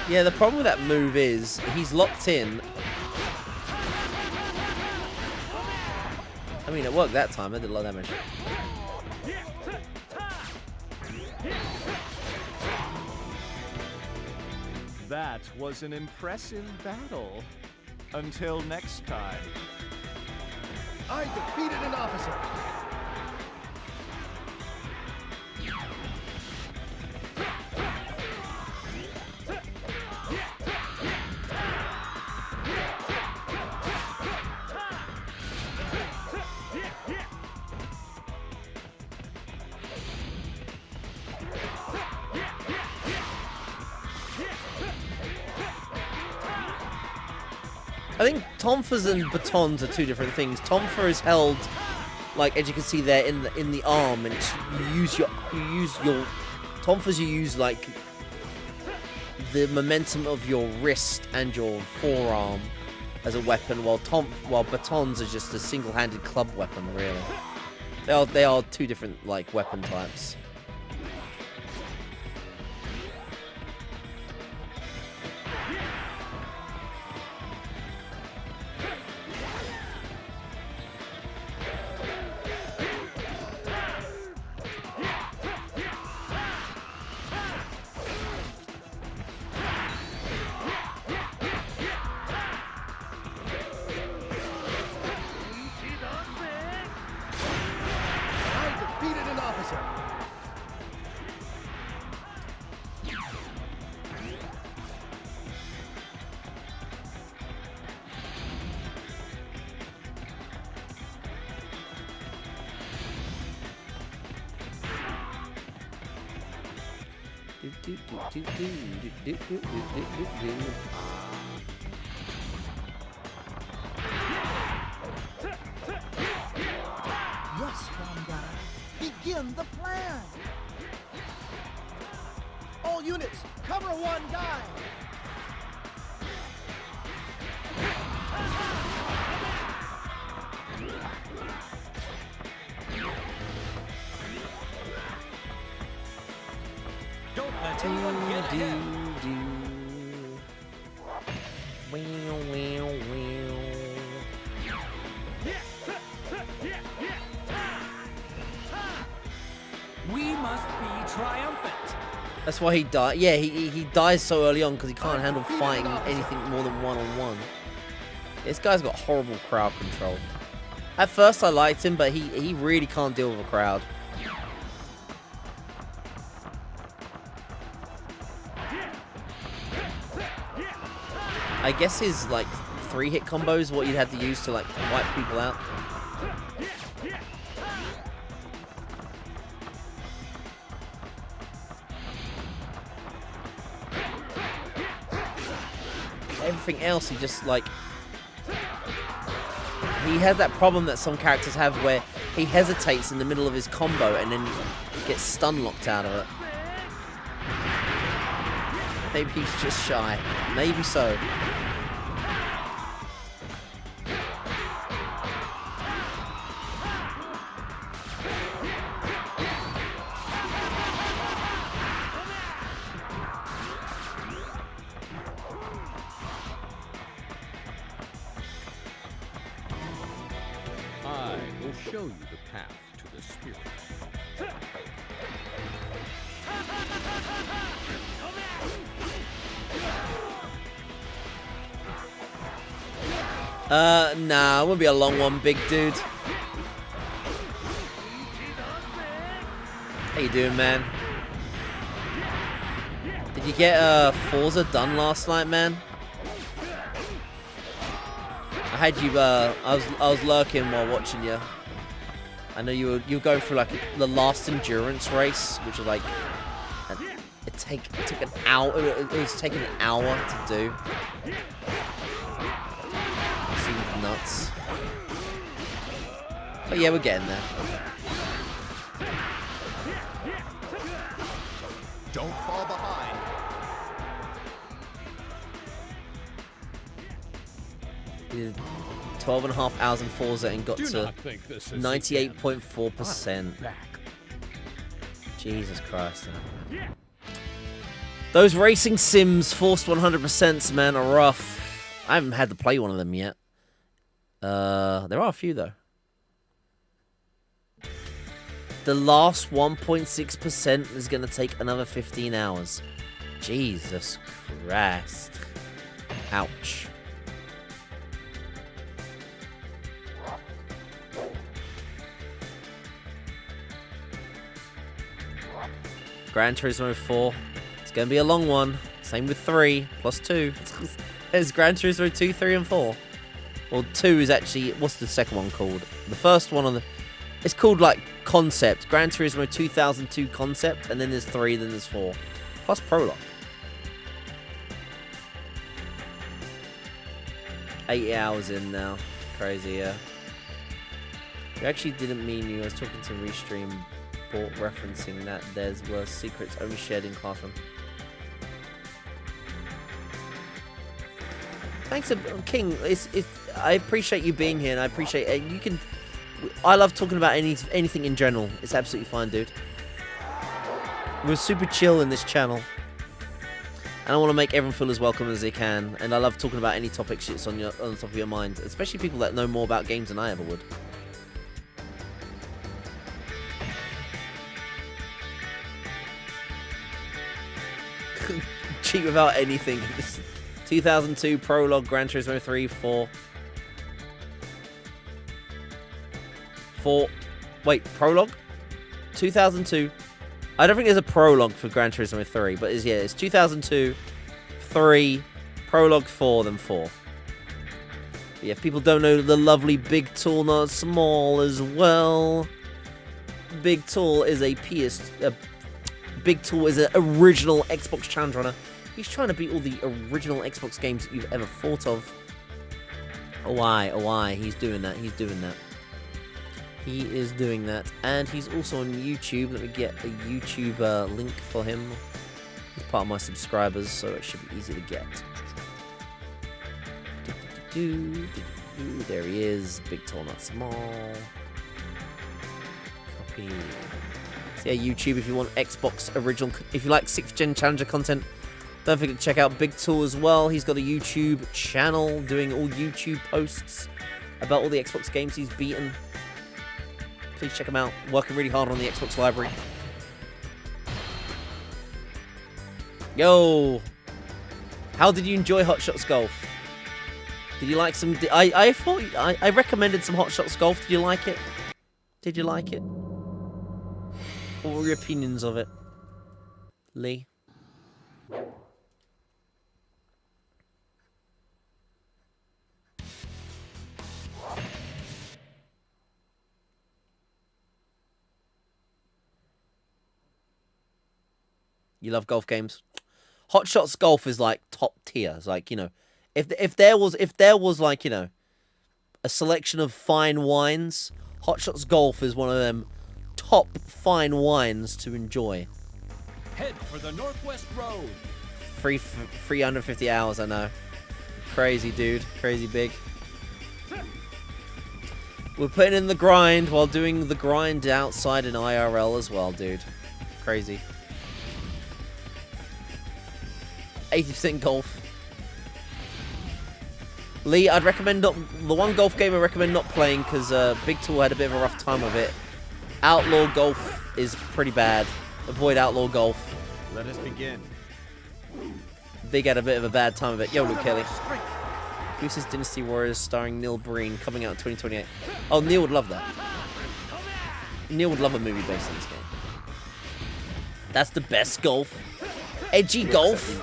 Speaker 1: Yeah, the problem with that move is he's locked in. I mean, it worked that time. I did a lot of damage.
Speaker 18: That was an impressive battle. Until next time.
Speaker 10: I defeated an officer.
Speaker 1: I think tonfas and batons are two different things. Tonfa is held, like as you can see there, in the arm, and you use your tonfas. You use like the momentum of your wrist and your forearm as a weapon, while batons are just a single-handed club weapon. Really, they are two different like weapon types.
Speaker 16: Yes, one guy. Begin the plan. All units, cover one guy.
Speaker 14: Don't let anyone get ahead. We must be triumphant.
Speaker 1: That's why he died. Yeah, he dies so early on because he can't handle fighting anything more than one-on-one. This guy's got horrible crowd control. At first I liked him, but he really can't deal with a crowd. I guess his like 3-hit combos what you'd have to use to like wipe people out. Everything else he just like, he has that problem that some characters have where he hesitates in the middle of his combo and then gets stun locked out of it. Maybe he's just shy. Maybe so.
Speaker 4: I will show you the path to the spirit.
Speaker 1: Nah, it won't be a long one, big dude. How you doing, man? Did you get Forza done last night, man? I had you. I was lurking while watching you. I know you were going through like the last endurance race, which was like it took an hour. It was taking an hour to do. Seemed nuts. But yeah, we're getting there.
Speaker 3: Don't fall behind.
Speaker 1: Did 12.5 hours in Forza and got
Speaker 4: Do
Speaker 1: to
Speaker 4: not think this is
Speaker 1: 98.4%.
Speaker 4: back.
Speaker 1: Jesus Christ. Man. Those racing sims forced 100%, man, are rough. I haven't had to play one of them yet. There are a few though. The last 1.6% is gonna take another 15 hours. Jesus Christ. Ouch. Gran Turismo 4. It's going to be a long one. Same with 3 plus 2. There's Gran Turismo 2, 3, and 4. Well, 2 is actually... What's the second one called? The first one on the... It's called, like, Concept. Gran Turismo 2002 Concept. And then there's 3, then there's 4. Plus Prologue. 80 hours in now. Crazy, yeah. We actually didn't mean you. I was talking to Restream, referencing that there were secrets only shared in classroom. Thanks, King. I appreciate you being here, and I appreciate it. You can. I love talking about anything in general. It's absolutely fine, dude. We're super chill in this channel, and I want to make everyone feel as welcome as they can. And I love talking about any topic shits on the top of your mind, especially people that know more about games than I ever would. Cheat without anything. 2002 Prologue, Gran Turismo 3, 4. Wait, Prologue? 2002. I don't think there's a Prologue for Gran Turismo 3, but it's 2002, 3, Prologue 4, then 4. But yeah, if people don't know, the lovely Big Tool Not Small as well. Big Tool is Big Tool is an original Xbox challenge runner. He's trying to beat all the original Xbox games that you've ever thought of. Oh, why? He's doing that. He is doing that. And he's also on YouTube. Let me get a YouTube link for him. He's part of my subscribers, so it should be easy to get. There he is. Big Tall, Not Small. Copy. So yeah, YouTube, if you want Xbox original, if you like 6th Gen Challenger content, don't forget to check out Big Tool as well. He's got a YouTube channel doing all YouTube posts about all the Xbox games he's beaten. Please check him out. Working really hard on the Xbox library. Yo! How did you enjoy Hot Shots Golf? Did you like some... I recommended some Hot Shots Golf. Did you like it? Did you like it? What were your opinions of it? Lee? You love golf games. Hot Shots Golf is like top tier. It's like, you know, if there was like, you know, a selection of fine wines, Hot Shots Golf is one of them top fine wines to enjoy.
Speaker 11: Head for the Northwest Road.
Speaker 1: 350 hours, I know. Crazy, dude. Crazy big. We're putting in the grind while doing the grind outside in IRL as well, dude. Crazy. 80% golf. Lee, I'd recommend not... The one golf game I recommend not playing because Big Tool had a bit of a rough time of it. Outlaw Golf is pretty bad. Avoid Outlaw Golf.
Speaker 18: Let us begin.
Speaker 1: Big had a bit of a bad time of it. Yo, Luke Kelly. Goose's Dynasty Warriors starring Neil Breen coming out in 2028. Oh, Neil would love that. Neil would love a movie based on this game. That's the best golf. Edgy golf.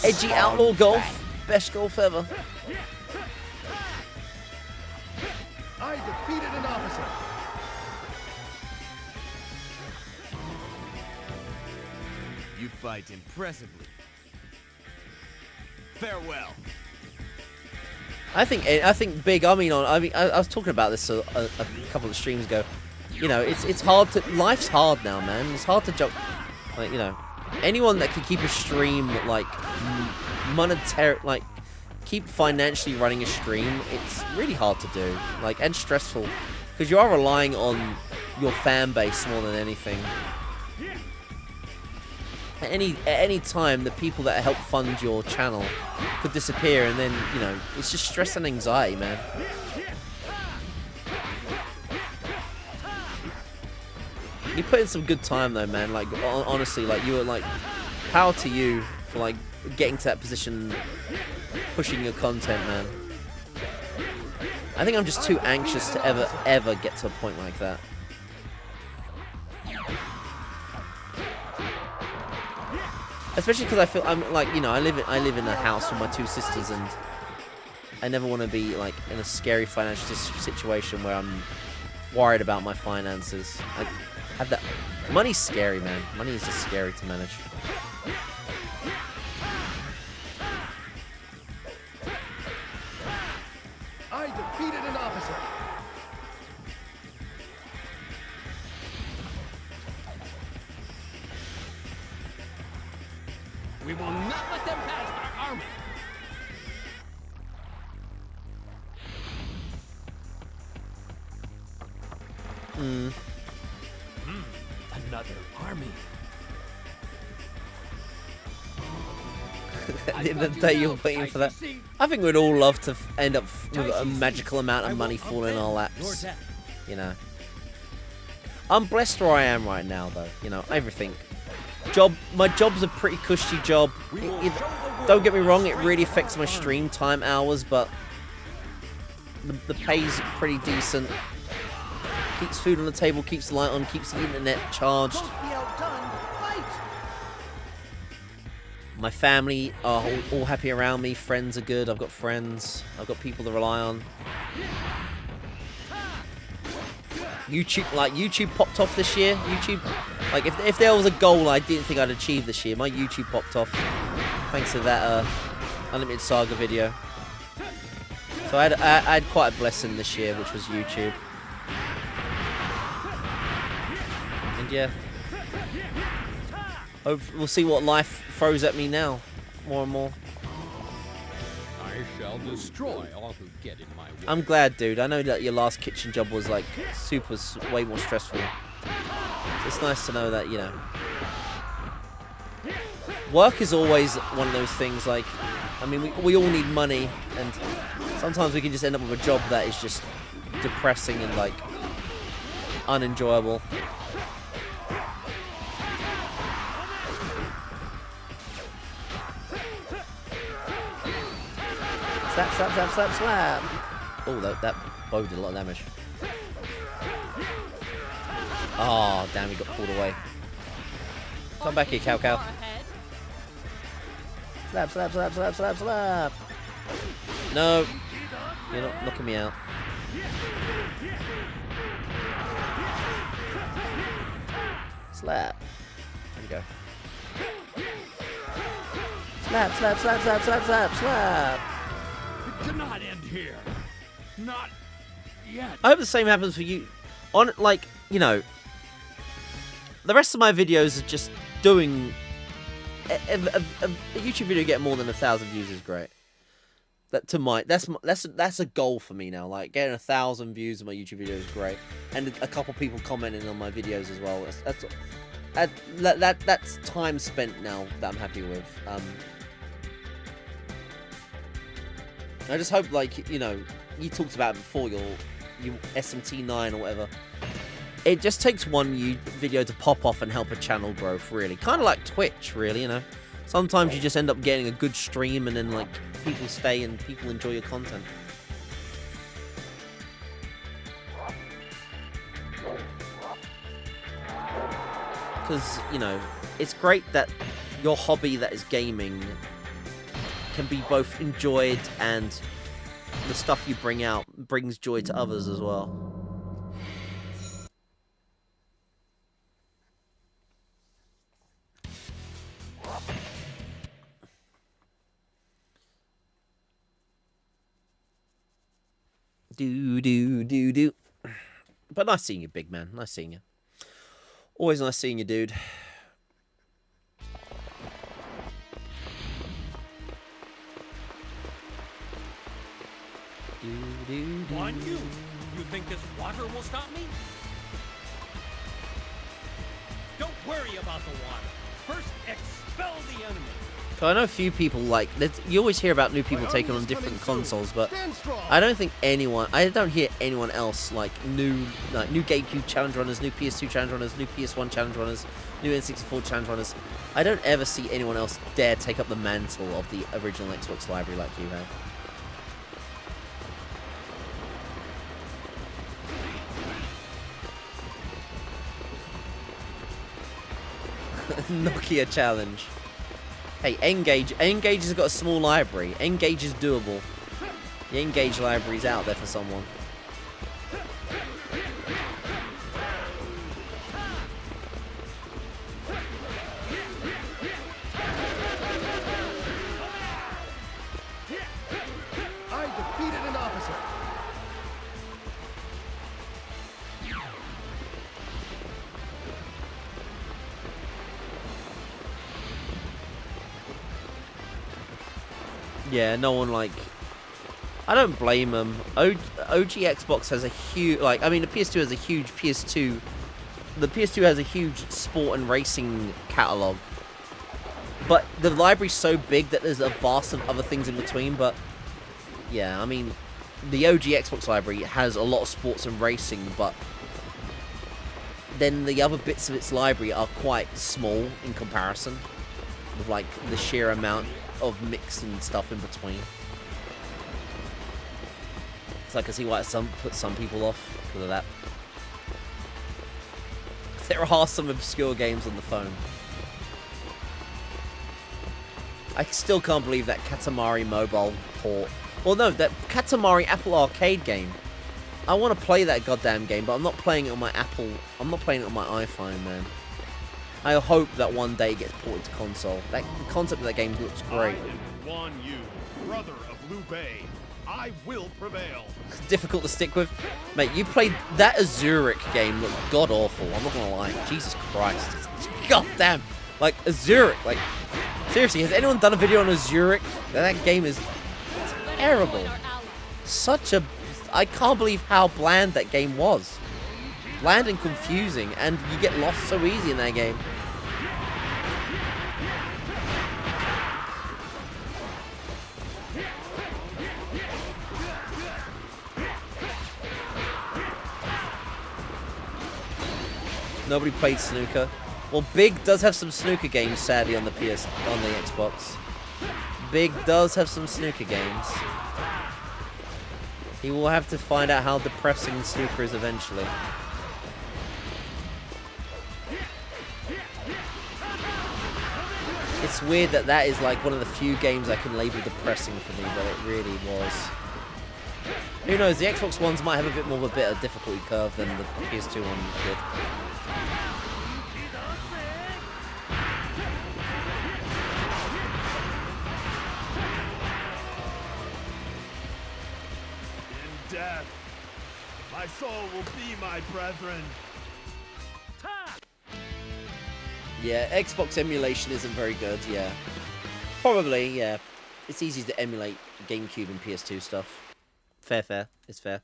Speaker 1: Edgy outlaw golf. Best golf ever.
Speaker 10: I defeated an officer.
Speaker 5: You fight impressively. Farewell.
Speaker 1: I think Big. I was talking about this a couple of streams ago. You know, it's hard to. Life's hard now, man. It's hard to jump. Like, you know, anyone that can keep a stream like monetary, like keep financially running a stream, it's really hard to do. Like, and stressful because you are relying on your fan base more than anything. At any time, the people that help fund your channel could disappear, and then, you know, it's just stress and anxiety, man. You put in some good time, though, man. Like, honestly, like, you were, like, power to you for, like, getting to that position, pushing your content, man. I think I'm just too anxious to ever get to a point like that. Especially because I feel I'm like, you know, I live in a house with my two sisters, and I never want to be like in a scary financial situation where I'm worried about my finances. I have that. Money's scary, man. Money is just scary to manage.
Speaker 10: defeated an officer.
Speaker 4: We will not let them pass our army. Another army.
Speaker 1: At the end of the day, you're waiting for that. I think we'd all love to end up with a magical amount of money falling in our laps. You know. I'm blessed where I am right now, though. You know, everything. My job's a pretty cushy job. Don't get me wrong, it really affects my stream time hours, but the pay's pretty decent. Keeps food on the table, keeps the light on, keeps the internet charged. My family are all happy around me. Friends are good. I've got friends. I've got people to rely on. YouTube popped off this year. YouTube, like if there was a goal I didn't think I'd achieve this year, my YouTube popped off thanks to that Unlimited Saga video. So I had quite a blessing this year, which was YouTube. And yeah, we'll see what life throws at me now, more and more.
Speaker 4: I shall destroy all who get in my way.
Speaker 1: I'm glad, dude. I know that your last kitchen job was like way more stressful. It's nice to know that, you know, work is always one of those things. Like, I mean, we all need money, and sometimes we can just end up with a job that is just depressing and like unenjoyable. Slap, slap, slap, slap, slap. Oh, that bow did a lot of damage. Oh, damn, he got pulled away. Come back here, cow cow. Slap, slap, slap, slap, slap, slap. No, you're not knocking me out. Slap. There you go. Slap, slap, slap, slap, slap, slap, slap.
Speaker 4: It cannot end here. Not yet.
Speaker 1: I hope the same happens for you. Like, you know, the rest of my videos are just doing a YouTube video getting more than 1,000 views is great. That's a goal for me now. Like, getting 1,000 views on my YouTube video is great, and a couple people commenting on my videos as well. That's time spent now that I'm happy with. I just hope, like, you know, you talked about it before, your SMT9 or whatever. It just takes one video to pop off and help a channel growth, really. Kind of like Twitch, really, you know. Sometimes you just end up getting a good stream and then, like, people stay and people enjoy your content. Because, you know, it's great that your hobby that is gaming can be both enjoyed and the stuff you bring out brings joy to others as well. Do. But nice seeing you, big man. Nice seeing you. Always nice seeing you, dude.
Speaker 11: On you! You think this water will stop me? Don't worry about the water. First, expel the enemy.
Speaker 1: So I know a few people, like, you always hear about new people taking on different consoles, but I don't hear anyone else, like new GameCube challenge runners, new PS2 challenge runners, new PS1 challenge runners, new N64 challenge runners. I don't ever see anyone else dare take up the mantle of the original Xbox library like you have. Nokia challenge. Hey, Engage has got a small library. Engage is doable. The Engage library is out there for someone.
Speaker 10: I defeated an officer.
Speaker 1: Yeah, no one like. I don't blame them. OG Xbox has a huge, like, I mean, the PS2 has a huge PS2. The PS2 has a huge sport and racing catalog, but the library's so big that there's a vast of other things in between. But yeah, I mean, the OG Xbox library has a lot of sports and racing, but then the other bits of its library are quite small in comparison with like the sheer amount of mix and stuff in between. So I can see why some put some people off because of that. There are some obscure games on the phone. I still can't believe that Katamari mobile port. Well, no, that Katamari Apple Arcade game. I want to play that goddamn game, but I'm not playing it on my Apple. I'm not playing it on my iPhone, man. I hope that one day it gets ported to console. The concept of that game looks great.
Speaker 17: I am Guan Yu, brother of Liu Bei. I will prevail.
Speaker 1: It's difficult to stick with. Mate, you played that Azuric game looked god awful. I'm not gonna lie. Jesus Christ. God damn. Like, Azuric. Like, seriously, has anyone done a video on Azuric? That game is terrible. Such a... I can't believe how bland that game was. Bland and confusing, and you get lost so easy in that game. Nobody played snooker. Well, Big does have some snooker games, sadly, on the Xbox. Big does have some snooker games. He will have to find out how depressing snooker is eventually. It's weird that that is like one of the few games I can label depressing for me, but it really was. Who knows, the Xbox ones might have a bit more of a bit of difficulty curve than the PS2 one did.
Speaker 17: Death. My soul will be my brethren.
Speaker 1: Yeah, Xbox emulation isn't very good, yeah. Probably, yeah. It's easy to emulate GameCube and PS2 stuff. Fair. It's fair.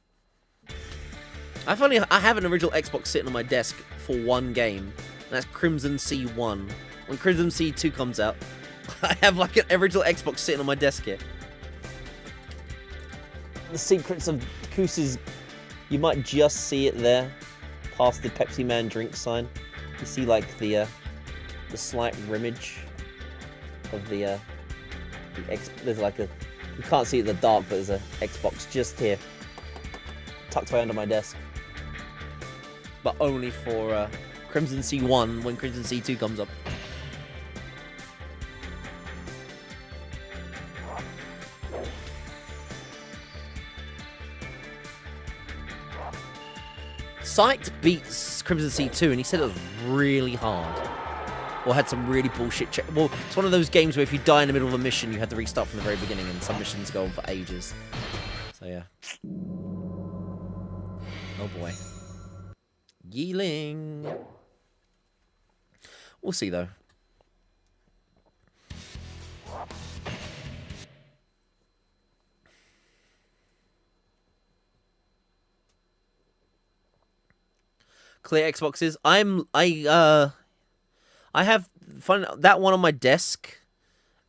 Speaker 1: I have an original Xbox sitting on my desk for one game, and that's Crimson Sea 1. When Crimson Sea 2 comes out, I have like an original Xbox sitting on my desk here. The secrets of Koos's, you might just see it there, past the Pepsi Man drink sign. You see like the slight rimmage of the there's like a, you can't see it in the dark, but there's a Xbox just here, tucked away under my desk. But only for Crimson Sea 1 when Crimson Sea 2 comes up. Psyched beats Crimson Sea 2 and he said it was really hard. Or had some really bullshit well, it's one of those games where if you die in the middle of a mission, you have to restart from the very beginning, and some missions go on for ages. So yeah. Oh boy. Yeeling. We'll see though. Clear Xboxes. I have fun. That one on my desk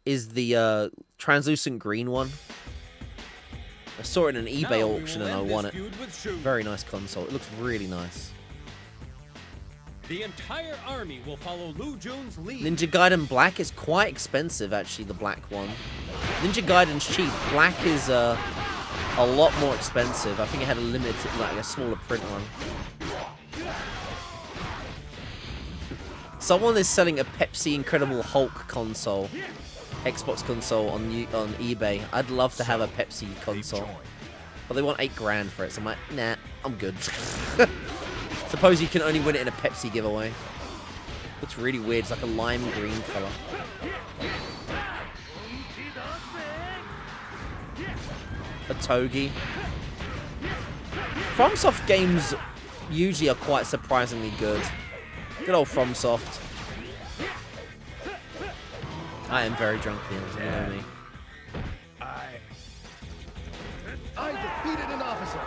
Speaker 1: is the translucent green one. I saw it in an eBay auction and I won it. Very nice console. It looks really nice.
Speaker 11: The entire army will follow Lu Jun's lead.
Speaker 1: Ninja Gaiden Black is quite expensive, actually. The black one. Ninja Gaiden's cheap. Black is a lot more expensive. I think it had a limited, like a smaller print one. Someone is selling a Pepsi Incredible Hulk console, Xbox console on eBay. I'd love to have a Pepsi console, but they want $8 grand for it. So I'm like, nah, I'm good. Suppose you can only win it in a Pepsi giveaway. Looks really weird. It's like a lime green color. A Togi. FromSoft games usually are quite surprisingly good. Good old FromSoft. I am very drunk here, you know me.
Speaker 10: I defeated an officer.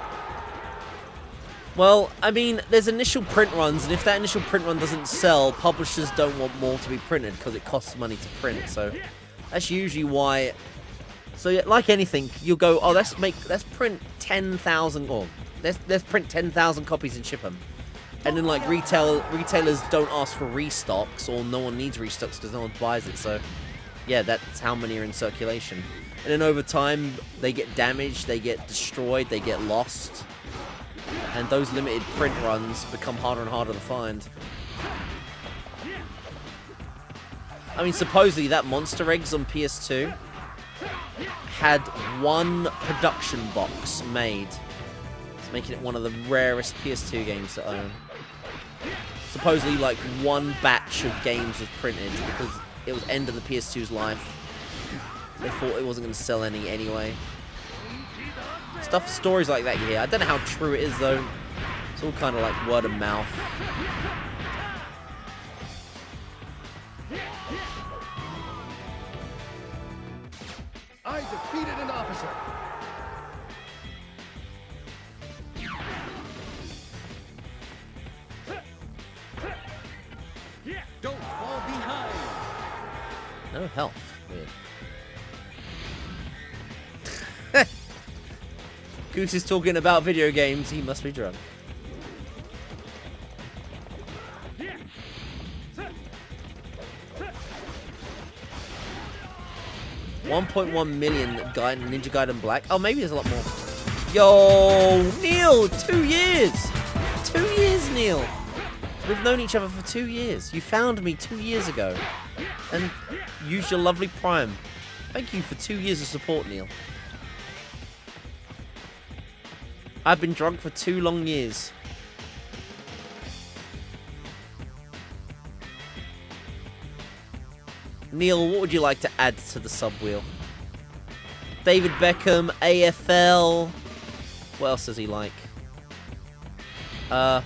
Speaker 1: Well, I mean, there's initial print runs, and if that initial print run doesn't sell, publishers don't want more to be printed because it costs money to print. So that's usually why. So yeah, like anything, you'll go, oh, let's print 10,000, or let's print 10,000 copies and ship them. And then like retailers don't ask for restocks, or no one needs restocks because no one buys it. So yeah, that's how many are in circulation. And then over time, they get damaged, they get destroyed, they get lost. And those limited print runs become harder and harder to find. I mean, supposedly that Monster Eggs on PS2 had one production box made, making it one of the rarest PS2 games to own. Supposedly, like, one batch of games was printed because it was end of the PS2's life. They thought it wasn't going to sell any anyway. Stories like that you hear. I don't know how true it is, though. It's all kind of like word of mouth.
Speaker 10: I defeated an officer.
Speaker 11: Don't fall behind.
Speaker 1: No health. Weird. Goose is talking about video games. He must be drunk. $1.1 million Ninja Gaiden Black. Oh, maybe there's a lot more. Yo, Neil, 2 years. 2 years, Neil. We've known each other for 2 years. You found me 2 years ago and used your lovely Prime. Thank you for 2 years of support, Neil. I've been drunk for 2 long years. Neil, what would you like to add to the sub wheel? David Beckham, AFL. What else does he like? I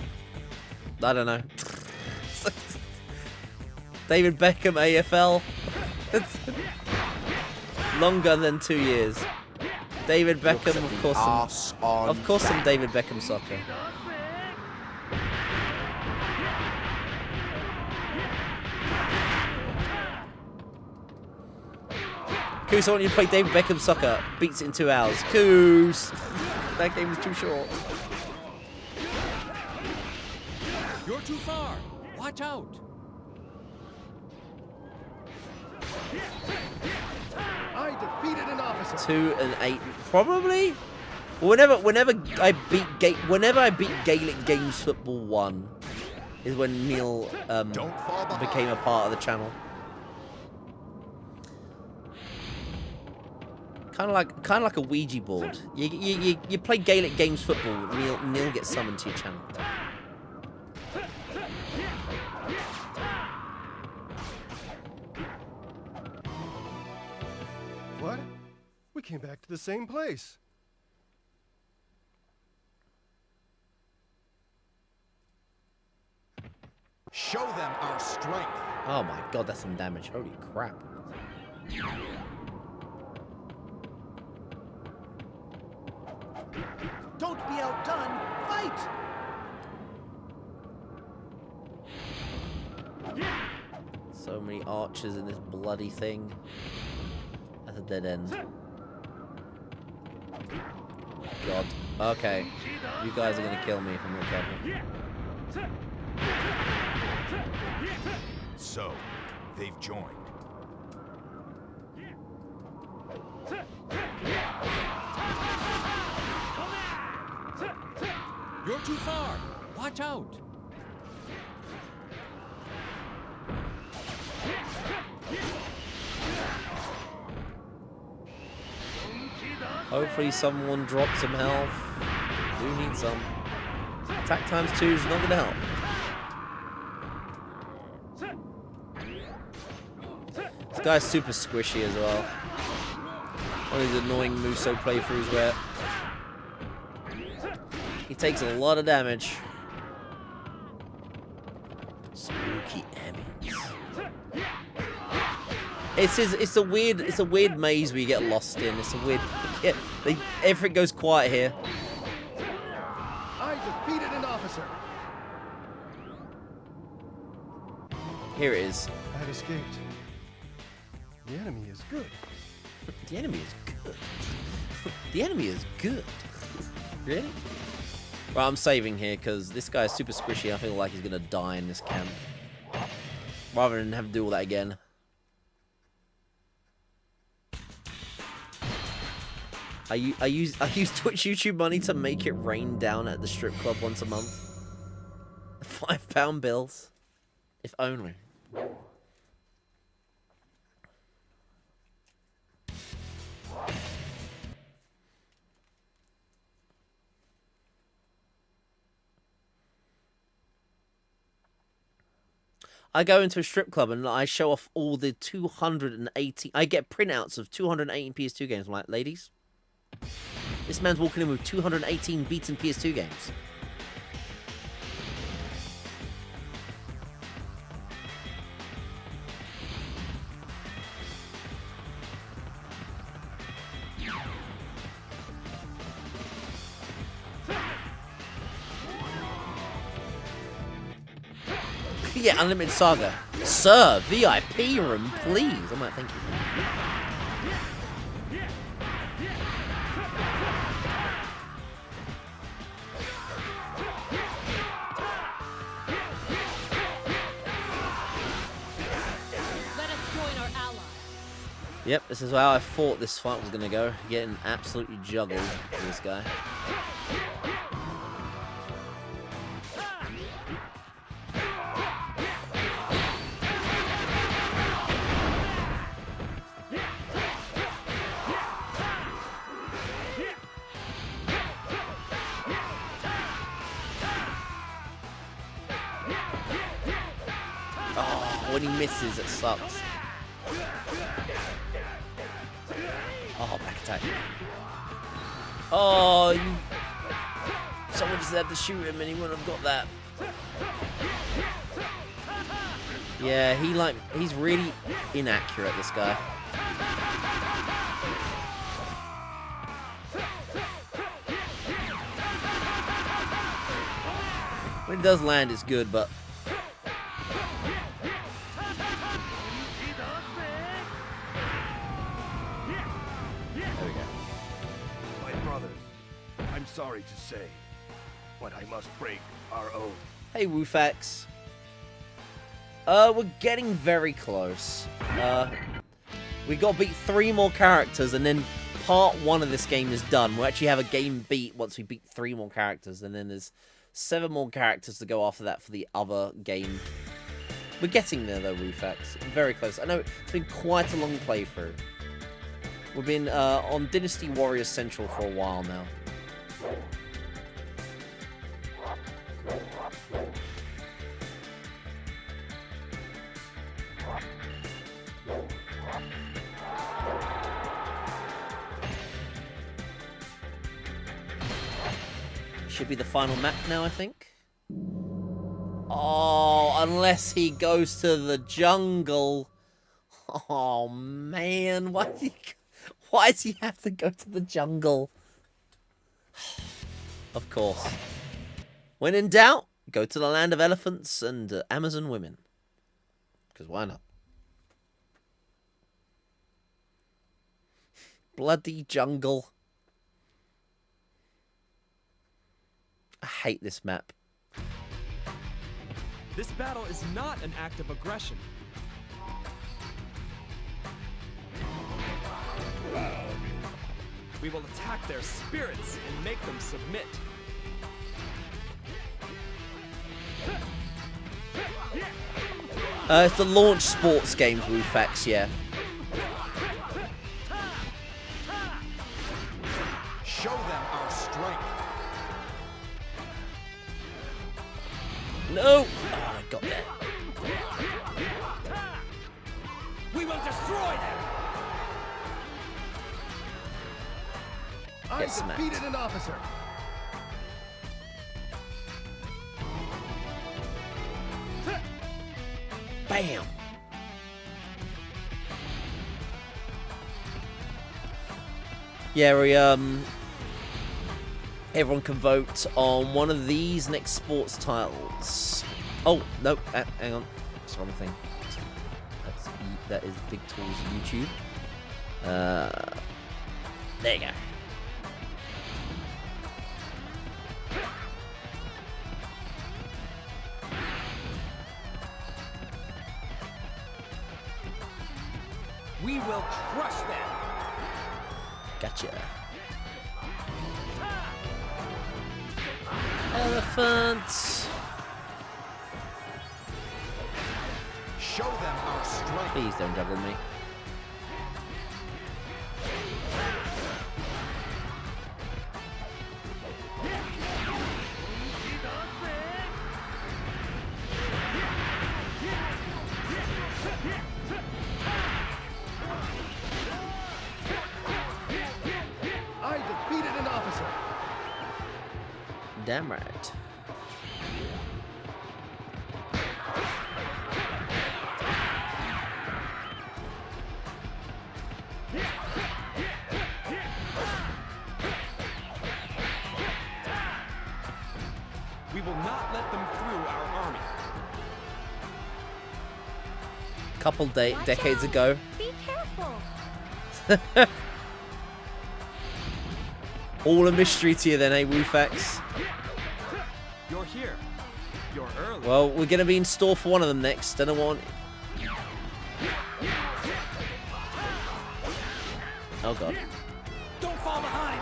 Speaker 1: don't know. David Beckham, AFL. Longer than 2 years. David Beckham, of course some David Beckham soccer. Koos, I want you to play David Beckham soccer. Beats it in 2 hours. Koos! That game was too short.
Speaker 11: You're too far. Watch out.
Speaker 10: I defeated an officer.
Speaker 1: 2 and 8, probably. Whenever I beat Gaelic Games Football 1, is when Neil became a part of the channel. Kind of like a Ouija board. You play Gaelic Games Football. Neil gets summoned to your channel.
Speaker 10: What? We came back to the same place.
Speaker 3: Show them our strength.
Speaker 1: Oh my god, that's some damage. Holy crap.
Speaker 16: Don't be outdone. Fight!
Speaker 1: So many archers in this bloody thing. That's a dead end. Oh my god. Okay. You guys are gonna kill me if I'm not careful.
Speaker 3: So, they've joined.
Speaker 11: You're too far. Watch out.
Speaker 1: Hopefully someone drops some health. Do need some. Attack times 2 is not gonna help. This guy's super squishy as well. One of these annoying Muso playthroughs where he takes a lot of damage. Spooky enemies. It's a weird maze we get lost in. It's a weird. Yeah, everything goes quiet here.
Speaker 10: I defeated an officer.
Speaker 1: Here it is.
Speaker 10: I've escaped. The enemy is good.
Speaker 1: The enemy is good. The enemy is good. Really? Well, I'm saving here because this guy is super squishy. I feel like he's gonna die in this camp. Rather than have to do all that again. I use Twitch YouTube money to make it rain down at the strip club once a month. £5 bills. If only. I go into a strip club and I show off all the 280... I get printouts of 218 PS2 games. I'm like, ladies, this man's walking in with 218 beaten PS2 games. Yeah, Unlimited Saga. Sir, VIP room, please. I'm like, thank you.
Speaker 7: Let us join our allies.
Speaker 1: Yep, this is how I thought this fight was going to go. Getting absolutely juggled with this guy. When he misses, it sucks. Oh, back attack. Oh, you... Someone just had to shoot him and he wouldn't have got that. Yeah, he's really inaccurate, this guy. When it does land, it's good, but...
Speaker 5: Sorry to say, but I must break our oath.
Speaker 1: Hey, Woofax. We're getting very close. We got to beat 3 more characters, and then part 1 of this game is done. We'll actually have a game beat once we beat 3 more characters, and then there's 7 more characters to go after that for the other game. We're getting there, though, Woofax. Very close. I know it's been quite a long playthrough. We've been on Dynasty Warriors Central for a while now. Should be the final map now, I think. Oh, unless he goes to the jungle. Oh man, why does he have to go to the jungle? Of course. When in doubt, go to the land of elephants and Amazon women. Because why not? Bloody jungle. I hate this map.
Speaker 9: This battle is not an act of aggression. We will attack their spirits and make them submit.
Speaker 1: It's the launch sports games, Woofax, yeah.
Speaker 3: Show them our strength.
Speaker 1: No! Oh, I got that.
Speaker 14: We will destroy them!
Speaker 10: I defeated an officer.
Speaker 1: Bam! Yeah, we everyone can vote on one of these next sports titles. Oh no, hang on, that's the wrong thing. That is Big Tools YouTube. There you go.
Speaker 14: We will crush them.
Speaker 1: Gotcha. Elephants.
Speaker 3: Show them our strength.
Speaker 1: Please don't juggle me.
Speaker 10: I defeated an officer.
Speaker 1: Damn right.
Speaker 9: We will not let them through our army.
Speaker 1: Couple decades ago.
Speaker 7: Be careful.
Speaker 1: All a mystery to you then, eh, Woofax?
Speaker 9: You're here. You're early.
Speaker 1: Well, we're gonna be in store for one of them next. Don't know what. Oh god.
Speaker 14: Don't fall behind.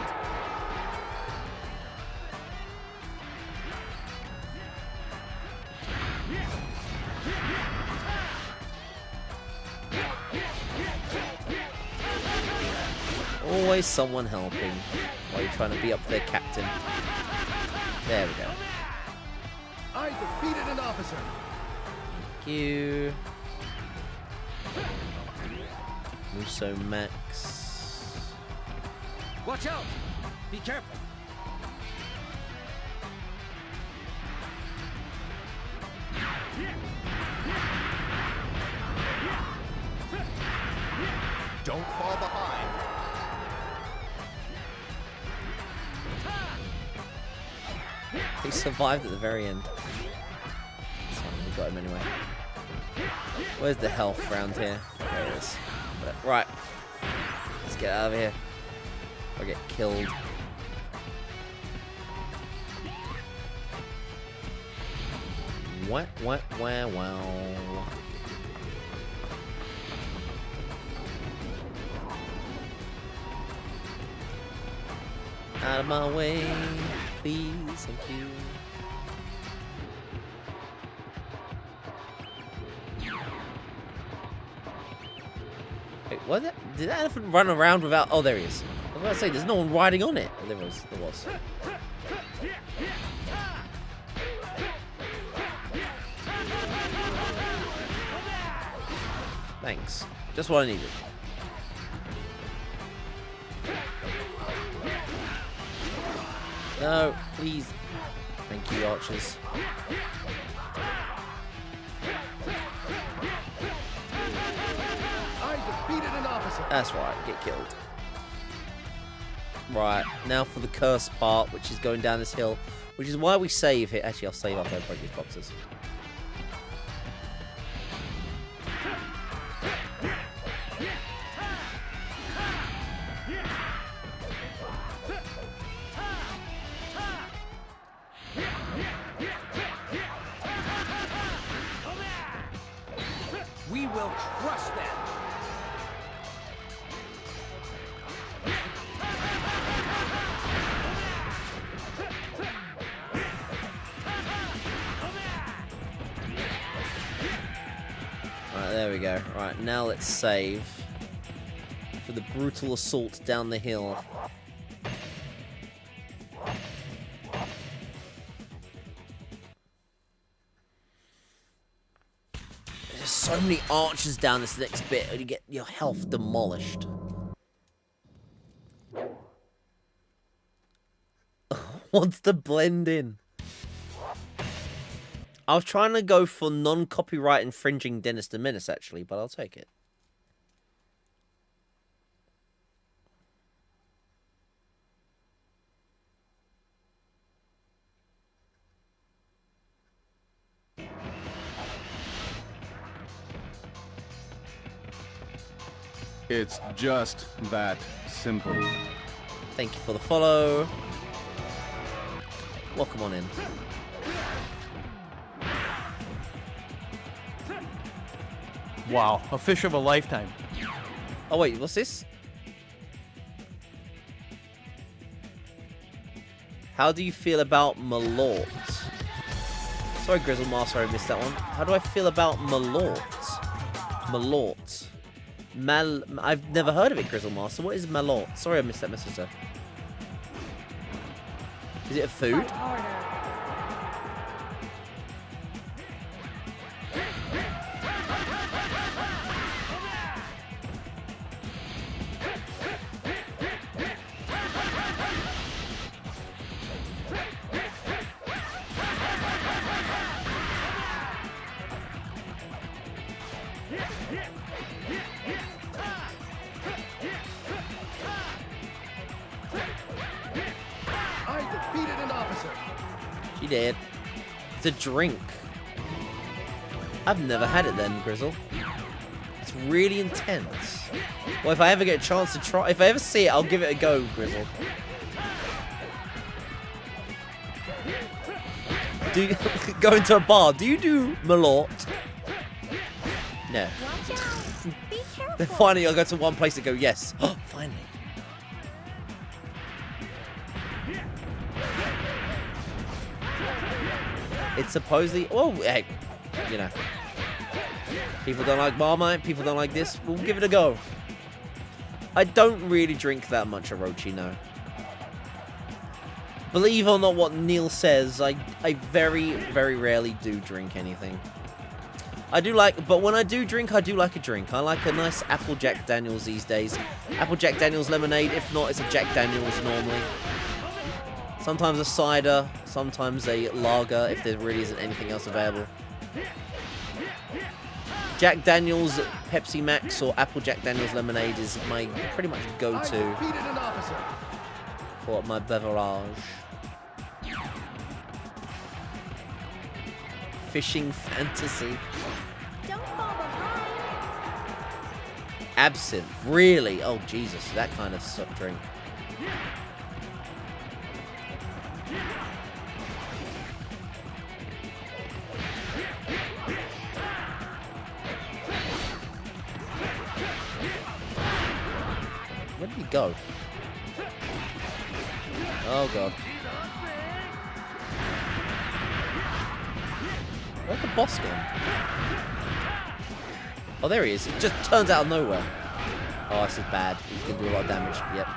Speaker 1: Always someone helping while you're trying to beat up their captain. There we go.
Speaker 10: I defeated an officer.
Speaker 1: Thank you. Muso Max.
Speaker 14: Watch out. Be careful.
Speaker 3: Don't fall behind.
Speaker 1: He survived at the very end. That's fine, we got him anyway. Where's the health round here? There it is. Right. Let's get out of here. Or get killed. What? Wow. Out of my way, please, thank you. Wait, what? Did that elephant run around without? Oh, there he is. I was about to say, there's no one riding on it. Oh, there was. There was. Thanks. Just what I needed. No, please. Thank you, archers.
Speaker 10: I defeated an officer.
Speaker 1: That's right, get killed. Right, now for the curse part, which is going down this hill, which is why we save here. Actually, I'll save after I break these boxes.
Speaker 14: We will crush them.
Speaker 1: Right, there we go. Right, now let's save for the brutal assault down the hill. There's so many archers down this next bit, and you get your health demolished. Wants to blend in. I was trying to go for non-copyright infringing Dynasty Menace, actually, but I'll take it.
Speaker 19: It's just that simple.
Speaker 1: Thank you for the follow. Welcome on in.
Speaker 12: Wow, a fish of a lifetime.
Speaker 1: Oh wait, what's this? How do you feel about Malort? Sorry, Grizzle Master, I missed that one. How do I feel about Malort? Malort. I've never heard of it, Grizzle Master. What is Malort? Sorry, I missed that message, sir. Is it a food? She did. It's a drink. I've never had it then, Grizzle. It's really intense. Well, if I ever get a chance to try, if I ever see it, I'll give it a go, Grizzle. Do you go into a bar? Do you do Malort? No. Then finally, I'll go to one place and go, yes. Oh, finally. It's supposedly, well, hey, you know, people don't like Marmite, people don't like this, we'll give it a go. I don't really drink that much Orochi, no. Believe or not what Neil says, I very, very rarely do drink anything. I do like, but when I do drink, I do like a drink. I like a nice Apple Jack Daniels these days. Apple Jack Daniels lemonade, if not, it's a Jack Daniels normally. Sometimes a cider, sometimes a lager, if there really isn't anything else available. Jack Daniels, Pepsi Max, or Apple Jack Daniels lemonade is my pretty much go-to for my beverage. Fishing fantasy. Absinthe, really? Oh Jesus, that kind of drink. Where did he go? Oh god. Where'd the boss go? Oh, there he is. It just turns out of nowhere. Oh, this is bad. He's gonna do a lot of damage. Yep.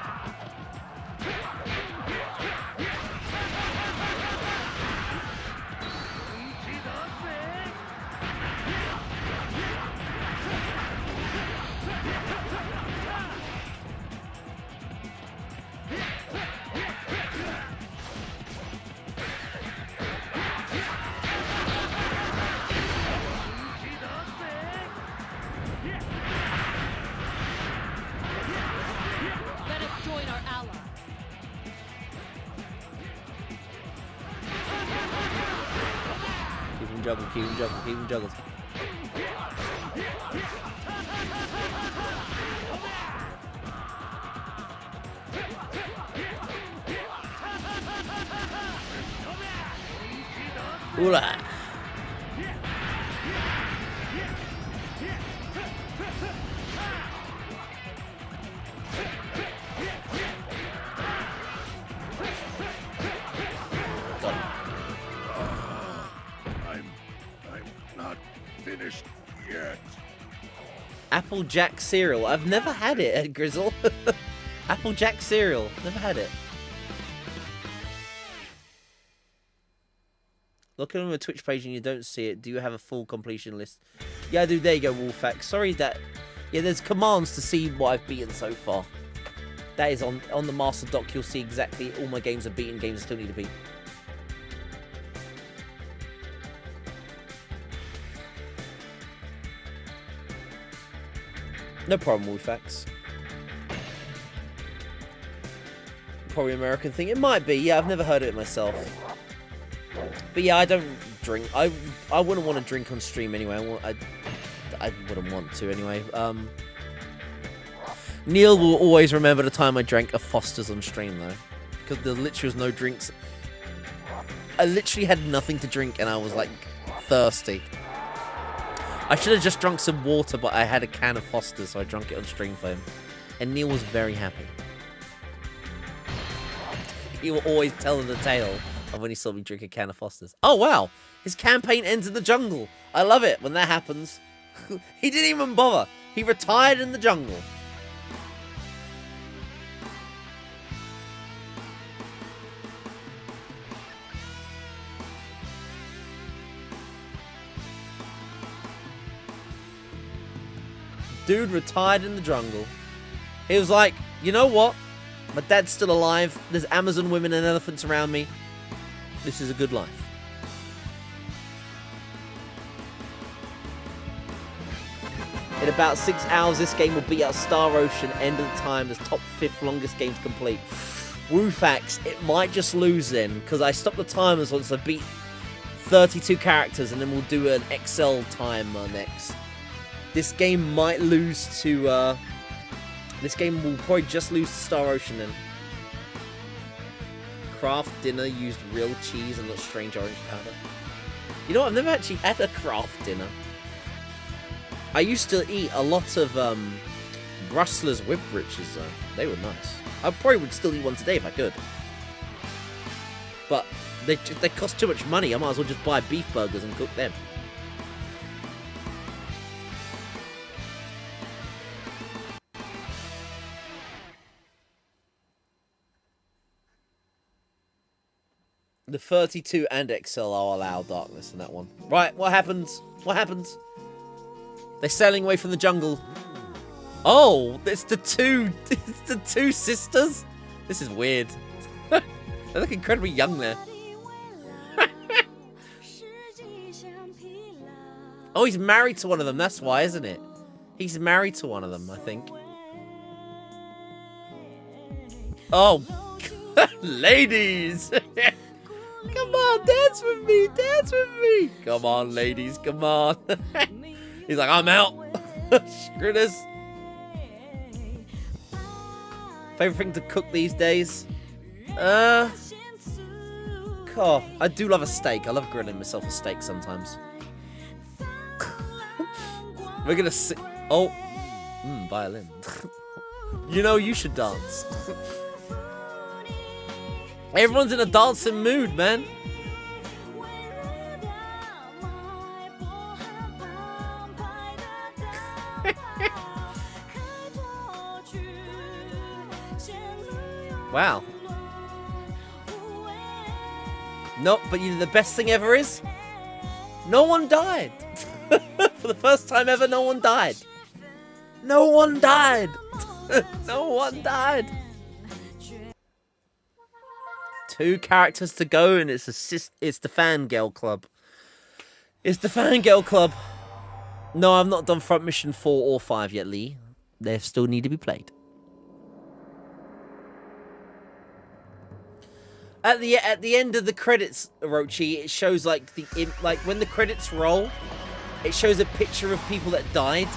Speaker 1: Keep him juggling, keep him juggling. Ooh-la.
Speaker 15: Finished yet.
Speaker 1: Apple Jack cereal. I've never had it, Grizzle. Apple Jack cereal. Never had it. Look on my Twitch page and you don't see it. Do you have a full completion list? Yeah, I do. There you go, Wolfax. Sorry that... Yeah, there's commands to see what I've beaten so far. That is on the Master Doc. You'll see exactly all my games are beaten, games I still need to beat. No problem, Wolfax. Probably an American thing. It might be. Yeah, I've never heard of it myself. But yeah, I don't drink. I wouldn't want to drink on stream anyway. I wouldn't want to anyway. Neil will always remember the time I drank a Foster's on stream, though. Because there literally was no drinks. I literally had nothing to drink, and I was, like, thirsty. I should have just drunk some water, but I had a can of Foster's, so I drank it on stream for him. And Neil was very happy. He will always tell the tale of when he saw me drink a can of Foster's. Oh, wow. His campaign ends in the jungle. I love it when that happens. He didn't even bother. He retired in the jungle. Dude retired in the jungle. He was like, you know what? My dad's still alive. There's Amazon women and elephants around me. This is a good life. In about 6 hours, this game will beat out Star Ocean, end of the time, as top 5th longest game to complete. Woofax, it might just lose then, because I stopped the timers once I beat 32 characters, and then we'll do an Excel timer next. This game might lose to, this game will probably just lose to Star Ocean then. Craft dinner used real cheese and not strange orange powder. You know what, I've never actually had a craft dinner. I used to eat a lot of Brussels whip riches though. They were nice. I probably would still eat one today if I could. But they cost too much money. I might as well just buy beef burgers and cook them. The 32 and XL are allow darkness in that one. Right, what happens? What happens? They're sailing away from the jungle. Oh, it's the two sisters? This is weird. They look incredibly young there. Oh, he's married to one of them. That's why, isn't it? He's married to one of them, I think. Oh, ladies. Come on, dance with me, dance with me. Come on, ladies, come on. He's like, I'm out. Screw this. Favorite thing to cook these days? God, I do love a steak. I love grilling myself a steak sometimes. We're gonna sit. Oh, violin. You know, you should dance. Everyone's in a dancing mood, man. Wow. No, but you know, the best thing ever is no one died. For the first time ever, no one died. No one died. No one died. 2 characters to go, and it's the Fangirl Club. It's the Fangirl Club. No, I've not done Front Mission 4 or 5 yet, Lee. They still need to be played. At the end of the credits, Orochi, it shows like when the credits roll, it shows a picture of people that died.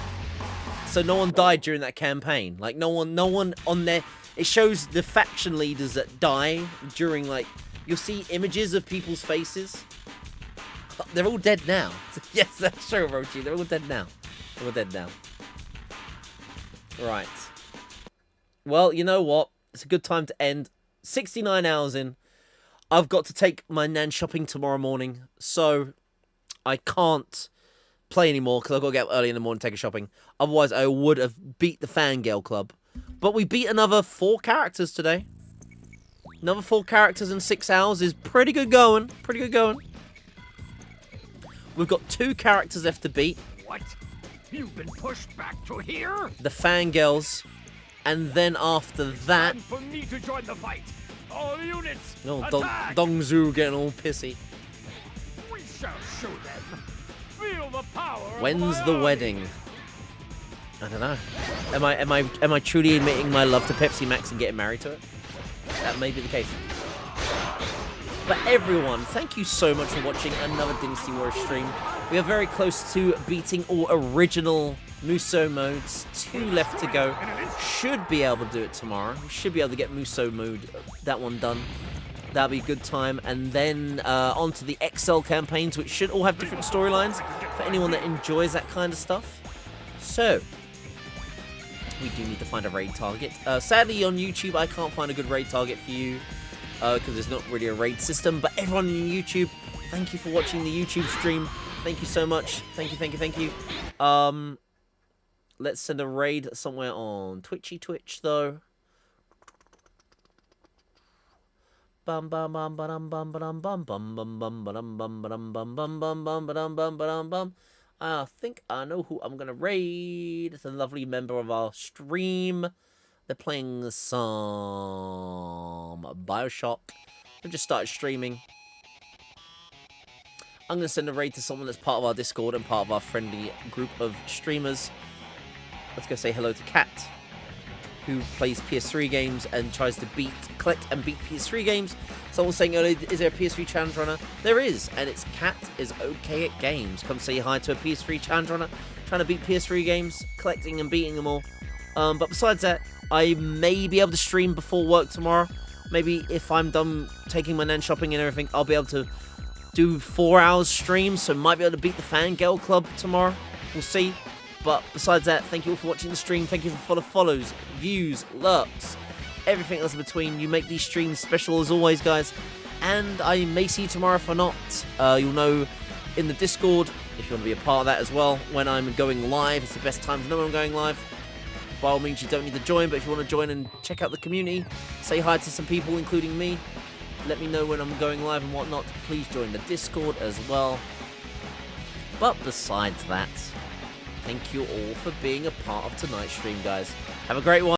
Speaker 1: So no one died during that campaign. Like no one on there. It shows the faction leaders that die during, like, you'll see images of people's faces. They're all dead now. Yes, that's true, Orochi. They're all dead now. They're all dead now. Right. Well, you know what? It's a good time to end. 69 hours in. I've got to take my nan shopping tomorrow morning, so I can't play anymore because I've got to get up early in the morning to take her shopping. Otherwise, I would have beat the Fangirl Club. But we beat another 4 characters today. Another 4 characters in 6 hours is pretty good going. Pretty good going. We've got 2 characters left to beat.
Speaker 15: What? You've been pushed back to here?
Speaker 1: The Fangirls. And then after that...
Speaker 15: Time for me to join the fight. All units,
Speaker 1: no,
Speaker 15: attack!
Speaker 1: Dongzhu getting all pissy.
Speaker 15: We shall show them. Feel the power.
Speaker 1: When's the wedding? I don't know. Am I truly admitting my love to Pepsi Max and getting married to it? That may be the case. But everyone, thank you so much for watching another Dynasty Warriors stream. We are very close to beating all original Muso modes. 2 left to go. Should be able to do it tomorrow. We should be able to get Muso mode, that one done. That'll be a good time. And then on to the XL campaigns, which should all have different storylines for anyone that enjoys that kind of stuff. So, we do need to find a raid target. Sadly, on YouTube, I can't find a good raid target for you because there's not really a raid system. But everyone on YouTube, thank you for watching the YouTube stream. Thank you so much. Thank you, thank you, thank you. Let's send a raid somewhere on Twitch, though. Bum bum bum bum bum bum bum bum bum bum bum bum bum bum bum bum bum bum bum bum. I think I know who I'm gonna raid. It's a lovely member of our stream. They're playing some BioShock. They've just started streaming. I'm gonna send a raid to someone that's part of our Discord and part of our friendly group of streamers. Let's go say hello to Kat, who plays PS3 games and tries to collect and beat PS3 games. Someone's saying, oh, is there a PS3 challenge runner? There is, and it's Kat is okay at games. Come say hi to a PS3 challenge runner, trying to beat PS3 games, collecting and beating them all. But besides that, I may be able to stream before work tomorrow. Maybe if I'm done taking my nan shopping and everything, I'll be able to do 4 hours stream, so might be able to beat the Fangirl Club tomorrow. We'll see. But besides that, thank you all for watching the stream. Thank you for the follows, views, lurks, everything else in between. You make these streams special as always, guys. And I may see you tomorrow if not. You'll know in the Discord, if you want to be a part of that as well, when I'm going live. It's the best time to know when I'm going live. By all means, you don't need to join, but if you want to join and check out the community, say hi to some people, including me, let me know when I'm going live and whatnot. Please join the Discord as well. But besides that, thank you all for being a part of tonight's stream, guys. Have a great one.